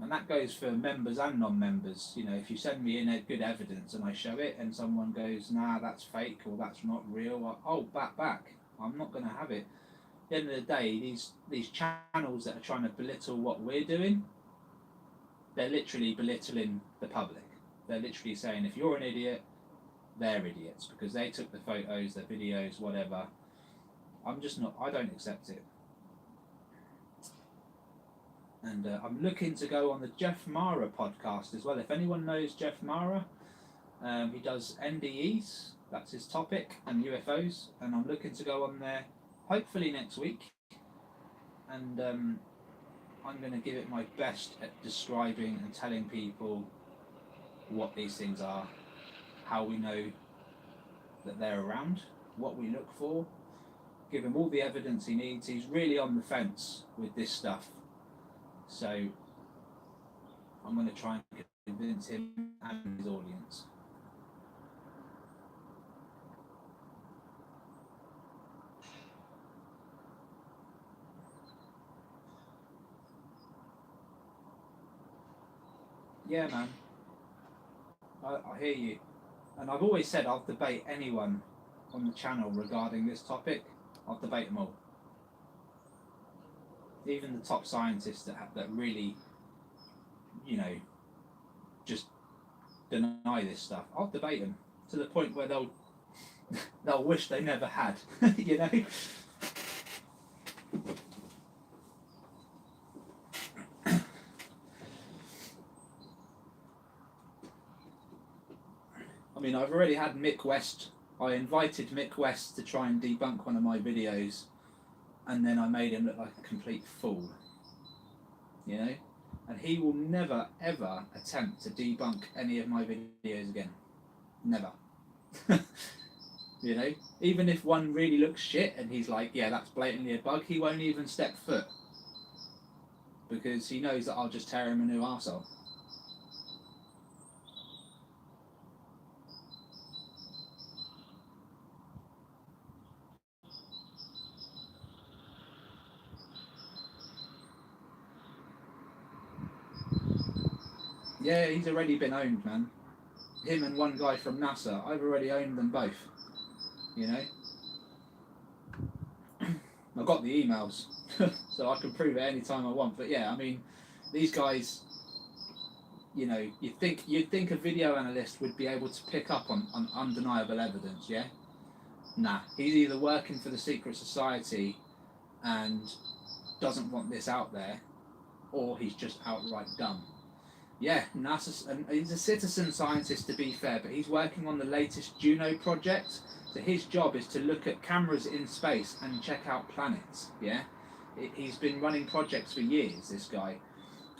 And that goes for members and non-members. You know, if you send me in good evidence and I show it, and someone goes, "Nah, that's fake," or "That's not real," I'll back. I'm not going to have it. At the end of the day, these channels that are trying to belittle what we're doing, they're literally belittling the public. They're literally saying, if you're an idiot, they're idiots because they took the photos, the videos, whatever. I'm just not. I don't accept it. And I'm looking to go on the Jeff Mara podcast as well. If anyone knows Jeff Mara, he does NDEs, that's his topic, and UFOs. And I'm looking to go on there hopefully next week. And I'm going to give it my best at describing and telling people what these things are, how we know that they're around, what we look for, give him all the evidence he needs. He's really on the fence with this stuff. So I'm going to try and convince him and his audience. Yeah, man. I hear you. And I've always said I'll debate anyone on the channel regarding this topic. I'll debate them all. Even the top scientists that really, you know, just deny this stuff. I'll debate them to the point where they'll wish they never had. You know. I mean, I've already had Mick West. I invited Mick West to try and debunk one of my videos, and then I made him look like a complete fool. You know? And he will never, ever attempt to debunk any of my videos again. Never. You know? Even if one really looks shit and he's like, yeah, that's blatantly a bug, he won't even step foot. Because he knows that I'll just tear him a new arsehole. Yeah, he's already been owned, man. Him and one guy from NASA, I've already owned them both. You know? I've got the emails, so I can prove it any time I want. But yeah, I mean, these guys, you know, you'd think a video analyst would be able to pick up on undeniable evidence, yeah? Nah, he's either working for the secret society and doesn't want this out there, or he's just outright dumb. Yeah, NASA, and he's a citizen scientist to be fair, but he's working on the latest Juno project. So his job is to look at cameras in space and check out planets. Yeah, he's been running projects for years, this guy,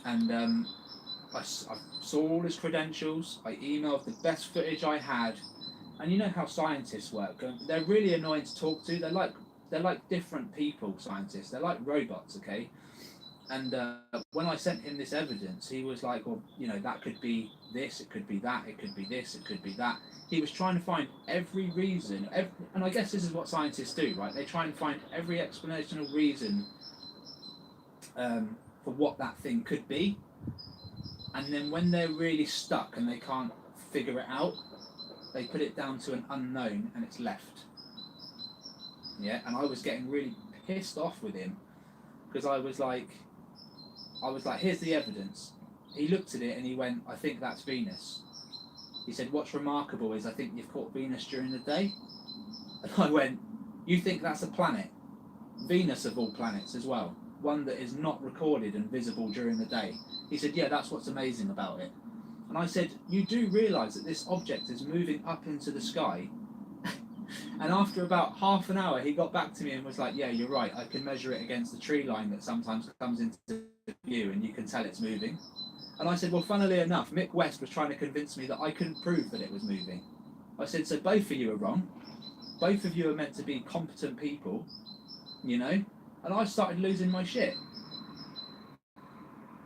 and I saw all his credentials. I emailed the best footage I had, and you know how scientists work. They're really annoying to talk to. They're like they're like different people, scientists. They're like robots, okay? And when I sent him this evidence, he was like, well, you know, that could be this, it could be that, it could be this, it could be that. He was trying to find every reason, and I guess this is what scientists do, right? They try and find every explanational reason for what that thing could be. And then when they're really stuck and they can't figure it out, they put it down to an unknown and it's left. Yeah, and I was getting really pissed off with him because I was like, here's the evidence. He looked at it and he went, I think that's Venus. He said, what's remarkable is I think you've caught Venus during the day. And I went, you think that's a planet? Venus of all planets as well. One that is not recorded and visible during the day. He said, yeah, that's what's amazing about it. And I said, you do realise that this object is moving up into the sky? And after about half an hour, he got back to me and was like, yeah, you're right. I can measure it against the tree line that sometimes comes into view and you can tell it's moving. And I said, well, funnily enough, Mick West was trying to convince me that I couldn't prove that it was moving. I said, so both of you are wrong. Both of you are meant to be competent people, you know? And I started losing my shit.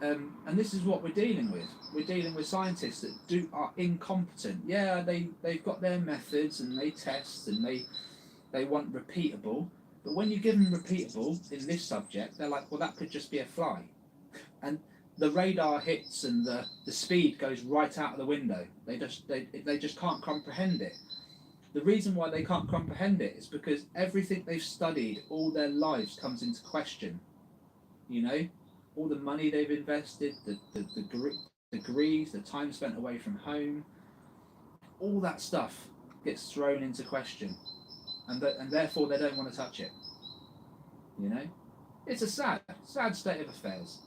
And this is what we're dealing with. We're dealing with scientists that are incompetent. Yeah, they've got their methods and they test and they want repeatable. But when you give them repeatable in this subject, they're like, well, that could just be a fly. And the radar hits and the speed goes right out of the window. They just can't comprehend it. The reason why they can't comprehend it is because everything they've studied all their lives comes into question. You know? All the money they've invested, the degrees, the time spent away from home, all that stuff gets thrown into question, and therefore they don't want to touch it. You know, it's a sad state of affairs.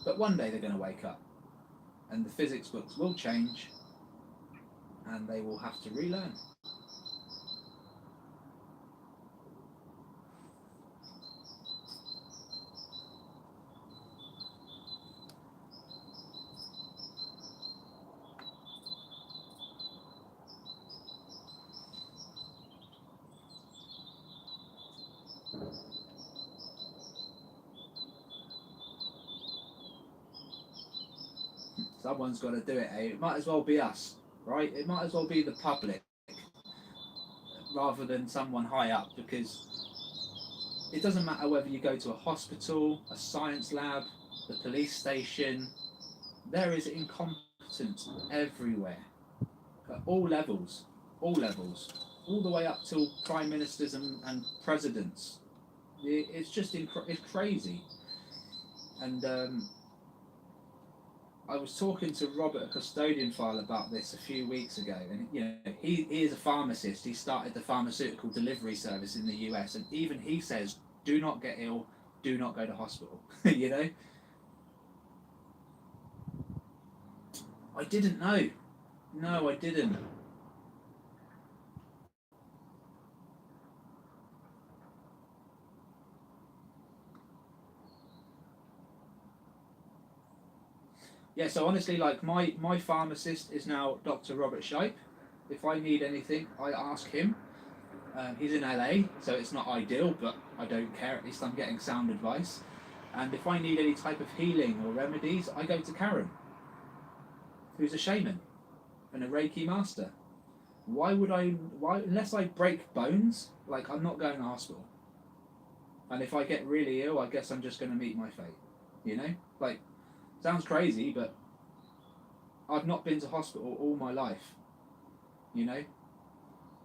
But one day they're going to wake up, and the physics books will change, and they will have to relearn. Someone's got to do it, eh? It might as well be us, right? It might as well be the public rather than someone high up, because it doesn't matter whether you go to a hospital, a science lab, the police station, there is incompetence everywhere, at all levels, all the way up till prime ministers and presidents. It's just it's crazy. And I was talking to Robert, a custodian file, about this a few weeks ago, and you know, he is a pharmacist. He started the pharmaceutical delivery service in the US, and even he says, do not get ill, do not go to hospital. You know? I didn't know. No, I didn't. Yeah, so honestly, like my pharmacist is now Dr. Robert Shipe. If I need anything, I ask him. He's in LA, so it's not ideal, but I don't care. At least I'm getting sound advice. And if I need any type of healing or remedies, I go to Karen, who's a shaman and a Reiki master. Why, unless I break bones, like, I'm not going to hospital. And if I get really ill, I guess I'm just going to meet my fate. You know? Like, sounds crazy, but I've not been to hospital all my life. You know?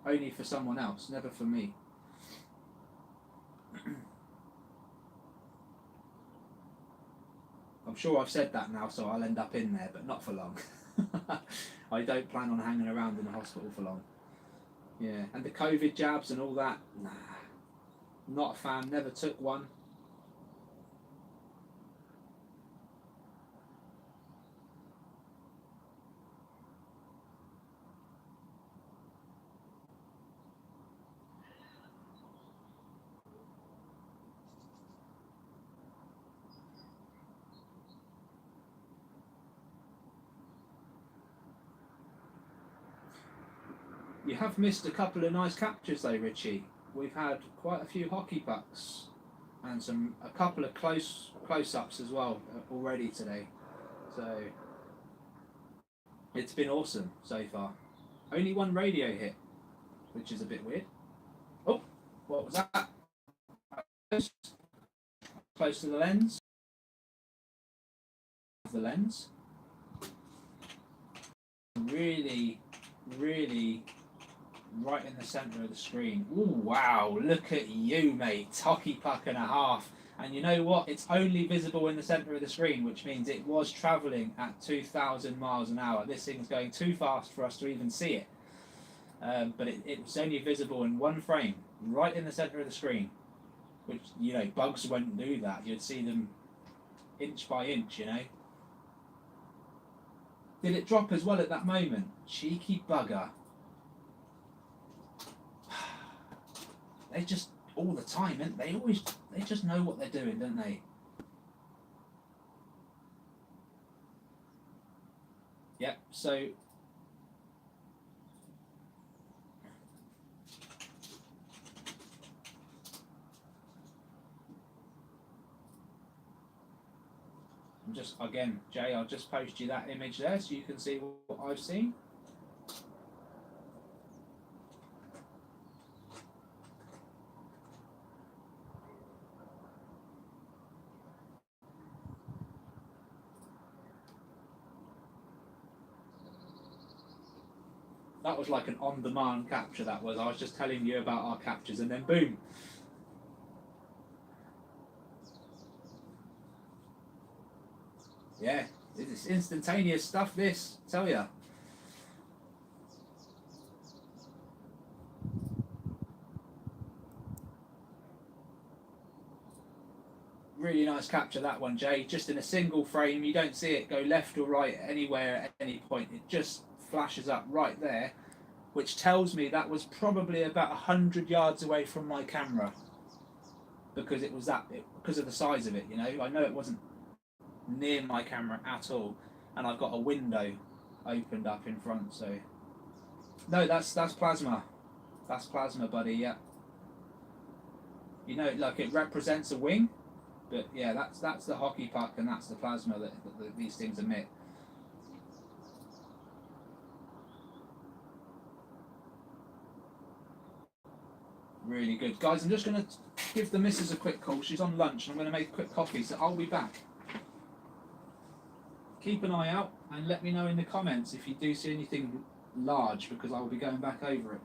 Only for someone else, never for me. I'm sure I've said that now, so I'll end up in there, but not for long. I don't plan on hanging around in the hospital for long. Yeah, and the COVID jabs and all that, nah. Not a fan, never took one. You have missed a couple of nice captures though, Richie. We've had quite a few hockey pucks and a couple of close-ups as well already today. So it's been awesome so far. Only one radio hit, which is a bit weird. Oh, what was that? Close to the lens. The lens. Really, really right in the centre of the screen. Ooh, wow, look at you, mate. Hockey puck and a half. And you know what? It's only visible in the centre of the screen, which means it was travelling at 2,000 miles an hour. This thing's going too fast for us to even see it. But it's only visible in one frame, right in the centre of the screen. Which, you know, bugs wouldn't do that. You'd see them inch by inch, you know. Did it drop as well at that moment? Cheeky bugger. They just, all the time, and they just know what they're doing, don't they? Yep, so I'm just, again, Jay, I'll just post you that image there so you can see what I've seen. That was like an on-demand capture, that was. I was just telling you about our captures and then boom. Yeah, it's instantaneous stuff, this, tell ya. Really nice capture, that one, Jay. Just in a single frame, you don't see it go left or right anywhere at any point. It just flashes up right there, which tells me that was probably about 100 yards away from my camera, because it was because of the size of it. You know, I know it wasn't near my camera at all, and I've got a window opened up in front. So no, that's plasma. That's plasma, buddy. Yeah. You know, like it represents a wing, but yeah, that's the hockey puck, and that's the plasma that these things emit. Really good. Guys, I'm just going to give the missus a quick call. She's on lunch and I'm going to make a quick coffee, so I'll be back. Keep an eye out and let me know in the comments if you do see anything large, because I will be going back over it.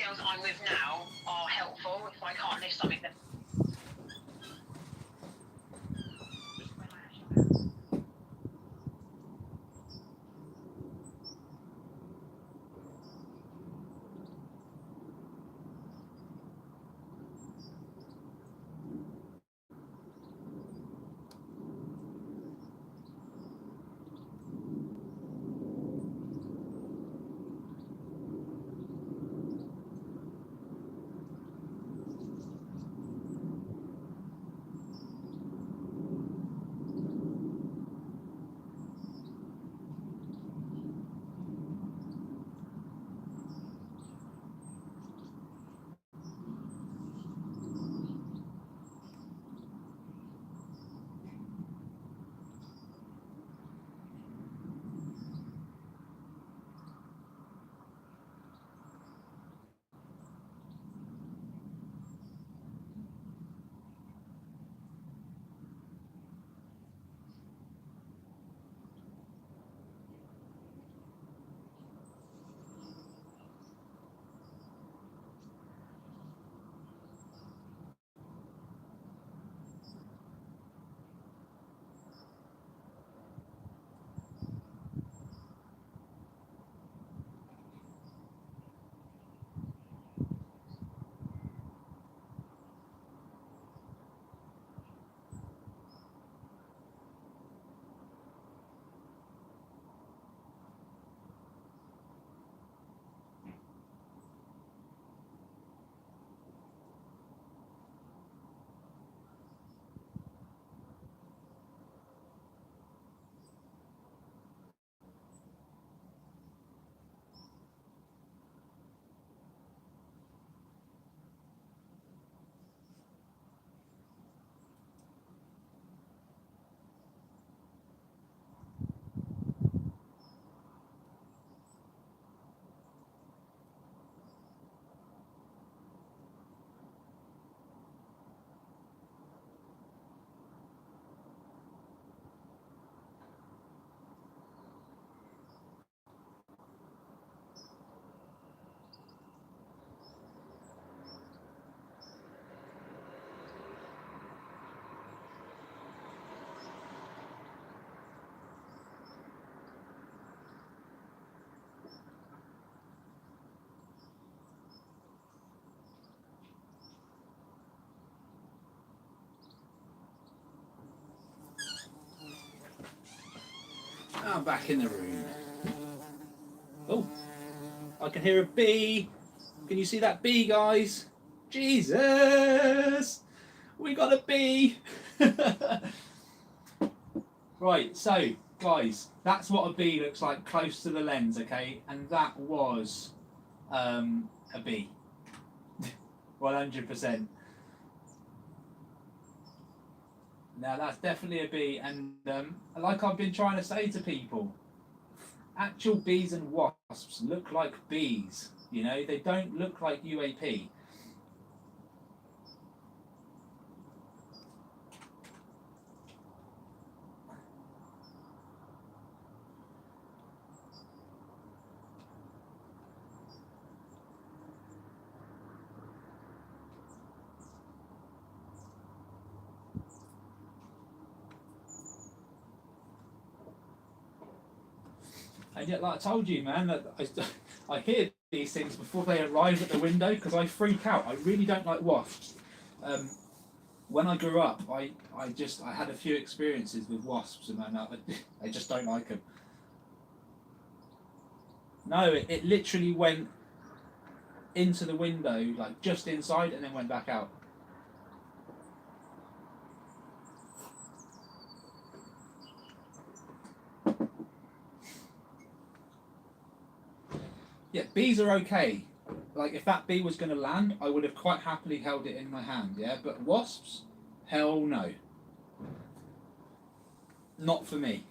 girls I'm with now are helpful. If I can't lift something, then I'm back in the room. Oh, I can hear a bee. Can you see that bee, guys? Jesus! We got a bee! Right, so, guys, that's what a bee looks like close to the lens, okay? And that was a bee. 100%. Now, that's definitely a bee. And like I've been trying to say to people, actual bees and wasps look like bees. You know, they don't look like UAP. And yet, like I told you, man, that I hear these things before they arrive at the window because I freak out. I really don't like wasps. When I grew up, I had a few experiences with wasps, and I just don't like them. No, it literally went into the window, like just inside, and then went back out. Yeah, bees are okay. Like if that bee was going to land, I would have quite happily held it in my hand. Yeah, but wasps, hell no. Not for me.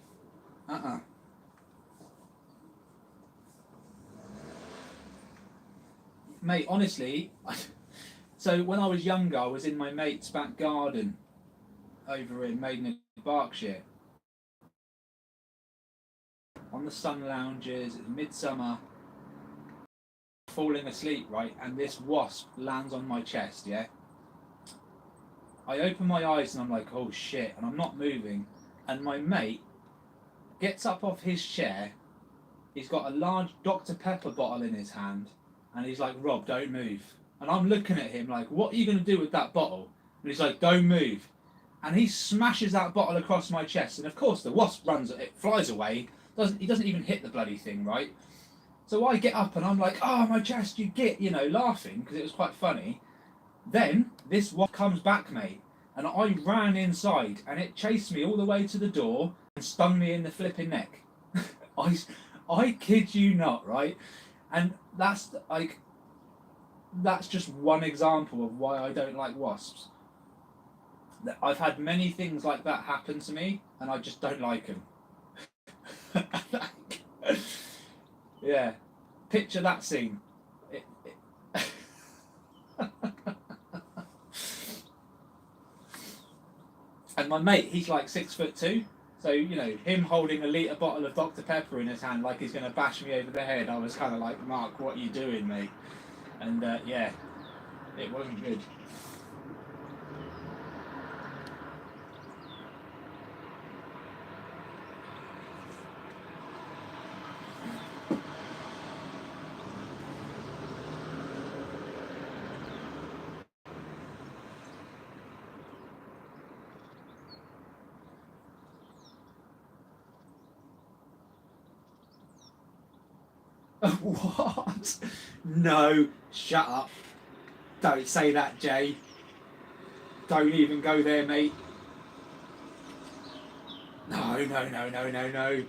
Mate, honestly, so when I was younger, I was in my mate's back garden over in Maidenhead, Berkshire, on the sun lounges, it's midsummer, falling asleep, right, and this wasp lands on my chest, yeah? I open my eyes and I'm like, oh shit, and I'm not moving. And my mate gets up off his chair, he's got a large Dr. Pepper bottle in his hand, and he's like, Rob, don't move. And I'm looking at him like, what are you going to do with that bottle? And he's like, don't move. And he smashes that bottle across my chest, and of course the wasp it flies away, he doesn't even hit the bloody thing, right? So I get up and I'm like, oh, my chest, you git, you know, laughing, because it was quite funny. Then this wasp comes back, mate, and I ran inside, and it chased me all the way to the door and stung me in the flipping neck. I kid you not, right? And that's just one example of why I don't like wasps. I've had many things like that happen to me, and I just don't like them. Yeah, picture that scene. And my mate, he's like 6'2", so you know, him holding a litre bottle of Dr. Pepper in his hand like he's going to bash me over the head, I was kind of like, Mark, what are you doing, mate? And yeah, it wasn't good. What? No, shut up. Don't say that, Jay. Don't even go there, mate. No, no, no, no, no, no.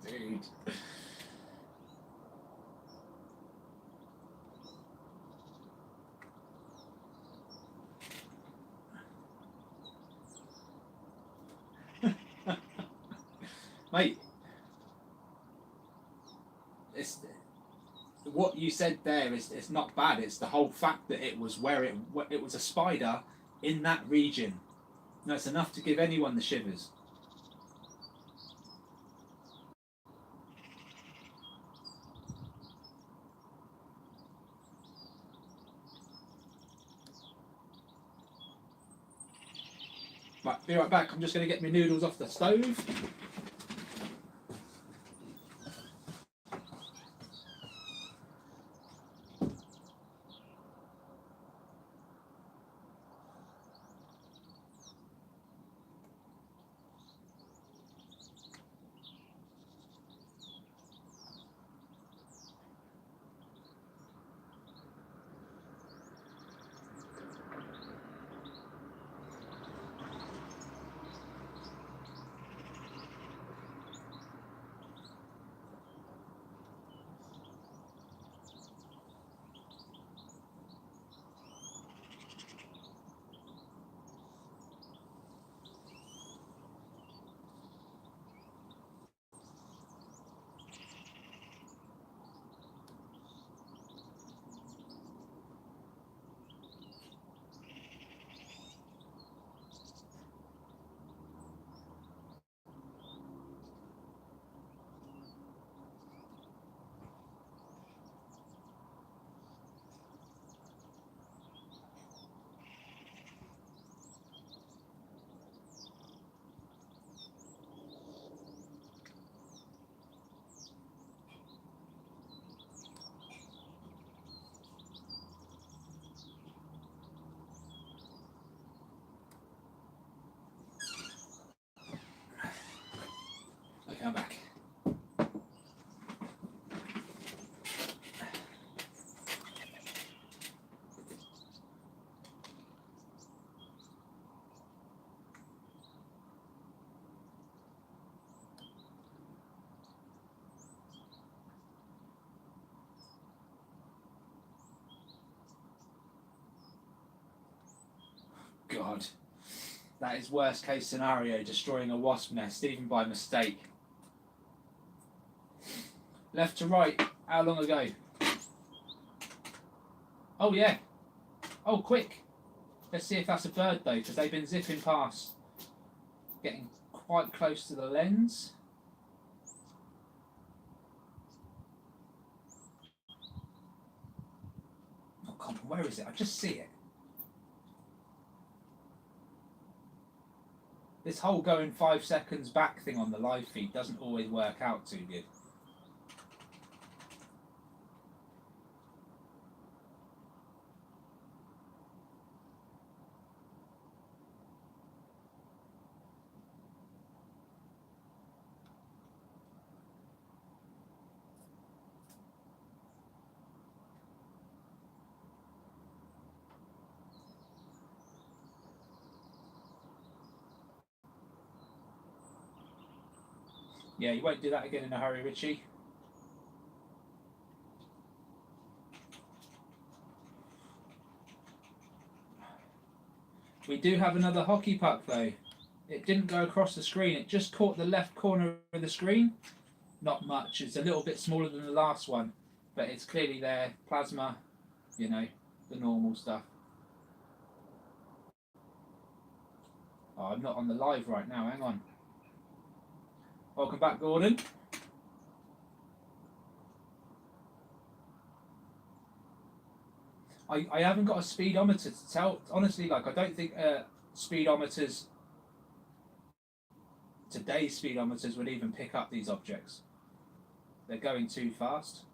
Dude. Mate, it's what you said there is it's not bad. It's the whole fact that it was where it was a spider in that region. No, it's enough to give anyone the shivers. Right, be right back. I'm just going to get my noodles off the stove. Okay, I'm back. God, that is worst case scenario, destroying a wasp nest, even by mistake. Left to right, how long ago? Oh yeah. Oh, quick. Let's see if that's a bird though, because they've been zipping past, getting quite close to the lens. Oh, come on, where is it? I just see it. This whole going 5 seconds back thing on the live feed doesn't always work out too good. Yeah, you won't do that again in a hurry, Richie. We do have another hockey puck though. It didn't go across the screen, it just caught the left corner of the screen. Not much, it's a little bit smaller than the last one, but it's clearly there. Plasma, you know, the normal stuff. Oh, I'm not on the live right now, hang on. Welcome back, Gordon. I haven't got a speedometer to tell, honestly, like I don't think speedometers, today's speedometers would even pick up these objects. They're going too fast.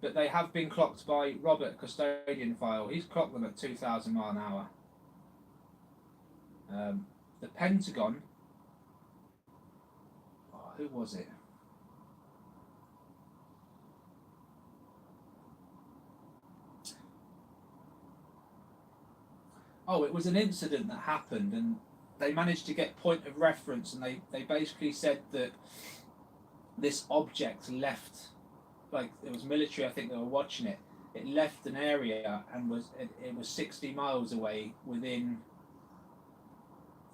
But they have been clocked by Robert Custodian File. He's clocked them at 2,000 mile an hour. The Pentagon, oh, who was it? Oh, it was an incident that happened and they managed to get point of reference, and they basically said that this object left, like it was military, I think they were watching it, it left an area and it was 60 miles away within,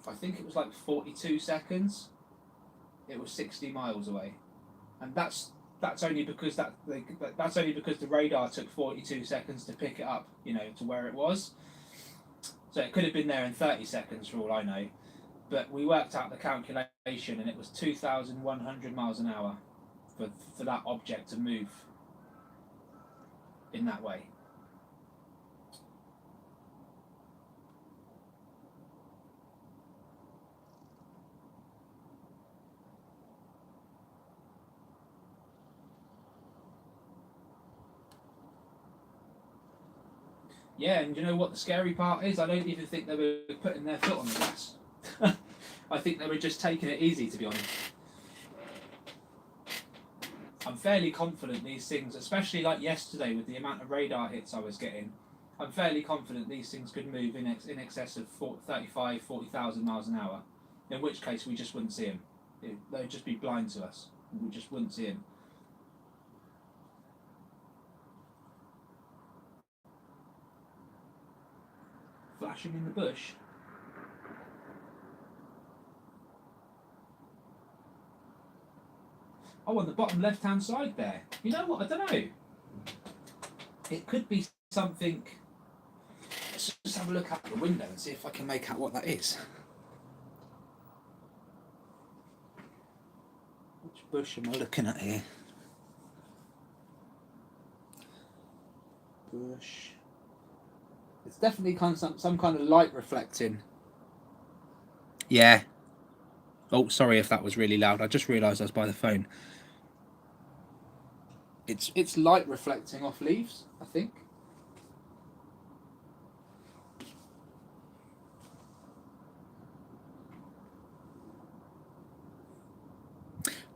I think it was like 42 seconds. It was 60 miles away, and that's only because that's only because the radar took 42 seconds to pick it up, you know, to where it was. So it could have been there in 30 seconds for all I know. But we worked out the calculation and it was 2,100 miles an hour for that object to move in that way. Yeah, and you know what the scary part is? I don't even think they were putting their foot on the gas. I think they were just taking it easy, to be honest. I'm fairly confident these things, especially like yesterday with the amount of radar hits I was getting, I'm fairly confident these things could move in excess of 40,000 miles an hour, in which case we just wouldn't see them. They'd just be blind to us. We just wouldn't see them. Flashing in the bush. Oh, on the bottom left-hand side there. You know what? I don't know. It could be something. Let's just have a look out the window and see if I can make out what that is. Which bush am I looking at here? Bush. It's definitely kind of some kind of light reflecting. Yeah. Oh, sorry if that was really loud. I just realised I was by the phone. It's light reflecting off leaves, I think.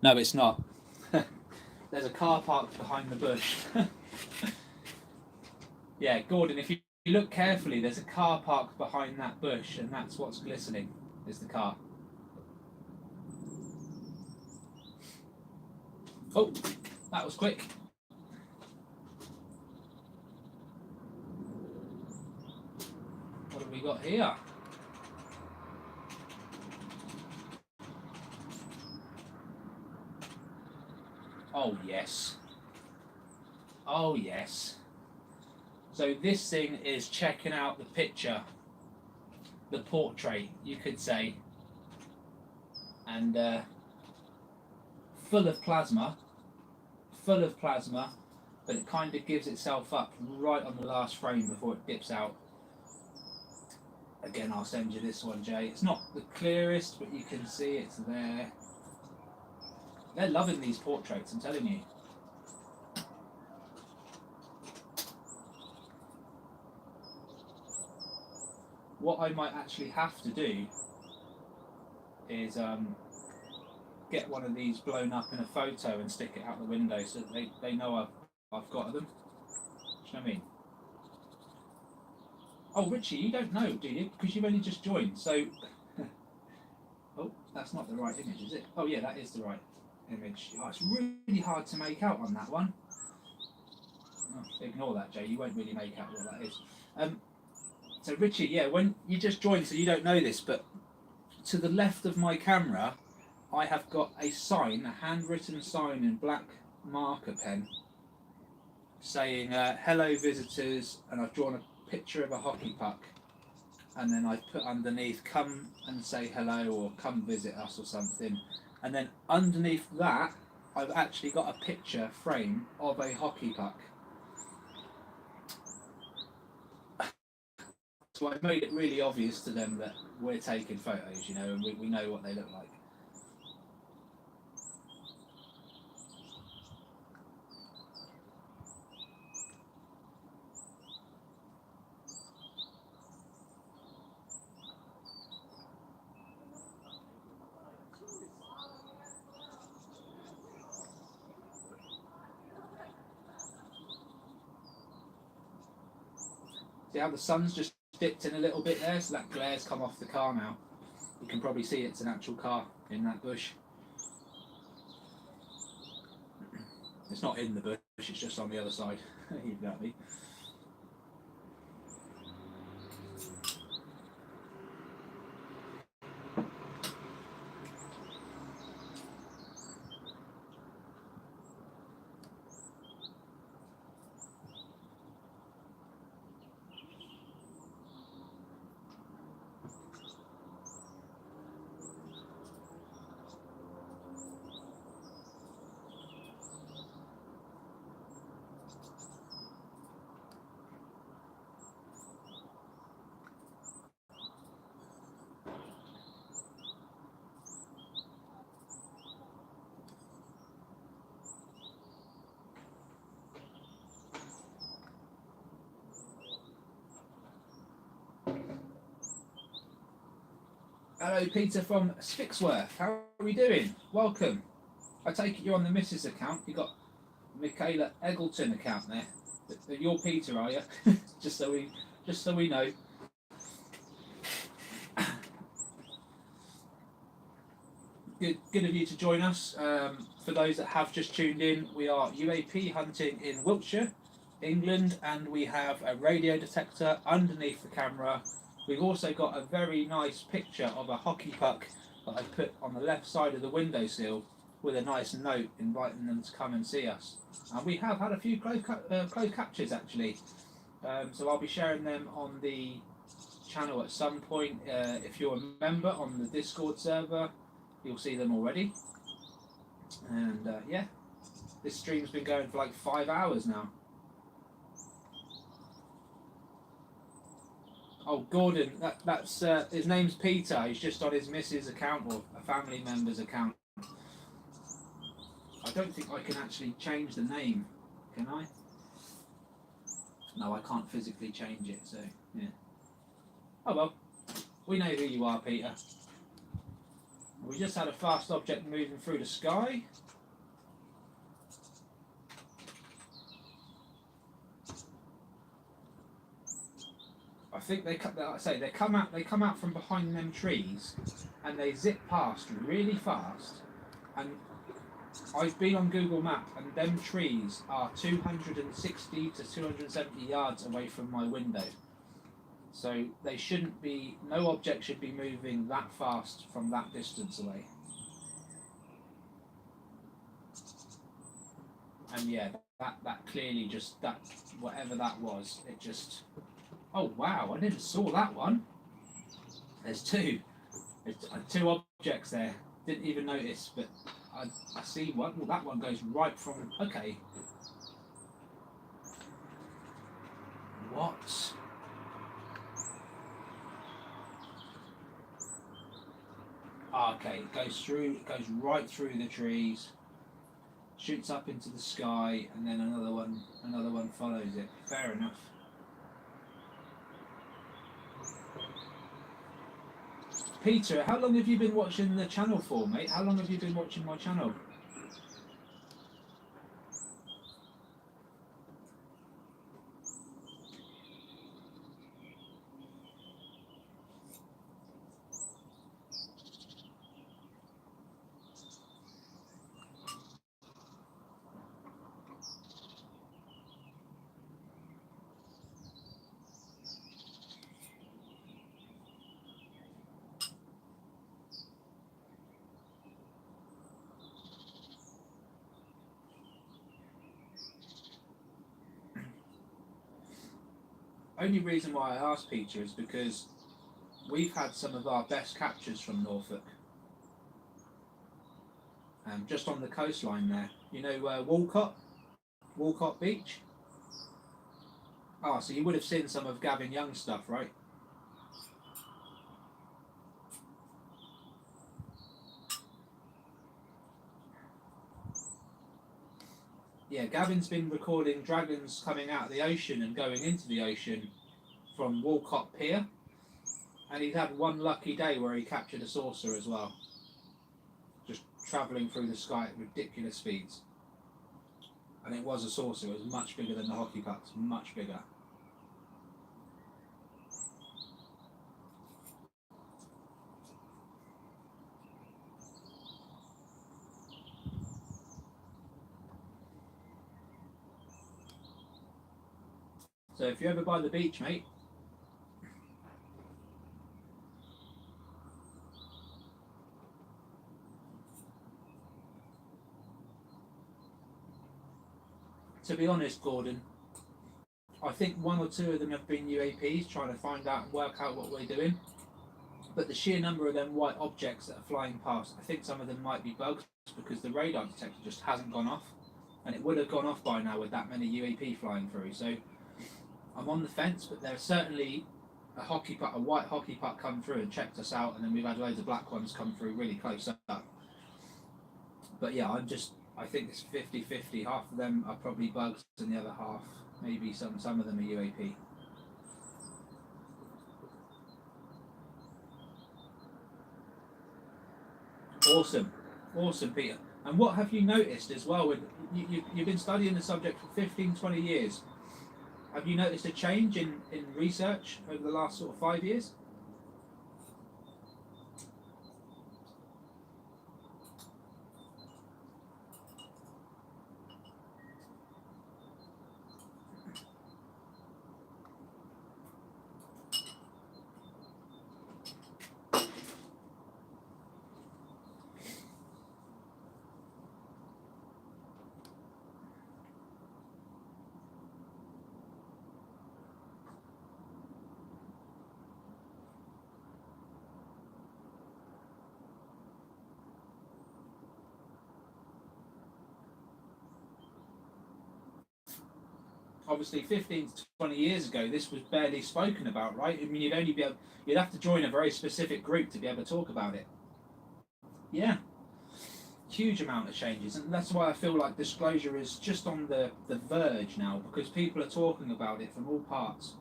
No, it's not. There's a car parked behind the bush. Yeah, Gordon, if you look carefully, there's a car parked behind that bush, and that's what's glistening, is the car. Oh, that was quick. What have we got here? Oh, yes. Oh, yes. So this thing is checking out the picture the portrait, you could say, and full of plasma, but it kind of gives itself up right on the last frame before it dips out. Again, I'll send you this one, Jay. It's not the clearest, but you can see it's there. They're loving these portraits, I'm telling you. What I might actually have to do is get one of these blown up in a photo and stick it out the window so that they know I've got them. Do you know what I mean? Oh, Richie, you don't know, do you? Because you've only just joined. So, oh, that's not the right image, is it? Oh yeah, that is the right image. Oh, it's really hard to make out on that one. Oh, ignore that, Jay. You won't really make out what that is. So Richie, yeah, when you just joined, so you don't know this, but to the left of my camera, I have got a sign, a handwritten sign in black marker pen, saying "Hello visitors," and I've drawn a picture of a hockey puck, and then I've put underneath "Come and say hello" or "Come visit us" or something, and then underneath that, I've actually got a picture frame of a hockey puck. So I've made it really obvious to them that we're taking photos, you know, and we know what they look like. See how the sun's just dipped in a little bit there, so that glare's come off the car now. You can probably see it's an actual car in that bush. It's not in the bush, it's just on the other side. You got me. Hello, Peter from Spixworth. How are we doing? Welcome. I take it you're on the Mrs. account. You've got Michaela Eggleton account there. You're Peter, are you? just so we know. Good of you to join us. For those that have just tuned in, we are UAP hunting in Wiltshire, England, and we have a radio detector underneath the camera. We've also got a very nice picture of a hockey puck that I put on the left side of the windowsill with a nice note inviting them to come and see us. And we have had a few close captures actually, so I'll be sharing them on the channel at some point. If you're a member on the Discord server, you'll see them already. And yeah, this stream's been going for like 5 hours now. Oh, Gordon, that's his name's Peter. He's just on his missus' account or a family member's account. I don't think I can actually change the name, can I? No, I can't physically change it, so yeah. Oh well, we know who you are, Peter. We just had a fast object moving through the sky. I think like I say, they come out from behind them trees, and they zip past really fast. And I've been on Google Maps, and them trees are 260 to 270 yards away from my window. So they shouldn't be. No object should be moving that fast from that distance away. And yeah, that clearly just that whatever that was, it just. Oh wow! I never saw that one. There's two. There's two objects there. Didn't even notice, but I see one. Well, that one goes right from. Okay. What? Okay, it goes through. It goes right through the trees. Shoots up into the sky, and then another one follows it. Fair enough. Peter, how long have you been watching the channel for, mate? How long have you been watching my channel? Only reason why I asked Peter is because we've had some of our best captures from Norfolk. Just on the coastline there. You know Walcott Beach? Oh, so you would have seen some of Gavin Young's stuff, right? Yeah, Gavin's been recording dragons coming out of the ocean and going into the ocean from Walcott Pier. And he'd had one lucky day where he captured a saucer as well. Just travelling through the sky at ridiculous speeds. And it was a saucer, it was much bigger than the hockey pucks, much bigger. So if you're ever by the beach, mate, to be honest, Gordon, I think one or two of them have been UAPs trying to find out and work out what we're doing. But the sheer number of them white objects that are flying past, I think some of them might be bugs because the radar detector just hasn't gone off. And it would have gone off by now with that many UAP flying through. So I'm on the fence, but there's certainly a white hockey puck come through and checked us out, and then we've had loads of black ones come through really close up. But yeah, I think it's 50-50. Half of them are probably bugs and the other half, maybe some of them are UAP. Awesome, Peter. And what have you noticed as well? You've been studying the subject for 15-20 years. Have you noticed a change in research over the last sort of 5 years? Obviously 15 to 20 years ago this was barely spoken about, right? I mean, you'd have to join a very specific group to be able to talk about it. Yeah, huge amount of changes, and that's why I feel like disclosure is just on the verge now, because people are talking about it from all parts.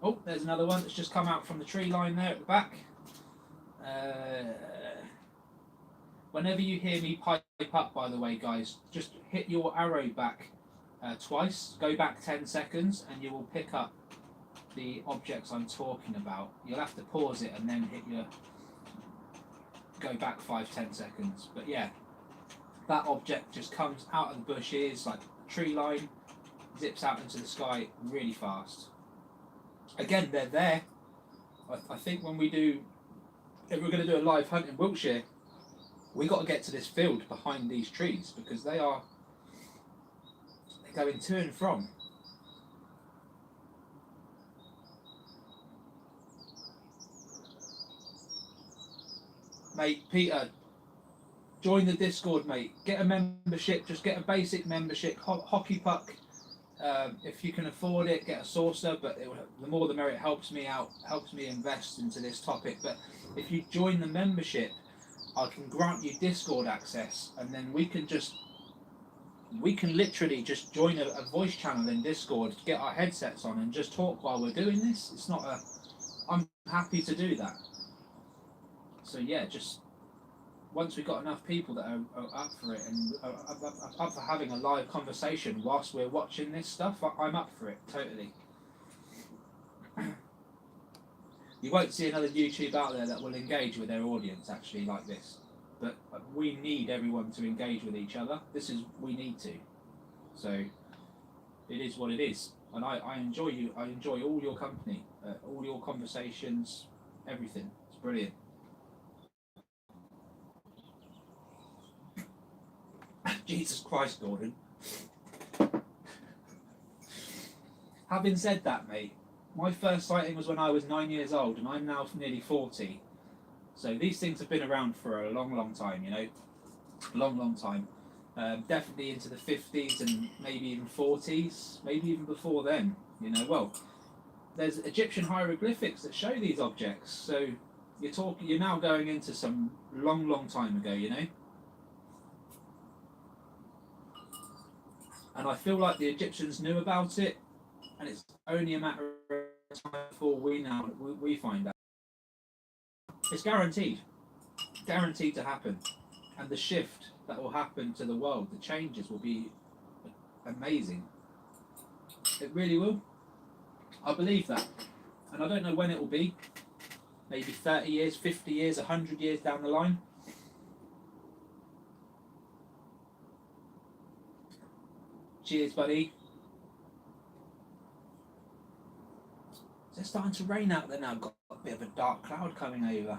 Oh, there's another one that's just come out from the tree line there at the back. Whenever you hear me pipe up, by the way, guys, just hit your arrow back twice, go back 10 seconds, and you will pick up the objects I'm talking about. You'll have to pause it and then go back 5-10 seconds. But yeah, that object just comes out of the bushes, like a tree line, zips out into the sky really fast. Again, they're there. I think if we're going to do a live hunt in Wiltshire, we got to get to this field behind these trees because they're going to and from. Mate, Peter, join the Discord, mate. Get a membership. Just get a basic membership. Hockey puck. If you can afford it, get a saucer. But the more the merrier. It helps me out. Helps me invest into this topic. But if you join the membership, I can grant you Discord access, and then we can literally just join a voice channel in Discord, get our headsets on, and just talk while we're doing this. It's not a. I'm happy to do that. So yeah, just once we've got enough people that are up for it and are up for having a live conversation whilst we're watching this stuff, I'm up for it totally. You won't see another YouTube out there that will engage with their audience actually like this, but we need everyone to engage with each other. We need to. So it is what it is, and I enjoy you. I enjoy all your company, all your conversations, everything. It's brilliant. Jesus Christ, Gordon. Having said that, mate, my first sighting was when I was 9 years old, and I'm now nearly 40. So these things have been around for a long, long time, you know. Long, long time. Definitely into the 50s and maybe even 40s, maybe even before then, you know. Well, there's Egyptian hieroglyphics that show these objects. So you're now going into some long, long time ago, you know. And I feel like the Egyptians knew about it, and it's only a matter of time before we find out. It's guaranteed to happen, and the shift that will happen to the world, the changes will be amazing. It really will. I believe that, and I don't know when it will be. Maybe 30 years, 50 years, 100 years down the line. Cheers, buddy. It's starting to rain out there now. I've got a bit of a dark cloud coming over.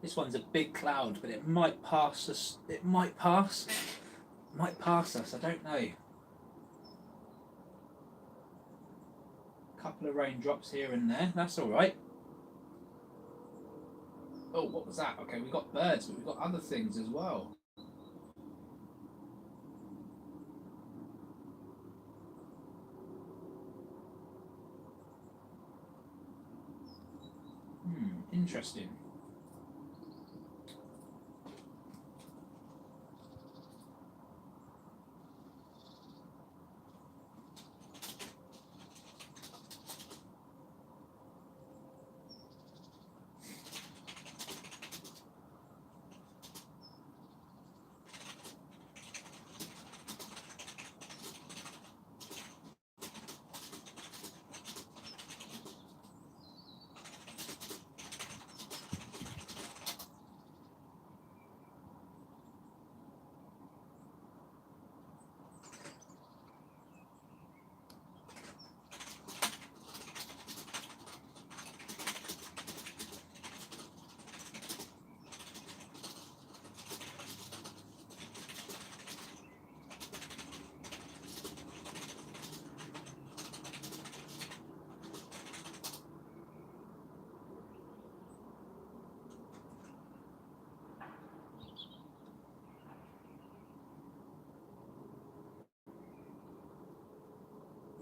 This one's a big cloud, but it might pass us. It might pass us. I don't know. A couple of raindrops here and there. That's all right. Oh, what was that? Okay, we've got birds, but we've got other things as well. Interesting.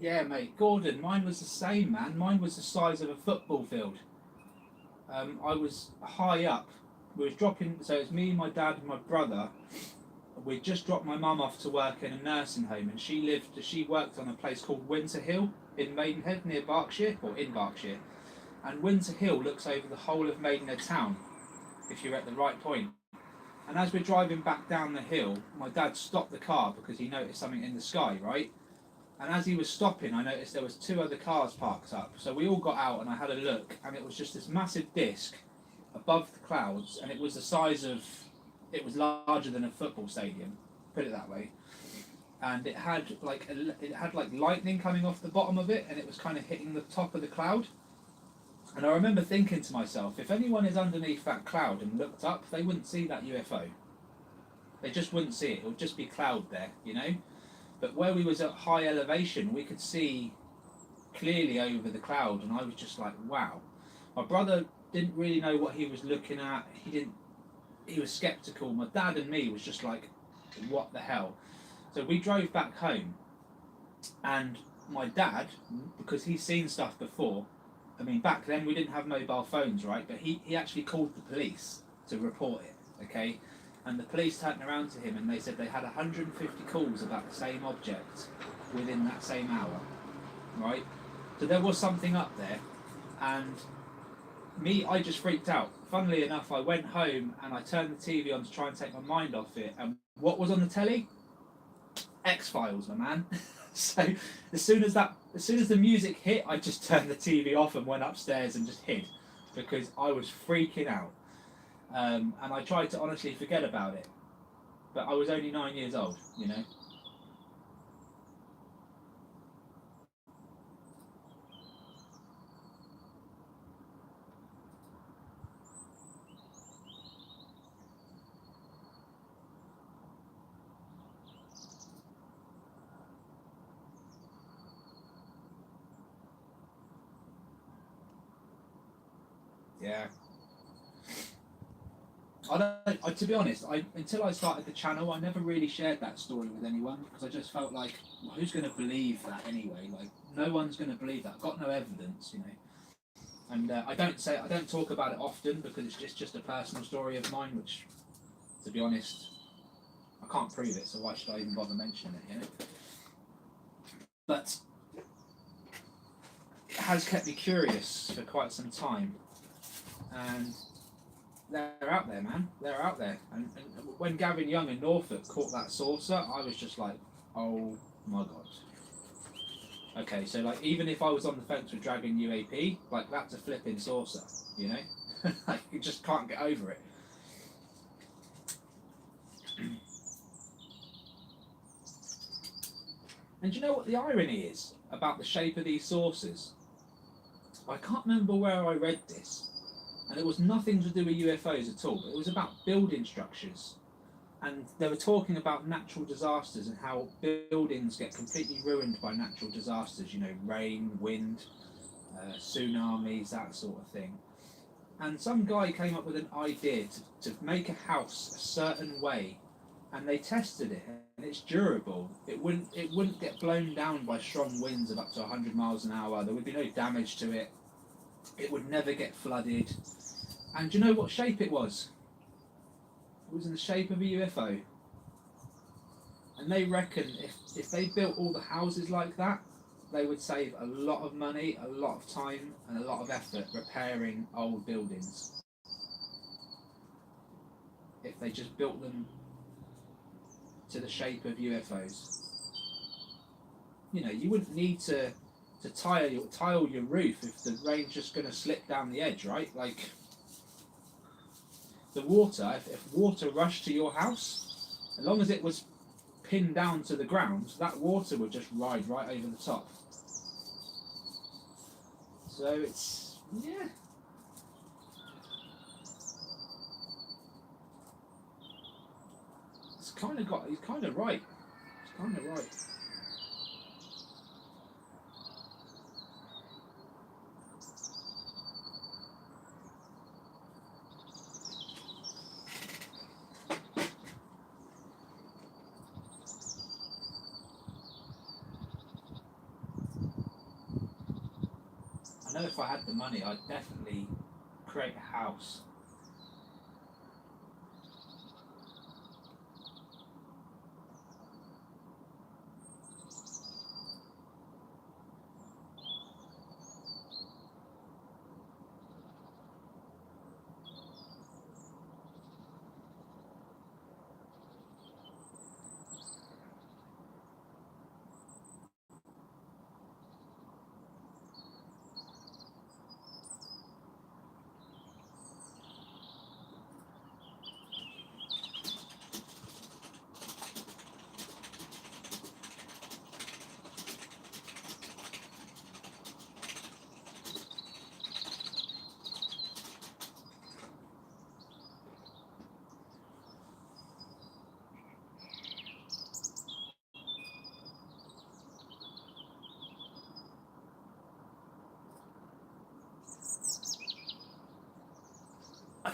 Yeah, mate, Gordon, mine was the same, man. Mine was the size of a football field. I was high up. We was dropping, so it's me, my dad, and my brother. We just dropped my mum off to work in a nursing home, and she worked on a place called Winter Hill in Maidenhead, near Berkshire, or in Berkshire. And Winter Hill looks over the whole of Maidenhead town, if you're at the right point. And as we're driving back down the hill, my dad stopped the car because he noticed something in the sky, right? And as he was stopping, I noticed there was 2 other cars parked up. So we all got out and I had a look, and it was just this massive disc above the clouds, and it was the size of, it was larger than a football stadium, put it that way. and it had like lightning coming off the bottom of it, and it was kind of hitting the top of the cloud. And I remember thinking to myself, if anyone is underneath that cloud and looked up, they wouldn't see that UFO. They just wouldn't see it. It would just be cloud there, you know. But where we was at high elevation, we could see clearly over the cloud, and I was just like, wow. My brother didn't really know what he was looking at. He was skeptical. My dad and me was just like, what the hell? So we drove back home, and my dad, because he's seen stuff before, I mean, back then we didn't have mobile phones, right? But he actually called the police to report it, okay? And the police turned around to him and they said they had 150 calls about the same object within that same hour, right? So there was something up there, and I just freaked out. Funnily enough, I went home and I turned the TV on to try and take my mind off it, and what was on the telly? X-Files, my man. So as soon as the music hit, I just turned the TV off and went upstairs and just hid, because I was freaking out. And I tried to honestly forget about it, but I was only 9 years old, you know. Yeah. To be honest, until I started the channel, I never really shared that story with anyone, because I just felt like, well, who's going to believe that anyway? Like, no one's going to believe that. I've got no evidence, you know. And I don't talk about it often, because it's just a personal story of mine, which, to be honest, I can't prove it. So why should I even bother mentioning it? You know. But it has kept me curious for quite some time, and they're out there, man. They're out there. And when Gavin Young in Norfolk caught that saucer, I was just like, oh my god. Okay, so like, even if I was on the fence with Dragon UAP, like, that's a flipping saucer, you know? Like, you just can't get over it. And do you know what the irony is about the shape of these saucers? I can't remember where I read this, and it was nothing to do with UFOs at all, but it was about building structures. And they were talking about natural disasters and how buildings get completely ruined by natural disasters, you know, rain, wind, tsunamis, that sort of thing. And some guy came up with an idea to make a house a certain way, and they tested it, and it's durable. It wouldn't get blown down by strong winds of up to 100 miles an hour. There would be no damage to it. It would never get flooded. And do you know what shape it was? It was in the shape of a UFO. And they reckon if they built all the houses like that, they would save a lot of money, a lot of time, and a lot of effort repairing old buildings. If they just built them to the shape of UFOs. You know, you wouldn't need to tile your roof if the rain's just going to slip down the edge, right? Like, the water, if water rushed to your house, as long as it was pinned down to the ground, that water would just ride right over the top. So it's, yeah. He's kind of right. He's kind of right. I know if I had the money, I'd definitely create a house.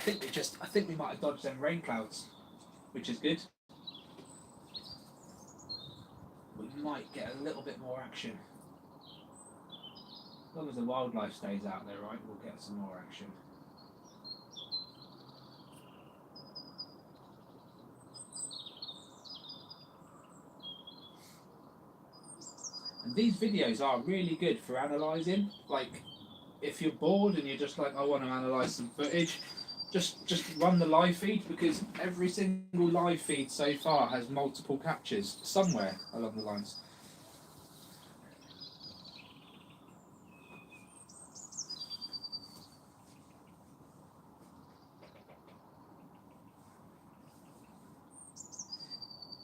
I think we might have dodged them rain clouds, which is good. We might get a little bit more action. As long as the wildlife stays out there, right, we'll get some more action. And these videos are really good for analysing. Like, if you're bored and you're just like, I want to analyse some footage, just run the live feed, because every single live feed so far has multiple captures somewhere along the lines.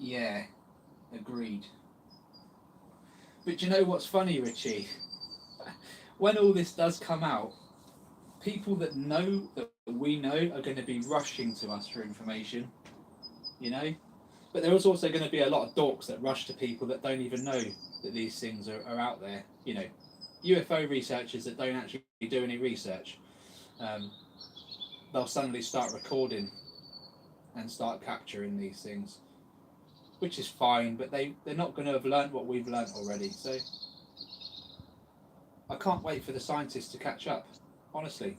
Yeah, agreed. But do you know what's funny, Richie? When all this does come out, people that we know are going to be rushing to us for information, you know? But there's also going to be a lot of dorks that rush to people that don't even know that these things are out there, you know? UFO researchers that don't actually do any research. They'll suddenly start recording and start capturing these things, which is fine, but they're not going to have learned what we've learned already. So I can't wait for the scientists to catch up, honestly.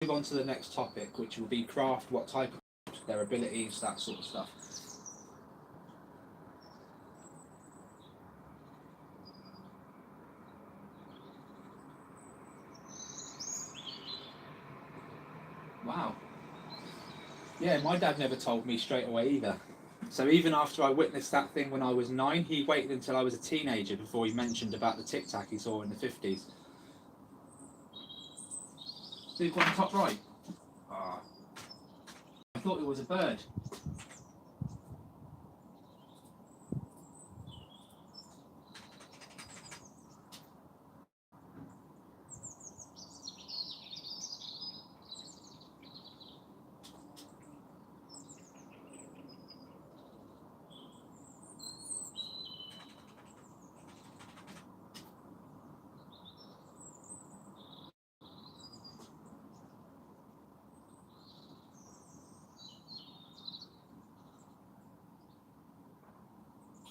Move on to the next topic, which will be craft, what type of their abilities, that sort of stuff. Wow. Yeah, my dad never told me straight away either. So even after I witnessed that thing when I was 9, he waited until I was a teenager before he mentioned about the Tic Tac he saw in the 50s. Big one top right. Ah. I thought it was a bird.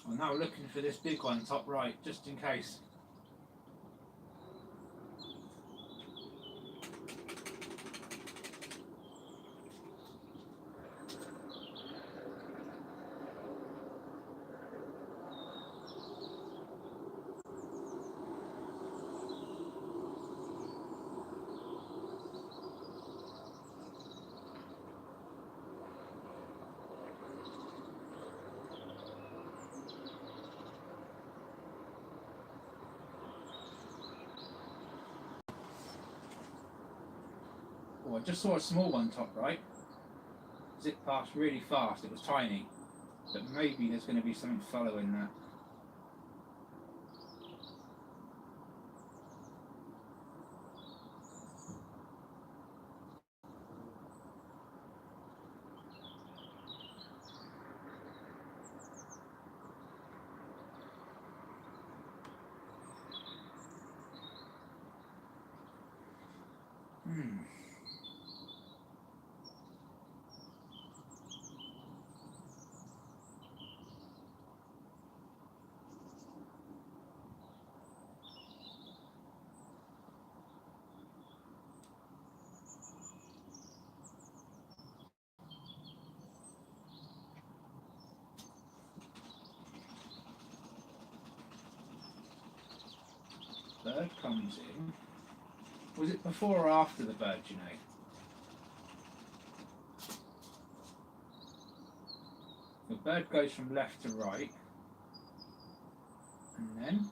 I'm now looking for this big one top right, just in case. Oh, I just saw a small one top right. Zipped past really fast, it was tiny. But maybe there's going to be something following that. Bird comes in. Was it before or after the bird, do you know? The bird goes from left to right, and then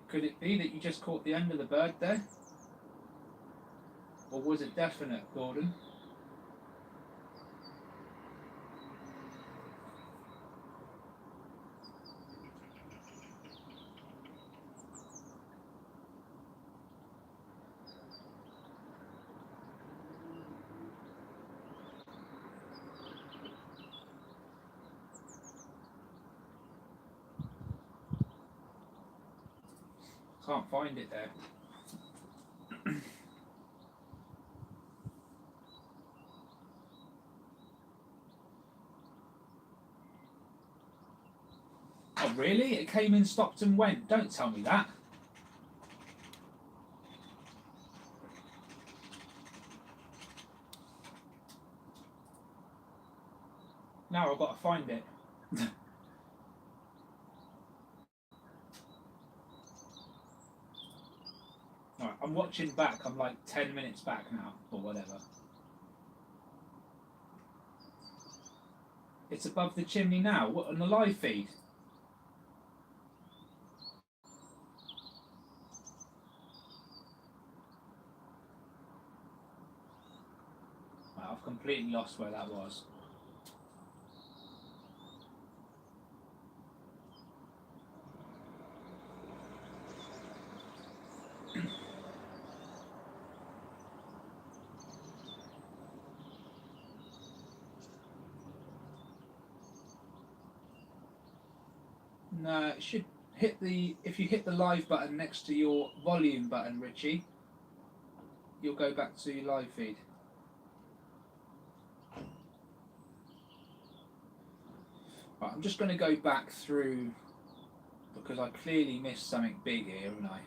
could it be that you just caught the end of the bird there? Or was it definite, Gordon? Can't find it there. Oh really? It came in, stopped and went. Don't tell me that. Now I've got to find it. Alright, I'm watching back. I'm like 10 minutes back now, or whatever. It's above the chimney now. What, on the live feed? Right, I've completely lost where that was. No, it should hit the, if you hit the live button next to your volume button, Richie, you'll go back to your live feed. Right, I'm just going to go back through because I clearly missed something big here, haven't I?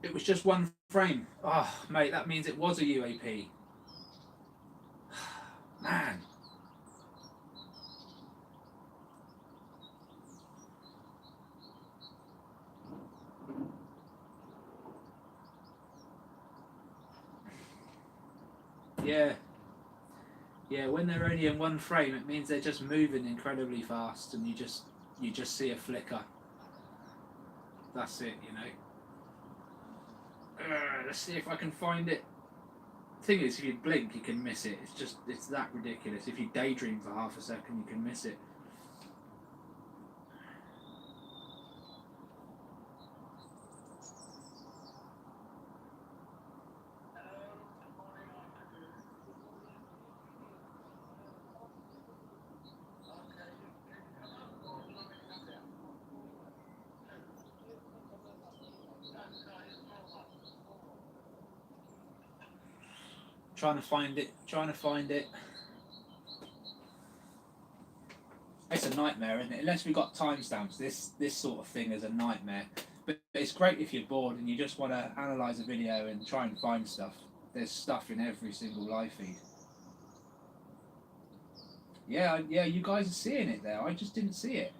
It was just one frame. Oh, mate, that means it was a UAP. Man. Yeah. Yeah, when they're only in one frame, it means they're just moving incredibly fast, and you just see a flicker. That's it, you know. Let's see if I can find it. The thing is, if you blink, you can miss it. It's that ridiculous. If you daydream for half a second, you can miss it. Trying to find it. It's a nightmare, isn't it? Unless we've got timestamps, this sort of thing is a nightmare. But it's great if you're bored and you just want to analyse a video and try and find stuff. There's stuff in every single live feed. Yeah, you guys are seeing it there. I just didn't see it.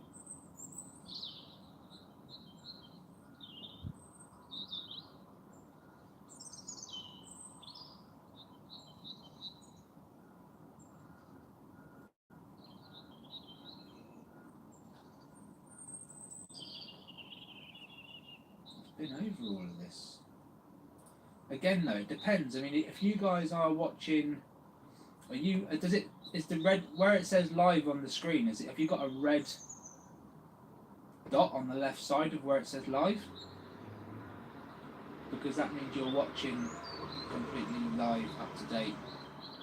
Been over all of this. Again though, it depends. I mean, if you guys are watching, is the red, where it says live on the screen, have you got a red dot on the left side of where it says live? Because that means you're watching completely live, up to date.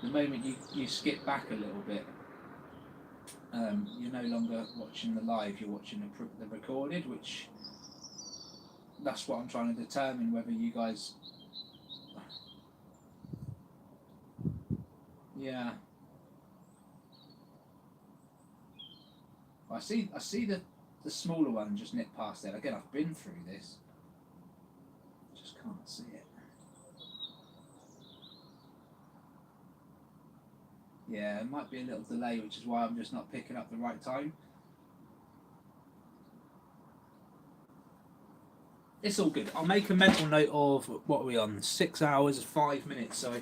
The moment you skip back a little bit, you're no longer watching the live, you're watching the recorded, which that's what I'm trying to determine whether you guys. Yeah. I see the smaller one just nip past there. Again, I've been through this. Just can't see it. Yeah, it might be a little delay, which is why I'm just not picking up the right time. It's all good. I'll make a mental note of what are we on? 6 hours, 5 minutes. So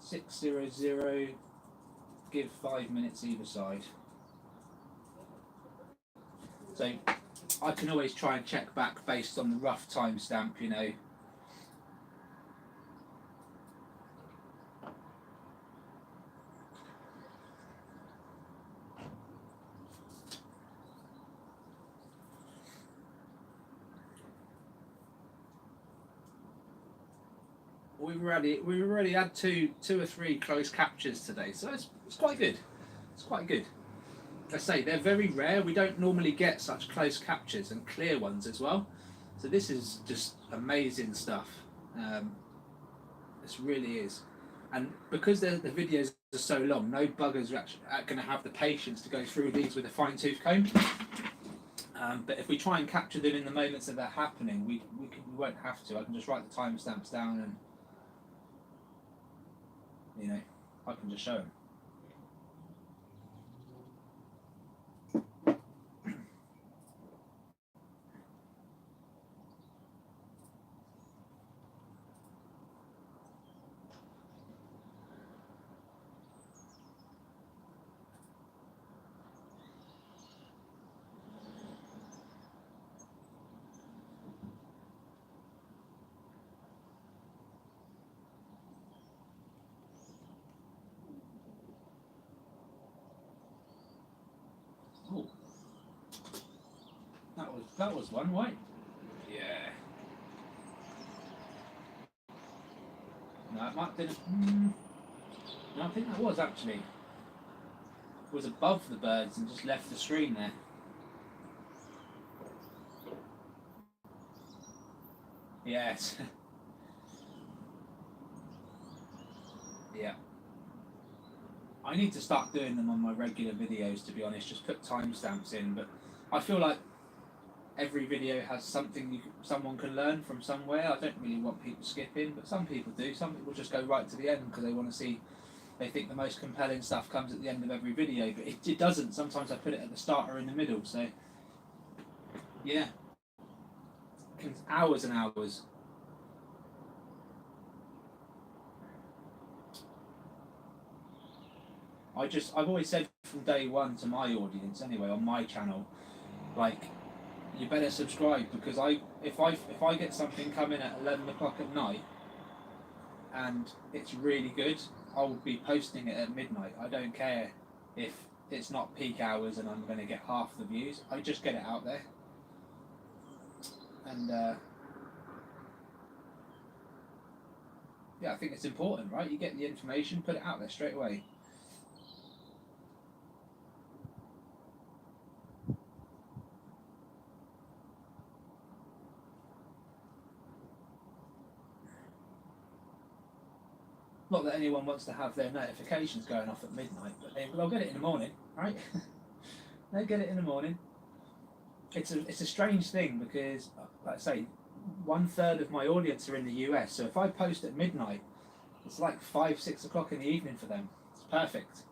600. Give 5 minutes either side. So I can always try and check back based on the rough timestamp, you know. We've already had two or three close captures today, so it's quite good. It's quite good. I say they're very rare. We don't normally get such close captures and clear ones as well. So this is just amazing stuff. This really is. And because the videos are so long, no buggers are actually going to have the patience to go through these with a fine-tooth comb. But if we try and capture them in the moments that they're happening, we won't have to. I can just write the timestamps down and, you know, I can just show them. Oh, that was one, right? Yeah. No, it might have been. No, I think that was actually. It was above the birds and just left the screen there. Yes. Yeah. I need to start doing them on my regular videos, to be honest. Just put timestamps in, but I feel like every video has something someone can learn from somewhere. I don't really want people skipping, but some people do. Some people just go right to the end because they want to see. They think the most compelling stuff comes at the end of every video, but it doesn't. Sometimes I put it at the start or in the middle. So yeah, hours and hours. I've always said from day one to my audience anyway on my channel, like, you better subscribe, because if I get something coming at 11 o'clock at night and it's really good, I'll be posting it at midnight. I don't care if it's not peak hours and I'm going to get half the views. I just get it out there. And yeah, I think it's important, right? You get the information, put it out there straight away. Not that anyone wants to have their notifications going off at midnight, but they'll get it in the morning, right? They'll get it in the morning. It's a strange thing because, like I say, 1/3 of my audience are in the US, so if I post at midnight, it's like 5, 6 o'clock in the evening for them. It's perfect.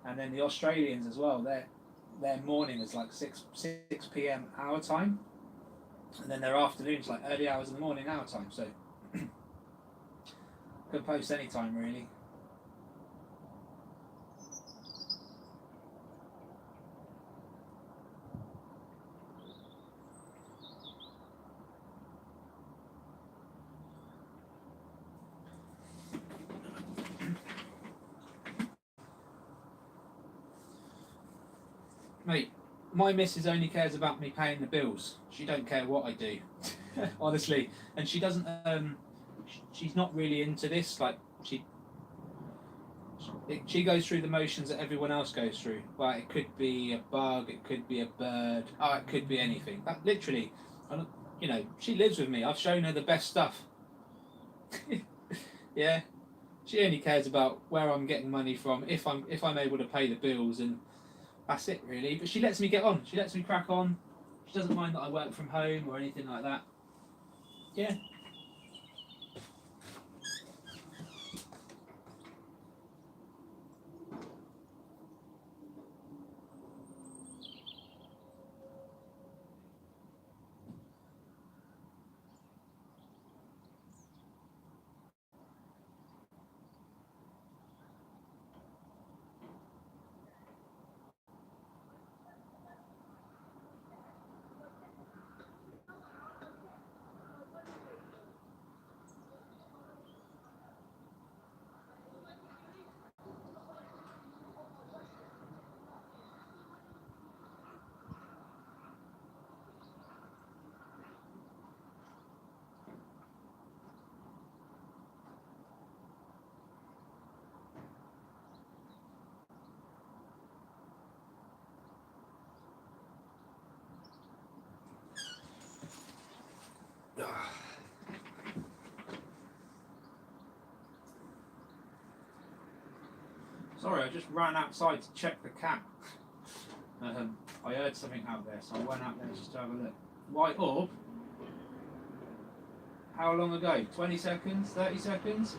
And then the Australians as well, their morning is like 6 p.m. our time, and then their afternoon's like early hours in the morning our time. So can post anytime really. Mate, my missus only cares about me paying the bills. She don't care what I do, honestly. And she doesn't. She's not really into this. Like she goes through the motions that everyone else goes through. Like, it could be a bug, it could be a bird, it could be anything. That literally, you know, she lives with me. I've shown her the best stuff. Yeah, she only cares about where I'm getting money from, if I'm able to pay the bills, and that's it really. But she lets me get on. She lets me crack on. She doesn't mind that I work from home or anything like that. Yeah. Sorry, I just ran outside to check the cat. I heard something out there, so I went out there just to have a look. White orb? How long ago? 20 seconds? 30 seconds?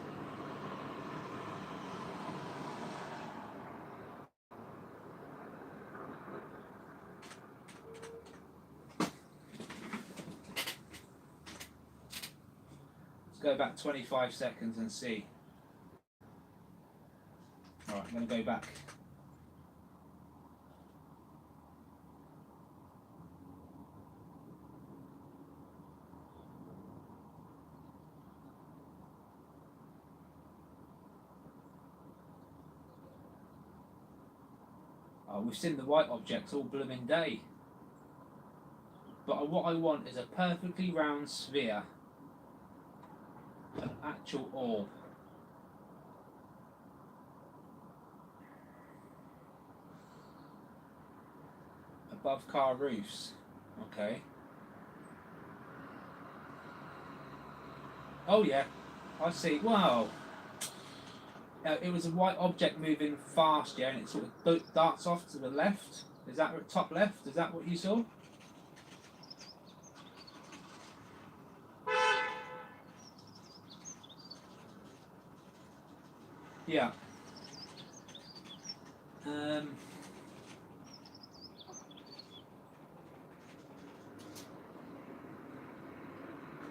Let's go back 25 seconds and see. Alright, I'm going to go back. Oh, we've seen the white objects all blooming day. But what I want is a perfectly round sphere. An actual orb. Above car roofs. Okay. Oh yeah, I see. Wow. It was a white object moving fast, yeah, and it sort of darts off to the left. Is that top left? Is that what you saw? Yeah.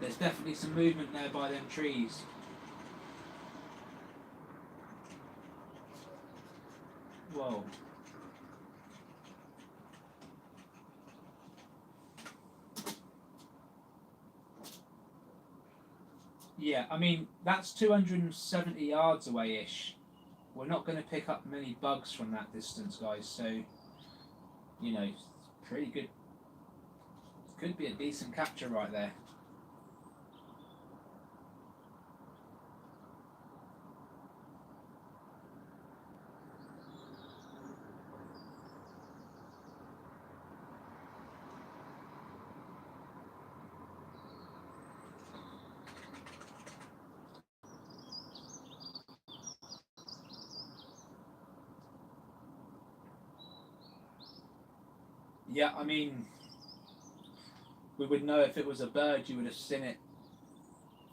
There's definitely some movement there by them trees. Whoa. Yeah, I mean, that's 270 yards away-ish. We're not going to pick up many bugs from that distance, guys, so, you know, pretty good. Could be a decent capture right there. Yeah, I mean, we would know if it was a bird. You would have seen it.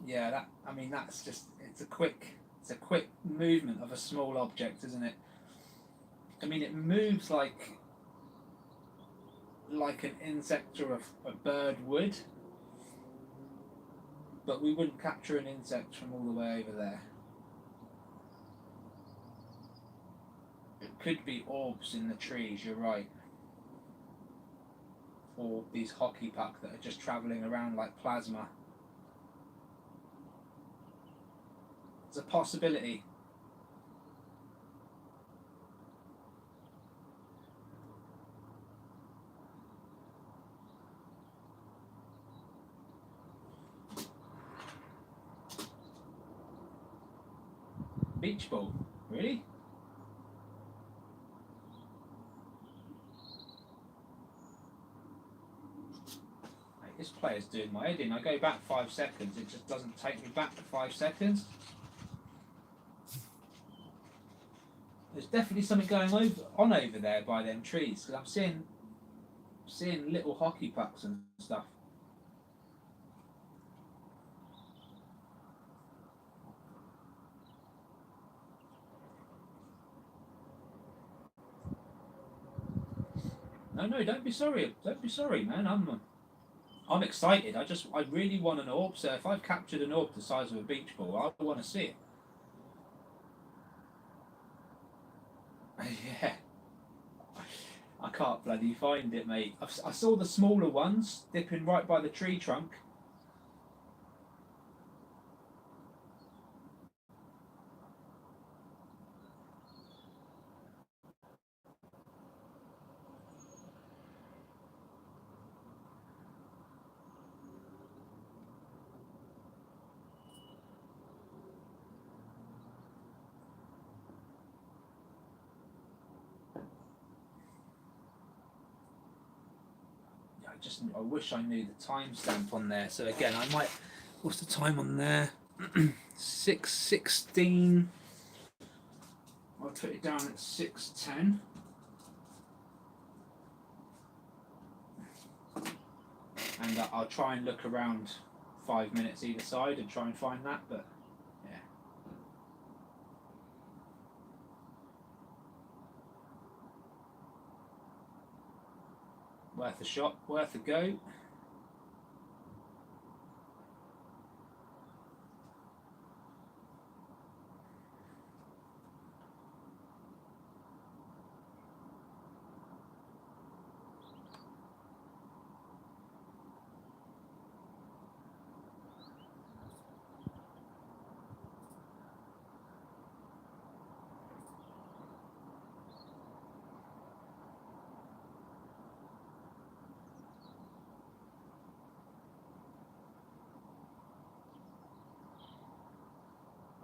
Yeah, that. I mean, that's just. It's a quick movement of a small object, isn't it? I mean, it moves like an insect or a bird would, but we wouldn't capture an insect from all the way over there. It could be orbs in the trees. You're right. Or these hockey puck that are just travelling around like plasma. It's a possibility. Beach ball? Really? This player's doing my head in. I go back 5 seconds, it just doesn't take me back to 5 seconds. There's definitely something going on over there by them trees, because I'm seeing little hockey pucks and stuff. No, don't be sorry. Don't be sorry, man. I'm excited. I really want an orb. So if I've captured an orb the size of a beach ball, I want to see it. Yeah. I can't bloody find it, mate. I saw the smaller ones dipping right by the tree trunk. I wish I knew the timestamp on there. So again, I might. What's the time on there? 6:16. I I'll put it down at 6:10. And I'll try and look around 5 minutes either side and try and find that, but yeah. Worth a shot, worth a go.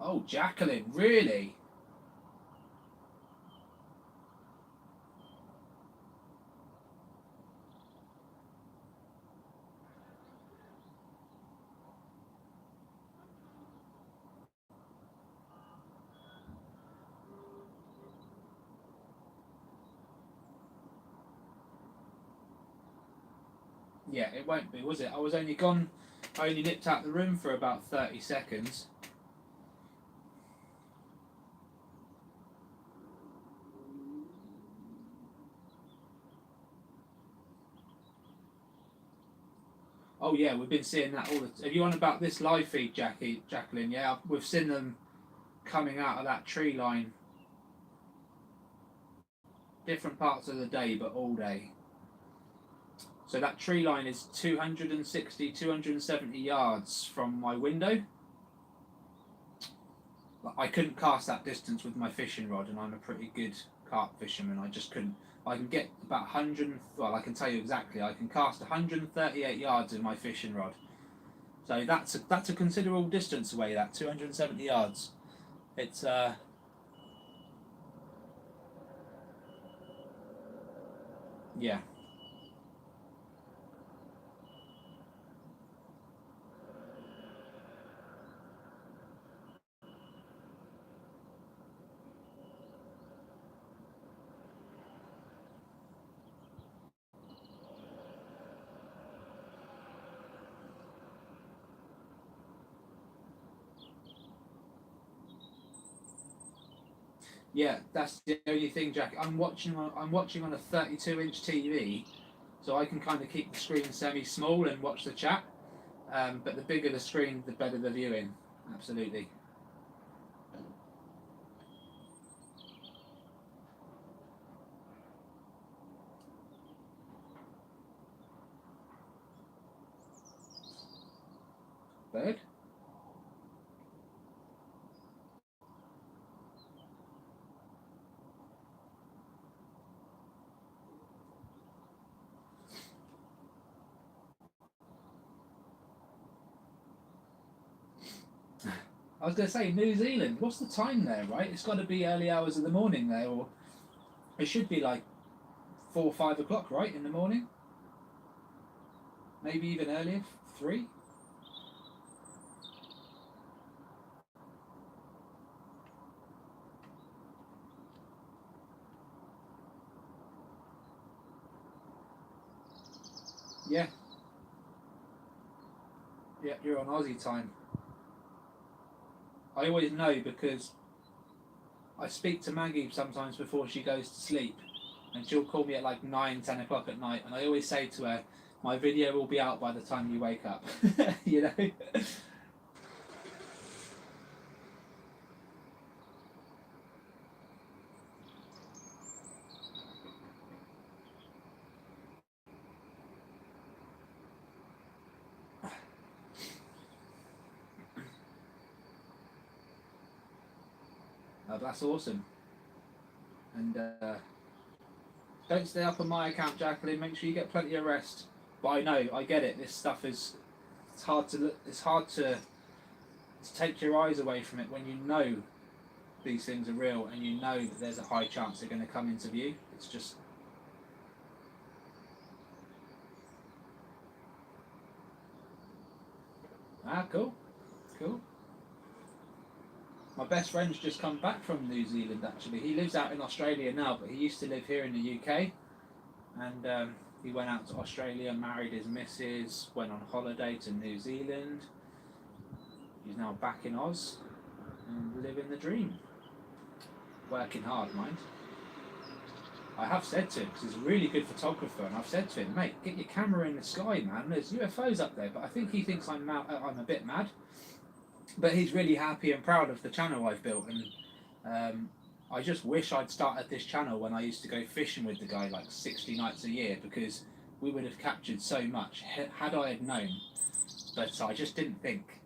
Oh, Jacqueline, really? Yeah, it won't be, was it? I was only gone, I only nipped out the room for about 30 seconds. Oh yeah, we've been seeing that all the time. Are you on about this live feed, Jacqueline? Yeah, we've seen them coming out of that tree line. Different parts of the day, but all day. So that tree line is 260, 270 yards from my window. I couldn't cast that distance with my fishing rod, and I'm a pretty good carp fisherman. I just couldn't. I can get about 100. Well, I can tell you exactly. I can cast 138 yards with my fishing rod. So that's a considerable distance away. That 270 yards. It's yeah. Yeah, that's the only thing, Jack. I'm watching on a 32-inch TV, so I can kind of keep the screen semi-small and watch the chat. But the bigger the screen, the better the viewing. Absolutely. Bird. I was going to say New Zealand. What's the time there, right? It's got to be early hours of the morning there, or it should be like 4 or 5 o'clock, right, in the morning? Maybe even earlier, 3. Yeah. Yeah, you're on Aussie time. I always know because I speak to Maggie sometimes before she goes to sleep, and she'll call me at like 9, 10 o'clock at night, and I always say to her, my video will be out by the time you wake up. You know? Oh, that's awesome. And don't stay up on my account, Jacqueline. Make sure you get plenty of rest. But I know, I get it. This stuff is, it's hard to look. It's hard to take your eyes away from it when you know these things are real and you know that there's a high chance they're going to come into view. It's just cool, cool. My best friend's just come back from New Zealand. Actually, he lives out in Australia now, but he used to live here in the UK. And he went out to Australia, married his missus, went on holiday to New Zealand. He's now back in Oz and living the dream. Working hard, mind. I have said to him, because he's a really good photographer, and I've said to him, mate, get your camera in the sky, man. There's UFOs up there. But I think he thinks I'm a bit mad. But he's really happy and proud of the channel I've built. And I just wish I'd started this channel when I used to go fishing with the guy like 60 nights a year, because we would have captured so much had I had known. But I just didn't think.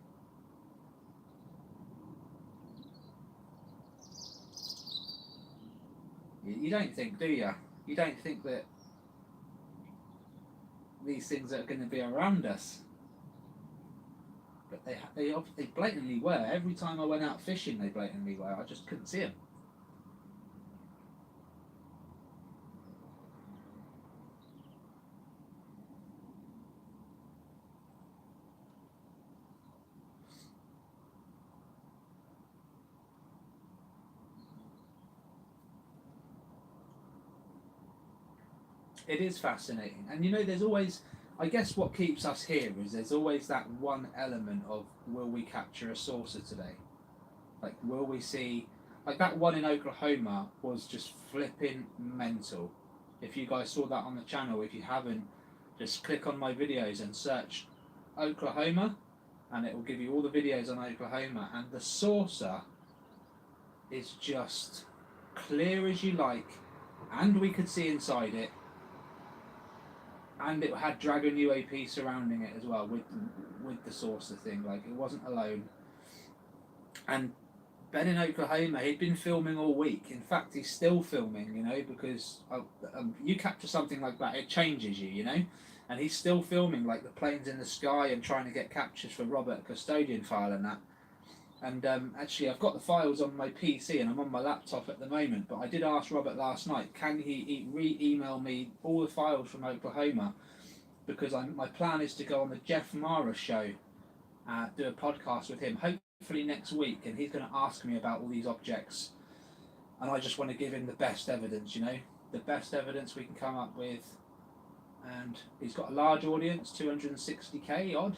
You don't think, do you? You don't think that these things are going to be around us. But they blatantly were. Every time I went out fishing, they blatantly were. I just couldn't see them. It is fascinating. And you know, there's always, I guess what keeps us here is there's always that one element of, will we capture a saucer today? Like, will we see, like that one in Oklahoma was just flipping mental. If you guys saw that on the channel, if you haven't, just click on my videos and search Oklahoma, and it will give you all the videos on Oklahoma. And the saucer is just clear as you like, and we could see inside it. And it had Dragon UAP surrounding it as well with the saucer thing. Like, it wasn't alone. And Ben in Oklahoma, he'd been filming all week. In fact, he's still filming, you know, because you capture something like that, it changes you, you know. And he's still filming, like, the planes in the sky and trying to get captures for Robert Custodian file and that. And actually, I've got the files on my PC and I'm on my laptop at the moment, but I did ask Robert last night, can he re-email me all the files from Oklahoma, because my plan is to go on the Jeff Mara show, do a podcast with him, hopefully next week, and he's going to ask me about all these objects, and I just want to give him the best evidence, you know, the best evidence we can come up with. And he's got a large audience, 260k odd.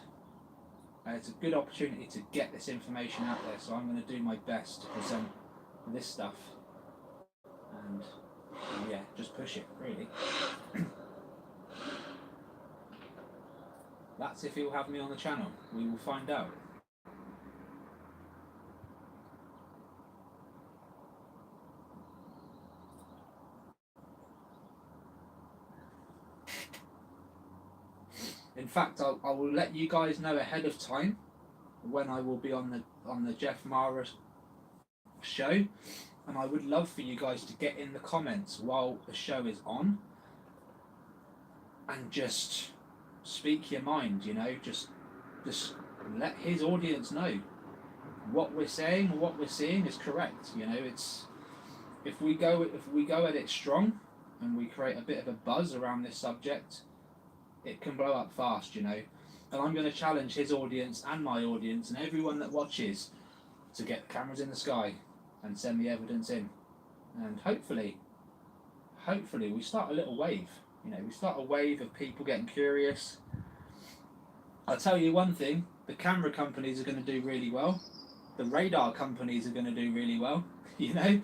It's a good opportunity to get this information out there, so I'm going to do my best to present this stuff and yeah, just push it, really. That's if he'll have me on the channel. We will find out. In fact, I will let you guys know ahead of time when I will be on the Jeff Mara show, and I would love for you guys to get in the comments while the show is on and just speak your mind, you know, just let his audience know what we're saying or what we're seeing is correct. You know, it's if we go at it strong and we create a bit of a buzz around this subject, it can blow up fast, you know. And I'm going to challenge his audience and my audience and everyone that watches to get cameras in the sky and send the evidence in. And hopefully we start a little wave. You know, we start a wave of people getting curious. I'll tell you one thing, the camera companies are going to do really well. The radar companies are going to do really well. You know,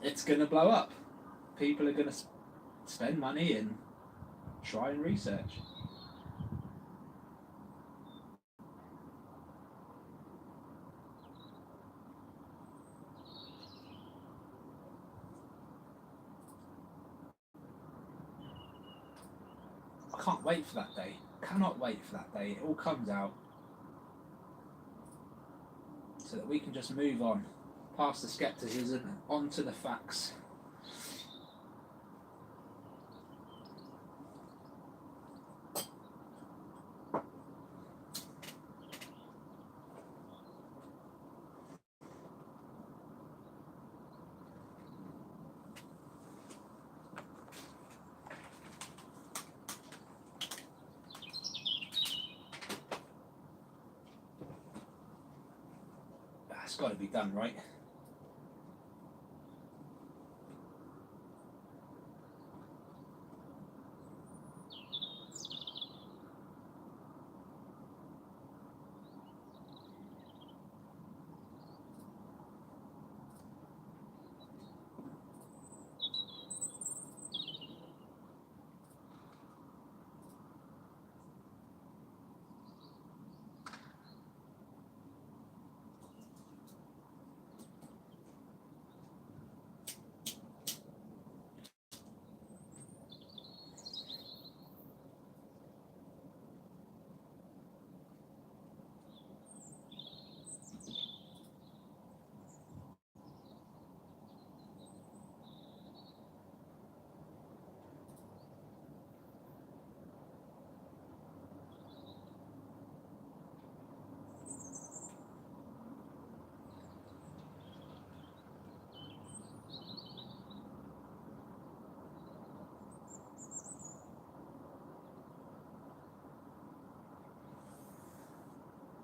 it's going to blow up. People are going to spend money and try and research. I can't wait for that day. Cannot wait for that day. It all comes out so that we can just move on past the skepticism and onto the facts. That's got to be done, right?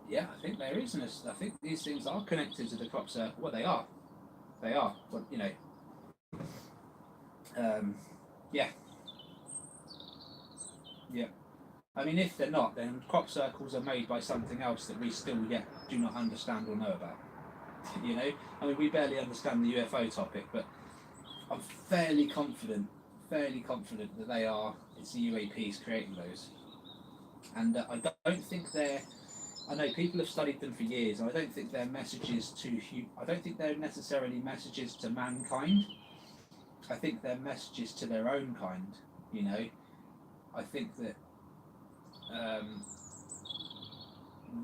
Yeah, I think there is, and I think these things are connected to the crop circle. Well, they are. They are. But you know, yeah, yeah. I mean, if they're not, then crop circles are made by something else that we still yet do not understand or know about. You know, I mean, we barely understand the UFO topic, but I'm fairly confident that they are. It's the UAPs creating those, and I don't think they're. I know people have studied them for years, and I don't think they're messages to. I don't think they're necessarily messages to mankind. I think they're messages to their own kind. You know, I think that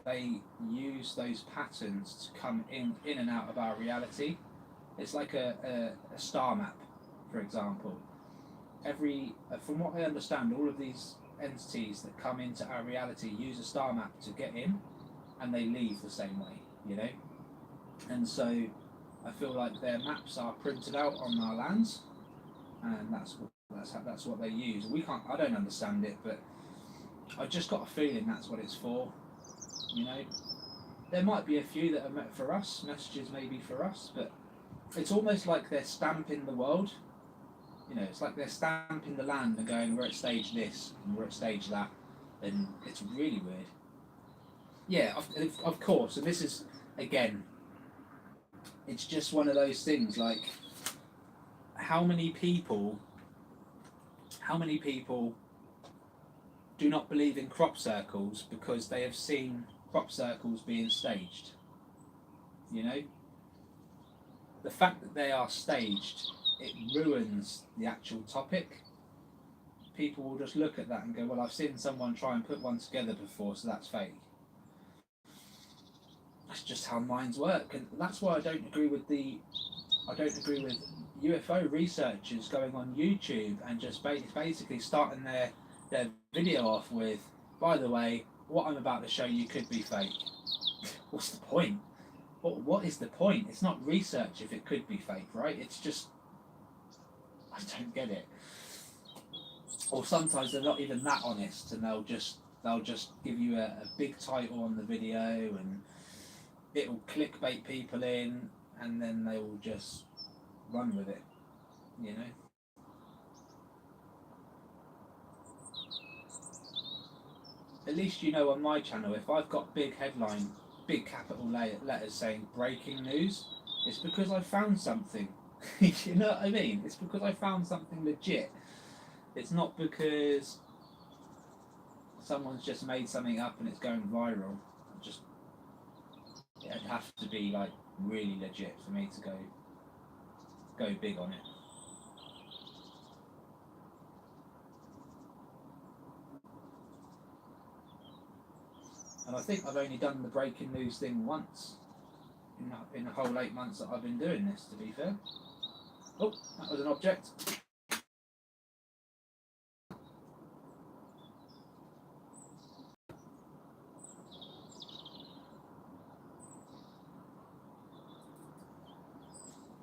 they use those patterns to come in and out of our reality. It's like a star map, for example. From what I understand, all of these entities that come into our reality use a star map to get in, and they leave the same way, you know. And so, I feel like their maps are printed out on our lands, and that's what they use. We can't. I don't understand it, but I just got a feeling that's what it's for. You know, there might be a few that are meant for us, messages maybe for us, but it's almost like they're stamping the world. You know, it's like they're stamping the land and going, we're at stage this and we're at stage that, and it's really weird. Yeah, of course, and this is, again, it's just one of those things, like, how many people do not believe in crop circles because they have seen crop circles being staged? You know? The fact that they are staged, it ruins the actual topic. People will just look at that and go, well, I've seen someone try and put one together before, so that's fake. That's just how minds work, and that's why I don't agree with UFO researchers going on YouTube and just basically starting their video off with, by the way, what I'm about to show you could be fake. What's the point? What is the point? It's not research if it could be fake, right? It's just, I don't get it. Or sometimes they're not even that honest, and they'll just give you a big title on the video, and it'll clickbait people in, and then they will just run with it, you know. At least you know on my channel, if I've got big capital letters saying breaking news, it's because I found something. You know what I mean? It's because I found something legit. It's not because someone's just made something up and it's going viral. It'd have to be like really legit for me to go big on it. And I think I've only done the breaking news thing once in the whole 8 months that I've been doing this, to be fair. Oh, that was an object.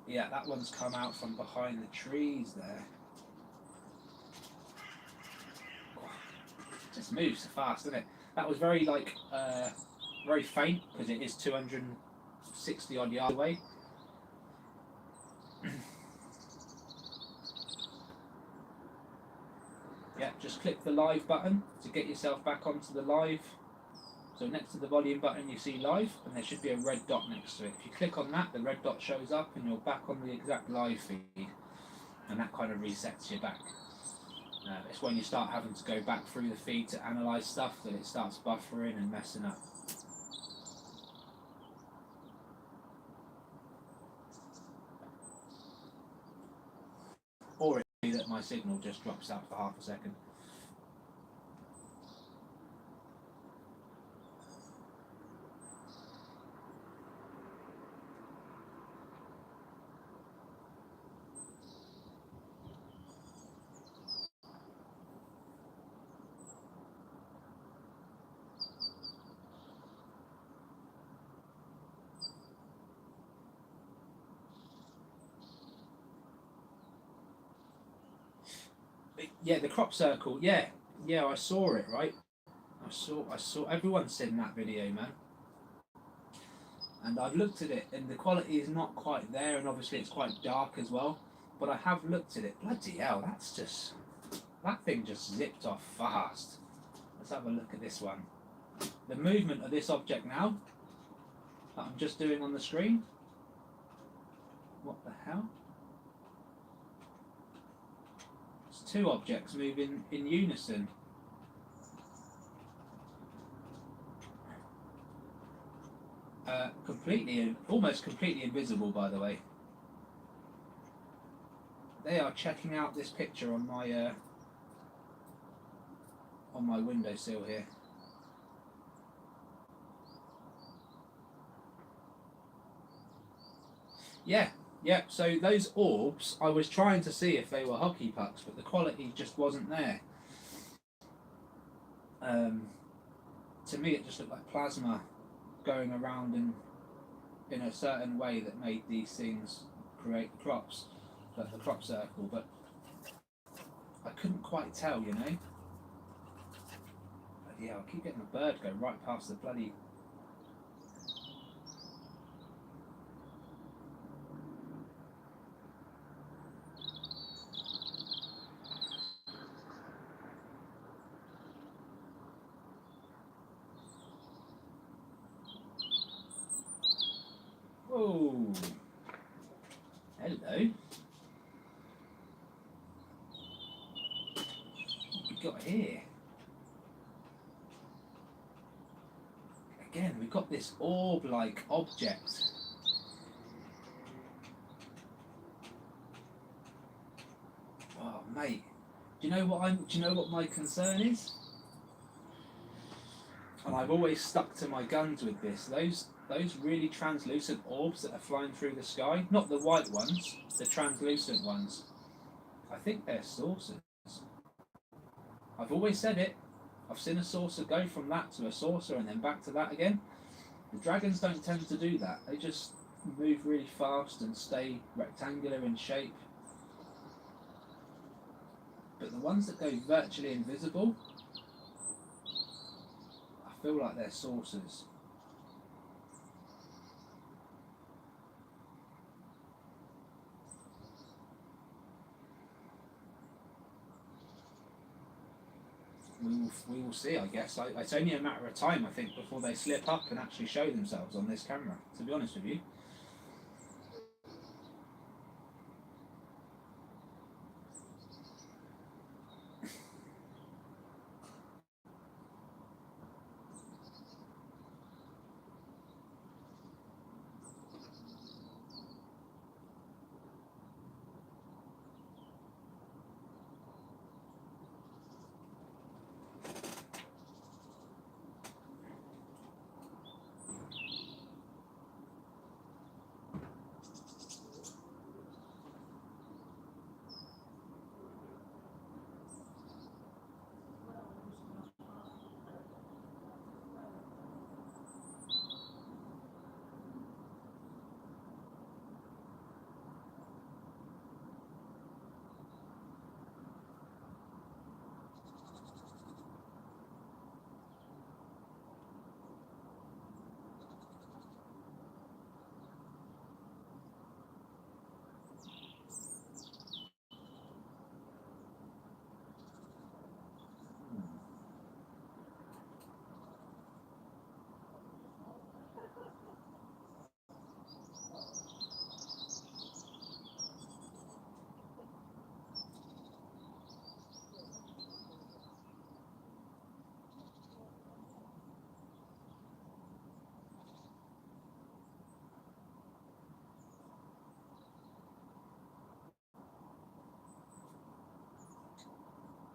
Yeah, that one's come out from behind the trees there. It just moves so fast, doesn't it? That was very very faint, because it is 200 60 odd yards away. Yeah, just click the live button to get yourself back onto the live. So next to the volume button you see live, and there should be a red dot next to it. If you click on that, the red dot shows up and you're back on the exact live feed, and that kind of resets you back. It's when you start having to go back through the feed to analyse stuff that it starts buffering and messing up. Or it could be that my signal just drops out for half a second. Yeah, the crop circle. Yeah, I saw it. Right, I saw. Everyone's seen that video, man. And I've looked at it, and the quality is not quite there, and obviously it's quite dark as well. But I have looked at it. Bloody hell, that thing just zipped off fast. Let's have a look at this one. The movement of this object now that I'm just doing on the screen. What the hell? It's two objects moving in unison. Almost completely invisible, by the way. They are checking out this picture on my windowsill here. Yeah. So those orbs, I was trying to see if they were hockey pucks, but the quality just wasn't there. To me, it just looked like plasma going around in a certain way that made these things create the crops, like the crop circle, but I couldn't quite tell, you know. But yeah, I keep getting a bird go right past the bloody... Whoa! Hello. What we got here? Again, we've got this orb-like object. Oh, mate. Do you know what my concern is? And I've always stuck to my guns with this. Those really translucent orbs that are flying through the sky, not the white ones, the translucent ones. I think they're saucers. I've always said it. I've seen a saucer go from that to a saucer and then back to that again. The dragons don't tend to do that. They just move really fast and stay rectangular in shape. But the ones that go virtually invisible, I feel like they're saucers. We will see, I guess. It's only a matter of time, I think, before they slip up and actually show themselves on this camera, to be honest with you.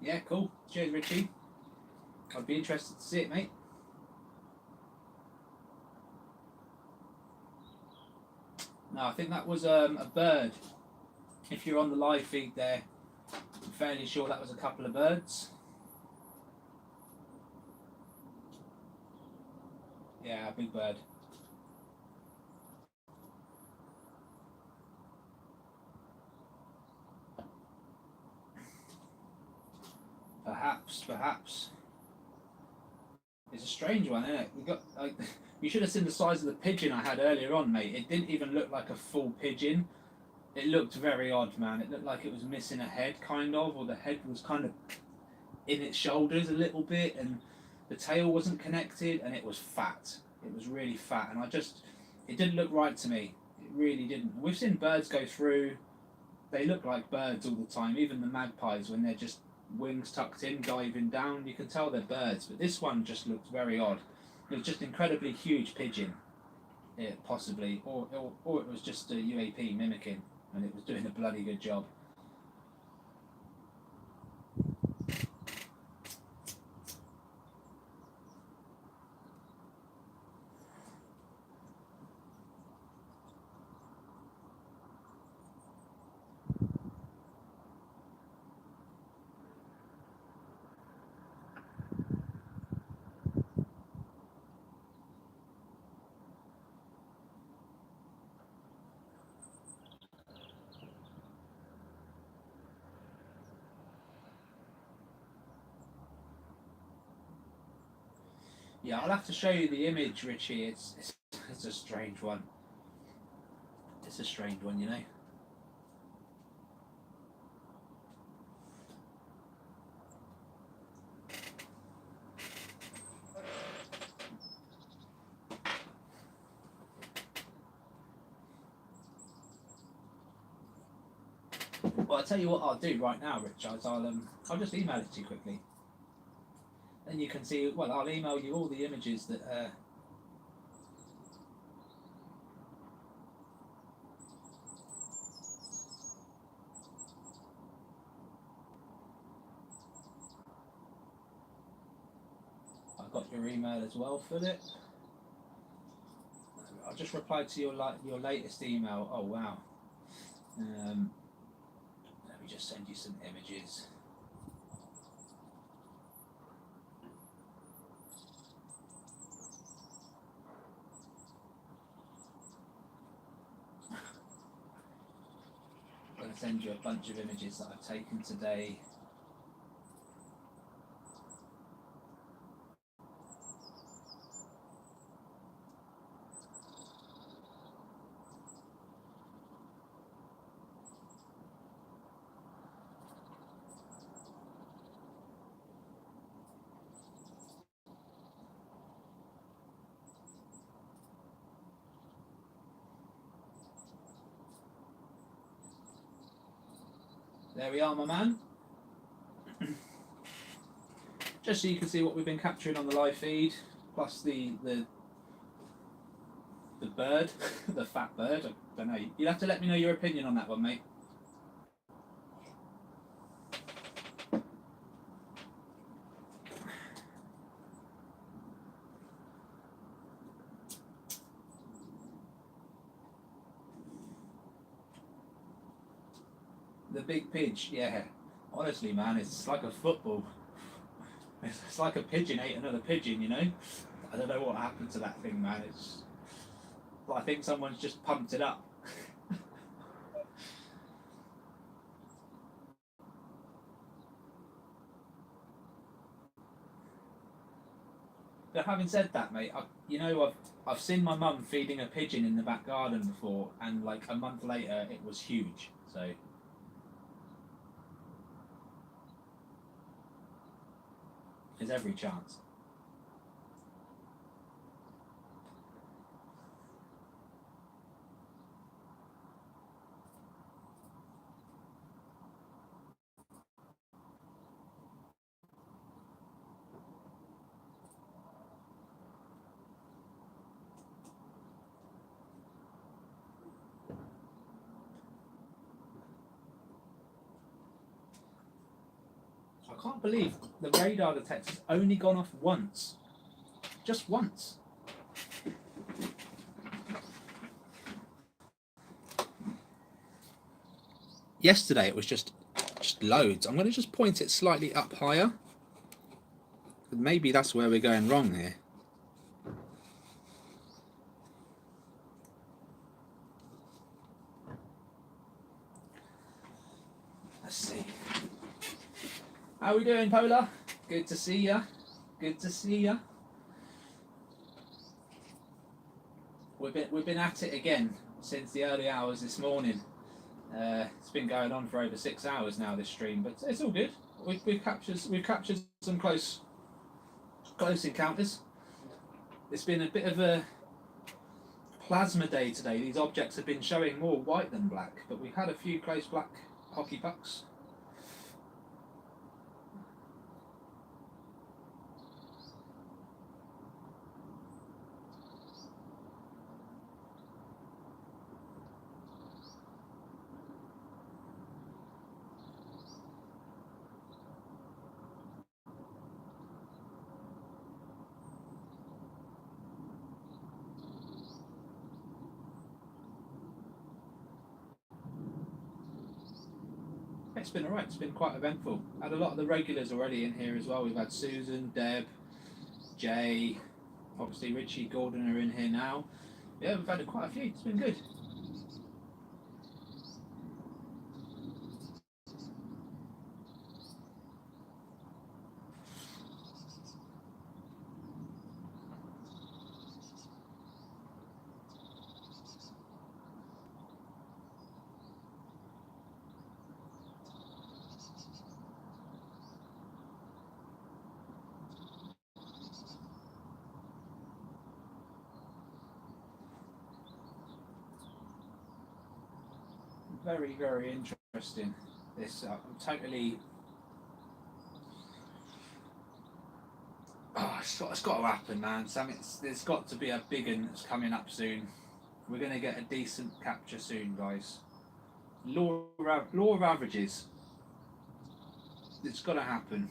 Yeah, cool. Cheers, Richie. I'd be interested to see it, mate. No, I think that was a bird. If you're on the live feed there, I'm fairly sure that was a couple of birds. Yeah, a big bird. Perhaps. It's a strange one, isn't it? We got like, you should have seen the size of the pigeon I had earlier on, mate. It didn't even look like a full pigeon. It looked very odd, man. It looked like it was missing a head, kind of, or the head was kind of in its shoulders a little bit, and the tail wasn't connected, and it was fat. It was really fat, and it didn't look right to me. It really didn't. We've seen birds go through. They look like birds all the time. Even the magpies, when they're just wings tucked in, diving down, you can tell they're birds. But this one just looked very odd. It was just an incredibly huge pigeon, possibly, or it was just a UAP mimicking, and it was doing a bloody good job. Yeah, I'll have to show you the image, Richie. It's a strange one. It's a strange one, you know. Well, I'll tell you what I'll do right now, Rich. I'll just email it to you quickly. Then you can see. Well, I'll email you all the images that. I've got your email as well, Philip. I'll just reply to your latest email. Oh wow. Let me just send you some images. I'm going to send you a bunch of images that I've taken today. There we are, my man. Just so you can see what we've been capturing on the live feed, plus the bird, the fat bird. I don't know. You'll have to let me know your opinion on that one, mate. The big pidge, yeah. Honestly, man, it's like a football. It's like a pigeon ate another pigeon, you know? I don't know what happened to that thing, man. But I think someone's just pumped it up. But having said that, mate, I've seen my mum feeding a pigeon in the back garden before, and like a month later, it was huge. So there's every chance. I can't believe the radar detector's only gone off once. Just once. Yesterday it was just loads. I'm going to just point it slightly up higher. Maybe that's where we're going wrong here. Let's see. How we doing, Polar? Good to see ya. Good to see ya. We've been at it again since the early hours this morning. It's been going on for over 6 hours now, this stream, but it's all good. We've captured some close encounters. It's been a bit of a plasma day today. These objects have been showing more white than black, but we've had a few close black hockey pucks. It's been alright, it's been quite eventful. Had a lot of the regulars already in here as well. We've had Susan, Deb, Jay, obviously Richie, Gordon are in here now. Yeah, we've had quite a few, it's been good. Very, very interesting. This totally. Oh, it's got to happen, man. Sam, there's got to be a big one that's coming up soon. We're going to get a decent capture soon, guys. Law of averages. It's got to happen.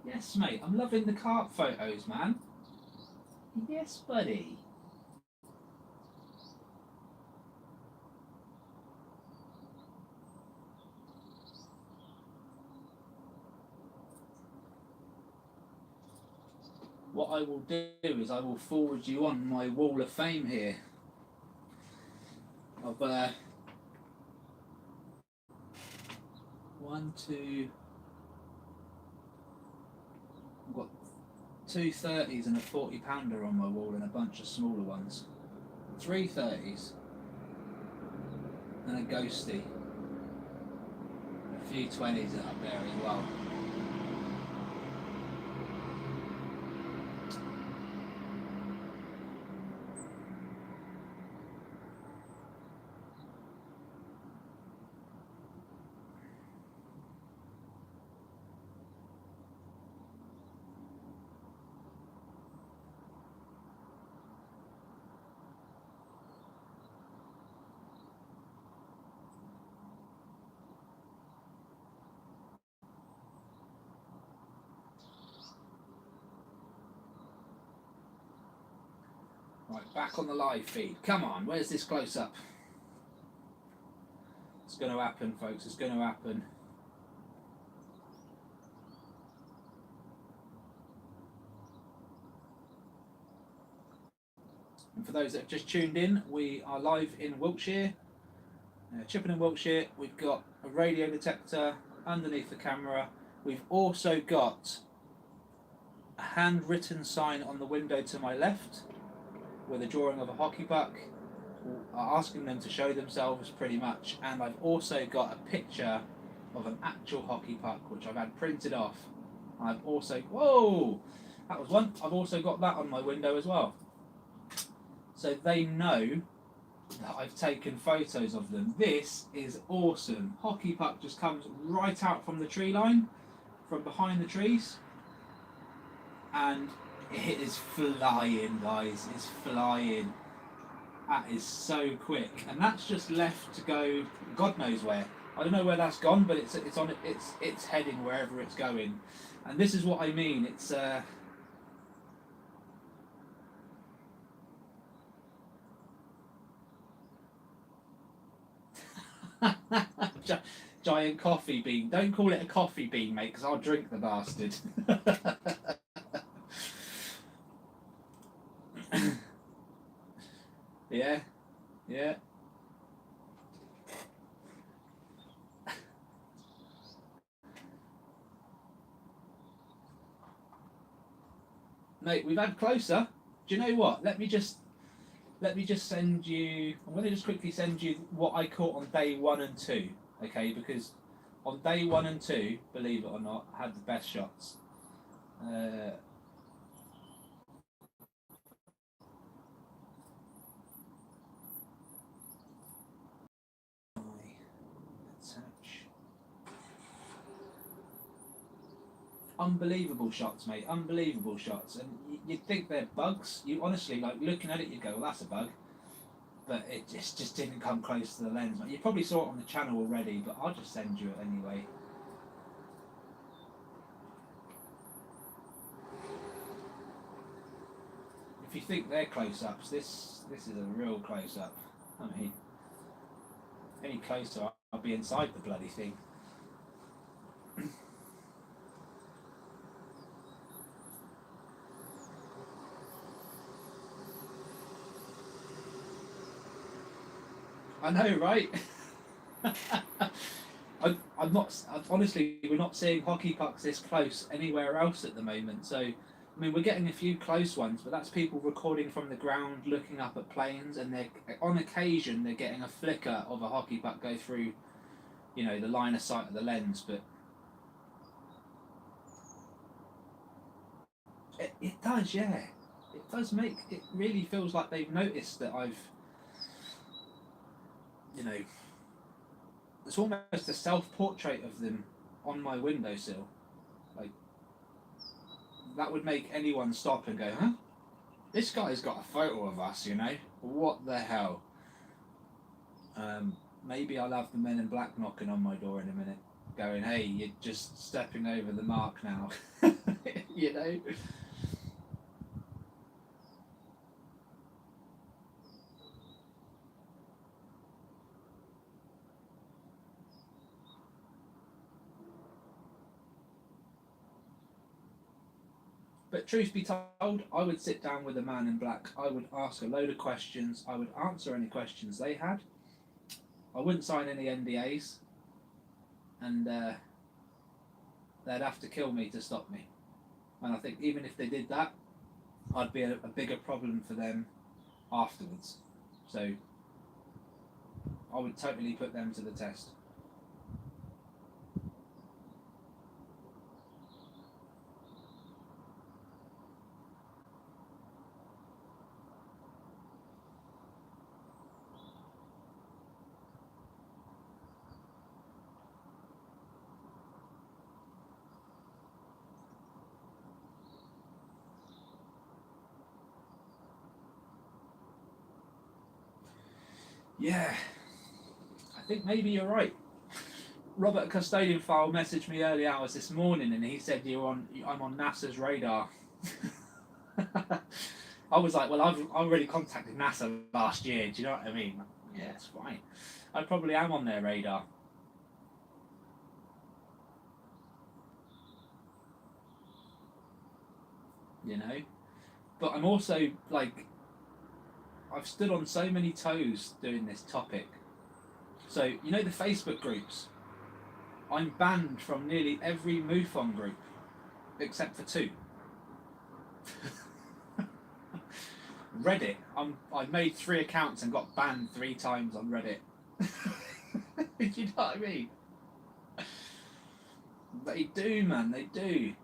Yes, mate. I'm loving the carp photos, man. Yes, buddy. What I will do is I will forward you on my wall of fame here of 1, 2. I've got 2 30s and a 40-pounder on my wall and a bunch of smaller ones. 3 30s and a ghosty. A few 20s up there as well. Right, back on the live feed. Come on, where's this close up? It's going to happen, folks. It's going to happen. And for those that have just tuned in, we are live in Wiltshire, Chippenham, Wiltshire. We've got a radio detector underneath the camera. We've also got a handwritten sign on the window to my left, with a drawing of a hockey puck, asking them to show themselves pretty much, and I've also got a picture of an actual hockey puck which I've had printed off. I've also, whoa, that was one. I've also got that on my window as well. So they know that I've taken photos of them. This is awesome. Hockey puck just comes right out from the tree line, from behind the trees, and it is flying, guys. It's flying. That is so quick, and that's just left to go God knows where. I don't know where that's gone, but it's heading wherever it's going, and this is what I mean. It's giant coffee bean. Don't call it a coffee bean, mate, because I'll drink the bastard. Yeah, yeah. Mate, we've had closer. Do you know what? Let me just send you. I'm going to just quickly send you what I caught on day 1 and 2. Okay, because on day 1 and 2, believe it or not, I had the best shots. Unbelievable shots, mate. Unbelievable shots, and you'd think they're bugs. You honestly, like, looking at it, you'd go, "Well, that's a bug," but it just didn't come close to the lens. You probably saw it on the channel already, but I'll just send you it anyway. If you think they're close-ups, this is a real close-up. I mean, any closer, I'll be inside the bloody thing. I know, right? I'm not. Honestly, we're not seeing hockey pucks this close anywhere else at the moment. So, I mean, we're getting a few close ones, but that's people recording from the ground, looking up at planes, and they're on occasion they're getting a flicker of a hockey puck go through, you know, the line of sight of the lens. But it does, yeah. It does make it really feels like they've noticed that I've, you know, it's almost a self-portrait of them on my windowsill. Like, that would make anyone stop and go, "Huh? This guy's got a photo of us, you know? What the hell?" Maybe I'll have the Men in Black knocking on my door in a minute, going, "Hey, you're just stepping over the mark now," you know? But truth be told, I would sit down with a Man in Black. I would ask a load of questions. I would answer any questions they had. I wouldn't sign any NDAs, and they'd have to kill me to stop me. And I think even if they did that, I'd be a bigger problem for them afterwards. So I would totally put them to the test. Yeah, I think maybe you're right. Robert Custodian File messaged me early hours this morning, and he said I'm on NASA's radar. I was like, well, I've already contacted NASA last year. Do you know what I mean? Yeah, it's fine. I probably am on their radar. You know, but I'm also like, I've stood on so many toes doing this topic. So you know the Facebook groups. I'm banned from nearly every MUFON group except for 2. Reddit. I made 3 accounts and got banned 3 times on Reddit. You know what I mean? They do, man. They do.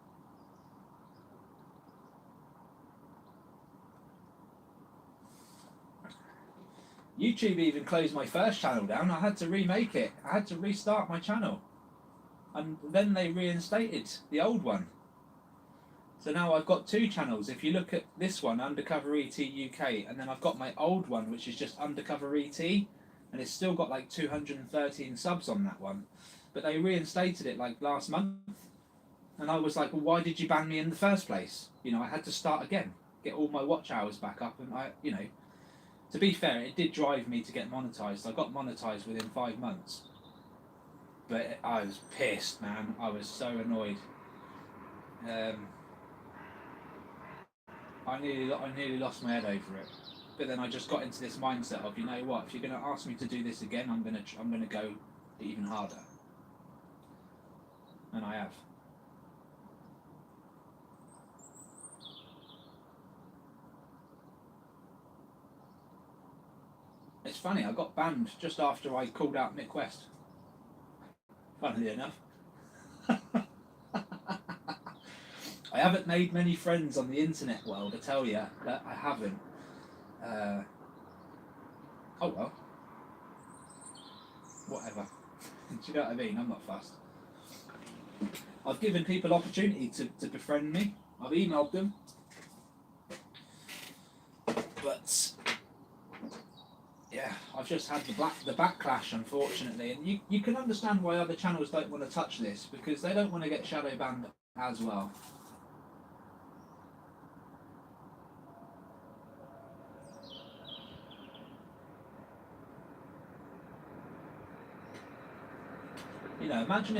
YouTube even closed my first channel down. I had to remake it. I had to restart my channel. And then they reinstated the old one. So now I've got 2 channels. If you look at this one, Undercover ET UK, and then I've got my old one, which is just Undercover ET, and it's still got like 213 subs on that one. But they reinstated it like last month. And I was like, well, why did you ban me in the first place? You know, I had to start again, get all my watch hours back up, and to be fair, it did drive me to get monetized. I got monetized within 5 months. But I was pissed, man. I was so annoyed. I nearly lost my head over it. But then I just got into this mindset of, you know what? If you're going to ask me to do this again, I'm going to go even harder. And I have. It's funny, I got banned just after I called out Mick West. Funnily enough. I haven't made many friends on the internet world, I tell you, that I haven't. Oh well. Whatever. Do you know what I mean? I'm not fussed. I've given people opportunity to befriend me. I've emailed them. But yeah, I've just had the backlash, unfortunately, and you can understand why other channels don't want to touch this, because they don't want to get shadow banned as well. You know, imagine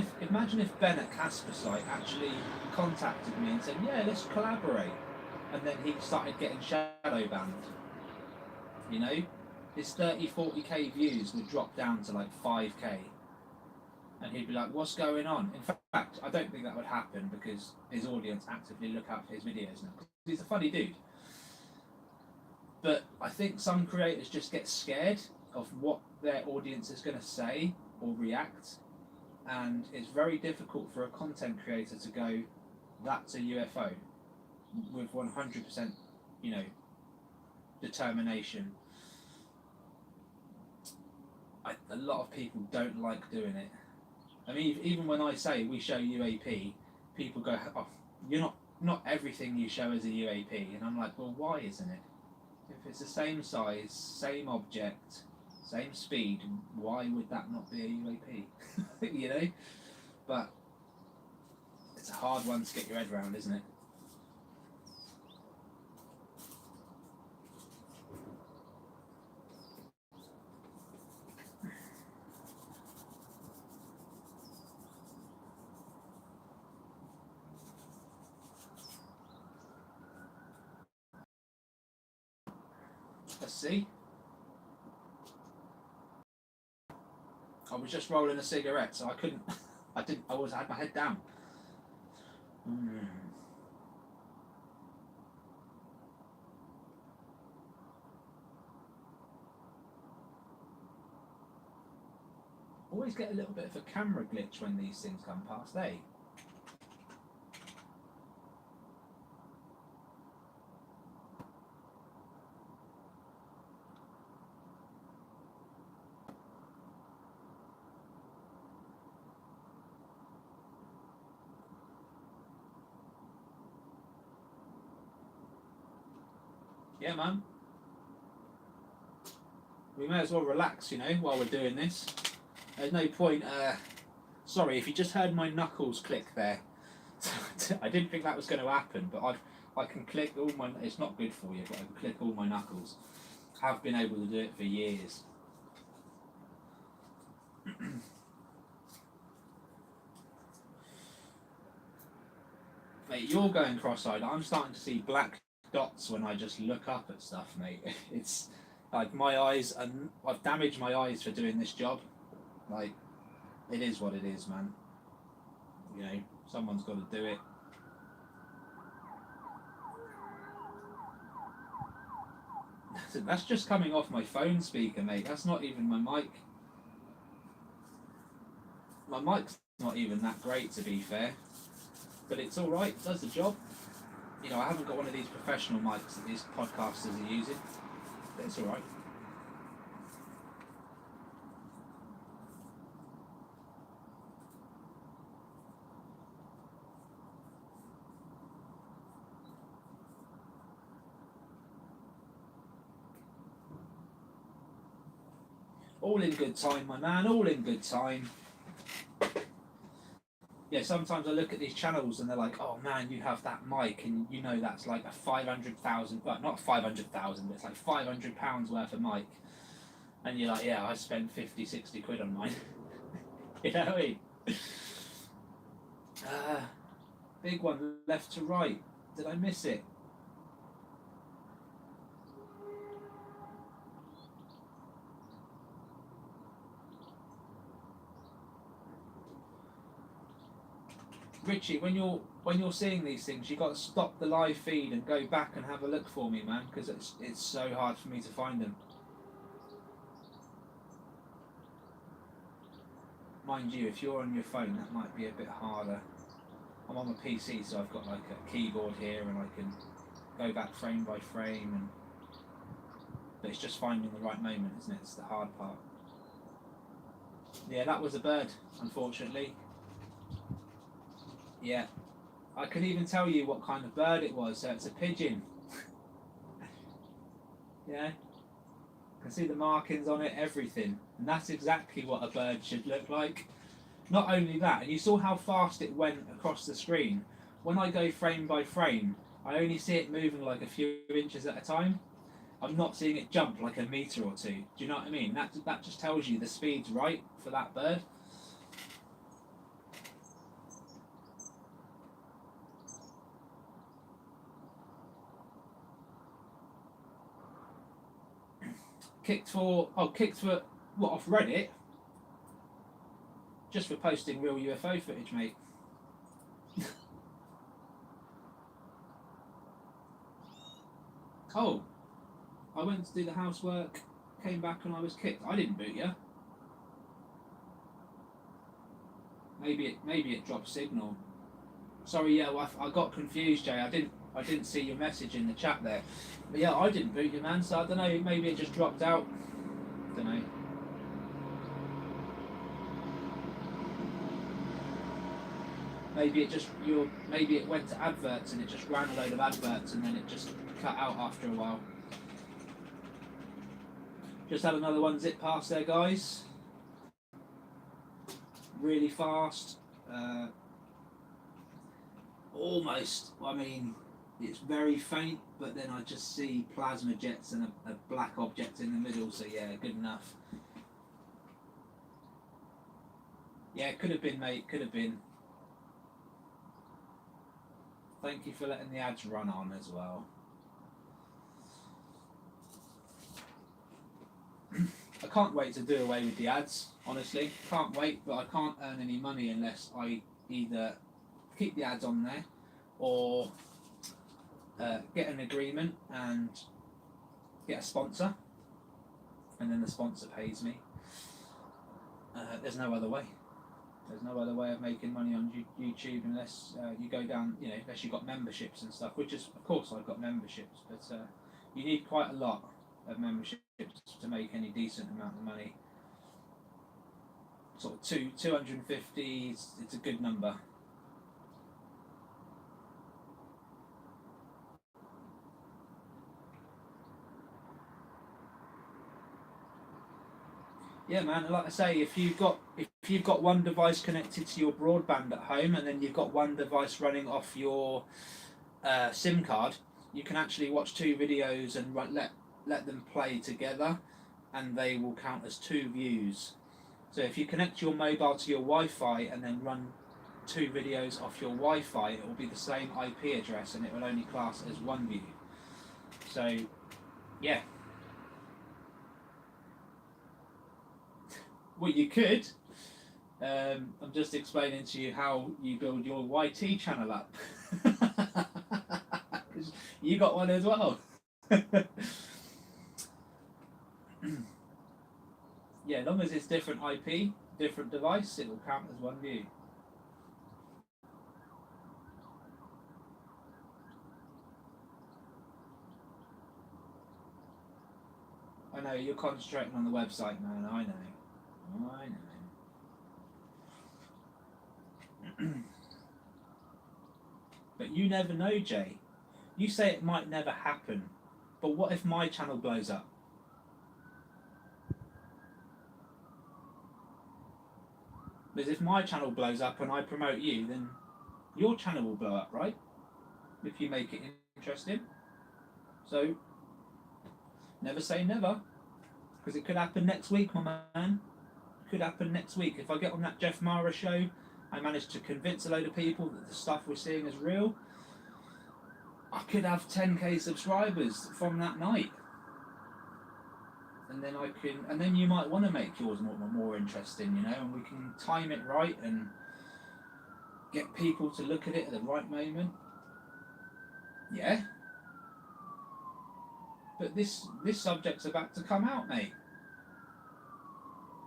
if Ben at Casper site actually contacted me and said, yeah, let's collaborate, and then he started getting shadow banned. You know, his 30-40k views would drop down to like 5k, and he'd be like, what's going on? In fact, I don't think that would happen, because his audience actively look out for his videos now. He's a funny dude. But I think some creators just get scared of what their audience is going to say or react, and it's very difficult for a content creator to go, that's a UFO, with 100%, you know, determination. A lot of people don't like doing it. I mean, even when I say we show UAP, people go, oh, you're not everything you show is a UAP, and I'm like, well, why isn't it? If it's the same size, same object, same speed, why would that not be a UAP? You know? But it's a hard one to get your head around, isn't it? Let's see. I was just rolling a cigarette, so I couldn't. I had my head down. Always get a little bit of a camera glitch when these things come past, eh? Yeah, man. We may as well relax, you know, while we're doing this. There's no point. Sorry if you just heard my knuckles click there. I didn't think that was going to happen, but I can click all my. It's not good for you, but I can click all my knuckles. Have been able to do it for years. Mate, you're going cross-eyed. I'm starting to see black dots when I just look up at stuff, mate. It's like my eyes, and I've damaged my eyes for doing this job. Like, it is what it is, man. You know, someone's got to do it. That's just coming off my phone speaker, mate. That's not even my mic. My mic's not even that great, to be fair. But it's alright, it does the job. You know, I haven't got one of these professional mics that these podcasters are using. But it's alright. All in good time, my man, all in good time. Yeah, sometimes I look at these channels and they're like, oh man, you have that mic and you know that's like a 500,000, well not 500,000, but it's like £500 worth of mic. And you're like, yeah, I spent 50, 60 quid on mine. You know what I mean? Big one, left to right. Did I miss it? Richie, when you're seeing these things, you got to stop the live feed and go back and have a look for me, man, because it's so hard for me to find them. Mind you, if you're on your phone, that might be a bit harder. I'm on my PC, so I've got like a keyboard here, and I can go back frame by frame, and but it's just finding the right moment, isn't it? It's the hard part. Yeah, that was a bird, unfortunately. Yeah, I can even tell you what kind of bird it was. So it's a pigeon. Yeah, I can see the markings on it, everything, and that's exactly what a bird should look like. Not only that, and you saw how fast it went across the screen. When I go frame by frame, I only see it moving like a few inches at a time. I'm not seeing it jump like a metre or two. Do you know what I mean? That just tells you the speed's right for that bird. Kicked for what, off Reddit? Just for posting real UFO footage, mate. Oh, I went to do the housework, came back and I was kicked. I didn't boot you. Maybe it dropped signal. Sorry, yeah, well, I got confused, Jay. I didn't see your message in the chat there. But yeah, I didn't boot you, man. So I don't know. Maybe it just dropped out. Don't know. Maybe it went to adverts and it just ran a load of adverts and then it just cut out after a while. Just had another one zip past there, guys. Really fast. Almost. I mean, it's very faint, but then I just see plasma jets and a black object in the middle. So yeah, good enough. Yeah, could have been, mate. Could have been. Thank you for letting the ads run on as well. I can't wait to do away with the ads, honestly. Can't wait, but I can't earn any money unless I either keep the ads on there or get an agreement and get a sponsor, and then the sponsor pays me. There's no other way. There's no other way of making money on YouTube unless you go down, you know, unless you've got memberships and stuff, which is, of course, I've got memberships, but you need quite a lot of memberships to make any decent amount of money. Sort of 250, it's a good number. Yeah, man. Like I say, if you've got one device connected to your broadband at home, and then you've got one device running off your SIM card, you can actually watch two videos and let them play together, and they will count as two views. So if you connect your mobile to your Wi-Fi and then run two videos off your Wi-Fi, it will be the same IP address, and it will only class as one view. So, yeah. Well, you could. I'm just explaining to you how you build your YT channel up. You got one as well. Yeah, as long as it's different IP, different device, it will count as one view. I know, you're concentrating on the website, man. I know. But you never know, Jay. You say it might never happen, but what if my channel blows up? Because if my channel blows up and I promote you, then your channel will blow up, right? If you make it interesting. So, never say never. Because it could happen next week, my man. It could happen next week. If I get on that Jeff Mara show, I manage to convince a load of people that the stuff we're seeing is real, I could have 10k subscribers from that night. And then and then you might want to make yours more interesting, you know, and we can time it right and get people to look at it at the right moment. Yeah. But this subject's about to come out, mate.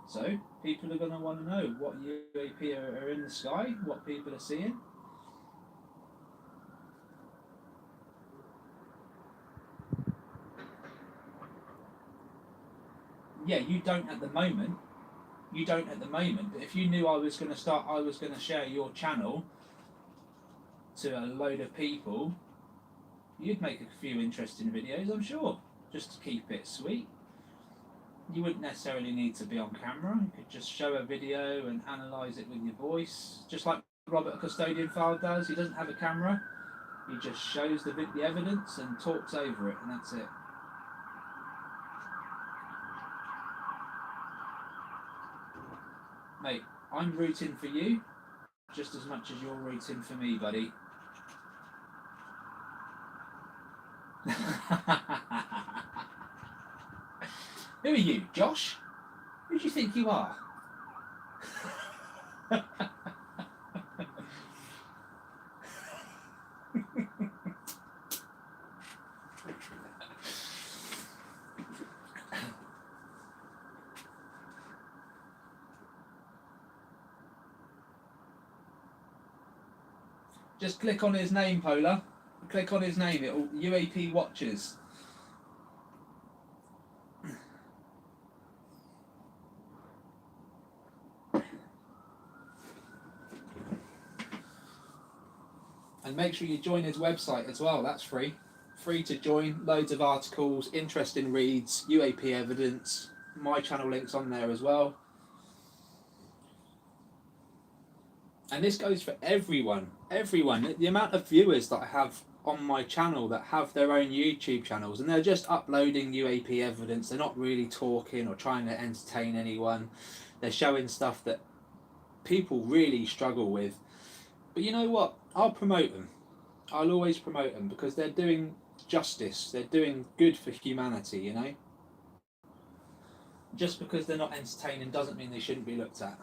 So people are going to want to know what UAP are in the sky, what people are seeing. Yeah, you don't at the moment. But if you knew I was going to share your channel to a load of people, you'd make a few interesting videos, I'm sure, just to keep it sweet. You wouldn't necessarily need to be on camera. You could just show a video and analyse it with your voice, just like Robert Custodian File does. He doesn't have a camera. He just shows the evidence and talks over it, and that's it. Mate, I'm rooting for you just as much as you're rooting for me, buddy. Who are you, Josh? Who do you think you are? Just click on his name, Polar. Click on his name, it'll UAP Watchers. And make sure you join his website as well, that's free. Free to join, loads of articles, interesting reads, UAP evidence, my channel links on there as well. And this goes for everyone. The amount of viewers that I have on my channel that have their own YouTube channels and they're just uploading UAP evidence, they're not really talking or trying to entertain anyone. They're showing stuff that people really struggle with. But you know what? I'll promote them. I'll always promote them because they're doing justice. They're doing good for humanity, you know? Just because they're not entertaining doesn't mean they shouldn't be looked at.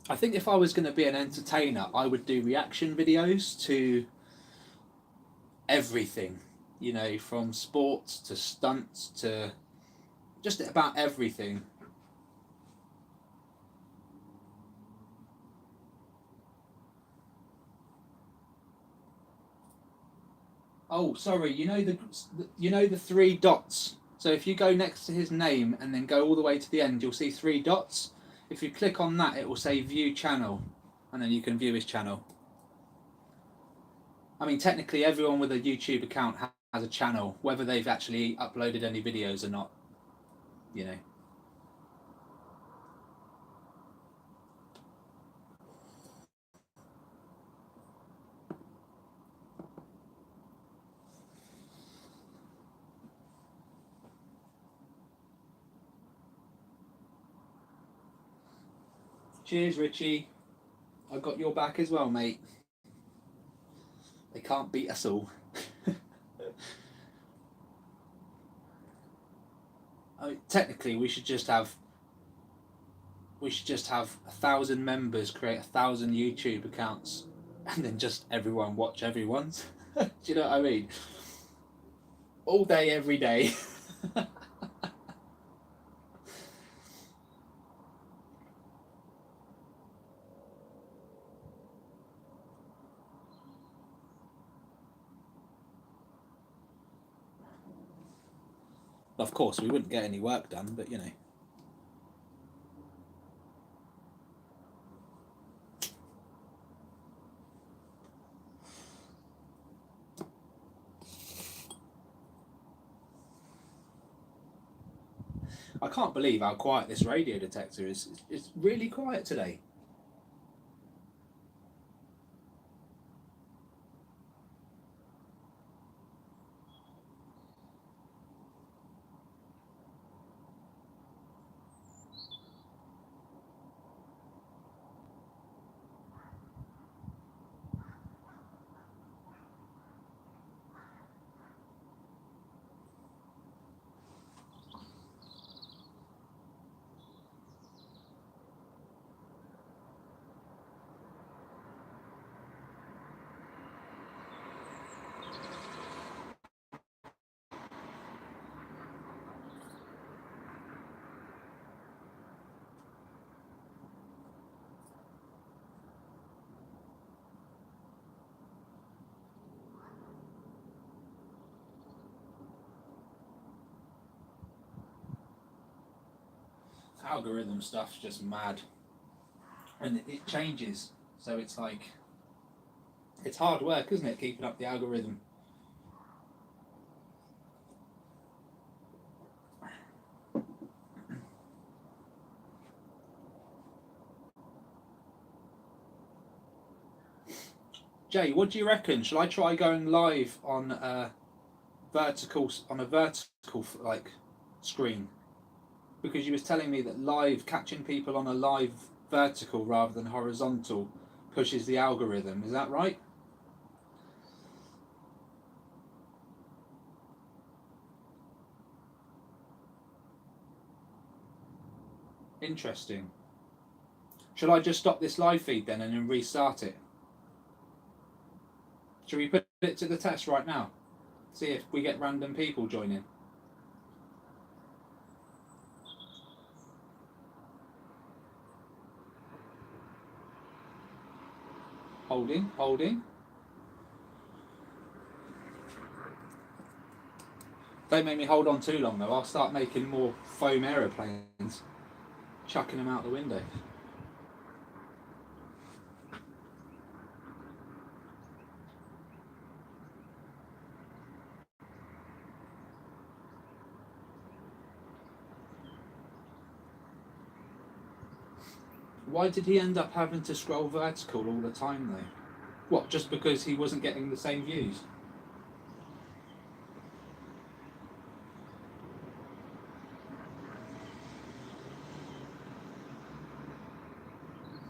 I think if I was going to be an entertainer, I would do reaction videos to everything, you know, from sports to stunts to just about everything. Oh, sorry, you know the three dots. So if you go next to his name and then go all the way to the end, you'll see three dots. If you click on that, it will say view channel, and then you can view his channel. I mean, technically everyone with a YouTube account has a channel, whether they've actually uploaded any videos or not, you know. Cheers, Richie. I got your back as well, mate. They can't beat us all. I mean, technically, we should just have 1,000 members, create 1,000 YouTube accounts, and then just everyone watch everyone's. Do you know what I mean? All day, every day. Of course, we wouldn't get any work done, but you know. I can't believe how quiet this radio detector is. It's really quiet today. Algorithm stuff's just mad, and it changes, so it's like, it's hard work, isn't it, keeping up the algorithm? Jay, what do you reckon? Shall I try going live on a vertical like screen? Because you was telling me that live, catching people on a live vertical rather than horizontal, pushes the algorithm. Is that right? Interesting. Shall I just stop this live feed then and then restart it? Shall we put it to the test right now? See if we get random people joining. Holding. Don't make me hold on too long though. I'll start making more foam aeroplanes, chucking them out the window. Why did he end up having to scroll vertical all the time though? What, just because he wasn't getting the same views?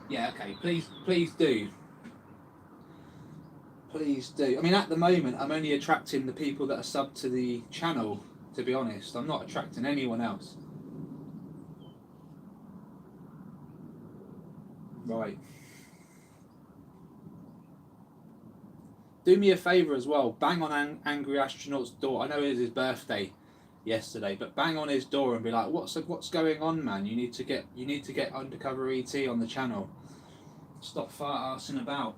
Yeah, okay, please do. Please do. I mean, at the moment, I'm only attracting the people that are subbed to the channel, to be honest. I'm not attracting anyone else. Right. Do me a favour as well. Bang on Angry Astronaut's door. I know it was his birthday yesterday, but bang on his door and be like, "What's going on, man? You need to get Undercover ET on the channel. Stop fart-arsing about."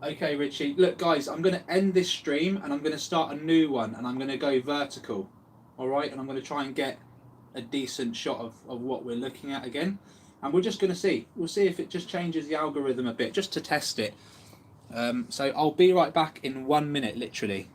Okay, Richie. Look, guys, I'm going to end this stream and I'm going to start a new one and I'm going to go vertical. All right, and I'm going to try and get a decent shot of what we're looking at again. And we're just going to see. We'll see if it just changes the algorithm a bit, just to test it. So I'll be right back in 1 minute, literally.